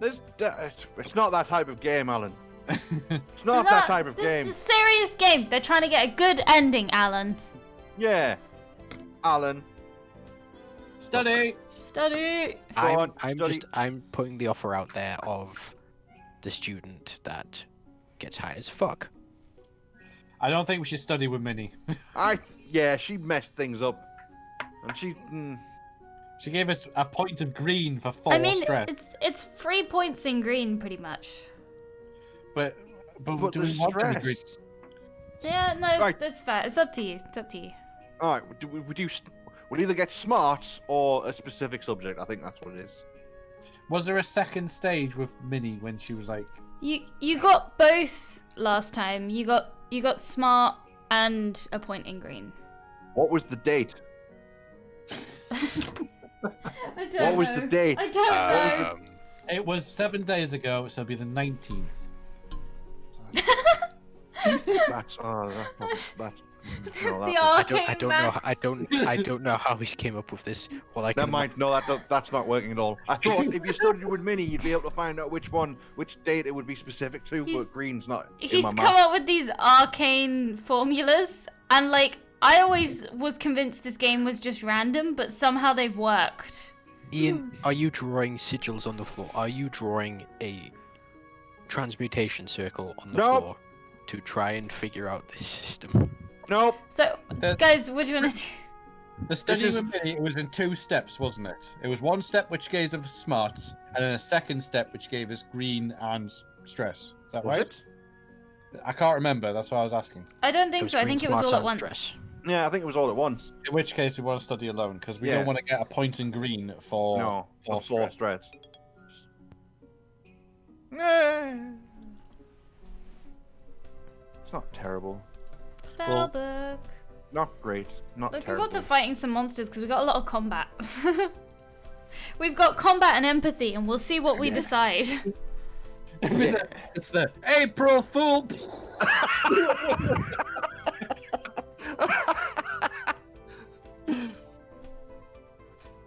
It's not that type of game, Alan. It's It's not that type of this game. is a serious game. They're trying to get a good ending, Alan. Yeah, Alan. Study! Study. Go on, study. I'm putting the offer out there of the student that gets high as fuck. I don't think we should study with Minnie. Yeah, she messed things up, and she. She gave us a point of green for 4 I mean, stress. it's 3 points in green, pretty much. But But do the we want to be stress. green? Yeah, no, Right. that's fair. It's up to you. It's up to you. All right, we'll either get smarts or a specific subject. I think that's what it is. Was there a second stage with Minnie when she was like... You got both last time. You got smart and a point in green. What was the date? I don't What was the date? I don't know. It was 7 days ago, so it'll be the 19th. That's No, The that, arcane I don't maths. know. I don't know how he came up with this. Well, I never can mind. No, that's not working at all. I thought if you studied with Minnie, you'd be able to find out which date it would be specific to. He's- But green's not in He's my come math. up with these arcane formulas, and like I always was convinced this game was just random, but somehow they've worked. Ian, are you drawing sigils on the floor? Are you drawing a transmutation circle on the Nope. floor to try and figure out this system? Nope. So, The- guys, what do you want to do? The study This is- with me, it was in 2 steps, wasn't it? It was 1 step which gave us smarts, and then a 2nd step which gave us green and stress. Is that Was right? it? I can't remember. That's what I was asking. I don't think so. I think it was all at once. Dress. Yeah, I think it was all at once. In which case, we want to study alone because we Yeah. don't want to get a point in green for No, for for stress. stress. Eh. It's not terrible. Spell book. Not great. Not Looking terrible. forward to fighting some monsters because we got a lot of combat. We've got combat and empathy, and we'll see what we decide. It's the April Fool.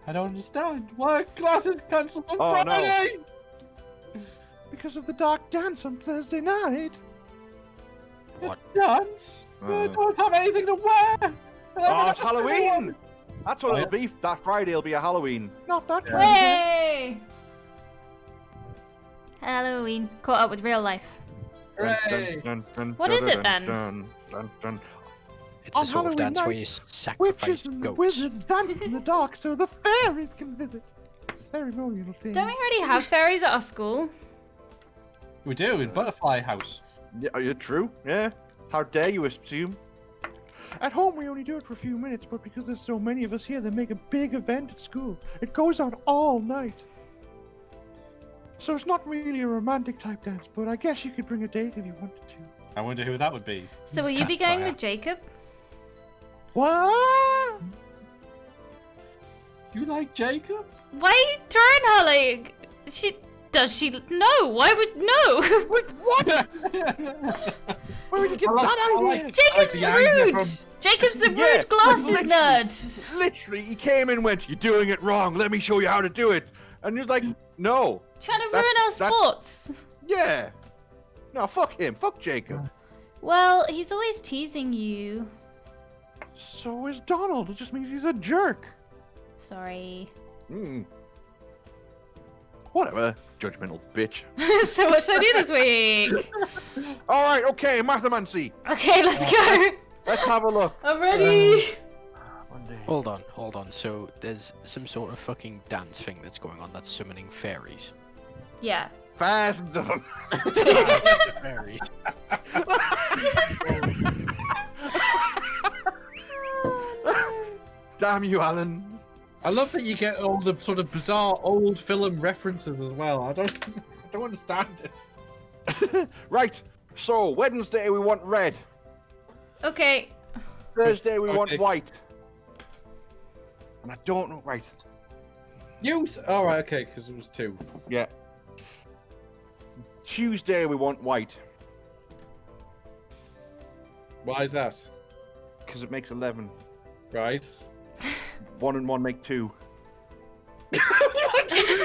I don't understand. Why are classes cancelled on Oh, no. Friday? Because of the dark dance on Thursday night. What? Dance? I Uh. don't have anything to wear. Oh, it's Halloween! That's what Oh, it'll be. That Friday will be a Halloween. Not that Yeah. Friday. Hey! Halloween. Caught up with real life. Hooray! What is it then? It's On a sort of Halloween dance where night, you sacrifice goats. dance in the dark so the fairies can visit. It's a ceremonial thing. Don't we already have fairies at our school? We do in Butterfly House. Yeah, are you true? Yeah. How dare you assume? At home, we only do it for a few minutes, but because there's so many of us here, they make a big event at school. It goes on all night. So it's not really a romantic type dance, but I guess you could bring a date if you wanted to. I wonder who that would be. So will you be going Catfire. with Jacob? What? You like Jacob? Why are you throwing her like... Does she... No! Why would... No! Wait, what? Where did you get I like- that I like- idea? Jacob's the idea rude! from- Jacob's the Yeah, rude glasses literally. nerd! Literally, he came in and went, "You're doing it wrong. Let me show you how to do it." And you're like, "No, Trying to That's- ruin our that's- sports. yeah, no, fuck him, fuck Jacob." Well, he's always teasing you. So is Donald. It just means he's a jerk. Sorry. Hmm. Whatever, judgmental bitch. So what should I do this week? All right, okay, Mathamancy. Okay, let's go. Let's have a look. I'm ready. Hold on. So there's some sort of fucking dance thing that's going on that's summoning fairies. Yeah. Thousands of them. Fairies. Damn you, Alan. I love that you get all the sort of bizarre old film references as well. I don't understand it. Right. So Wednesday we want red. Okay. Thursday we want Okay. white. And I don't know. Right. Youth. All right. Okay, because it was 2. Yeah. Tuesday we want white Why is that? because it makes 11. Right. 1 and 1 make 2.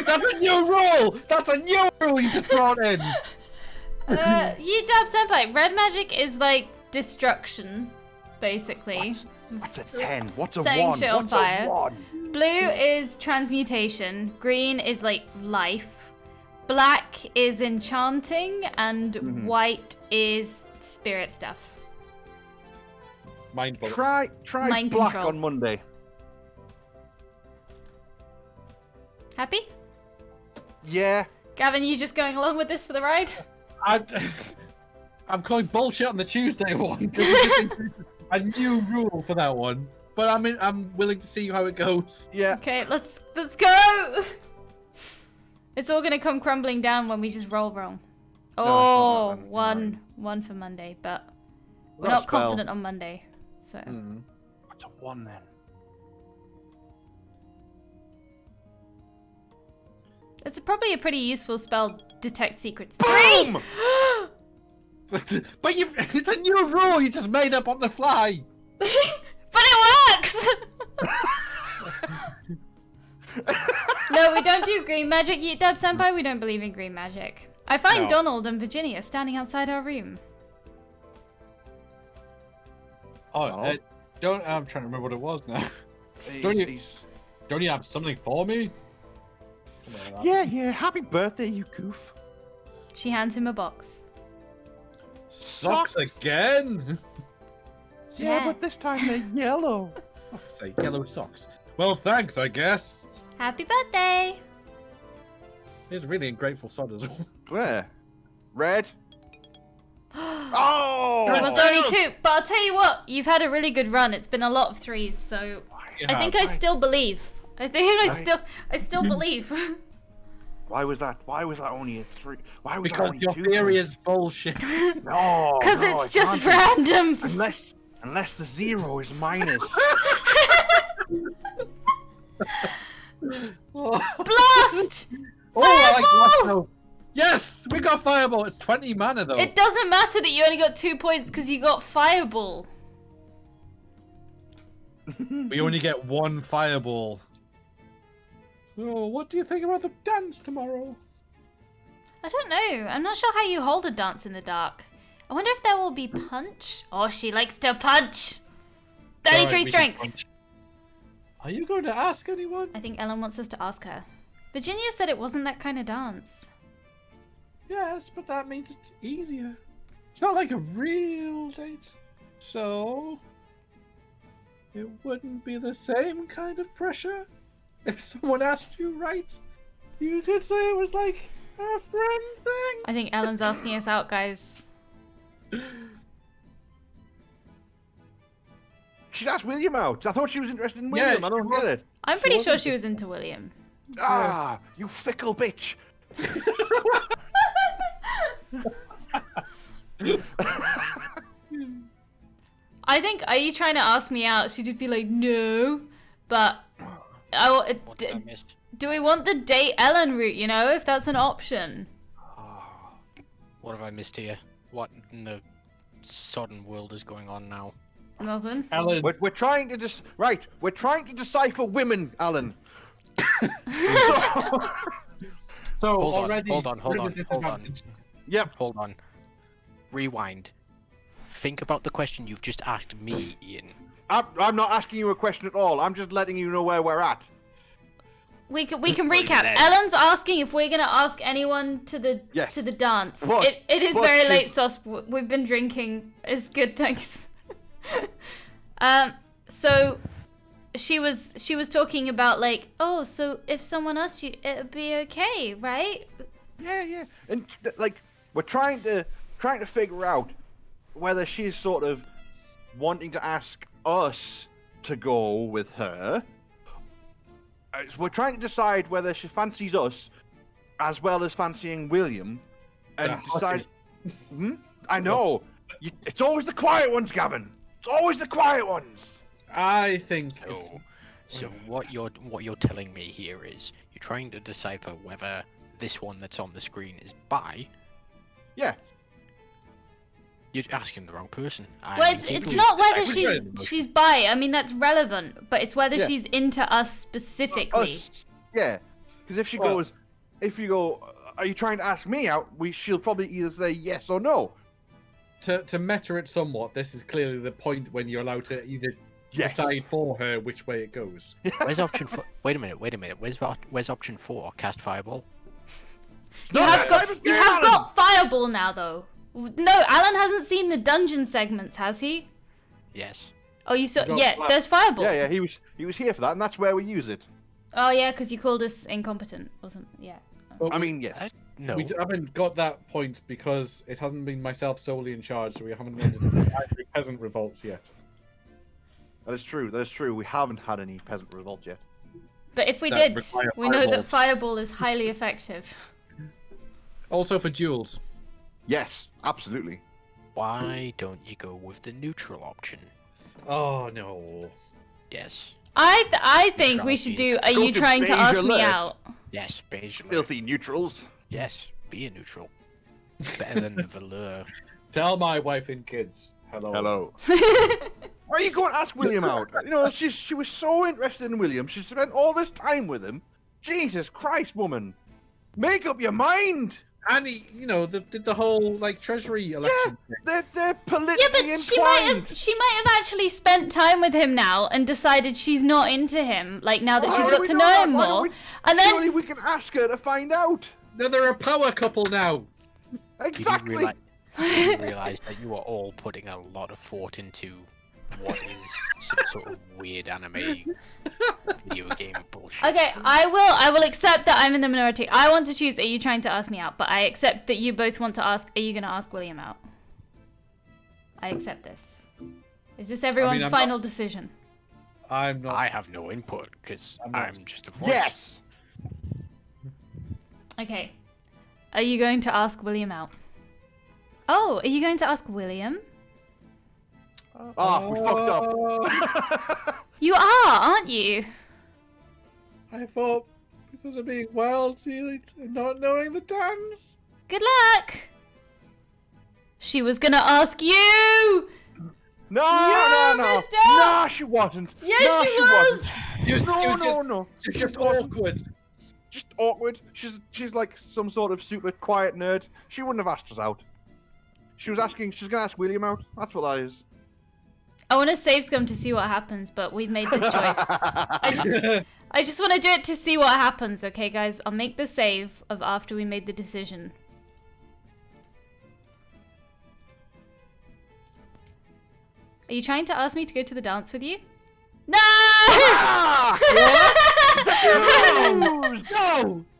That's a new rule. That's a new rule you just brought in. Yidab Senpai, red magic is like destruction, basically. What's a 10? What's a Setting 1? shit on What's fire. a 1? Blue is transmutation. Green is like life. Black is enchanting, and white is spirit stuff. Mind blow. Try Mind black control. on Monday. Happy? Yeah. Gavin, you just going along with this for the ride? I'm calling bullshit on the Tuesday one. 'Cause we just introduced a new rule for that one. But I'm willing to see how it goes. Yeah. Okay, let's go. It's all gonna come crumbling down when we just roll wrong. No, Oh, it's not that. one for Monday, but we're Got a not spell. confident on Monday. So What's a 1 then? it's probably a pretty useful spell. Detect secrets. 3. Boom! But it's a new rule you just made up on the fly. But it works! No, we don't do green magic. Dub Senpai, we don't believe in green magic. I find No. Donald and Virginia standing outside our room. Oh, No. don't. I'm trying to remember what it was now. He's- Don't you have something for me? Something like that. Yeah. Happy birthday, you goof. She hands him a box. Socks again? Yeah, but this time they're yellow. Fuck's sake, yellow socks. Well, thanks, I guess. Happy birthday! He's a really ungrateful sod as well. Where? Red? Oh! It was only 2, but I'll tell you what, you've had a really good run. It's been a lot of 3s, so I think I still believe. I still believe. Why was that? Why was that only a 3? Why was that Because only your 2? theory is bullshit. No. Because no, it's it just can't be. random. Unless the 0 is minus. Blast! Oh, I like Fireball! Blasto. Yes, we got fireball. It's 20 mana though. It doesn't matter that you only got 2 points because you got fireball. We only get 1 fireball. Oh, what do you think about the dance tomorrow? I don't know. I'm not sure how you hold a dance in the dark. I wonder if there will be punch. Oh, she likes to punch. 33 Alright, we can strength. punch. Are you going to ask anyone? I think Ellen wants us to ask her. Virginia said it wasn't that kind of dance. Yes, but that means it's easier. It's not like a real date. So, it wouldn't be the same kind of pressure if someone asked you right. You could say it was like a friend thing. I think Ellen's asking us out, guys. She'd asked William out. I thought she was interested in William. Yeah, I don't she get it. I'm pretty She sure wasn't. she was into William. Ah, you fickle bitch. I think, are you trying to ask me out? She'd just be like, no. But, What did I miss? do we want the date Ellen route, you know, if that's an option? What have I missed here? What in the sodden world is going on now? Nothing. Alan, We're trying to We're trying to decipher women, Alan. so Hold on, already hold on. disadvantage. Yep. Hold on. Rewind. Think about the question you've just asked me, Ian. I'm not asking you a question at all. I'm just letting you know where we're at. We can recap. then. Ellen's asking if we're gonna ask anyone to the Yes. dance. What? It is What very should- late, Sauce. We've been drinking. It's good, thanks. So she was talking about like, oh, so if someone asked you, it'd be okay, right? Yeah. And like we're trying to figure out whether she's sort of wanting to ask us to go with her. So we're trying to decide whether she fancies us as well as fancying William, and decide. I know. It's always the quiet ones, Gavin. It's always the quiet ones. I think it's So what you're telling me here is you're trying to decipher whether this one that's on the screen is bi. Yeah. You're asking the wrong person. Well, it's not whether she's bi. I mean, that's relevant, but it's whether Yeah. she's into us specifically. Us. Yeah. Because if you go, are you trying to ask me out? She'll probably either say yes or no. to meta it somewhat. This is clearly the point when you're allowed to either Yes. decide for her which way it goes. Where's option 4? Wait a minute. Where's option 4? Cast fireball. It's You not have that got type of you game, have Alan. got fireball now, though. No, Alan hasn't seen the dungeon segments, has he? Yes. Oh, you saw? got Yeah, fire- there's fireball. Yeah, he was here for that, and that's where we use it. Oh yeah, because you called us incompetent, wasn't? Yeah. But I mean, yes. No. we haven't got that point because it hasn't been myself solely in charge, so we haven't ended any peasant revolts yet. That is true. That is true. We haven't had any peasant revolt yet. But if we That did, require we know that fireballs. fireball is highly effective. Also for duels. Yes, absolutely. Why don't you go with the neutral option? Oh no. Yes. I think we Try should to do. Are go you to trying to beige ask me alert. out? Yes, beige alert. Filthy neutrals. Yes, be a neutral. Better than the velour. Tell my wife and kids. Hello. Hello. Why are you going to ask William out? You know, she was so interested in William. She spent all this time with him. Jesus Christ, woman. Make up your mind. And he, you know, did the whole like treasury election thing. They're politically Yeah, but inclined. she might have actually spent time with him now and decided she's not into him. Like now that Why she's do got we to know know that? him Why don't more, we- and then Surely we can ask her to find out. No, they're a power couple now. Exactly. Did you realize that you are all putting a lot of thought into what is some sort of weird anime video game bullshit? okay, I will accept that I'm in the minority. I want to choose. Are you trying to ask me out? But I accept that you both want to ask. Are you going to ask William out? I accept this. Is this everyone's I'm final decision? I'm not. I have no input because I'm not. I'm just a voice. Yes. Okay. Are you going to ask William out? Oh, are you going to ask William? Ah, we fucked up. You are, aren't you? I thought because of being wild sealed and not knowing the dance. Good luck. She was gonna ask you. No, mister! No, she wasn't. Yes, No, she was. Wasn't. No. It's just awkward. Just awkward. She's like some sort of super quiet nerd. She wouldn't have asked us out. She's gonna ask William out. That's what that is. I want to save scum to see what happens, but we've made this choice. I just want to do it to see what happens, okay, guys? I'll make the save of after we made the decision. Are you trying to ask me to go to the dance with you? No!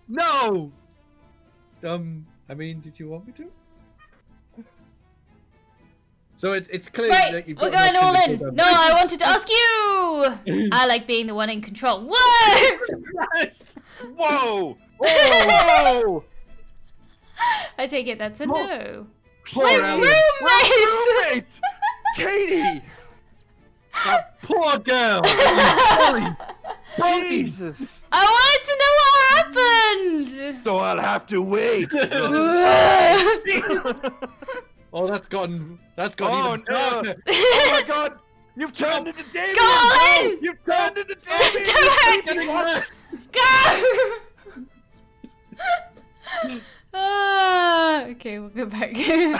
No. I mean, did you want me to? So it's clear Right, that you've we're got going an all option in. to go No, I wanted to ask you. I like being the one in control. Whoa! Whoa! Whoa! I take it that's a no. Poor My Ellie. roommates! Roommates! Katie! That poor girl. Jesus! I wanted to know what happened. So I'll have to wait. Oh, that's gotten Oh even no! darker. Oh my God! You've turned into David. Go all in! You've turned into David. Do it! Getting worse. Go! Okay, we'll go back. you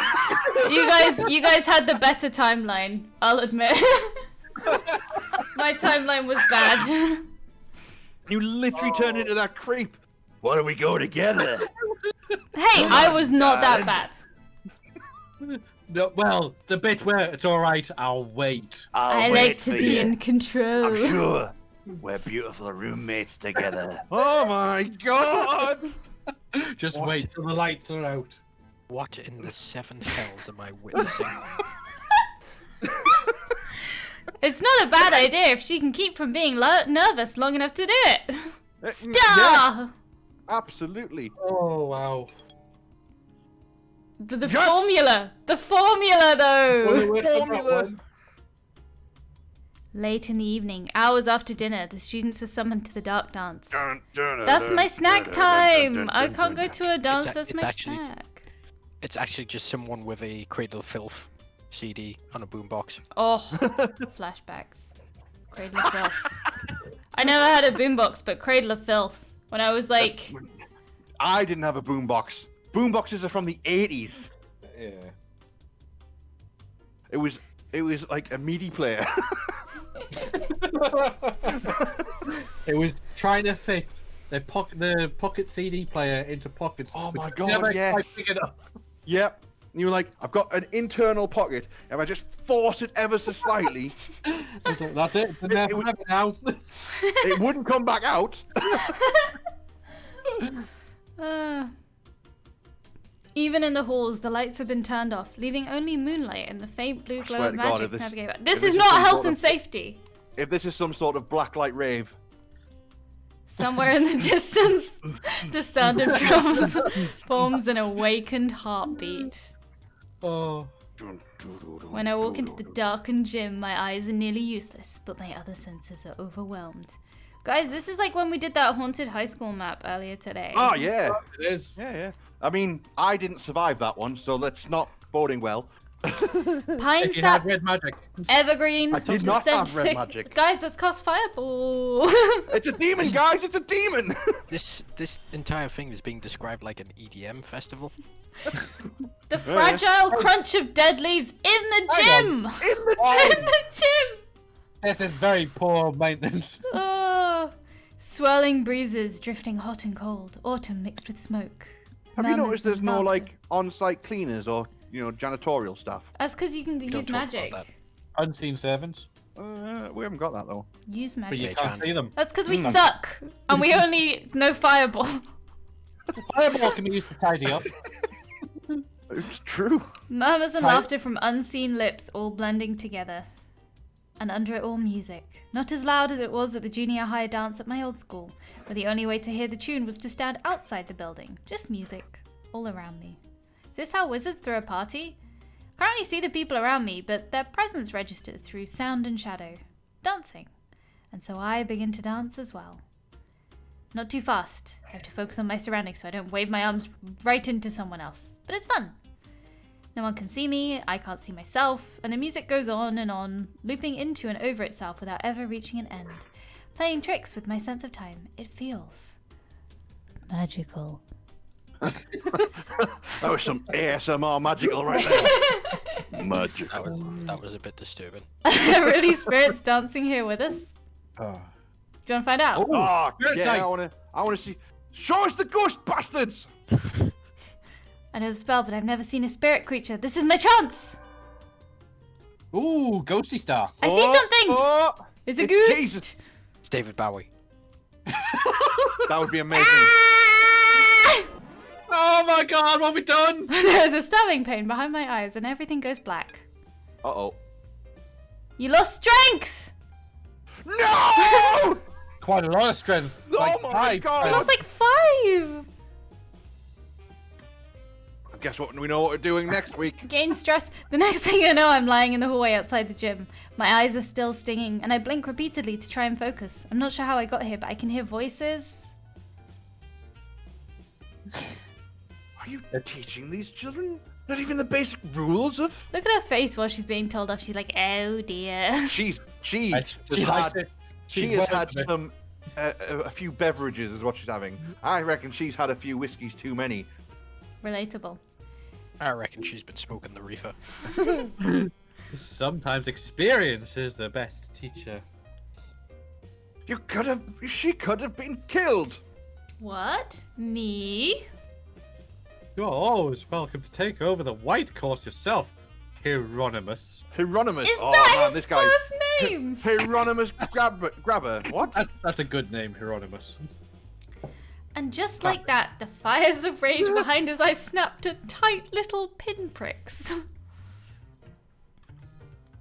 guys had the better timeline. I'll admit. My timeline was bad. You literally turned into that creep. Why don't we go together? Hey, I was not that bad. No, well, the bit where it's all right, I'll wait. I like to be in control. Sure, we're beautiful roommates together. Oh my God! Just What? wait till the lights are out. What in the seven hells am I witnessing? It's not a bad idea if she can keep from being nervous long enough to do it. Yeah, Star! absolutely. Oh wow. The Yes! formula! The formula, though! Wait for that Formula. one. Late in the evening, hours after dinner, the students are summoned to the dark dance. That's my snack time! I can't go to a dance, It's that's my actually- snack. It's actually just someone with a Cradle of Filth CD on a boombox. Oh, flashbacks. Cradle of Filth. I never had a boombox, but Cradle of Filth. When I was like... I didn't have a boombox. Boomboxes are from the 80s. Yeah. It was like a MIDI player. It was trying to fit the pocket CD player into pockets. Oh which my was God, never yes. quite big enough. Yep. And you were like, I've got an internal pocket. If I just force it ever so slightly, I was like, that's it. It's there It was- forever now. it wouldn't come back out. Even in the halls, the lights have been turned off, leaving only moonlight and the faint blue glow swear of to God, magic if this- navigating about. if This this is is not some health sort and of- safety. If this is some sort of blacklight rave. Somewhere in the distance, the sound of drums forms an awakened heartbeat. Oh. When I walk into the darkened gym, my eyes are nearly useless, but my other senses are overwhelmed. Guys, this is like when we did that haunted high school map earlier today. Oh yeah. It is. Yeah. I mean, I didn't survive that one, so let's not boding well. Pine If you had sap, red magic. evergreen, I did not descent have red thick- magic. Guys, let's cast fireball. It's a demon, guys! It's a demon! This entire thing is being described like an EDM festival. The fragile crunch of dead leaves in the gym. In the In the gym. This is very poor maintenance. Oh, swirling breezes drifting hot and cold. Autumn mixed with smoke. Have you Murmurs noticed there's and no, laughter. like, on-site cleaners or, janitorial stuff? That's because you can Don't use talk about magic. that. Unseen servants. We haven't got that, though. Use But you magic. can't see them. That's because we Mm. suck and we only know fireball. Fireball can be used to tidy up. It's true. Murmurs and Type- laughter from unseen lips all blending together. And under it all music. Not as loud as it was at the junior high dance at my old school, where the only way to hear the tune was to stand outside the building. Just music. All around me. Is this how wizards throw a party? I can't really see the people around me, but their presence registers through sound and shadow. Dancing. And so I begin to dance as well. Not too fast. I have to focus on my surroundings so I don't wave my arms right into someone else. But it's fun. No one can see me, I can't see myself, and the music goes on, looping into and over itself without ever reaching an end. Playing tricks with my sense of time. It feels magical. That was some ASMR magical right there. Magic. That was a bit disturbing. Are really spirits dancing here with us? Oh. Do you want to find out? Oh, Spirit yeah, type. I wanna see. Show us the ghost bastards! I know the spell, but I've never seen a spirit creature. This is my chance! Ooh, ghosty star. I see something! Oh, It's a it's goose! Jesus. It's David Bowie. that would be amazing. Ah! Oh my god, what have we done? There is a stabbing pain behind my eyes, and everything goes black. Uh-oh. You lost strength! No! Quite a lot of strength. Oh Like my five God. You strength. lost like 5! Guess what? We know what we're doing next week. Gain stress. The next thing I know, I'm lying in the hallway outside the gym. My eyes are still stinging, and I blink repeatedly to try and focus. I'm not sure how I got here, but I can hear voices. Are you teaching these children? Not even the basic rules of? Look at her face while she's being told off. She's like, oh dear. She She has likes had, it. she She's has well had into it. some a few beverages is what she's having. I reckon she's had a few whiskeys too many. Relatable. I reckon she's been smoking the reefer. Sometimes experience is the best teacher. She could have been killed. What? Me? You're always welcome to take over the white course yourself, Hieronymus. Hieronymus. Is oh that man, his this guy. first name? Hieronymus Grabber. What? That's a good name, Hieronymus. And just like that, the fires of rage behind his eyes snapped to tight little pinpricks.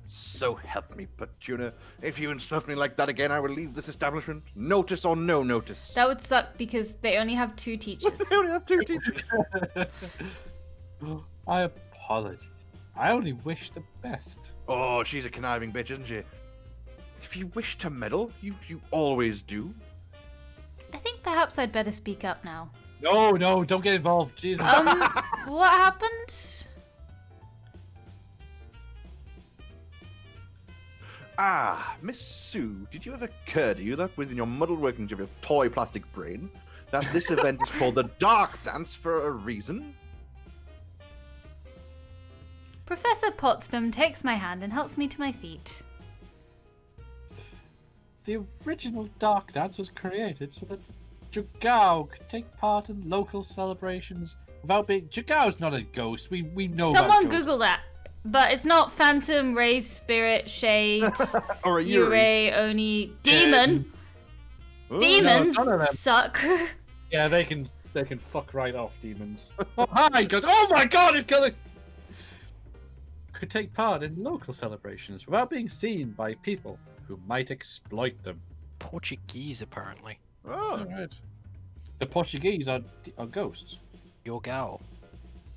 So help me, Petunia. If you insult me like that again, I will leave this establishment. Notice or no notice. That would suck because they only have 2 teachers. They only have 2 teachers. I apologize. I only wish the best. Oh, she's a conniving bitch, isn't she? If you wish to meddle, you always do. I think perhaps I'd better speak up now. No, don't get involved. Jesus. What happened? Ah, Miss Sue, did you ever occur to you that within your muddled workings of your toy plastic brain, that this event is called the Dark Dance for a reason? Professor Potsdam takes my hand and helps me to my feet. The original Dark Dance was created so that Jugao could take part in local celebrations without being. Jugao's not a ghost. We know. Someone about ghosts. Google that. But it's not Phantom, Wraith, Spirit, Shade, Or a Yuri? Yurei, Oni, Demon. Ooh. Demons none of them. suck. Yeah, they can fuck right off, demons. Oh hi! He goes. Oh my God! He's killing. Could take part in local celebrations without being seen by people who might exploit them. Portuguese, apparently. Oh, Alright. The Portuguese are ghosts. Your gal.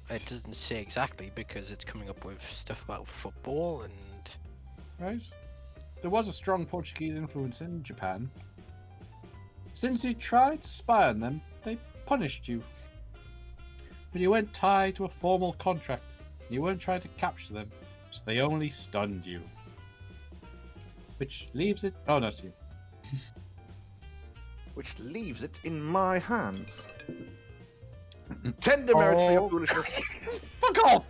It doesn't say exactly because it's coming up with stuff about football and. Right? There was a strong Portuguese influence in Japan. Since you tried to spy on them, they punished you. But you went tied to a formal contract You weren't trying to capture them, so they only stunned you. Which leaves it... Oh, not you. Which leaves it in my hands. 10 demerits for your foolishness. Fuck off!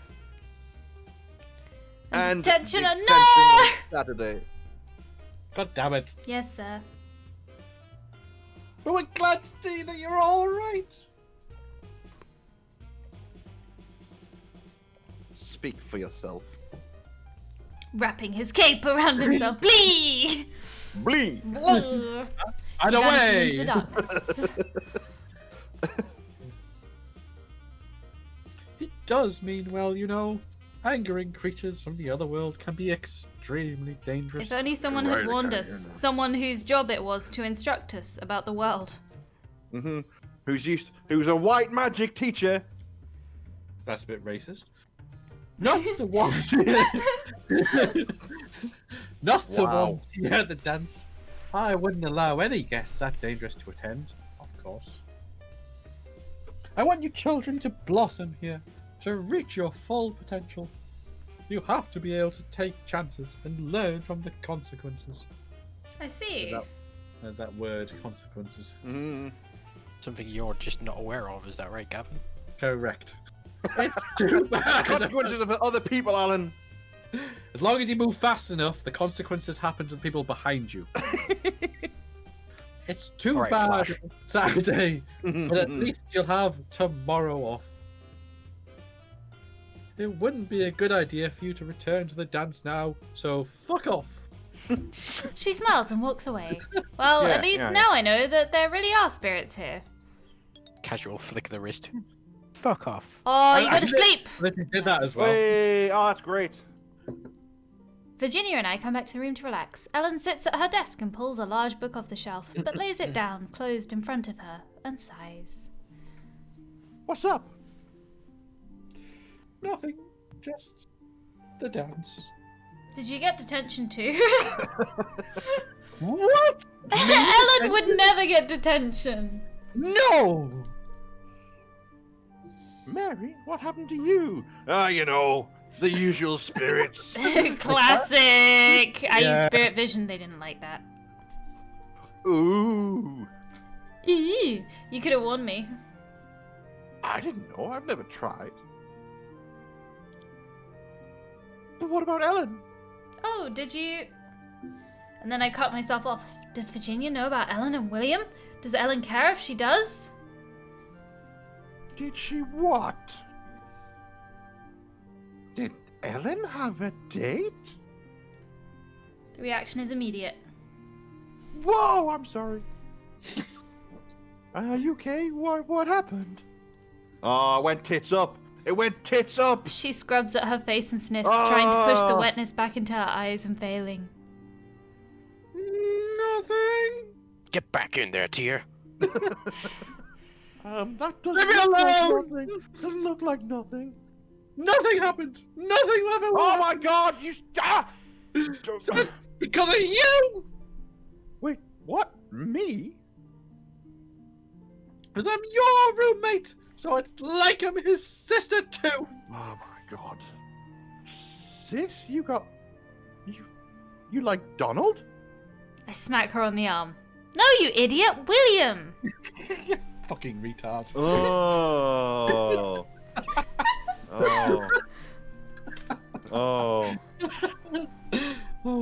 And Detention detention no! on Saturday. God damn it. Yes, sir. But we're glad to see that you're alright. Speak for yourself. Wrapping his cape around himself. Blee! Bleed. Blah. And Vanishes away! into the darkness. It does mean well, you know. Angering creatures from the other world can be extremely dangerous. If only someone had Right, warned okay, us. yeah. Someone whose job it was to instruct us about the world. Mm-hmm. Who's a white magic teacher? That's a bit racist. Not the one. Not the Wow. one here at the dance. I wouldn't allow any guests that dangerous to attend, of course. I want you children to blossom here, to reach your full potential. You have to be able to take chances and learn from the consequences. I see. There's that word, consequences. Mm-hmm. Something you're just not aware of, is that right, Gavin? Correct. It's too bad. Consequences of other people, Alan. As long as you move fast enough, the consequences happen to the people behind you. It's too Alright, bad Flash. on Saturday, but at least you'll have tomorrow off. It wouldn't be a good idea for you to return to the dance now, so fuck off. She smiles and walks away. Well, Yeah, at least yeah. now I know that there really are spirits here. Casual flick of the wrist. Fuck off. Oh, you I go to did- sleep! They did that as well. Hey, oh, that's great. Virginia and I come back to the room to relax. Ellen sits at her desk and pulls a large book off the shelf, but lays it down, closed in front of her, and sighs. What's up? Nothing, just the dance. Did you get detention too? What? Ellen would never get detention. No! Mary, what happened to you? Ah, you know, the usual spirits. Classic! I Yeah. used spirit vision, they didn't like that. Ooh. Ew, you could have warned me. I didn't know. I've never tried. But what about Ellen? Oh, did you? And then I cut myself off. Does Virginia know about Ellen and William? Does Ellen care if she does? Did she what? Did Ellen have a date? The reaction is immediate. Whoa, I'm sorry. Are you okay? What happened? Oh, it went tits up. It went tits up. She scrubs at her face and sniffs, trying to push the Oh. wetness back into her eyes and failing. Nothing. Get back in there, Tier. That doesn't Leave me look like alone! nothing. Doesn't look like nothing. Nothing happened. Nothing ever Oh my God! You. Ah! Because of you! Wait, what? Me? Because I'm your roommate, so it's like I'm his sister too. Oh my God. Sis, you got. You like Donald? I smack her on the arm. No, you idiot! William! You fucking retard. Oh. Oh. Oh.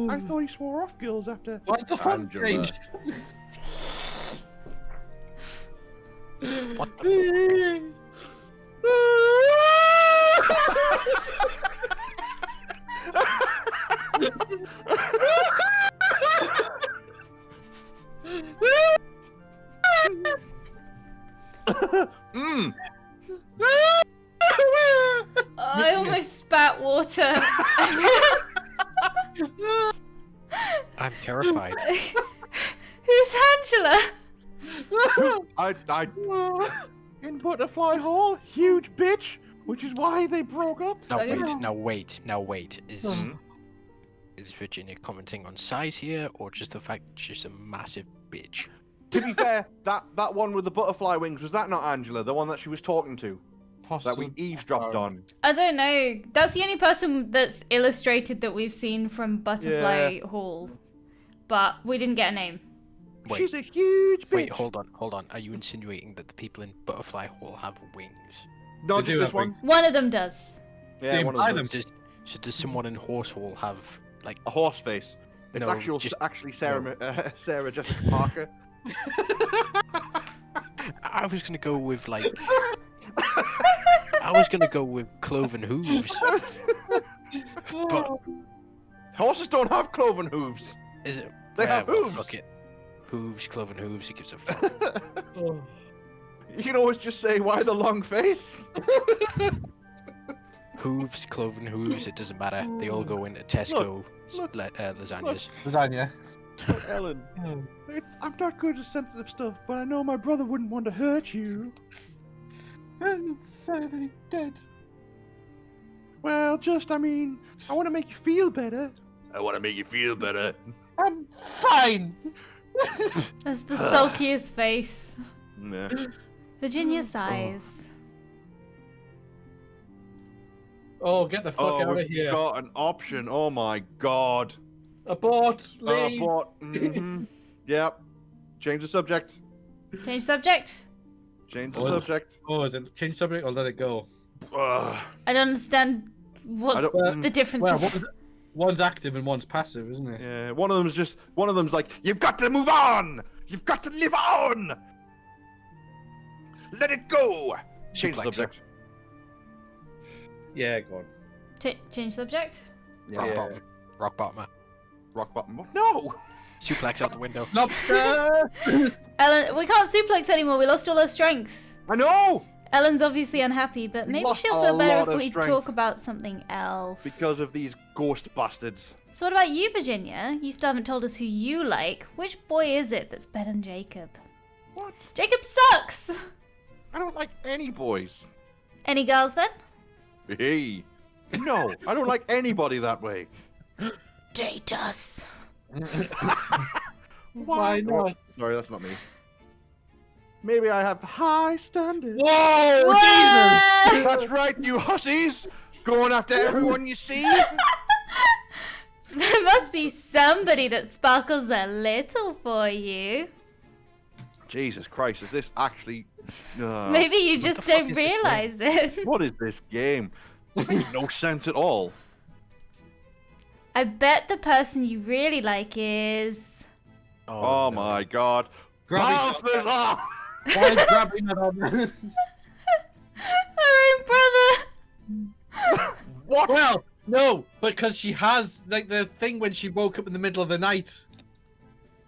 I thought he swore off girls after. What's the fun Angela. changed? What the Mmm. I almost spat water. I'm terrified. Who's Angela? I in Butterfly Hall, huge bitch, which is why they broke up. Now wait. Is Virginia commenting on size here, or just the fact she's a massive bitch? To be fair, that one with the butterfly wings, was that not Angela, the one that she was talking to? that we eavesdropped on. I don't know. That's the only person that's illustrated that we've seen from Butterfly Hall. But we didn't get a name. Wait. She's a huge bitch. Wait, hold on. Are you insinuating that the people in Butterfly Hall have wings? Not They just do this have one. wings. One of them does. Yeah, They one imply of them. them. Does someone in Horse Hall have like A horse face. It's No, actually Sarah Jessica Parker. I was gonna go with like I was gonna go with cloven hooves. But Horses don't have cloven hooves. is it They have well, hooves. fuck it. Hooves, cloven hooves, who gives a fuck? Oh. You can always just say, why the long face? Hooves, cloven hooves, it doesn't matter. They all go into Tesco look, lasagnas. Lasagna. Look, Ellen, I'm not good at sensitive stuff, but I know my brother wouldn't want to hurt you. And say that he did. Well, I mean, I want to make you feel better. I want to make you feel better. I'm fine. That's the sulkiest face. Nah. Virginia sighs. Oh, get the fuck out of we've here. got an option. Oh my god. Abort. Leave. What? Mhm. Yep. Change the subject. Change subject? Change the Oh. subject. Oh, is it change subject or let it go? Ugh. I don't understand I what don't. the difference Well, is. one's active and one's passive, isn't it? Yeah, one of them's like, you've got to move on! You've got to live on! Let it go! Change the Suplex subject. Yeah, go on. Change subject? Rock bottom. Rock bottomer. Rock bottom. No! Suplex out the window. Lobster! Ellen, we can't suplex anymore. We lost all our strength. I know! Ellen's obviously unhappy, but We maybe lost she'll a feel better lot if of we strength. talk about something else. Because of these ghost bastards. So what about you, Virginia? You still haven't told us who you like. Which boy is it that's better than Jacob? What? Jacob sucks! I don't like any boys. Any girls then? Hey. No, I don't like anybody that way. Date us. Why not? Sorry, that's not me. Maybe I have high standards. Whoa! Whoa! Jesus! That's right, you hussies! Going after everyone you see? There must be somebody that sparkles a little for you. Jesus Christ, is this actually... Maybe you just the fuck don't is this realize it. What is this game? It makes no sense at all. I bet the person you really like is... Oh no. my god. Grab his- Balthazar! Why is grabbing it on? Our own brother! What? Well, no, because she has like the thing when she woke up in the middle of the night.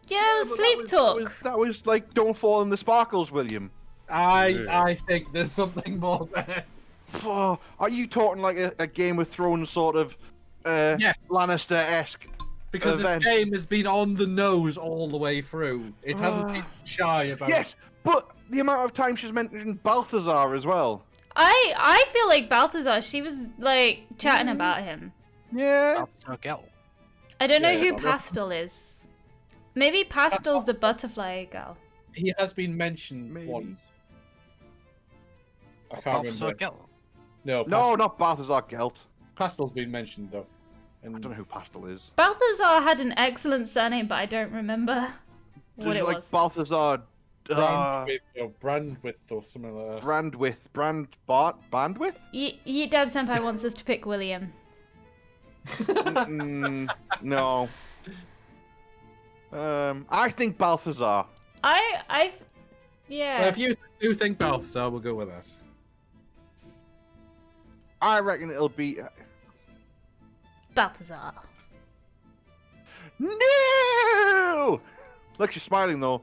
Yeah, it was sleep talk. That was like, don't fall in the sparkles, William. I think there's something more there. Oh, are you talking like a Game of Thrones sort of Yes. Lannister-esque? Because Event. this game has been on the nose all the way through. It hasn't been shy about Yes, but the amount of time she's mentioned Balthazar as well. I feel like Balthazar, she was like chatting about him. Yeah. Balthazar Gell. I don't know Yeah, who but- Pastel is. Maybe Pastel's the butterfly girl. He has been mentioned Maybe. once. I can't Balthazar remember. Gell. No, No, not Balthazar Gelt. Pastel's been mentioned though. I don't know who Pastel is. Balthazar had an excellent surname, but I don't remember what Just it like was. Balthazar Brandwidth or something like that. Bandwidth? Yeet Deb Senpai wants us to pick William. No. I think Balthazar. Yeah. Well, if you do think Balthazar, we'll go with that. I reckon it'll be. Balthazar. No! Look, she's smiling though.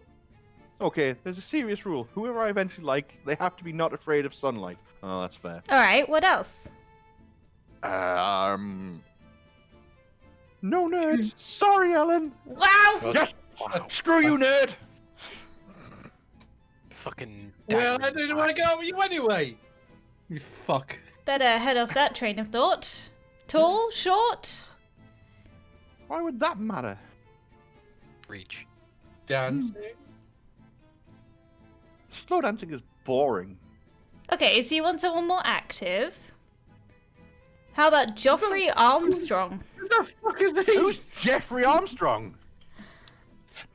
Okay, there's a serious rule. Whoever I eventually like, they have to be not afraid of sunlight. Oh, that's fair. Alright, what else? No nerds. Sorry, Ellen. Wow! Yes. Wow. Screw you, nerd. Fucking. Well, I daggering didn't want to go with you anyway. You fuck. Better head off that train of thought. Tall? Short? Why would that matter? Reach. Dancing. Slow dancing is boring. Okay, so you want someone more active? How about Geoffrey Armstrong? Who the fuck is this? Who's Jeffrey Armstrong?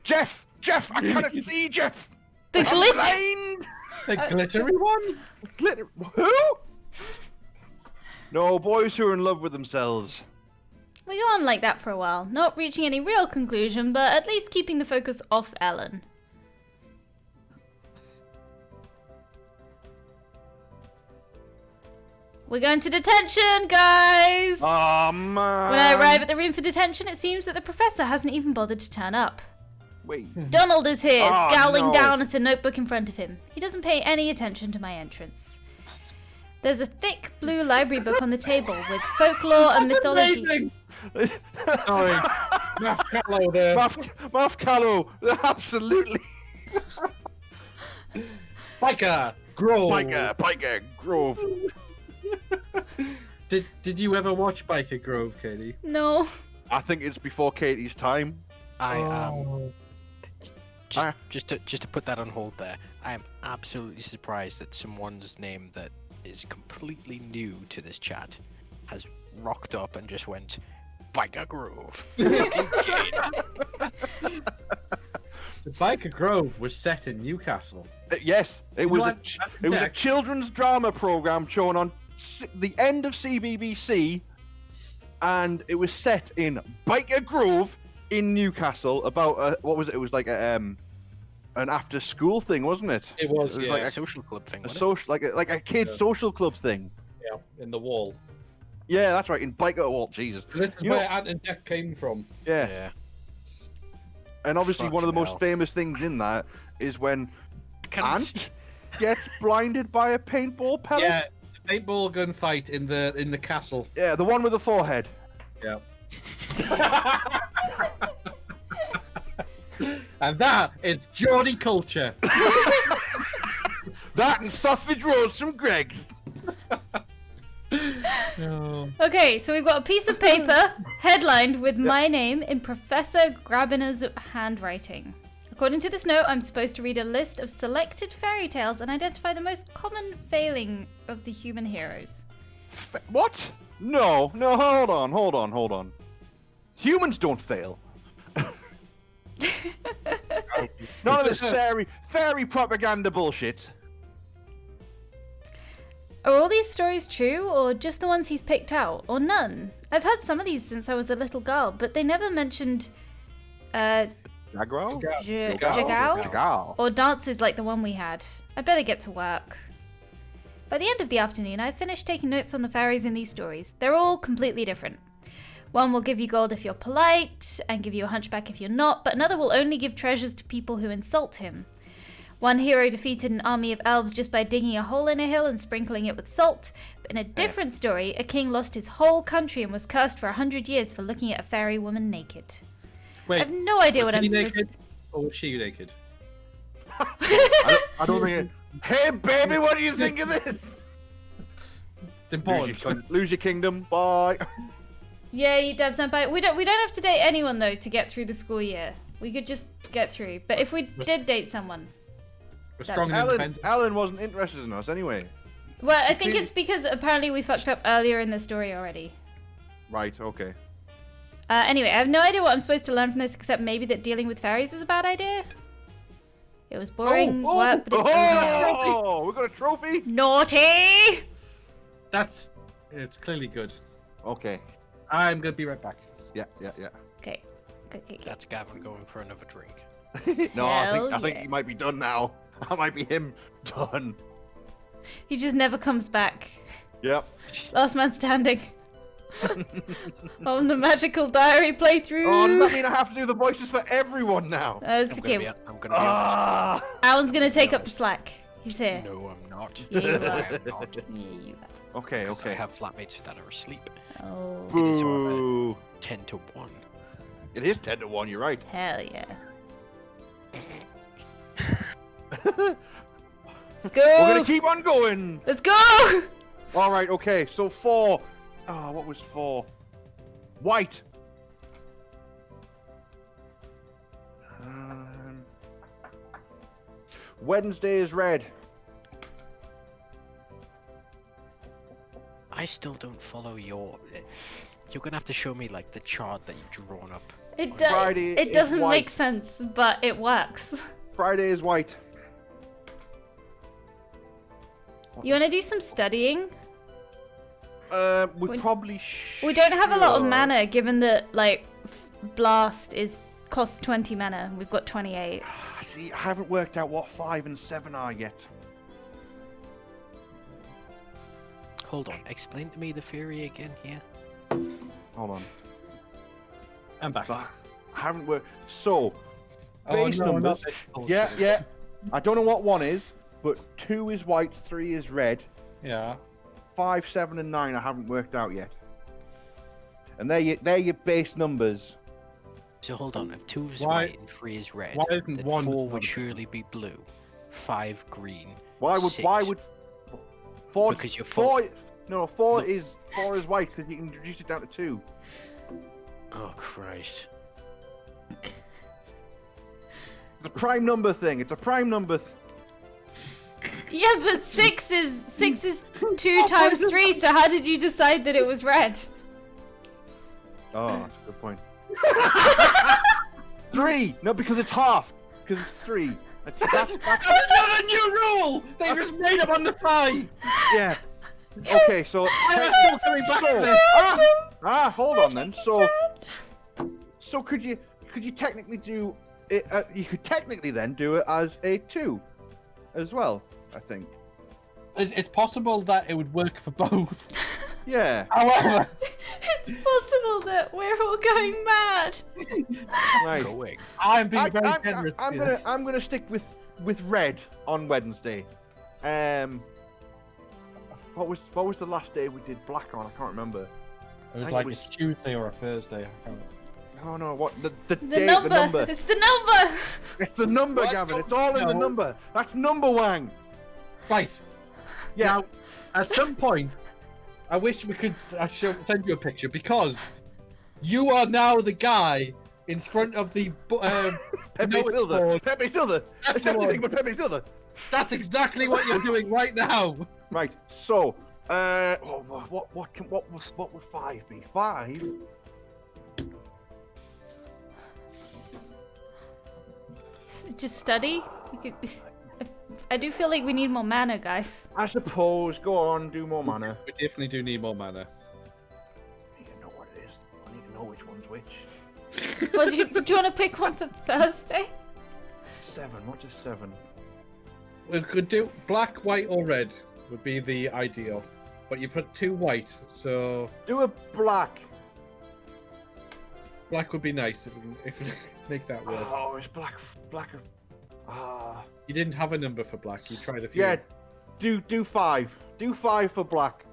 Jeff, I cannot see Jeff. The I'm glitter. blind. The glittery one? Glitter. Who? No, boys who are in love with themselves. We go on like that for a while, not reaching any real conclusion, but at least keeping the focus off Ellen. We're going to detention, guys! Oh man. When I arrive at the room for detention, it seems that the professor hasn't even bothered to turn up. Wait. Donald is here, Oh, scowling no. down at a notebook in front of him. He doesn't pay any attention to my entrance. There's a thick blue library book on the table with folklore and mythology. Amazing! Sorry. Math Callow there. Math Callow, absolutely. Biker Grove. Biker Grove. Did you ever watch Biker Grove, Katie? No. I think it's before Katie's time. Oh. Just to put that on hold there, I am absolutely surprised that someone's name that is completely new to this chat has rocked up and just went Biker Grove. The Biker Grove was set in Newcastle. Yes, it was what? a children's drama program shown on the end of CBBC, and it was set in Biker Grove in Newcastle. About what was it? It was like an after school thing, wasn't it? It was, yeah. like A social club thing. a wasn't social, like a kids' social club thing. Yeah, in the wall. Yeah, that's right. In Biker, oh Jesus. This is You where know- Ant and Dec came from. it? Yeah, Yeah. and obviously one of the Fucking most hell. famous things in that is when Can't- Ant gets blinded by a paintball pellet. Yeah, the paintball gun fight in the castle. Yeah, the one with the forehead. Yeah. And that is Geordie culture. That and sausage rolls from Greg's. Oh. Okay, so we've got a piece of paper headlined with my name in Professor Grabiner's handwriting. According to this note, I'm supposed to read a list of selected fairy tales and identify the most common failing of the human heroes. What? No, hold on. Humans don't fail. None of this fairy propaganda bullshit. Are all these stories true, or just the ones he's picked out, or none? I've heard some of these since I was a little girl, but they never mentioned Jaguar? Jagao or dances like the one we had. I'd better get to work. By the end of the afternoon, I finished taking notes on the fairies in these stories. They're all completely different. One will give you gold if you're polite, and give you a hunchback if you're not, but another will only give treasures to people who insult him. One hero defeated an army of elves just by digging a hole in a hill and sprinkling it with salt, but in a different story, a king lost his whole country and was cursed for 100 years for looking at a fairy woman naked. Wait, I have no idea what I'm was he supposed to... naked or was she naked? I don't think it. Hey, baby, what do you think of this? It's important. Lose your kingdom. Bye. Yeah, you Deb Senpai. We don't have to date anyone though to get through the school year. We could just get through. But if we did date someone, We're strong and Alan, independent. Alan wasn't interested in us anyway. well, I think it's because apparently we fucked up earlier in the story already. Right. Okay. Anyway, I have no idea what I'm supposed to learn from this except maybe that dealing with fairies is a bad idea. It was boring work, but it's over. Oh, we got a trophy. Naughty! It's clearly good. Okay. I'm gonna be right back. Yeah. Okay. That's Gavin going for another drink. No, Hell I think yeah. he might be done now. That might be him done. He just never comes back. Yep. Last man standing. On the magical diary playthrough. Oh, does that mean I have to do the voices for everyone now? It's I'm gonna okay. be honest. Ah. Alan's gonna take up the slack. He's here. No, I'm not. Yeah, you I are. am not. Yeah, you Okay. Because I Okay. have flatmates that are asleep. are. Oh, It is over. Boo. 10 to 1. It is 10 to 1. You're right. hell yeah. We're Let's go! gonna keep on going. Let's go! All right. Okay. So 4. Oh, what was 4? White. Wednesday is red. I still don't follow your. You're gonna have to show me like the chart that you've drawn up. Friday It is doesn't white. make sense, but it works. Friday is white. You want to do some studying? We probably should. We don't have a lot of mana, given that like blast costs 20 mana. We've got 28. See, I haven't worked out what 5 and 7 are yet. Hold on. Explain to me the theory again here. Hold on. I'm back. So, I haven't worked. So, Oh, base no, not numbers. this bullshit. Yeah. I don't know what 1 is, but 2 is white, 3 is red, Yeah. 5, 7, and 9 I haven't worked out yet. And they're your base numbers. So hold on. If 2 is Why- white and 3 is red, why isn't then 1 4 one would of them? surely be blue, 5 green. Why would 6, 4? Because you're 4. No, 4 is white because you can reduce it down to 2. Oh Christ. It's a prime number thing. It's a prime number. Yeah, but 6 is 2 times 3. So how did you decide that it was red? Oh, that's a good point. 3. No, because it's half. Because it's 3. That's That's not a new rule! They just made up on the fly! yeah. Okay, so I'm still coming back to this. hold on then. So could you technically do it? You could technically then do it as a 2, as well. I think. It's possible that it would work for both. Yeah. However, It's possible that we're all going mad. Right. Going. I'm being very generous. here. I'm gonna stick with red on Wednesday. What was the last day we did black on? I can't remember. It was I like think a it Tuesday or a Thursday. I can't... Oh no, what the The day, number. the number. It's the number. It's the number, What? Gavin. It's all in the No. number. That's number Wang. Right. Yeah. Now, at some point, I wish we could send you a picture because you are now the guy in front of the Pepe notice Silva. board. Pepe Silva. That's It's the everything one. but Pepe Silva. That's exactly what you're doing right now. Right. So, what would 5 be? 5. Just study. I do feel like we need more mana, guys. I suppose. Go on, do more mana. We definitely do need more mana. I need to know what it is. I need to know which one's which. Well, do you want to pick one for Thursday? 7. What is 7? We could do black, white, or red would be the ideal. But you put 2 white, so Do a black. black would be nice if we make that work. Oh, it's black. Ah. You didn't have a number for black. You tried a few. Yeah. Do 5. Do 5 for black.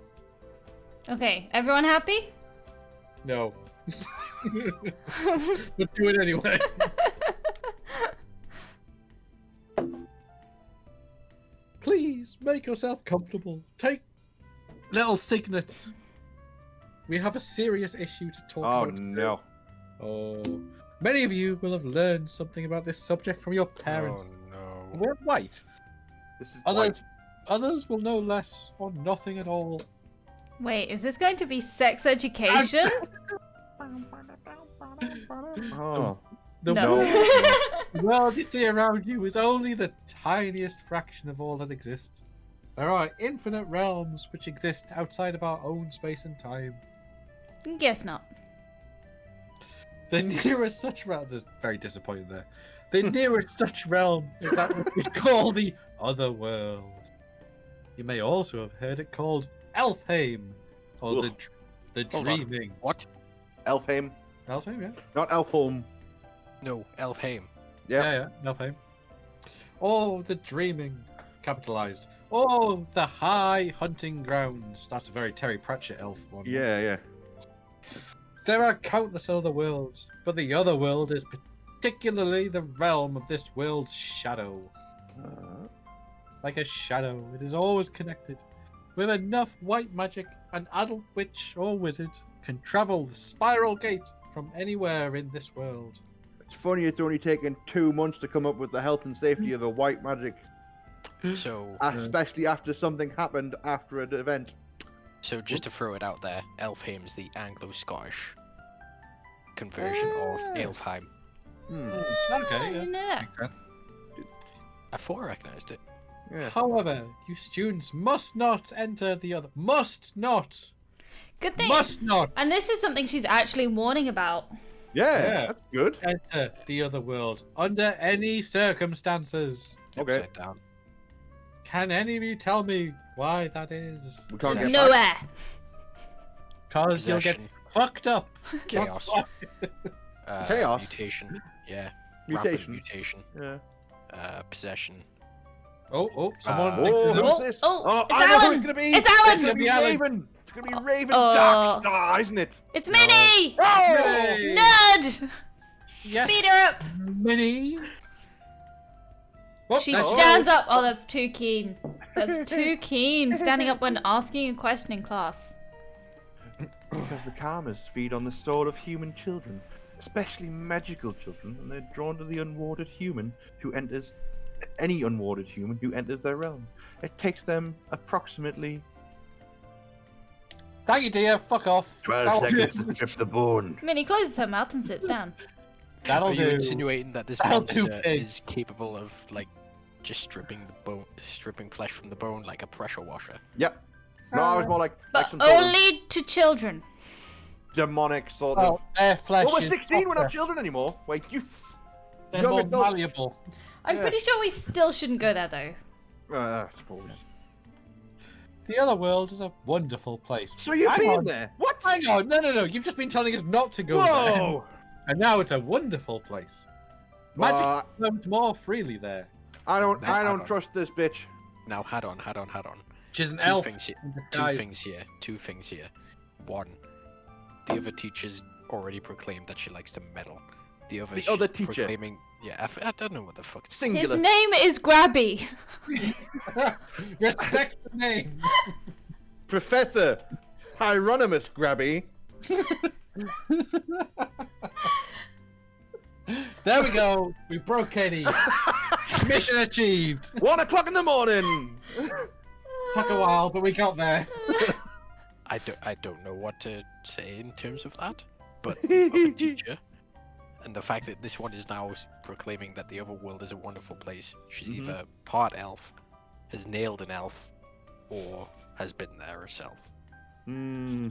Okay, everyone happy? No. But do it anyway. Please make yourself comfortable. Take little signets. We have a serious issue to talk Oh about. today. no. Oh, many of you will have learned something about this subject from your parents. Oh no. We're white. This is Others will know less or nothing at all. Wait, is this going to be sex education? Oh. The No. world you see around you is only the tiniest fraction of all that exists. There are infinite realms which exist outside of our own space and time. Guess not. The nearest such realm, that's very disappointing there. The nearest such realm is that what we call the other world. You may also have heard it called Elfheim, or the Hold on. dreaming. What? Elfheim, Elfheim, yeah. not Elfholm. No, Elfheim. Yeah. Elfheim. Oh, the dreaming, capitalized. Oh, the high hunting grounds. That's a very Terry Pratchett elf one. Yeah. There are countless other worlds, but the other world is particularly the realm of this world's shadow. Like a shadow, it is always connected. With enough white magic, an adult witch or wizard can travel the spiral gate from anywhere in this world. It's funny it's only taken 2 months to come up with the health and safety of a white magic, So, especially after something happened after an event. So just to throw it out there, Elfheim's the Anglo-Scottish conversion of Elfheim. Okay, I yeah. didn't know that. Makes sense. I thought I recognised it. Yeah. However, you students must not enter the other. Must not. Good thing. Must not And this is something she's actually warning about. Yeah, that's good. enter the other world under any circumstances. Okay. Upside down. Can any of you tell me why that is? We can't There's get no back. air. Because you'll get Possession. fucked up. Chaos. Chaos? Mutation. Yeah. Mutation. Rapid mutation. Yeah. Possession. Oh, someone Uh, thinks Oh, of who's Oh, this? oh, it's I know who Alan! it's gonna be. It's Alan! It's gonna be Alan. Raven. It's gonna be Raven Oh. Darkstar, isn't it? It's Minnie! Oh! Yay! Nerd! Yes, Beat her up! Minnie. Oh, She that's- stands up. Oh, that's too keen. That's too keen. Standing up when asking a question in class. Because the Karmas feed on the soul of human children, especially magical children, and they're drawn to the unwarded human who enters any unwarded human who enters their realm. It takes them approximately Thank you, dear. Fuck off. 12 That'll seconds do. to trip the bone. Minnie closes her mouth and sits down. That'll Are you do. insinuating that this That'll do, monster pig. is capable of like just stripping flesh from the bone like a pressure washer? Yep. No, I was more like But some sort of only to children. demonic sort Well, of. their flesh Well, we're is 16. We're not softer. children anymore. We're youths. They're young more adults. malleable. I'm Yeah. pretty sure we still shouldn't go there though. I suppose. The other world is a wonderful place. So you've Hang been on. there? What? Hang on, no. You've just been telling us not to go there. Whoa! And now it's a wonderful place. Magic flows more freely there. I don't No, I don't. trust this bitch. Now, head on. She's an Two elf. things here. in Two disguise. things here. One, the other teacher's already proclaimed that she likes to meddle. The other, The other she's teacher. proclaiming, yeah, I don't know what the fuck. It's His Singular. name is Grabby. Respect the name. Professor Hieronymus Grabby. There we go. We broke Eddie. Mission achieved. 1 o'clock in the morning. Took a while, but we got there. I don't know what to say in terms of that, but the other teacher, and the fact that this one is now proclaiming that the other world is a wonderful place. She's either part elf, has nailed an elf, or has been there herself. Hmm.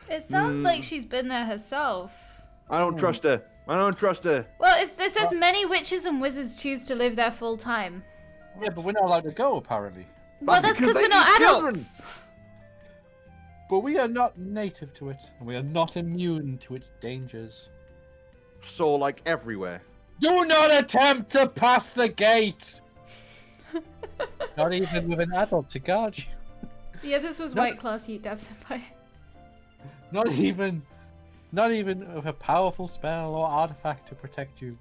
It sounds like she's been there herself. I don't trust her. I don't trust her. Well, it says many witches and wizards choose to live there full time. Yeah, but we're not allowed to go, apparently. Well, that's because because we're they not eat children. adults. But we are not native to it, and we are not immune to its dangers. So, like, everywhere. Do not attempt to pass the gate! Not even with an adult to guard you. Yeah, this was No. white class you Dab Senpai. Not even with a powerful spell or artifact to protect you.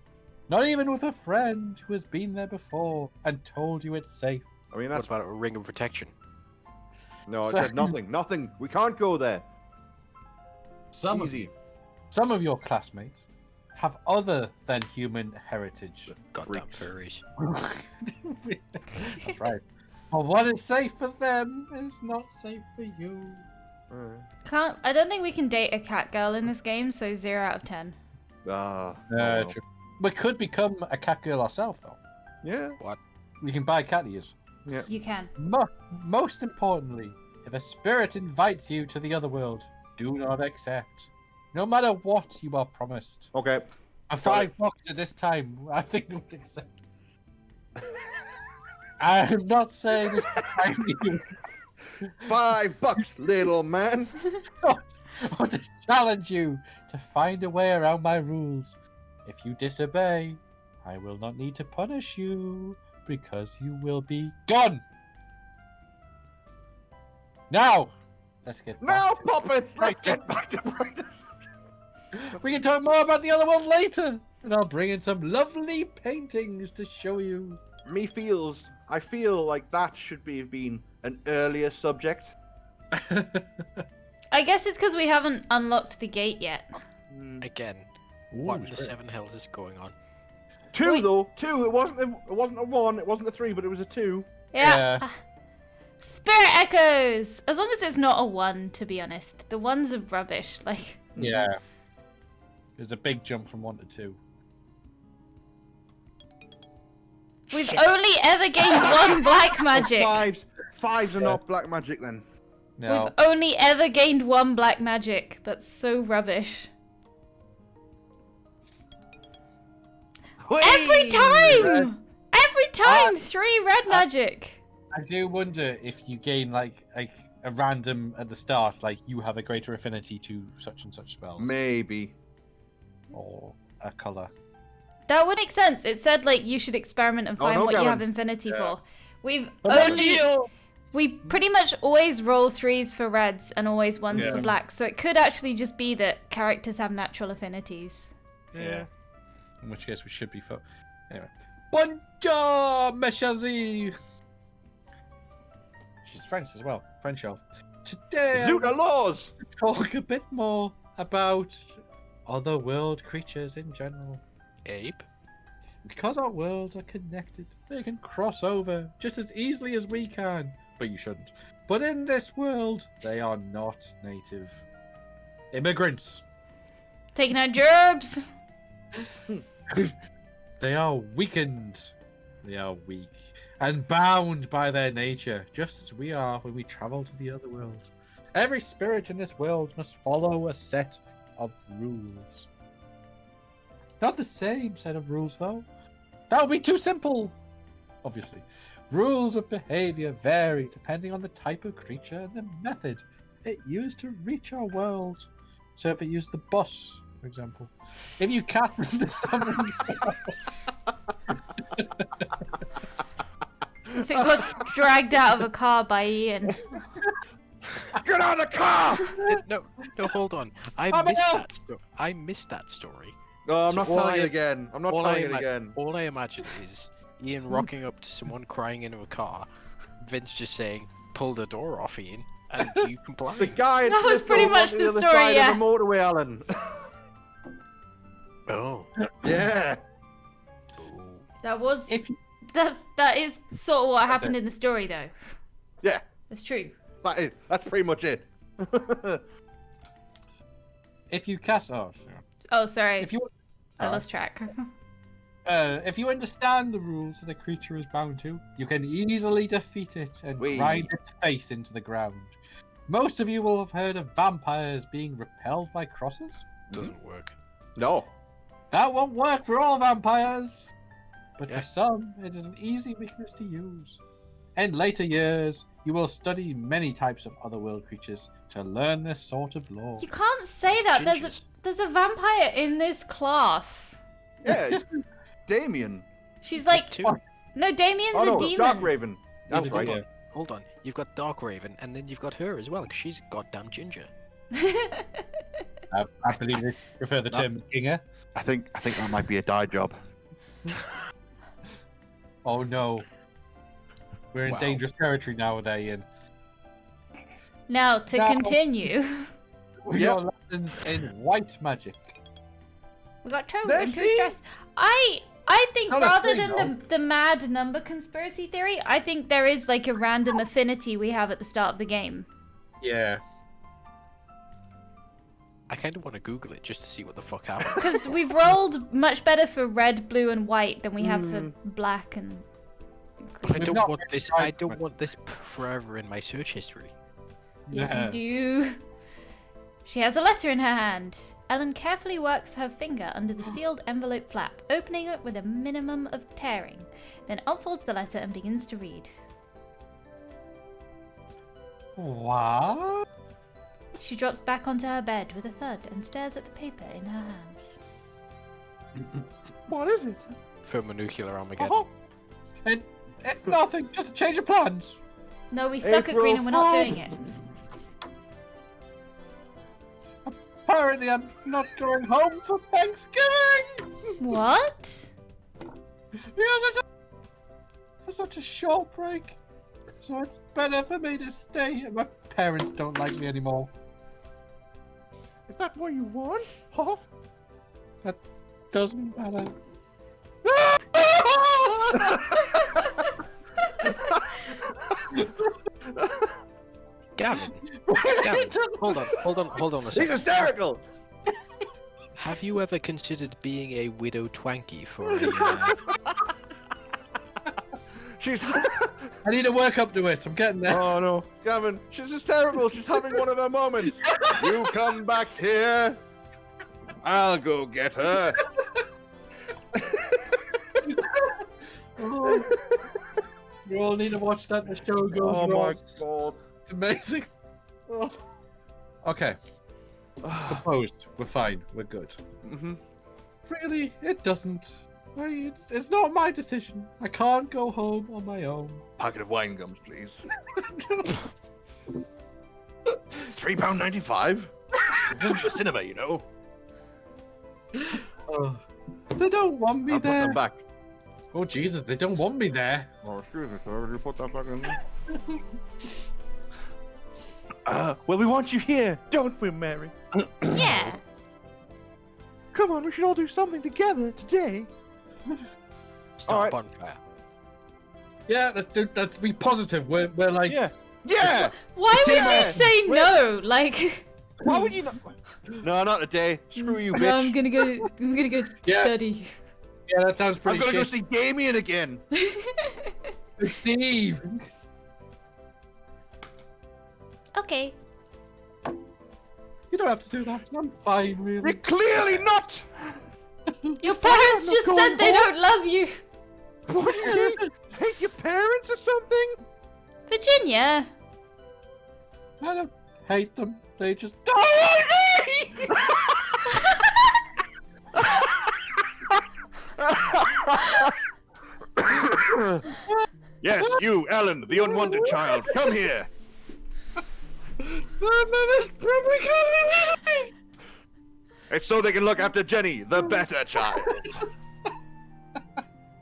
Not even with a friend who has been there before and told you it's safe. I mean, What that's... about a ring of protection? No, I So- said nothing. Nothing. We can't go there. Some of your classmates have other than human heritage. Goddamn Freaks. furries. That's right. But what is safe for them is not safe for you. I don't think we can date a cat girl in this game, so 0 out of 10. Well. True. We could become a cat girl ourselves, though. Yeah. We can buy cat ears. You can. Most importantly, if a spirit invites you to the other world, do not accept. No matter what you are promised. Okay. A $5 at this time, I think we would accept. I'm not saying it's behind you $5, little man. or to challenge you to find a way around my rules. If you disobey, I will not need to punish you because you will be gone. Now, let's get back Now, to- puppets, let's get back to practice. We can talk more about the other one later, and I'll bring in some lovely paintings to show you. I feel like that should have been an earlier subject. I guess it's because we haven't unlocked the gate yet. Again, what in the Seven Hells is going on? 2 Wait. though. 2. It wasn't a 1. It wasn't a 3, but it was a 2. Yeah. Spirit echoes! As long as it's not a 1, to be honest. The 1s are rubbish. Like, Yeah. There's a big jump from 1 to 2. we've only ever gained 1 black magic. Fives are not black magic then. No. We've only ever gained 1 black magic. That's so rubbish. Every time! Every time! 3 red magic. I do wonder if you gain like a random at the start, like you have a greater affinity to such and such spells. Maybe. Or a colour. That would make sense. It said like you should experiment and find no, what you Gavin. have infinity for. We've But only we pretty much always roll 3s for reds and always 1s for Yeah. blacks. So it could actually just be that characters have natural affinities. Yeah. In which case we should be anyway. Bonjour, mes chers amis. She's French as well. French elf. Today Zoot laws! talk a bit more about other world creatures in general. Ape. Because our worlds are connected, they can cross over just as easily as we can. But you shouldn't. But in this world, they are not native immigrants. Taking out gerbs. They are weakened. They are weak and bound by their nature, just as we are when we travel to the other world. Every spirit in this world must follow a set of rules. Not the same set of rules, though. That would be too simple. Obviously, rules of behavior vary depending on the type of creature and the method it used to reach our world. So if it used the bus, for example, if you cast the summon I think we got dragged out of a car by Ian. Get out of the car! No, hold on. I missed that story. No, I'm So not all telling it I- again. I'm not telling it again. All I imagine is Ian rocking up to someone crying into a car, Vince just saying, "Pull the door off, Ian," and you comply. The guy That was pretty much on the other story, side yeah. of the motorway, Alan. Oh. Yeah. That was if you, that is sort of what happened in the story though. Yeah. That's true. That's pretty much it. if you cast Oh, sorry. if you I lost track. if you understand the rules that a creature is bound to, you can easily defeat it and Whee! grind its face into the ground. Most of you will have heard of vampires being repelled by crosses. Doesn't work. No. That won't work for all vampires, but Yeah. for some, it is an easy weakness to use. In later years, you will study many types of otherworld creatures to learn this sort of lore. You can't say that. Gingers. There's a vampire in this class. Yeah, it's Damien. She's There's like, two. no, Damien's Oh no, a demon. Dark Raven. That's He's a right. demon. Hold on. You've got Dark Raven, and then you've got her as well, because she's goddamn ginger. I believe they prefer the term ginger. I think that might be a dye job. Oh no. We're in Wow. dangerous territory now with Ian. Now to No. continue, With your lessons in white magic. we got trouble There into she- stress. I think Not a rather thing, than the mad number conspiracy theory, I think there is like a random affinity we have at the start of the game. Yeah. I kind of want to Google it just to see what the fuck happened. Because we've rolled much better for red, blue, and white than we have for Hmm. black and. But I We've don't not want really this. tried I don't much. want this forever in my search history. Yes, Yeah. you do. She has a letter in her hand. Ellen carefully works her finger under the sealed envelope flap, opening it with a minimum of tearing, then unfolds the letter and begins to read. What? She drops back onto her bed with a thud and stares at the paper in her hands. What is it? Thermonuclear Armageddon. Oh, It's nothing, just a change of plans. No, we suck at April green and we're not Fool. doing it. Apparently I'm not going home for Thanksgiving! What? Because it's such a short break. So it's better for me to stay. My parents don't like me anymore. is that what you want? Huh? That doesn't matter. Gavin, hold on a He's second. hysterical! Have you ever considered being a widow twanky for a? She's. I need to work up to it. I'm getting there. Oh no, Gavin, she's hysterical. She's having one of her moments. You come back here. I'll go get her. Oh. You all need to watch that. The show goes Oh my wrong. god. It's amazing. Oh. Okay. Composed. We're fine. We're good. Mm-hmm. Really, it doesn't. It's not my decision. I can't go home on my own. Packet of wine gums, please. £3.95. This isn't the cinema, you know. Oh. They don't want me I'll put there. them back. Oh Jesus, they don't want me there. Oh, excuse me, sir. Will you put that back in there? Well, we want you here, don't we, Mary? Yeah. Come on, we should all do something together today. Start Alright. a bonfire. Yeah, let's be positive. We're like. Yeah. Yeah! Why would Yeah. you say no? Like, Why would you not? No, not today. Screw you, bitch. no, I'm gonna go Yeah. study. Yeah, that sounds I'm pretty gonna go shit. see Damien again. Steve. Okay. You don't have to do that. I'm fine, You're really. clearly not. Your parents just going said they home. don't love you. What do you mean? Hate your parents or something? Virginia. I don't hate them. They just don't like me. Yes, you, Ellen, the unwanted child. Come here. It's so they can look after Jenny, the better child.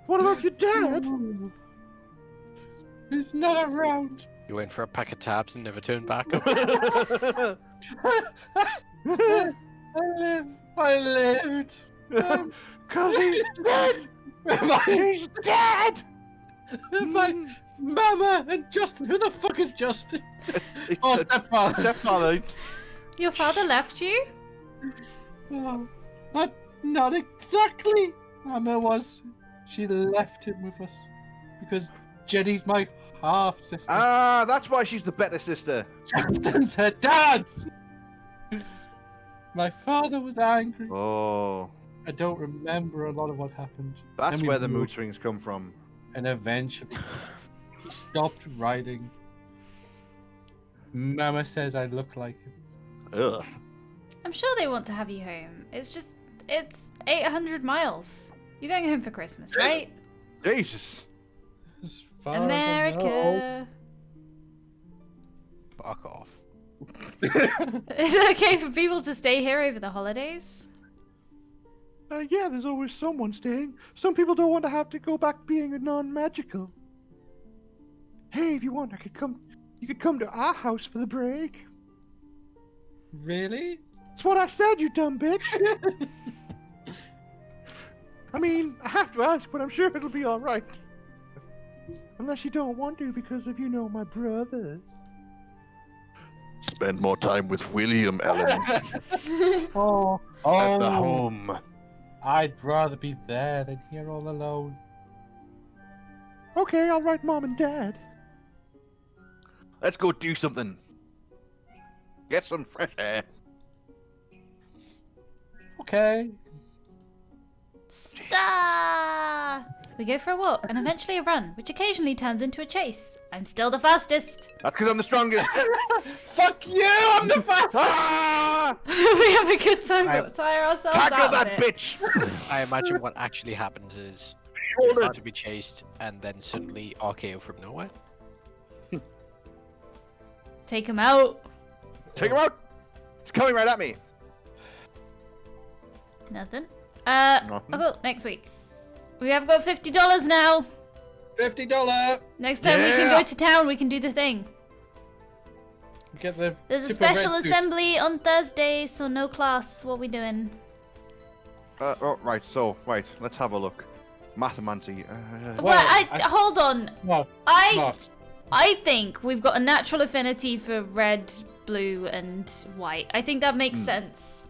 What about your dad? He's not around. You went for a pack of tabs and never turned back. I lived. Cause he's dead. My, He's dead. my mama and Justin. Who the fuck is Justin? It's Oh, a stepfather. stepfather. Your father left you? Oh, not exactly. Mama was. She left him with us because Jenny's my half sister. Ah, that's why she's the better sister. Justin's her dad. My father was angry. Oh, I don't remember a lot of what happened. that's Then we where the mood moved, swings come from. and eventually he stopped writing. Mama says I look like him. Ugh. I'm sure they want to have you home. It's 800 miles. You're going home for Christmas, right? Jesus. As far as I know. America. Fuck off. Is it okay for people to stay here over the holidays? Yeah, there's always someone staying. Some people don't want to have to go back being a non-magical. Hey, if you want, you could come to our house for the break. Really? That's what I said, you dumb bitch. I mean, I have to ask, but I'm sure it'll be alright. Unless you don't want to because of, my brothers. Spend more time with William, Ellen. Oh, At the home. I'd rather be there than here all alone. Okay, I'll write Mom and Dad. Let's go do something. Get some fresh air. Okay. Star! We go for a walk and eventually a run, which occasionally turns into a chase. I'm still the fastest. That's because I'm the strongest. Fuck you! I'm the fastest. Ah! We have a good time, but tire ourselves Tackle out that of it. bitch! I imagine what actually happens is you're Hold about it. to be chased, and then suddenly RKO from nowhere. Take him out. Take him out! He's coming right at me. Nothing. Nothing. Okay, next week. We have got $50 now. $50. Next time we can Yeah. go to town, we can do the thing. Get the. There's a super special red juice. assembly on Thursday, so no class. What we doing? Right, so, let's have a look. Mathemancy. Well, Well, I- hold on. No, I not. I think we've got a natural affinity for red, blue, and white. I think that makes sense.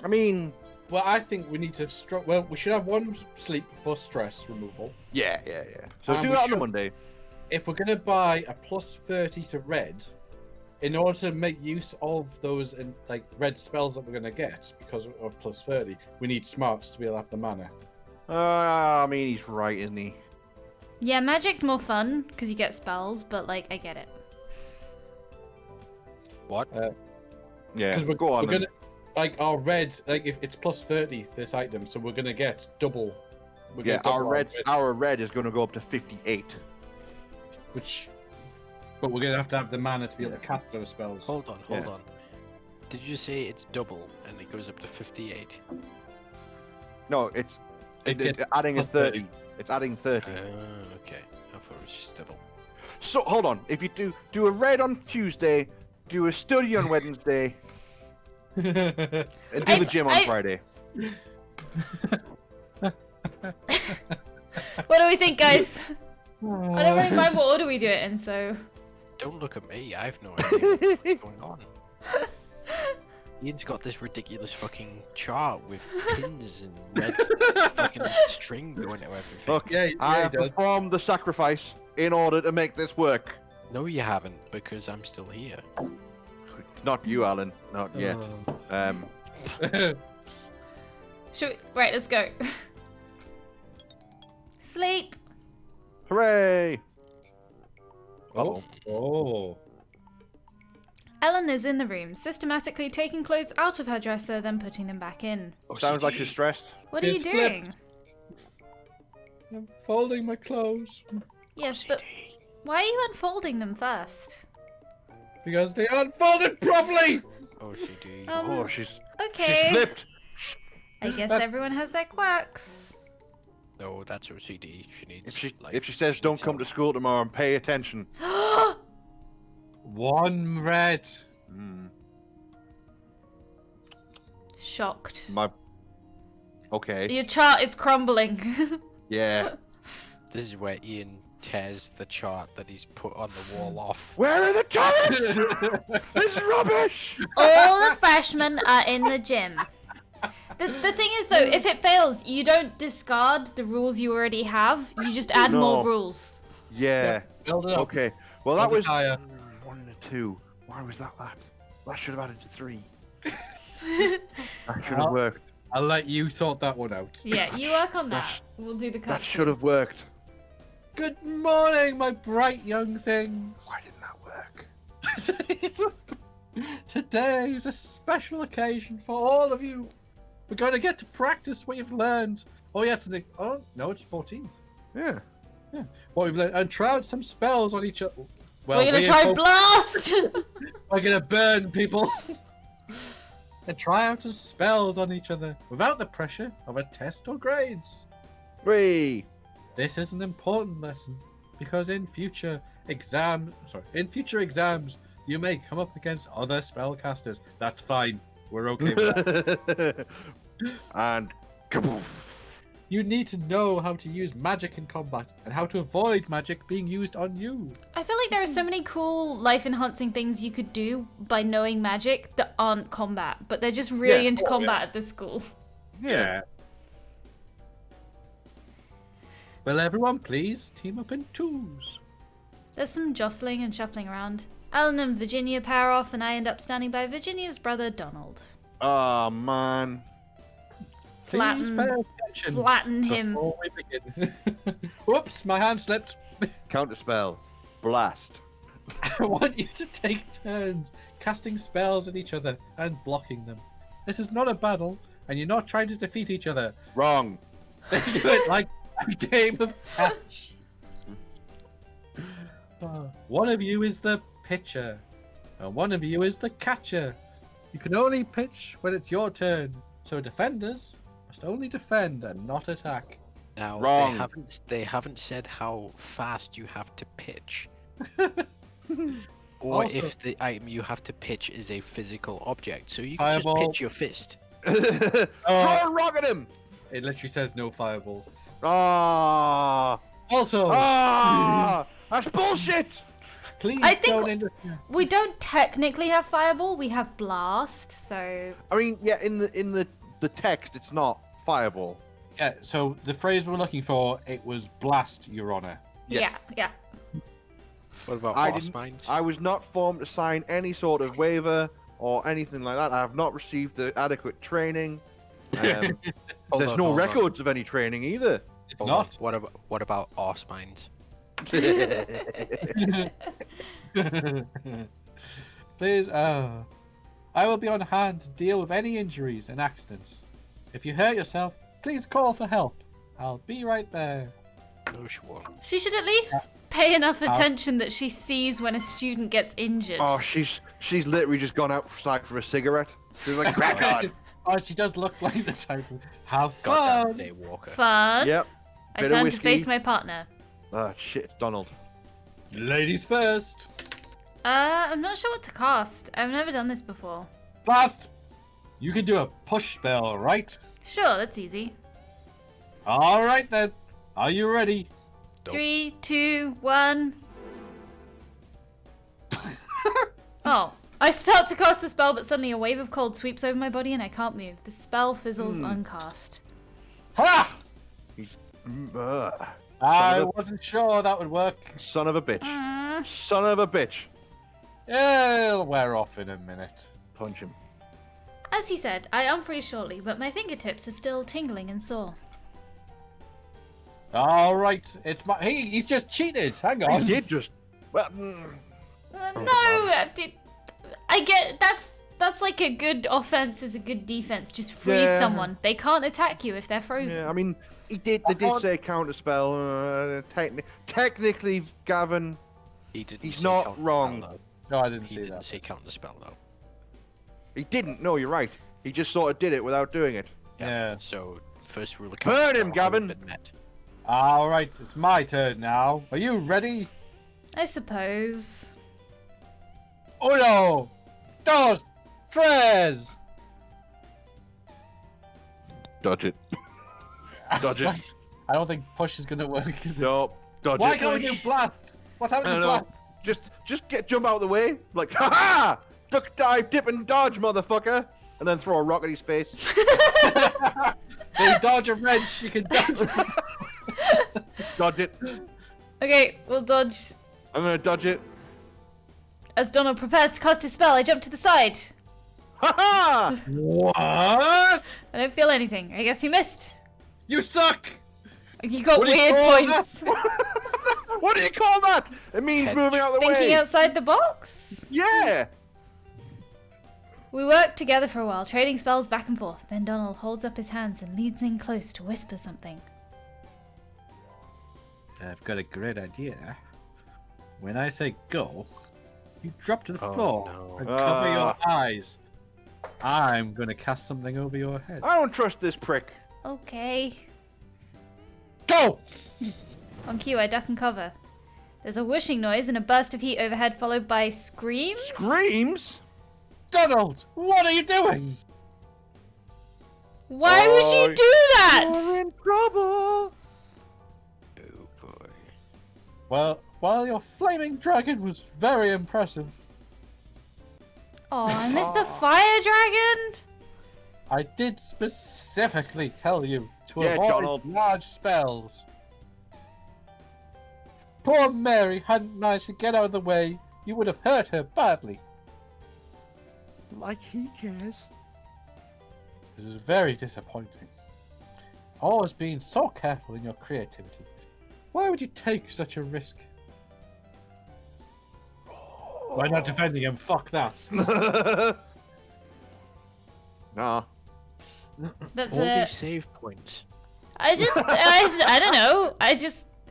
I mean, Well, I think we need to. Well, we should have one sleep for stress removal. yeah. So And do we that on a should- Monday. If we're gonna buy a +30 to red, in order to make use of those like red spells that we're gonna get because of +30, we need smarts to be able to have the mana. I mean, he's right, isn't he? Yeah, magic's more fun because you get spells, but like, I get it. What? Yeah. Because Go on. we're gonna like our red, like if it's +30 this item, so we're gonna get double. We're Yeah, gonna double our red is going to go up to 58. But we're gonna have to have the mana to be able to cast those spells. Hold on. Yeah. Did you say it's double and it goes up to 58? No, it's gets adding a plus 30. 30. It's adding 30. Okay. I thought it was just double. So hold on. If you do a red on Tuesday, do a study on Wednesday, and do the gym on Friday. What do we think, guys? I don't really mind what order we do it in, so... Don't look at me. I have no idea what's going on. Ian's got this ridiculous fucking chart with pins and red fucking string going to everything. Look, Yeah, I he have does. performed the sacrifice in order to make this work. No, you haven't, because I'm still here. Not you, Alan. Not yet. Should we... Right, let's go. Sleep. Hooray! Oh. Oh. Ellen is in the room, systematically taking clothes out of her dresser, then putting them back in. Sounds like she's stressed. What are you It's doing? flipped. I'm folding my clothes Yes, but why are you unfolding them first? because they aren't folded properly. OCD. Oh, she's Okay. slipped. I guess everyone has their quirks. No, that's OCD. She needs. If she says don't come to school tomorrow and pay attention. One red. Shocked. Okay. Your chart is crumbling. Yeah. This is where Ian tears the chart that he's put on the wall off. Where are the toilets? This is rubbish. All the freshmen are in the gym. The thing is, though, if it fails, you don't discard the rules you already have. You just add more No. rules. Yeah. Build it up. Okay. Well, that Build it was higher. 1 and a 2. Why was that? That should have added to 3. That should have worked. I'll let you sort that one out. Yeah, you work on that. We'll do the cut. That should have worked. Good morning, my bright young things. Why didn't that work? Today is a special occasion for all of you. We're going to get to practice what you've learned. Oh, yeah, oh, no, it's 14th. Yeah. What we've learned. And try out some spells on each other. Well, We're gonna try blast. We're going to burn people. And try out some spells on each other without the pressure of a test or grades. Whee! This is an important lesson because in future exams, you may come up against other spellcasters. That's fine. We're okay with that. And kaboof. You need to know how to use magic in combat and how to avoid magic being used on you. I feel like there are so many cool life-enhancing things you could do by knowing magic that aren't combat, but they're just really Yeah. into Oh, combat yeah. at this school. Yeah. Will everyone please team up in twos? There's some jostling and shuffling around. Alan and Virginia pair off, and I end up standing by Virginia's brother, Donald. Oh, man. Please Flatten- pay attention Flatten him. before we begin. Whoops, my hand slipped. Counterspell. Blast. I want you to take turns casting spells at each other and blocking them. This is not a battle, and you're not trying to defeat each other. Wrong. They do it like a game of catch. One of you is the pitcher, and one of you is the catcher. You can only pitch when it's your turn, so defenders must only defend and not attack. Now Wrong. they haven't said how fast you have to pitch. Or Also- if the item you have to pitch is a physical object, so you can Fireball. just pitch your fist. Throw a rock at him. It literally says no fireballs. Ah. Also, Ah. That's bullshit! Please I think don't interfere. we don't technically have fireball. We have blast. So I mean, yeah, in the text, it's not fireball. Yeah, so the phrase we're looking for, it was blast, Your Honor. Yes. yeah. What about I Horse didn't- Mind? I was not formed to sign any sort of waiver or anything like that. I have not received the adequate training. Hold There's on, no hold on. records of any training either. It's Hold on. not. What about Horse Mind? Please, I will be on hand to deal with any injuries and accidents. If you hurt yourself, please call for help. I'll be right there. No, she won't. She should at least pay enough attention that she sees when a student gets injured. Oh, she's literally just gone outside for a cigarette. She's like, crack on. Oh, she does look like the type of... Have Goddamn fun! day walker. Fun. Yep. I Bit of turn to whiskey. face my partner. Ah, shit, Donald. Ladies first. I'm not sure what to cast. I've never done this before. Blast! You can do a push spell, right? Sure, that's easy. Alright then. Are you ready? Nope. 3, 2, 1. Oh. I start to cast the spell, but suddenly a wave of cold sweeps over my body and I can't move. The spell fizzles uncast. Ha! Ugh. I Son of wasn't sure that would work. Son of a bitch. Mm. Son of a bitch. It'll wear off in a minute. Punch him. As he said, I unfreeze shortly, but my fingertips are still tingling and sore. Alright, it's my... he's just cheated. Hang on. He did just... Well, No, I get that's like a good offense is a good defense. Just freeze Yeah. someone. They can't attack you if they're frozen. yeah, I mean, they did say counterspell. Technically, Gavin, He didn't He's say not counterspell, wrong. though. No, I didn't He see didn't that. say counterspell though. he didn't. No, you're right. He just sort of did it without doing it. Yeah. So first rule of Burn him, counterspell Gavin! hasn't been met. Alright, it's my turn now. Are you ready? I suppose. Uno, dos, tres. Dodge it. Dodge it. I don't think push is gonna work. Is it? No, dodge Why it. can't we do blast? What's I happening don't to know. blast? Just jump out of the way. Like, ha ha! Duck, dive, dip, and dodge, motherfucker! And then throw a rock at his face. They dodge a wrench. You can dodge. Dodge it. Okay, we'll dodge. I'm gonna dodge it. As Donald prepares to cast his spell, I jump to the side. Ha ha! What? I don't feel anything. I guess you missed. You suck. You got What do you weird call points. What do you call that? It means Hedge. moving out of the Thinking way. outside the box. Yeah. We work together for a while, trading spells back and forth. Then Donald holds up his hands and leads in close to whisper something. I've got a great idea. When I say go, you drop to the Oh, floor no. and cover your eyes. I'm gonna cast something over your head. I don't trust this prick. Okay. Go! On cue, I duck and cover. There's a whooshing noise and a burst of heat overhead, followed by screams. Screams? Donald, what are you doing? Why would Oh, you do that? You're in trouble. Oh boy. Well, while your flaming dragon was very impressive, Oh, I missed the fire dragon. I did specifically tell you to Yeah, avoid Donald. large spells. Poor Mary hadn't managed to get out of the way. You would have hurt her badly. Like he cares. This is very disappointing. Always being so careful in your creativity. Why would you take such a risk? We're not defending him, fuck that. Nah. That's All it. these save points. I don't know.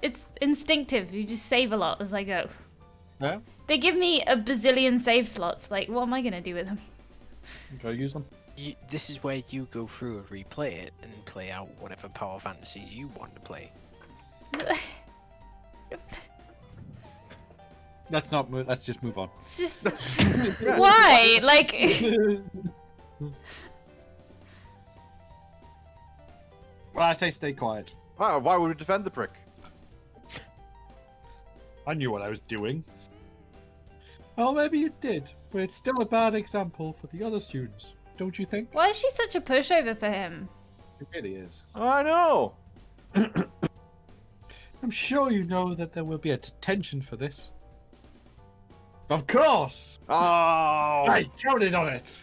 It's instinctive. You just save a lot as I go. Yeah? They give me a bazillion save slots. Like, what am I gonna do with them? Gotta use them. This is where you go through and replay it and play out whatever power fantasies you want to play. Let's not move, let's just move on. It's just why? Like, Well, I say stay quiet. Why would we defend the prick? I knew what I was doing. Oh, maybe you did, but it's still a bad example for the other students, don't you think? Why is she such a pushover for him? It really is. I know. I'm sure you know that there will be a detention for this. Of course! Oh. I counted on it!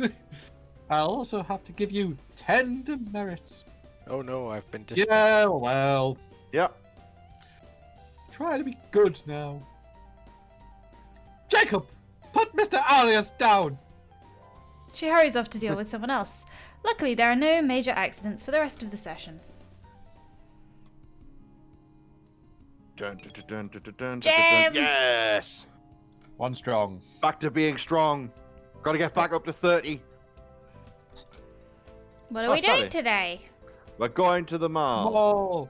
I'll also have to give you 10 demerits. Oh no, I've been dismissed. Yeah, well, Yep. try to be good now. Jacob, put Mr. Alias down! She hurries off to deal with someone else. Luckily, there are no major accidents for the rest of the session. Dun, dun, dun, dun, dun, dun, dun, Jim! Yes. One strong. Back to being strong. Got to get back up to 30. What are we Oh, doing sorry. today? We're going to the mall. Mall!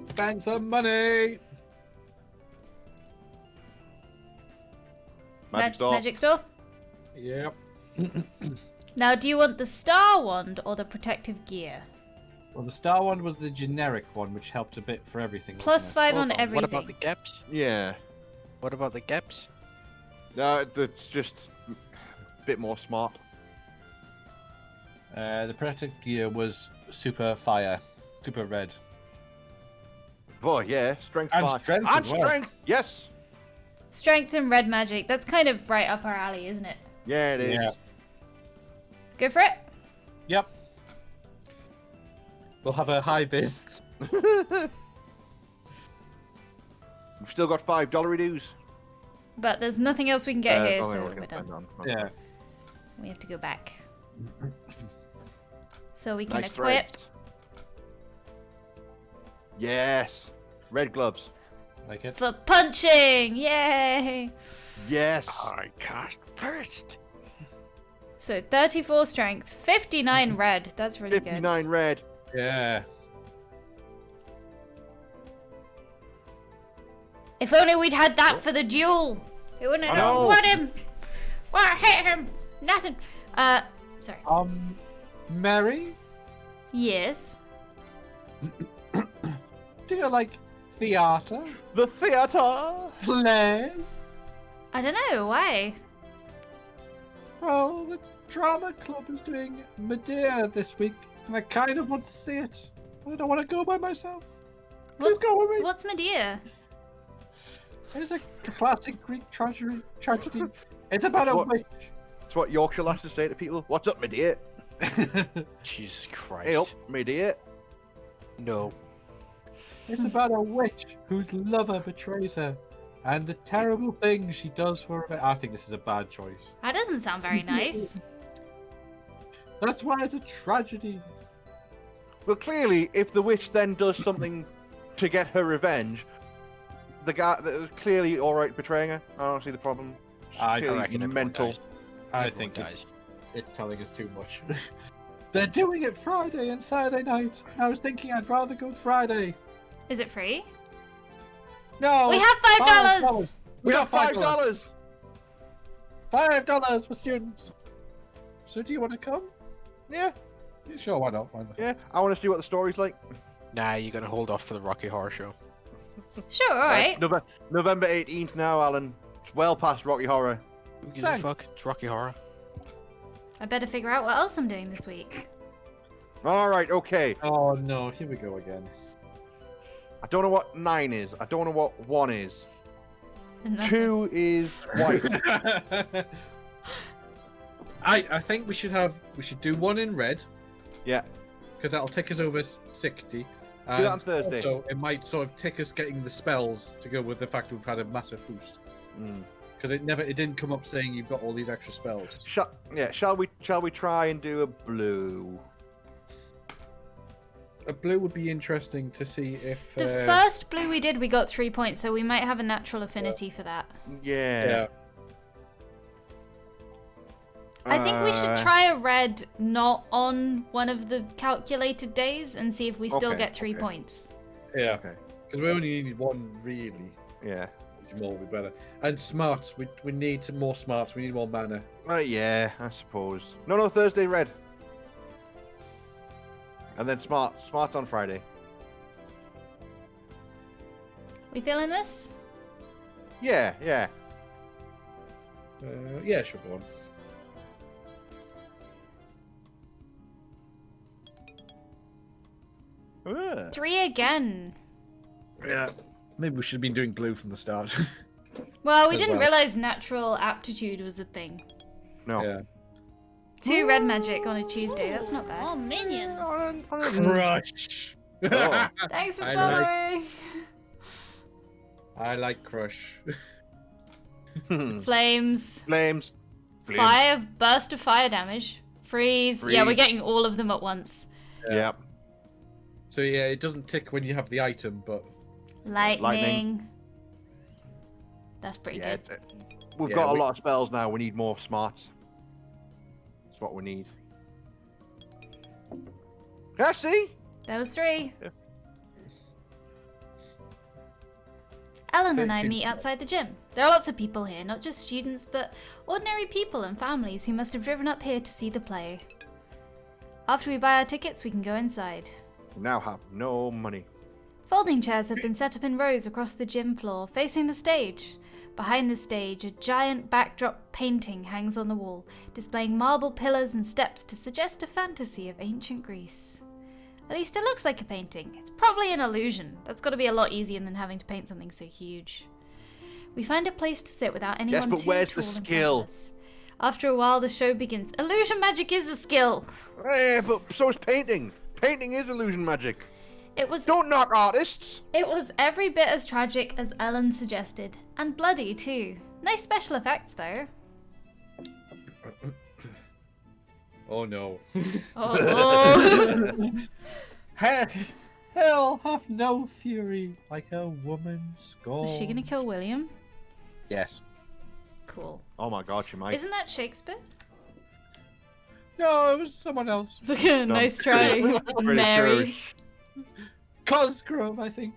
Spend some money! Magic store. Magic store? Yep. Now, do you want the star wand or the protective gear? Well, the star one was the generic one, which helped a bit for everything. Plus wasn't 5 Hold on everything. What about the gaps? Yeah. What about the gaps? No, it's just a bit more smart. it? The protective gear was super fire, super red. Oh yeah, strength And 5. strength And as well. strength. Yes. Strength and red magic. That's kind of right up our alley, isn't it? Yeah, it is. Yeah. Go for it. Yep. We'll have a high vis. We've still got $5 dues. But there's nothing else we can get here, only so what we we're can done. spend on. Yeah. We have to go back. So we can Nice equip. threads. Yes. Red gloves. Like it. For punching! Yay! Yes. I cast first. So 34 strength, 59 red. That's really good. 59 red. Yeah. If only we'd had that for the duel. It wouldn't I have know. what him. What hit him? Nothing. Sorry. Mary, Yes. do you like theatre, The theater. plays? I don't know why. Well, the drama club is doing Medea this week, and I kind of want to see it. I don't want to go by myself. Please What, go with me. what's Medea? It's a classic Greek tragedy. It's about a What? witch. That's what Yorkshire lads to say to people. What's up, my dear? Jesus Christ. Hey up, my dear. No. It's about a witch whose lover betrays her, and the terrible things she does for her. I think this is a bad choice. That doesn't sound very nice. That's why it's a tragedy. Well, clearly, if the witch then does something to get her revenge, the guy that was clearly all right betraying her. I don't see the problem. She's I clearly reckon everyone mental. dies. I Everyone think dies. it's telling us too much. They're doing it Friday and Saturday night. I was thinking I'd rather go Friday. Is it free? No, We it's have $5. We got $5. $5 for students. So do you want to come? Yeah, Yeah, sure, why not? Why not? yeah. I want to see what the story's like. Nah, you gotta hold off for the Rocky Horror Show. Sure, alright. It's November 18th now, Alan. It's well past Rocky Horror. Who gives Thanks. a fuck? It's Rocky Horror. I better figure out what else I'm doing this week. All right, okay. Oh no, here we go again. I don't know what 9 is. I don't know what 1 is. Nothing. 2 is white. I think we should do one in red Yeah. because that'll take us over 60. that on Thursday. Also, it might sort of take us getting the spells to go with the fact we've had a massive boost. Mm. Because it didn't come up saying you've got all these extra spells. Shall we try and do a blue? A blue would be interesting to see if. The first blue we did, we got 3 points, so we might have a natural affinity for that. Yeah. Yeah. I think we should try a red not on one of the calculated days and see if we still Okay, get 3 okay. points. Yeah. Okay. Because we only need one really. Yeah. It's more would be better. And smarts. We need more smarts. We need more mana. Yeah, I suppose. No, Thursday red. And then smart on Friday. We feeling this? Yeah, yeah. Yeah, sure, go on. Ugh. 3 again. Yeah. Maybe we should have been doing blue from the start. Well, we As didn't well. realize natural aptitude was a thing. No. Yeah. 2 red magic on a Tuesday. That's not More bad. minions. Crush. Oh. Thanks for I following. I like crush. Flames. Flames. Fire. Burst of fire damage. Freeze. Yeah, we're Freeze. getting all of them at once. Yep. So yeah, it doesn't tick when you have the item, but Lightning. That's pretty Yeah, good. we've Yeah, got a we- lot of spells now. We need more smarts. That's what we need. Yeah, see? That was 3. Yeah. Ellen and I 13. meet outside the gym. There are lots of people here, not just students, but ordinary people and families who must have driven up here to see the play. After we buy our tickets, we can go inside. We now have no money. Folding chairs have been set up in rows across the gym floor, facing the stage. Behind the stage, a giant backdrop painting hangs on the wall, displaying marble pillars and steps to suggest a fantasy of ancient Greece. At least it looks like a painting. It's probably an illusion. That's got to be a lot easier than having to paint something so huge. We find a place to sit without anyone but too where's the tall in front skill? of us. After a while, the show begins. Illusion magic is a skill. Yeah, but so is painting. Painting is illusion magic. It was Don't knock artists. every bit as tragic as Ellen suggested, and bloody too. Nice special effects though. oh no. Oh. Hell hath no fury like a woman scorned. Is she gonna kill William? Yes. Cool. Oh my god, she might. Isn't that Shakespeare? No, it was someone else. Nice try, Pretty Mary. sure Cosgrove, I think.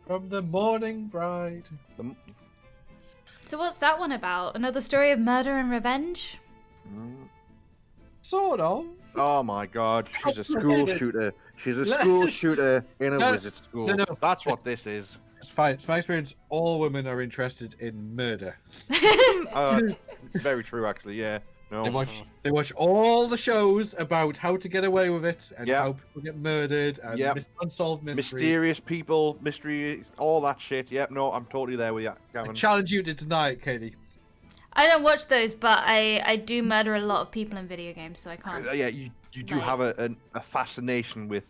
From the Morning Bride. So what's that one about? Another story of murder and revenge? Sort of. Oh my god, she's a school shooter. She's a school shooter in a No, wizard school. no. That's what this is. It's fine. It's my experience. All women are interested in murder. Very true, actually. Yeah. No. They watch all the shows about how to get away with it and Yep. how people get murdered and Yep. unsolved mysteries. Mysterious people, mystery, all that shit. Yep. No, I'm totally there with you, I Gavin. challenge you to deny it, Katie. I don't watch those, but I do murder a lot of people in video games, so I can't. Yeah, you do Like- have a fascination with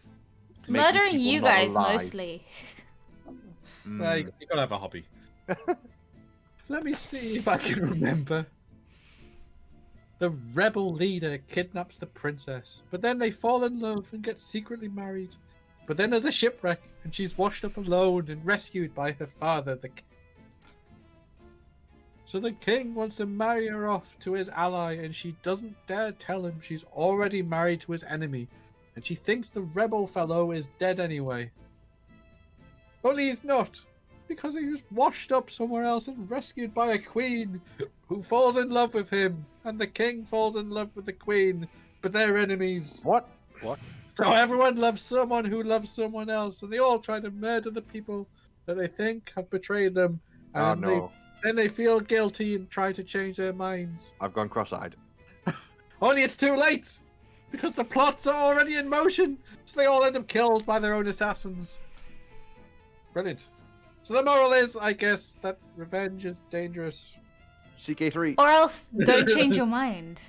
making Murdering people you not guys alive. mostly. Mm. Well, you gotta have a hobby. Let me see if I can remember. The rebel leader kidnaps the princess, but then they fall in love and get secretly married. But then there's a shipwreck, and she's washed up alone and rescued by her father, the king. So the king wants to marry her off to his ally, and she doesn't dare tell him she's already married to his enemy, and she thinks the rebel fellow is dead anyway. Only he's not, because he was washed up somewhere else and rescued by a queen who falls in love with him, and the king falls in love with the queen, but they're enemies. What? What? So everyone loves someone who loves someone else, and they all try to murder the people that they think have betrayed them. Oh And no, then they feel guilty and try to change their minds. I've gone cross-eyed. Only it's too late! Because the plots are already in motion, so they all end up killed by their own assassins. Brilliant. So the moral is, I guess, that revenge is dangerous. CK3. Or else, don't change your mind.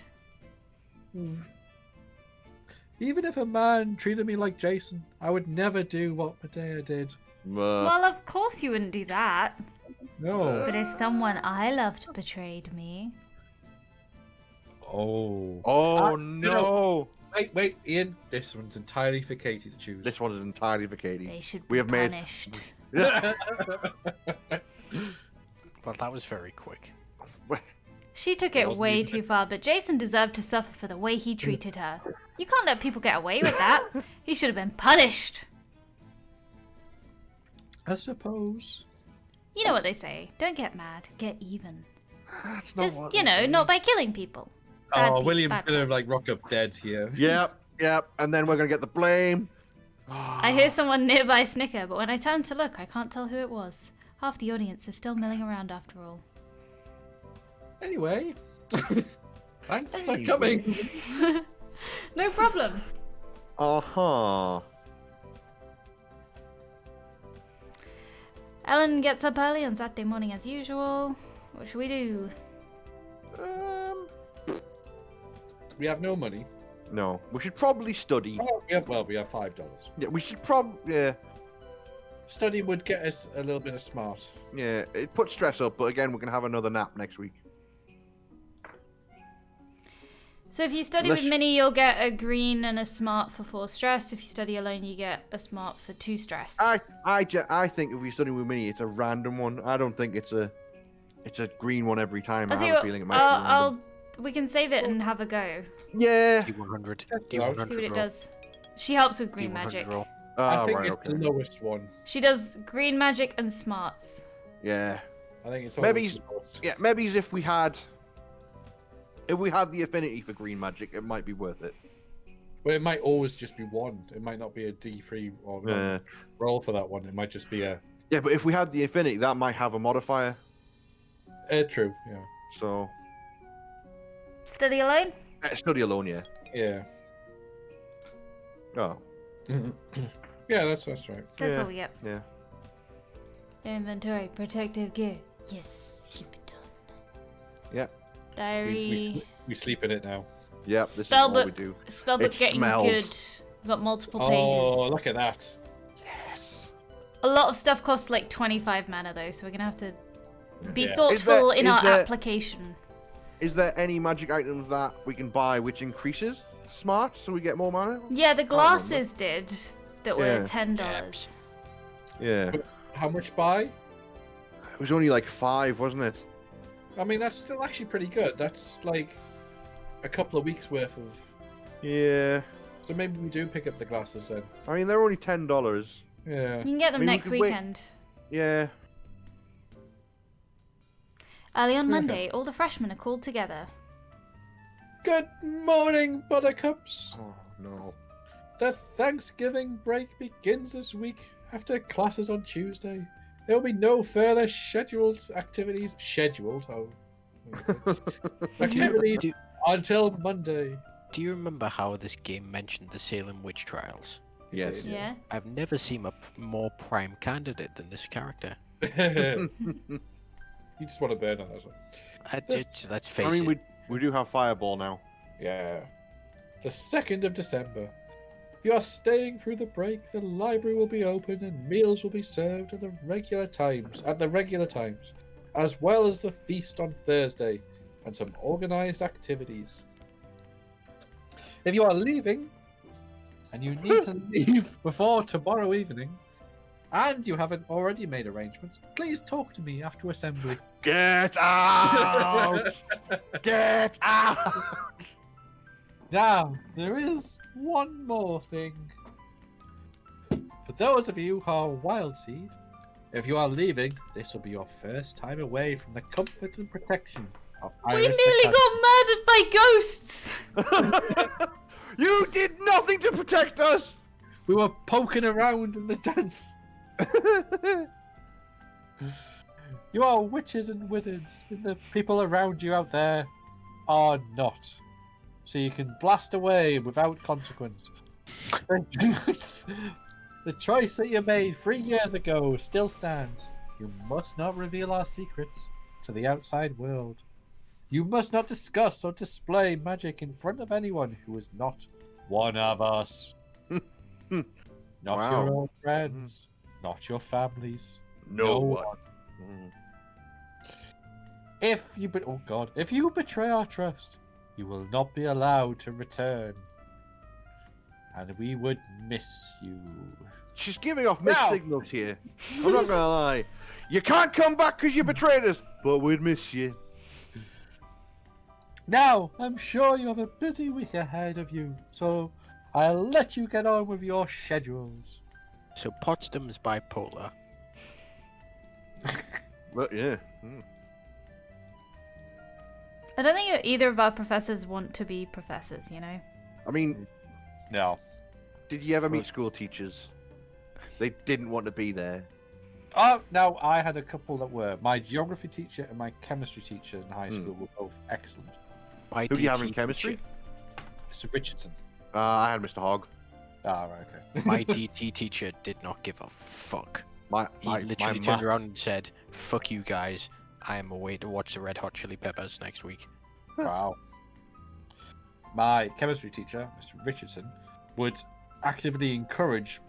Even if a man treated me like Jason, I would never do what Medea did. Well, of course you wouldn't do that. No. But if someone I loved betrayed me, Oh. Oh no. no! Wait, Ian. This one's entirely for Katie to choose. This one is entirely for Katie. they should We be have made- punished. Well, that was very quick. She took It it wasn't way even- too far, but Jason deserved to suffer for the way he treated her. You can't let people get away with that. He should have been punished. I suppose. You know what they say. Don't get mad, get even. That's not Just, what you they know, say. not by killing people. Bad Oh, pe- William's bad gonna people. like rock up dead here. Yep, and then we're gonna get the blame. I hear someone nearby snicker, but when I turn to look, I can't tell who it was. Half the audience is still milling around after all. Anyway, thanks for Anyway. coming. No problem. Uh-huh. Ellen gets up early on Saturday morning as usual. What should we do? We have no money. No. We should probably study. Oh, we have $5. Yeah, we should probably... Study would get us a little bit of smart. Yeah, it puts stress up, but again, we can have another nap next week. So if you study Unless- with Minnie, you'll get a green and a smart for 4 stress. If you study alone, you get a smart for 2 stress. I think if we study with Minnie, it's a random one. I don't think it's a green one every time. I have a feeling it might be random. We can save it and have a go. Yeah. D100. See what D100 it roll. does. She helps with green D100 magic. roll. I Oh, think right, it's okay. the lowest one. She does green magic and smarts. Yeah. I think it's Maybe always he's- the lowest. Yeah, maybe if we had the affinity for green magic, it might be worth it. Well, it might always just be 1. It might not be a D3 or Yeah. roll for that one. It might just be a... Yeah, but if we had the affinity, that might have a modifier. True, yeah. So, Study alone? study alone, yeah. Yeah. Oh, Yeah, that's right. That's Yeah. what we get. yeah. Inventory, protective gear. Yes, keep it done. Yeah. Diary. We sleep in it now. Yep, this Spell is all we book. do. Spellbook It getting smells. good. We've got multiple Oh, pages. look at that. Yes. A lot of stuff costs like 25 mana though, so we're gonna have to be Yeah. thoughtful in is our there- application. Is there any magic items that we can buy which increases smart so we get more mana? Yeah, the remember. glasses did that were Yeah. $10. Yeah. How much buy? It was only like 5, wasn't it? I mean, that's still actually pretty good. That's like a couple of weeks worth of... Yeah. So maybe we do pick up the glasses then. I mean, they're only $10. Yeah. You can get them I mean, we next could wait- weekend. Yeah. Early on Monday, all the freshmen are called together. Good morning, buttercups. Oh, no. The Thanksgiving break begins this week after classes on Tuesday. There will be no further scheduled activities. Scheduled? Oh. Activities Do, until Monday. do you remember how this game mentioned the Salem witch trials? Yes. Yeah? I've never seen a more prime candidate than this character. You just want to burn on that one. Let's face I mean, it. we do have Fireball now. Yeah. The 2nd of December. If you are staying through the break, the library will be open and meals will be served at the regular times, as well as the feast on Thursday and some organized activities. If you are leaving and you need to leave before tomorrow evening and you haven't already made arrangements, please talk to me after assembly. Get out! Get out! Now, there is one more thing. For those of you who are Wild Seed, if you are leaving, this will be your first time away from the comfort and protection of We Iris nearly Academy. got murdered by ghosts! You did nothing to protect us! We were poking around in the dance. You are witches and wizards, and the people around you out there are not. So you can blast away without consequence. The choice that you made 3 years ago still stands. You must not reveal our secrets to the outside world. You must not discuss or display magic in front of anyone who is not one of us. Not Wow. your own friends, not your families. No one. one. Mm. If you betray our trust, you will not be allowed to return. And we would miss you. She's giving off mixed Now- signals here. I'm not gonna lie. You can't come back because you betrayed us, but we'd miss you. Now, I'm sure you have a busy week ahead of you, so I'll let you get on with your schedules. So Potsdam's bipolar. Well, yeah. Mm. I don't think either of our professors want to be professors, you know? I mean, No. did you ever meet school teachers? They didn't want to be there. Oh, no, I had a couple that were. My geography teacher and my chemistry teacher in high school were both excellent. My Who do you have DT in chemistry? teacher- Mr. Richardson. I had Mr. Hogg. Ah, right, okay. My DT teacher did not give a fuck. He literally turned around and said, "Fuck you guys. I am away to watch the Red Hot Chili Peppers next week." Wow. My chemistry teacher, Mr. Richardson, would actively encourage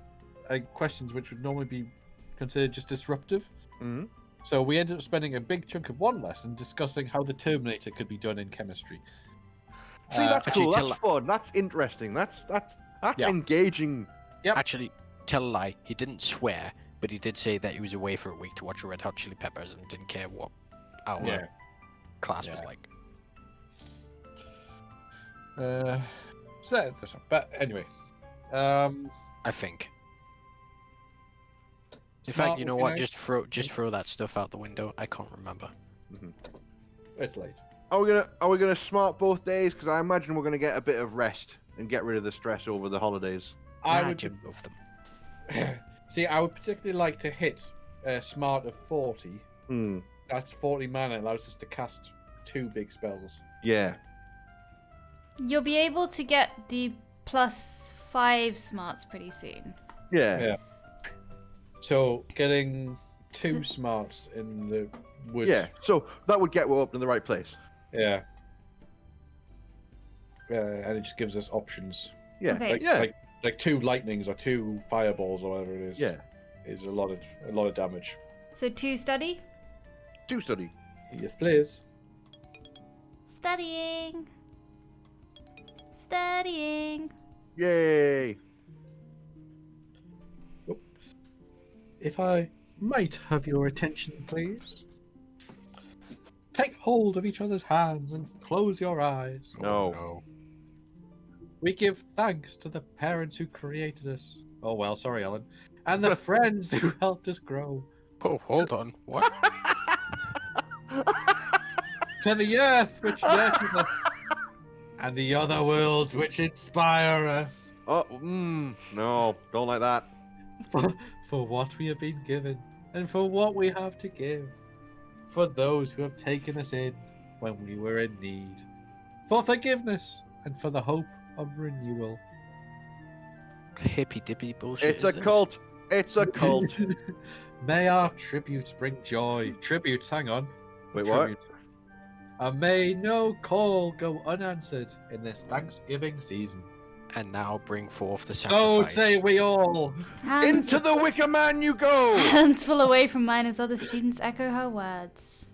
questions which would normally be considered just disruptive. Mm-hmm. So we ended up spending a big chunk of one lesson discussing how the Terminator could be done in chemistry. See, that's Actually, cool. tell- That's fun. That's interesting. That's Yeah. engaging. Yep. Actually, tell a lie. He didn't swear, but he did say that he was away for a week to watch the Red Hot Chili Peppers and didn't care what our class was Yeah. like. But anyway, I think. In fact, you know what? Just throw that stuff out the window. I can't remember. It's late. Are we gonna smart both days? Because I imagine we're gonna get a bit of rest and get rid of the stress over the holidays. I Imagine both of them. See, I would particularly like to hit a smart of 40. Hmm. That's 40 mana, allows us to cast 2 big spells. Yeah. You'll be able to get the +5 smarts pretty soon. Yeah. So getting 2 smarts in the woods. Yeah. So that would get up in the right place. Yeah. And it just gives us options. Yeah. Okay. Like, yeah. Like 2 lightnings or 2 fireballs or whatever it is. Yeah. Is a lot of damage. So 2 study? 2 study. Yes, please. Studying. Studying. Yay. If I might have your attention, please. Take hold of each other's hands and close your eyes. No. No. We give thanks to the parents who created us. Oh, well, sorry, Ellen. And the friends who helped us grow. Oh, hold on. What? To the earth which nurtures us. And the other worlds which inspire us. Oh, no, don't like that. For what we have been given, and for what we have to give. For those who have taken us in when we were in need. For forgiveness, and for the hope of renewal. Hippy dippy bullshit. It's a is this? cult. It's a cult. May our tributes bring joy. Tributes, hang on. Wait, what? Tribute. And may no call go unanswered in this Thanksgiving season. And now bring forth the So sacrifice. say we all. Hands, Into the Wicker Man you go! hands full away from mine as other students echo her words.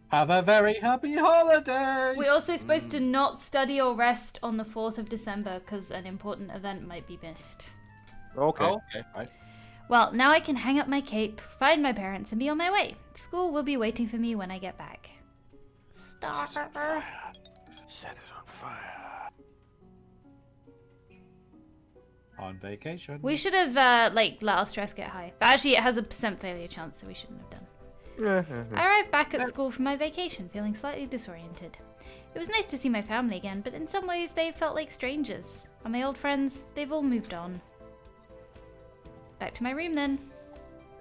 Have a very happy holiday. We're also supposed to not study or rest on the 4th of December because an important event might be missed. Okay. Oh, okay, right. Well, now I can hang up my cape, find my parents, and be on my way. School will be waiting for me when I get back. Star. Set it on fire. On vacation. We should have, let our stress get high. But actually, it has a % failure chance, so we shouldn't have done. I arrived back at school from my vacation, feeling slightly disoriented. It was nice to see my family again, but in some ways they felt like strangers. And my old friends, they've all moved on. Back to my room then.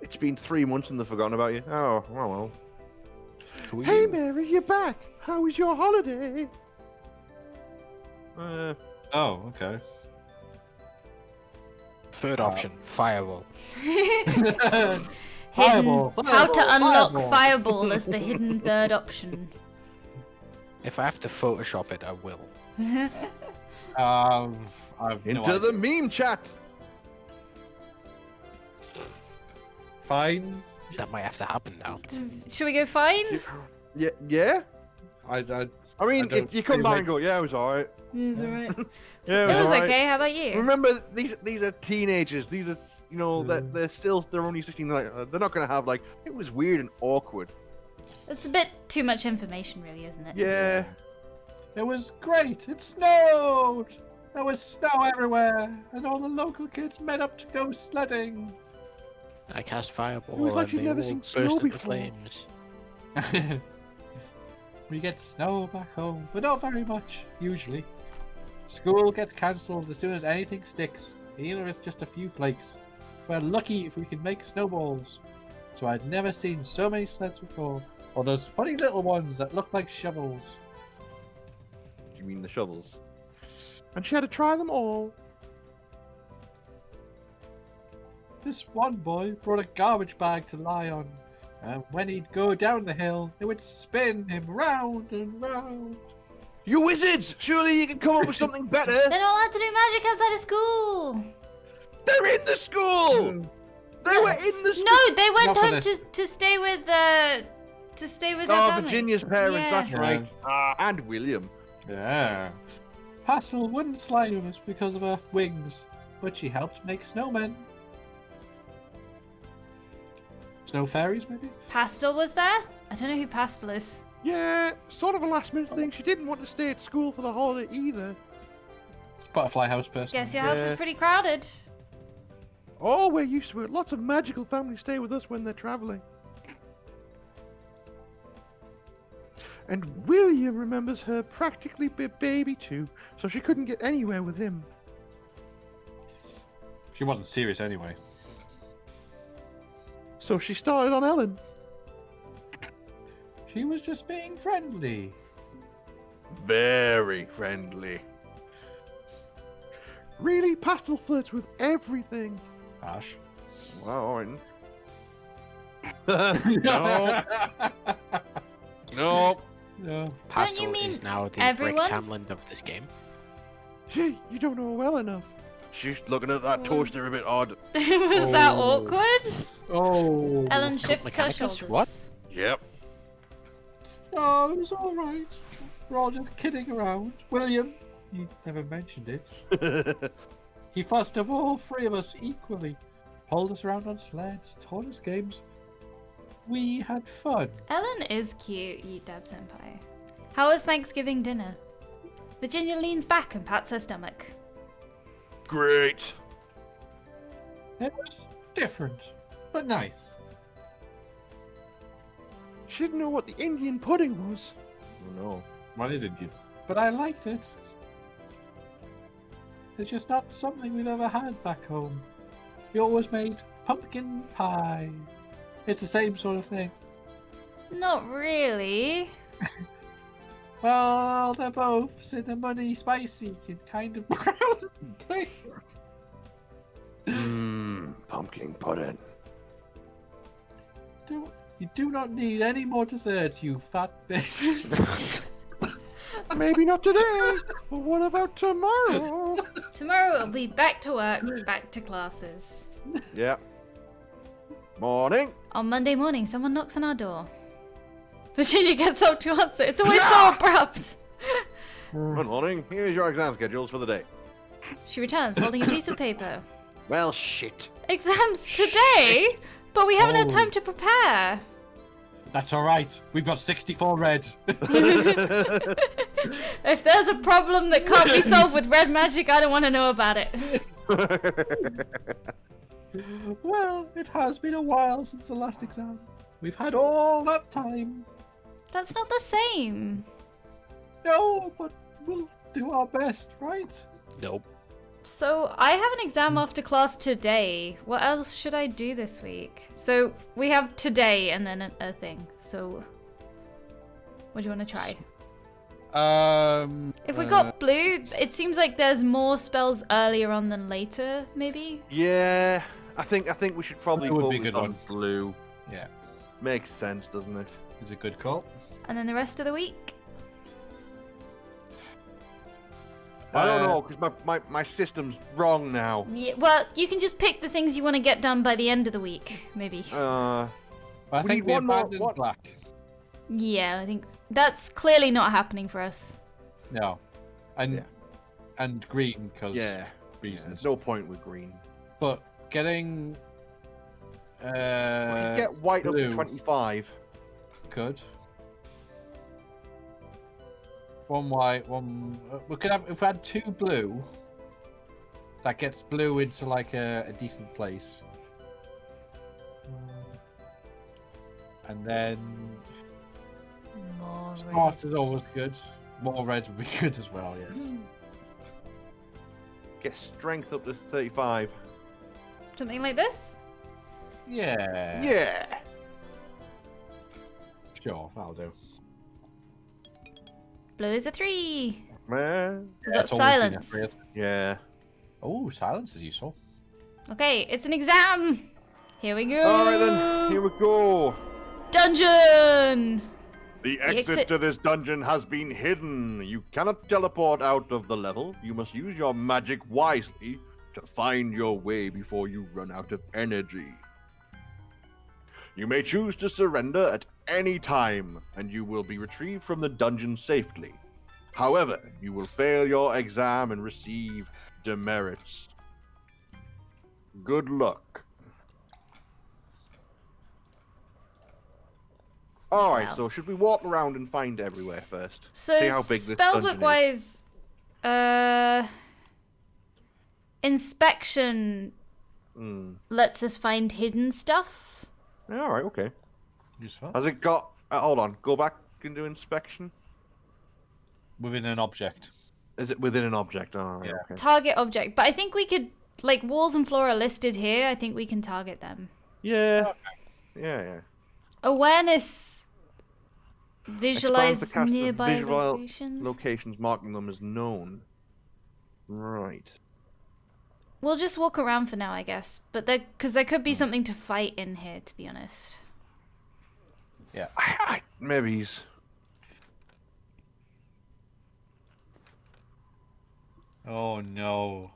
It's been 3 months and they've forgotten about you. Oh, well. Who are Hey, you? Mary, you're back. How was your holiday? Oh, okay. Third option, fireball. Hidden. Fireball, How to fireball, unlock fireball. Fireball as the hidden third option. If I have to Photoshop it, I will. I've no Into the idea. meme chat. Fine. That might have to happen now. Should we go fine? Yeah? I I I mean, don't you come feel back like- and go, yeah, it was alright. It's alright. Yeah, It was alright. okay, how about you? Remember, these are teenagers. These are, they're only 16. Like, they're not gonna have like, it was weird and awkward. It's a bit too much information, really, isn't it? Yeah. It was great. It snowed. There was snow everywhere, and all the local kids met up to go sledding. I cast fireball It was like and you'd they never all seen burst snow into before. flames. We get snow back home, but not very much, usually. School gets cancelled as soon as anything sticks, even if it's just a few flakes. We're lucky if we can make snowballs. so I'd never seen so many sleds before. Or those funny little ones that look like shovels. Do you mean the shovels? And she had to try them all. This one boy brought a garbage bag to lie on, and when he'd go down the hill, it would spin him round and round. You wizards! Surely you can come up with something better. They're not allowed to do magic outside of school. They're in the school. They were in the school. No, they went Not for home this. to stay with their family. Virginia's parents. Yeah. That's right. And William. Yeah. Pastel wouldn't slide with us because of her wings, but she helped make snowmen. Snow fairies, maybe? Pastel was there? I don't know who Pastel is. Yeah, sort of a last minute thing. She didn't want to stay at school for the holiday either. Butterfly house person. Guess your house Yeah. was pretty crowded. Oh, we're used to it. Lots of magical families stay with us when they're traveling. And William remembers her practically baby too, so she couldn't get anywhere with him. She wasn't serious anyway. So she started on Ellen. She was just being friendly. Very friendly. Really, Pastel flirts with everything. Ash. Wow, no. No. No. Pastel mean is now the everyone? Brick Tamland of this game. Hey, you don't know her well enough. She's looking at that Was- toaster a bit odd. Was that Oh. awkward? Oh. Ellen shifts her Mechanicus? shoulders. What? Yep. Oh, it was all right. We're all just kidding around. William, he never mentioned it. He fussed of all three of us equally. Pulled us around on sleds, taught us games. We had fun. Ellen is cute, you Dab Senpai. How was Thanksgiving dinner? Virginia leans back and pats her stomach. Great. It was different, but nice. She didn't know what the Indian pudding was. Oh no. What is Indian? But I liked it. It's just not something we've ever had back home. We always made pumpkin pie. It's the same sort of thing. Not really. Well, they're both cinnamony, spicy, and kind of brown. Pumpkin pudding. You do not need any more dessert, you fat bitch. Maybe not today, but what about tomorrow? Tomorrow it'll be back to work, back to classes. Yeah. Morning. On Monday morning, someone knocks on our door. Virginia gets up to answer. It's always so abrupt. Good morning. Here's your exam schedules for the day. She returns, holding a piece of paper. Well, shit. Exams today? But we haven't had Oh. time to prepare. That's alright. We've got 64 red. If there's a problem that can't be solved with red magic, I don't want to know about it. Well, it has been a while since the last exam. We've had all that time. That's not the same. No, but we'll do our best, right? Nope. So, I have an exam after class today. What else should I do this week? So, we have today and then a thing. So, what do you want to try? If we got blue, it seems like there's more spells earlier on than later, maybe? Yeah, I think we should probably Blue would be a focus good on one. blue. Yeah, Makes sense, doesn't it? it's a good call. And then the rest of the week? I don't know, because my system's wrong now. Yeah, well, you can just pick the things you want to get done by the end of the week, maybe. I We think need we one more- abandoned what- black. Yeah, I think that's clearly not happening for us. No, and Yeah. and green because Yeah. reasons. There's no point with green. But getting We could get white up blue. to 25. could. One white, one. We could have if we had two blue. That gets blue into like a decent place. And then More smart is always good. More red would be good as well. Yes. Get strength up to 35. something like this? Yeah. Yeah. Sure, that'll do. Blue is a 3. Man. We got it's always been a silence. three. Yeah. Oh, silence is useful. Okay, it's an exam. Here we go. All right then. Here we go. Dungeon. The exit. exit to this dungeon has been hidden. You cannot teleport out of the level. You must use your magic wisely to find your way before you run out of energy. You may choose to surrender at any time, and you will be retrieved from the dungeon safely. However, you will fail your exam and receive demerits. Good luck. Alright, Wow. so should we walk around and find everywhere first? So See how big this dungeon spellbook is. wise, inspection Hmm. lets us find hidden stuff. Alright, okay. Useful. Has it got... hold on, go back and do inspection. Within an object. Is it within an object? Alright, Yeah. okay. Target object, but I think we could, like, walls and floor are listed here. I think we can target them. Yeah. Yeah. Awareness. Expands Visualize the cast of nearby visual location. locations, marking them as known. Right. We'll just walk around for now, I guess. But because there could be something to fight in here, to be honest. Maybe he's... Oh no.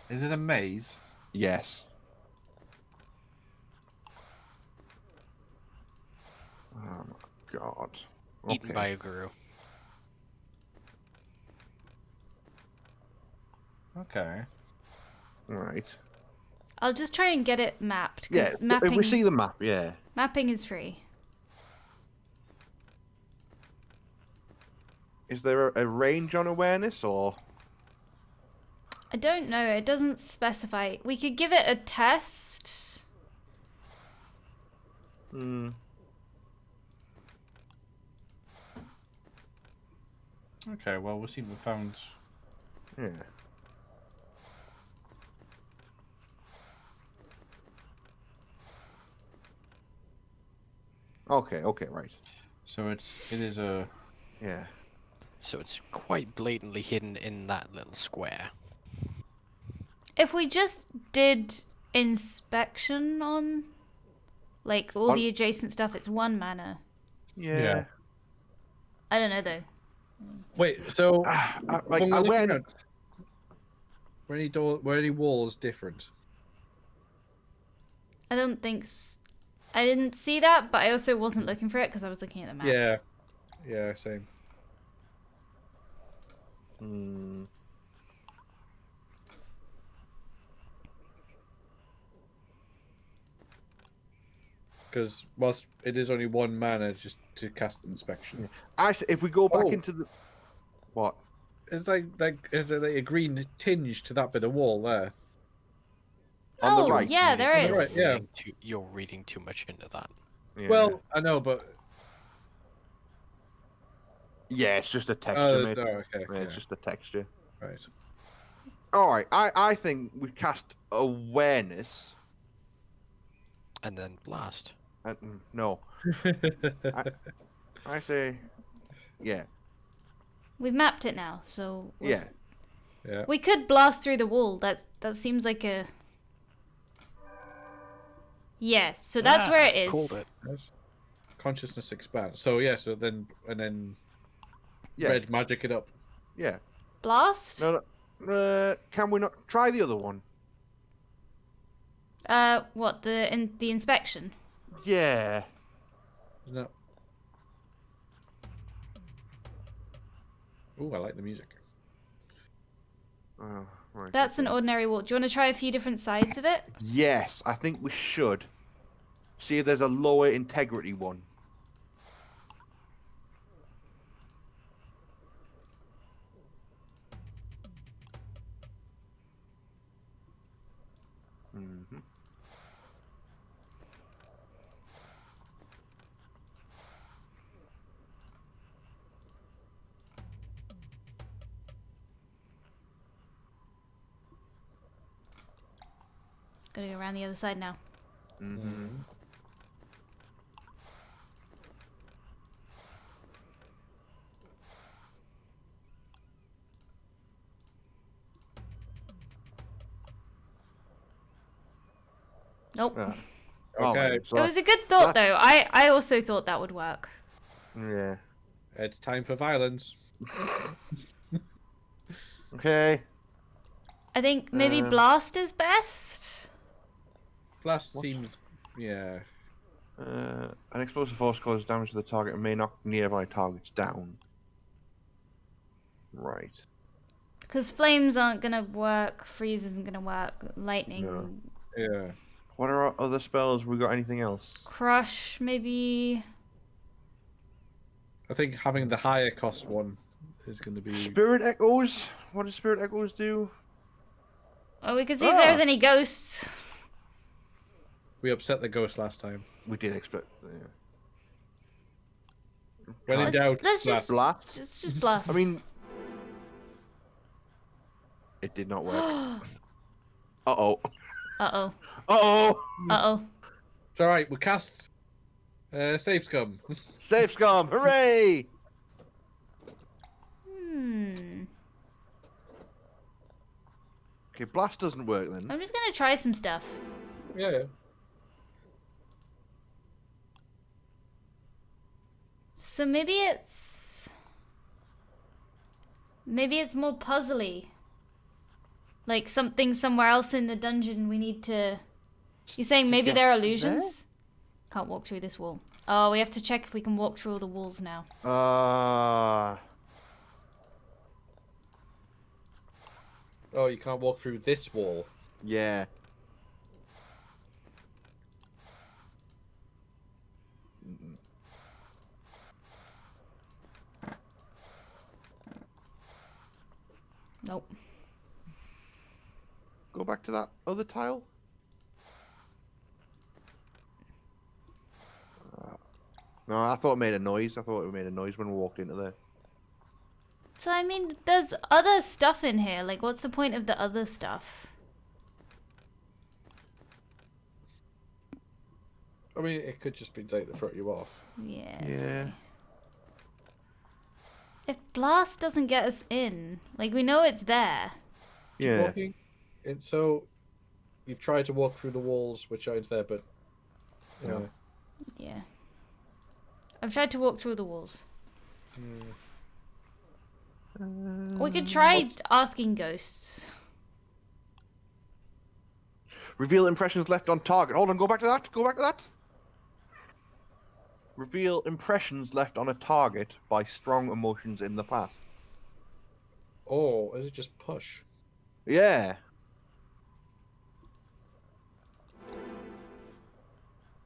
Is it a maze? Yes. Oh my god. Eaten by a guru. Okay. Right. I'll just try and get it mapped. Yeah, Because mapping, if we see the map, yeah. mapping is free. Is there a range on awareness, or...? I don't know. It doesn't specify. We could give it a test. Hmm. Okay, well, we'll see if we found... Yeah. Okay, right. So it is a... Yeah. So it's quite blatantly hidden in that little square. If we just did inspection on, like, all On- the adjacent stuff, it's 1 mana. Yeah. I don't know, though. Wait, so... Like, when we're looking awareness... around, were any walls different? I don't think... I didn't see that, but I also wasn't looking for it because I was looking at the map. Yeah. Yeah, same. Hmm. Because whilst it is only 1 mana just to cast inspection, If we go back Oh. into the... What? it's like is there like a green tinge to that bit of wall there. On the Oh, right, yeah, you there On the is. right, yeah. You're reading too much into that. Yeah. Well, I know, but Yeah, it's just a texture, oh, mate. okay, Yeah, yeah, it's just a texture. right. Alright, I think we cast awareness. And then blast. And, no. I say... Yeah. We've mapped it now, so... Yeah. Yeah. We could blast through the wall. That seems like a... Yeah, so that's where it is. Called it. Consciousness expands. So yeah, so then Yeah. red magic it up. Yeah. Blast? No, can we not try the other one? What, the inspection? Yeah. Isn't that? Ooh, I like the music. Oh, right, That's an okay. ordinary wall. Do you want to try a few different sides of it? Yes, I think we should. See if there's a lower integrity one. Mm-hmm. Gotta go around the other side now. Mm-hmm. Nope. Yeah. Okay. So It was a good thought, that's- though. I also thought that would work. Yeah. It's time for violence. Okay. I think maybe Um, blast is best. Blast What? seems, yeah. An explosive force causes damage to the target and may knock nearby targets down. Right. Because flames aren't gonna work, freeze isn't gonna work, lightning, No. Yeah. What are our other spells? We got anything else? crush, maybe. I think having the higher cost one is going to be. Spirit echoes. What does spirit echoes do? Well, we can see if there's Ah! any ghosts. We upset the ghost last time. We did expect. Yeah. When in Let's- doubt, let's blast. Blast. Just blast. I mean, it did not work. Uh-oh. Uh-oh. Uh-oh. Uh-oh. It's alright, we'll cast Save Scum. Safe scum. Hooray! Okay, blast doesn't work then. I'm just gonna try some stuff. Yeah. So maybe it's more puzzly. Like something somewhere else in the dungeon we need to. You're saying maybe get there are there? illusions? Can't walk through this wall. Oh, we have to check if we can walk through all the walls now. Oh, you can't walk through this wall. Yeah. Nope. Go back to that other tile. No, I thought it made a noise. I thought it made a noise when we walked into there. So I mean, there's other stuff in here. Like, what's the point of the other stuff? I mean, it could just be like to throw you off. Yeah. Yeah. If blast doesn't get us in, like we know it's there. Keep Yeah. walking. And so, you've tried to walk through the walls, which aren't there, but. No. Yeah. I've tried to walk through the walls. We could try asking ghosts. Reveal impressions left on target. Hold on, go back to that. Go back to that. Reveal impressions left on a target by strong emotions in the past. Or is it just push? Yeah.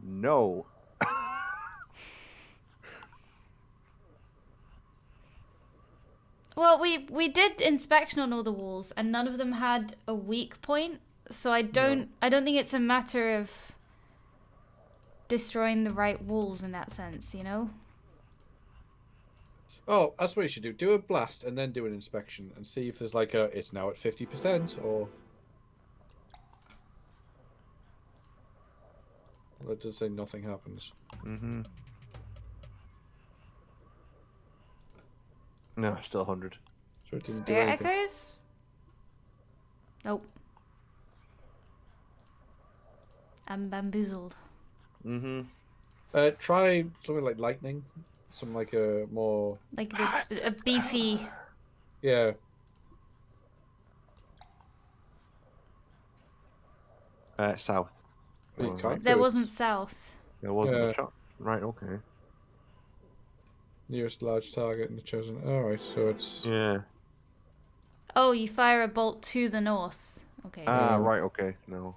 No. Well, we did inspection on all the walls, and none of them had a weak point. So I don't think it's a matter of destroying the right walls in that sense, you know? Oh, that's what you should do. Do a blast and then do an inspection and see if there's like a. It's now at 50% or. Well, it does say nothing happens. Mm-hmm. No, still 100. So it didn't do Spirit anything. echoes? Nope. I'm bamboozled. Mm-hmm. Try something like lightning. Something like a more. Like a beefy. Yeah. South. You Oh, can't There do it. wasn't south. There wasn't Yeah. a shot. Right, okay. Nearest large target in the chosen. Alright, so it's. Yeah. Oh, you fire a bolt to the north. Okay. Ah, right, okay. No.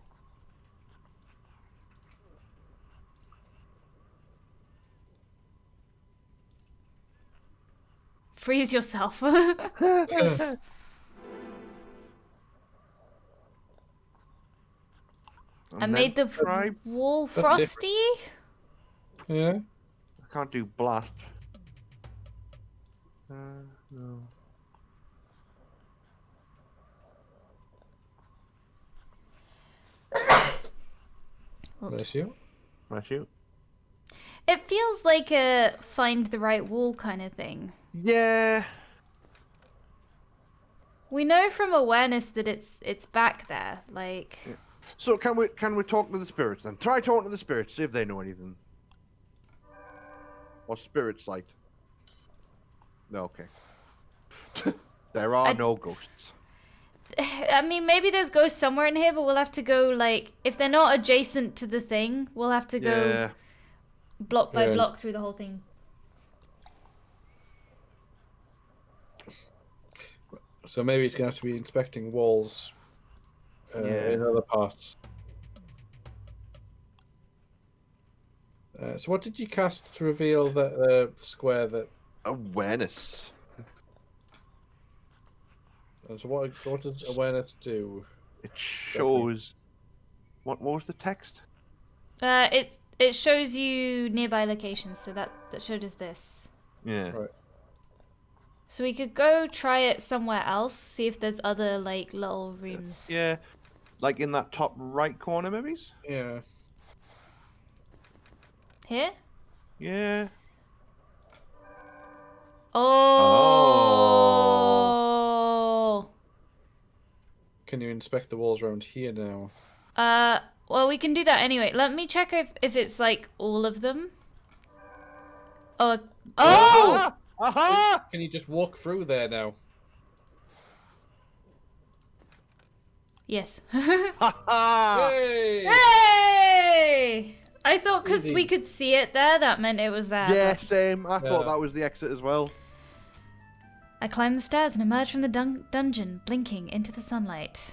Freeze yourself. I And made the then try. wall That's frosty. Yeah. I can't do blast. No. Oops. Bless you. My shoot. It feels like a find the right wall kind of thing. Yeah. We know from awareness that it's back there. Like So can we talk to the spirits then? Try talking to the spirits, see if they know anything. Or spirit sight. No, okay. There are no ghosts. I mean, maybe there's ghosts somewhere in here, but we'll have to go, like, if they're not adjacent to the thing, we'll have to go Yeah. block by Yeah. block through the whole thing. So maybe he's going to have to be inspecting walls Yeah. in other parts. So what did you cast to reveal that square that... Awareness. So what does awareness do? It shows. What was the text? It shows you nearby locations, so that showed us this. Yeah. Right. So we could go try it somewhere else, see if there's other, like, little rooms. Yeah. Like in that top right corner, maybe? Yeah. Here? Yeah. Oh. Can you inspect the walls around here now? Well, we can do that anyway. Let me check if it's, like, all of them. Oh! Aha! Aha! Can you just walk through there now? Yes. Ha Hey! Hey! I thought because we Easy. could see it there, that meant it was there. Yeah, but- same. I thought Yeah. that was the exit as well. I climbed the stairs and emerged from the dungeon, blinking into the sunlight.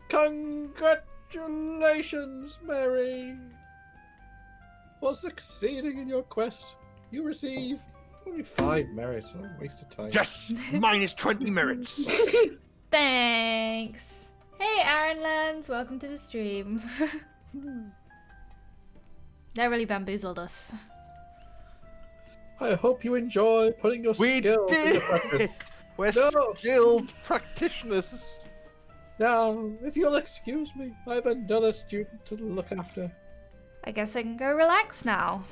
Congratulations, Mary! For succeeding in your quest, you receive only 5 merits. What a waste of time. Yes! Minus 20 merits. Thanks. Hey, Aaron Lands, welcome to the stream. That really bamboozled us. I hope you enjoy putting your We skills into did! practice. We're No. skilled practitioners. Now, if you'll excuse me, I have another student to look after. I guess I can go relax now.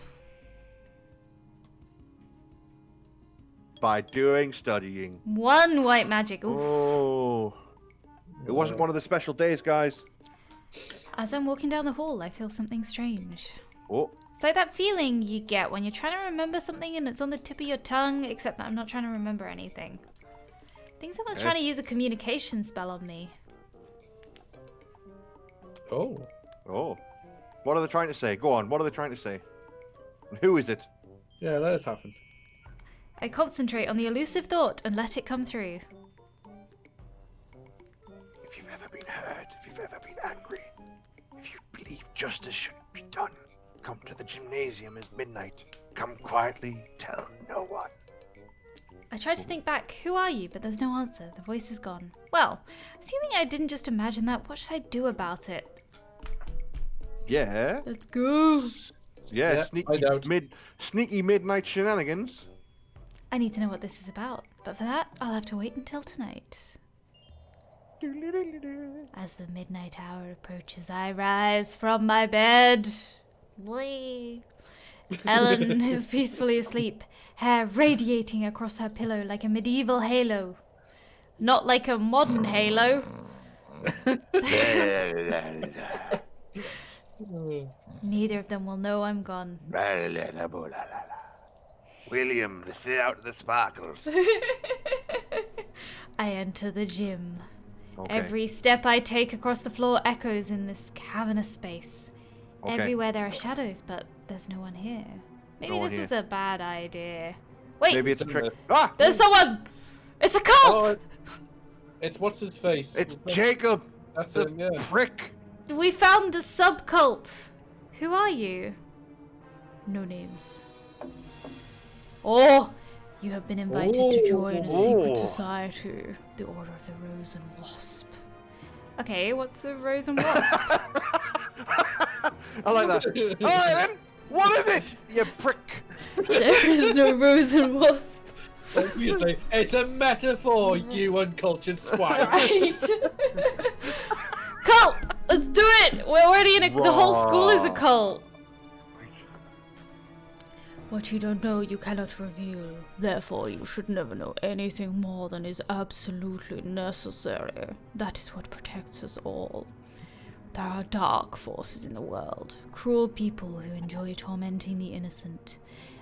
By doing studying. One white magic. Oof. Oh. It wasn't one of the special days, guys. As I'm walking down the hall, I feel something strange. Oh. It's like that feeling you get when you're trying to remember something and it's on the tip of your tongue, except that I'm not trying to remember anything. I think someone's trying to use a communication spell on me. Oh. Oh. What are they trying to say? Go on, what are they trying to say? And who is it? Yeah, let it happen. I concentrate on the elusive thought and let it come through. If you've ever been hurt, if you've ever been angry, if you believe justice should be done, come to the gymnasium at midnight. Come quietly, tell no one. I try to think back, who are you? But there's no answer. The voice is gone. Well, assuming I didn't just imagine that, what should I do about it? Yeah. Let's go. Yeah, Yeah, I doubt. sneaky midnight shenanigans. I need to know what this is about, but for that, I'll have to wait until tonight. As the midnight hour approaches, I rise from my bed. Whee! Ellen is peacefully asleep, hair radiating across her pillow like a medieval halo. Not like a modern halo. Neither of them will know I'm gone. William, stay out of the sparkles. I enter the gym. Okay. Every step I take across the floor echoes in this cavernous space. Okay. Everywhere there are shadows, but there's no one here. Maybe No one this here. was a bad idea. Wait, Maybe it's a trick. Ah! there's someone! It's a cult! Oh, it's what's his face? It's Jacob, That's the him, yeah. prick. We found the subcult. Who are you? No names. Oh, you have been invited to join a secret Oh. society, the Order of the Rose and Wasp. Okay, what's the Rose and Wasp? I like that. Alright then, what is it, you prick? There is no Rose and Wasp. Obviously, it's a metaphor, you uncultured swine. Right. Cult! Let's do it! We're already in a. The whole school is a cult. What you don't know, you cannot reveal. Therefore, you should never know anything more than is absolutely necessary. That is what protects us all. There are dark forces in the world, cruel people who enjoy tormenting the innocent,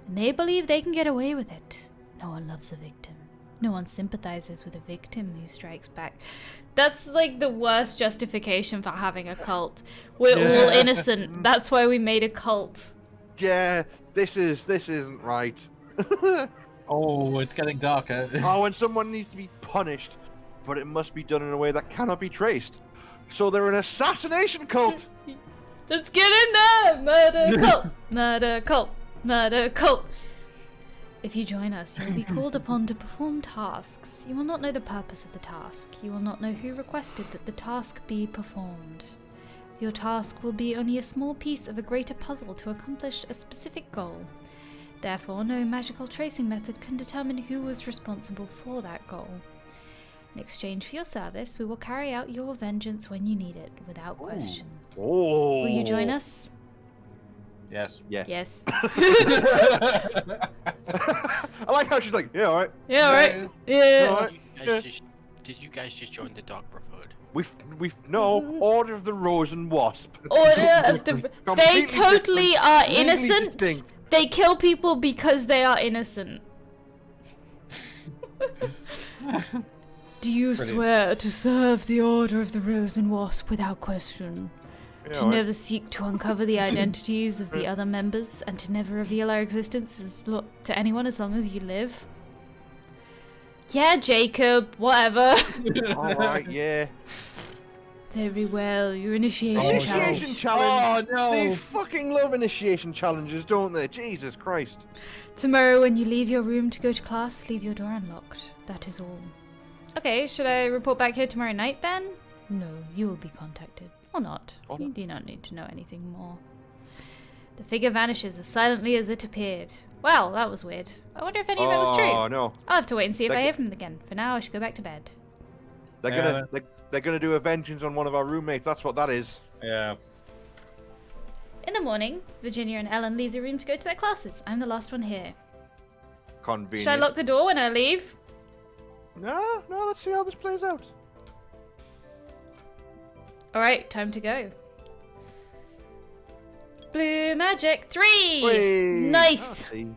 and they believe they can get away with it. No one loves a victim. No one sympathizes with a victim who strikes back. That's like the worst justification for having a cult. We're all innocent. That's why we made a cult. Yeah, this isn't right. Oh, it's getting darker. Oh, when someone needs to be punished, but it must be done in a way that cannot be traced. So they're an assassination cult. Let's get in there! Murder cult! Murder cult! Murder cult! If you join us, you will be called upon to perform tasks. You will not know the purpose of the task. You will not know who requested that the task be performed. Your task will be only a small piece of a greater puzzle to accomplish a specific goal. Therefore, no magical tracing method can determine who was responsible for that goal. In exchange for your service, we will carry out your vengeance when you need it, without question. Oh. Will you join us? Yes. Yes. Yes. I like how she's like, yeah, all right. Yeah, alright. Yeah. All right. Did you guys just join the Dark Brotherhood? We've no Order of the Rose and Wasp. Order of the... They Completely totally different, are legally innocent. distinct. They kill people because they are innocent. Do you Brilliant. swear to serve the Order of the Rose and Wasp without question? Yeah, To all right. never seek to uncover the identities of the other members, and to never reveal our existence to anyone as long as you live? Yeah, Jacob, whatever. All right, yeah. Very well, your initiation Initiation challenge. challenge. Oh, no. They fucking love initiation challenges, don't they? Jesus Christ. Tomorrow when you leave your room to go to class, leave your door unlocked. That is all. Okay, should I report back here tomorrow night then? No, you will be contacted. Or not. Or You not. do not need to know anything more. The figure vanishes as silently as it appeared. Well, that was weird. I wonder if any of it was Oh true. no. I'll have to wait and see if Like- I hear from them again. For now, I should go back to bed. They're gonna do a vengeance on one of our roommates. That's what that is. Yeah. In the morning, Virginia and Ellen leave the room to go to their classes. I'm the last one here. Convenient. Should I lock the door when I leave? No. Let's see how this plays out. Alright, time to go. Blue Magic 3! Whee! Nice! Ah, see. We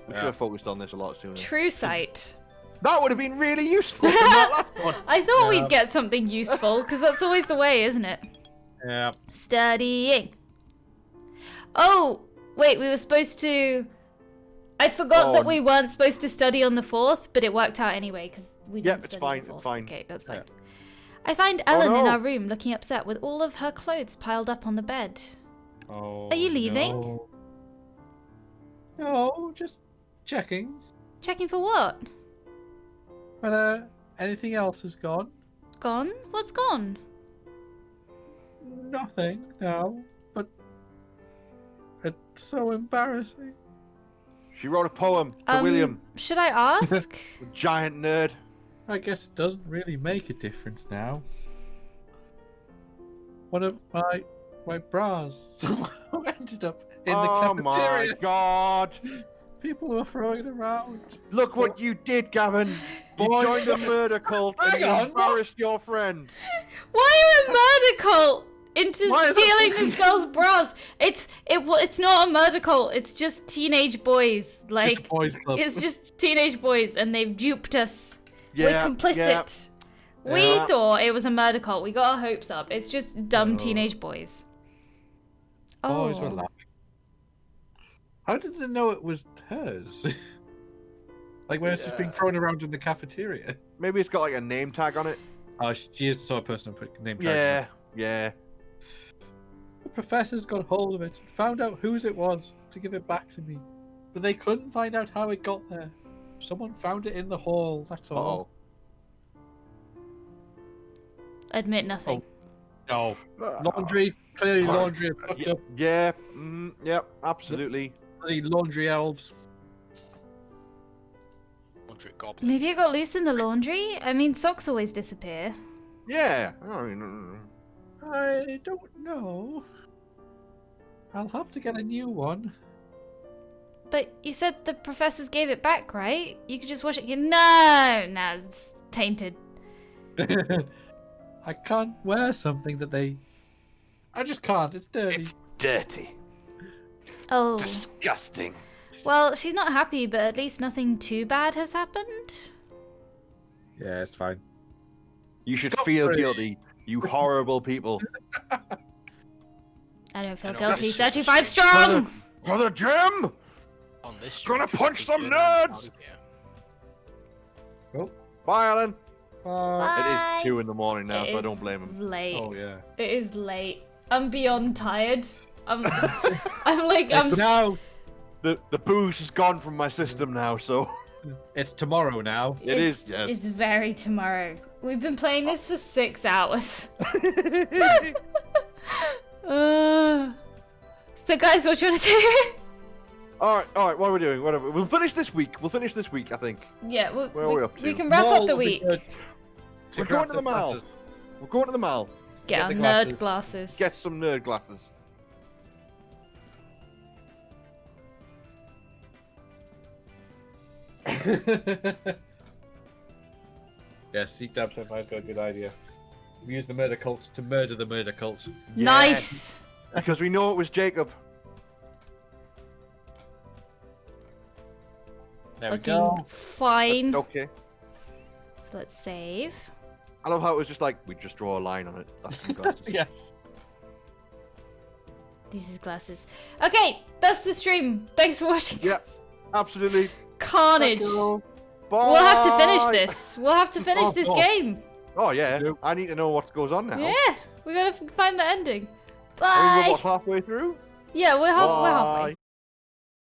Yeah. should have focused on this a lot sooner. True sight. That would have been really useful in that last one. I thought Yeah. we'd get something useful, because that's always the way, isn't it? Yeah. Studying. Oh, wait, we were supposed to... I forgot Oh, that we weren't supposed to study on the 4th, but it worked out anyway, because we Yep, didn't it's study fine, on the 4th. it's fine. Okay, that's fine. Yeah. I find Ellen in no. our room looking upset with all of her clothes piled up on the bed. Oh, Are you leaving? No. No, just checking Checking for what? whether anything else has gone. Gone? What's gone? Nothing, no. But it's so embarrassing. She wrote a poem to William, Should I ask? the giant nerd. I guess it doesn't really make a difference now. One of my bras ended up in the Oh my cafeteria. god. People were throwing it around. Look what you did, Gavin. You Boy. joined a murder cult and Hang you on, embarrassed your friend. Why are a murder cult into Why is that stealing so- this girl's bras? It's not a murder cult. It's just teenage boys. It's Like a boys' club. it's just teenage boys, and they've duped us. Yeah, We're complicit. yeah. We Yeah. thought it was a murder cult. We got our hopes up. It's just dumb Oh. teenage boys. Boys were Oh. laughing. How did they know it was hers? Like where it's just being Yeah. thrown around in the cafeteria. Maybe it's got like a name tag on it. Oh, she is so personal. Put name tag. Yeah, yeah. The professors got hold of it, found out whose it was to give it back to me, but they couldn't find out how it got there. Someone found it in the hall. That's all. Admit nothing. No. Uh, Laundry. Clearly, laundry. Are fucked up. Yeah, yep, absolutely. Bloody laundry elves. Laundry goblin. Maybe it got loose in the laundry. I mean, socks always disappear. Yeah. I mean, I don't know. I'll have to get a new one. But you said the professors gave it back, right? You could just wash it. No, it's tainted. I can't wear something that they I just can't. It's dirty. It's dirty. Oh. Disgusting. Well, she's not happy, but at least nothing too bad has happened. Yeah, it's fine. You should Stop feel praying. guilty, you horrible people. I don't feel I know, guilty. that's- 35 strong! For the gym! On this Gonna stream, punch she's some been out nerds! of here. Bye, Alan. Bye. It is 2 in the morning now, It so I is don't blame him. Late. Oh yeah. It is late. I'm beyond tired. I'm like, It's now. The booze is gone from my system now, so It's tomorrow now. it is, yes. It's very tomorrow. We've been playing this for 6 hours. So guys, what do you want to do? Alright, what are we doing? Whatever. We'll finish this week, I think. Yeah, Where are we up to? we can wrap Mall up the would be week. good. We're going to the mall. Glasses. We're going to the mall. Get Get our the nerd glasses. glasses. Get some nerd glasses. Yes, Seek Dab said I've got a good idea. We use the murder cult to murder the murder cult. Nice. Because we know it was Jacob. There we Looking go. fine. Okay. So let's save. I love how it was just like, we just draw a line on it. That's some glasses. Yes. These is glasses. Okay, that's the stream. Thanks for watching. Yeah. Absolutely. Carnage. Thank Bye. We'll have to finish this. We'll have to finish this Oh. game. Oh, yeah. Nope. I need to know what goes on now. Yeah, we gotta find the ending. Are we Bye. what, halfway through? Yeah, we're halfway. Bye.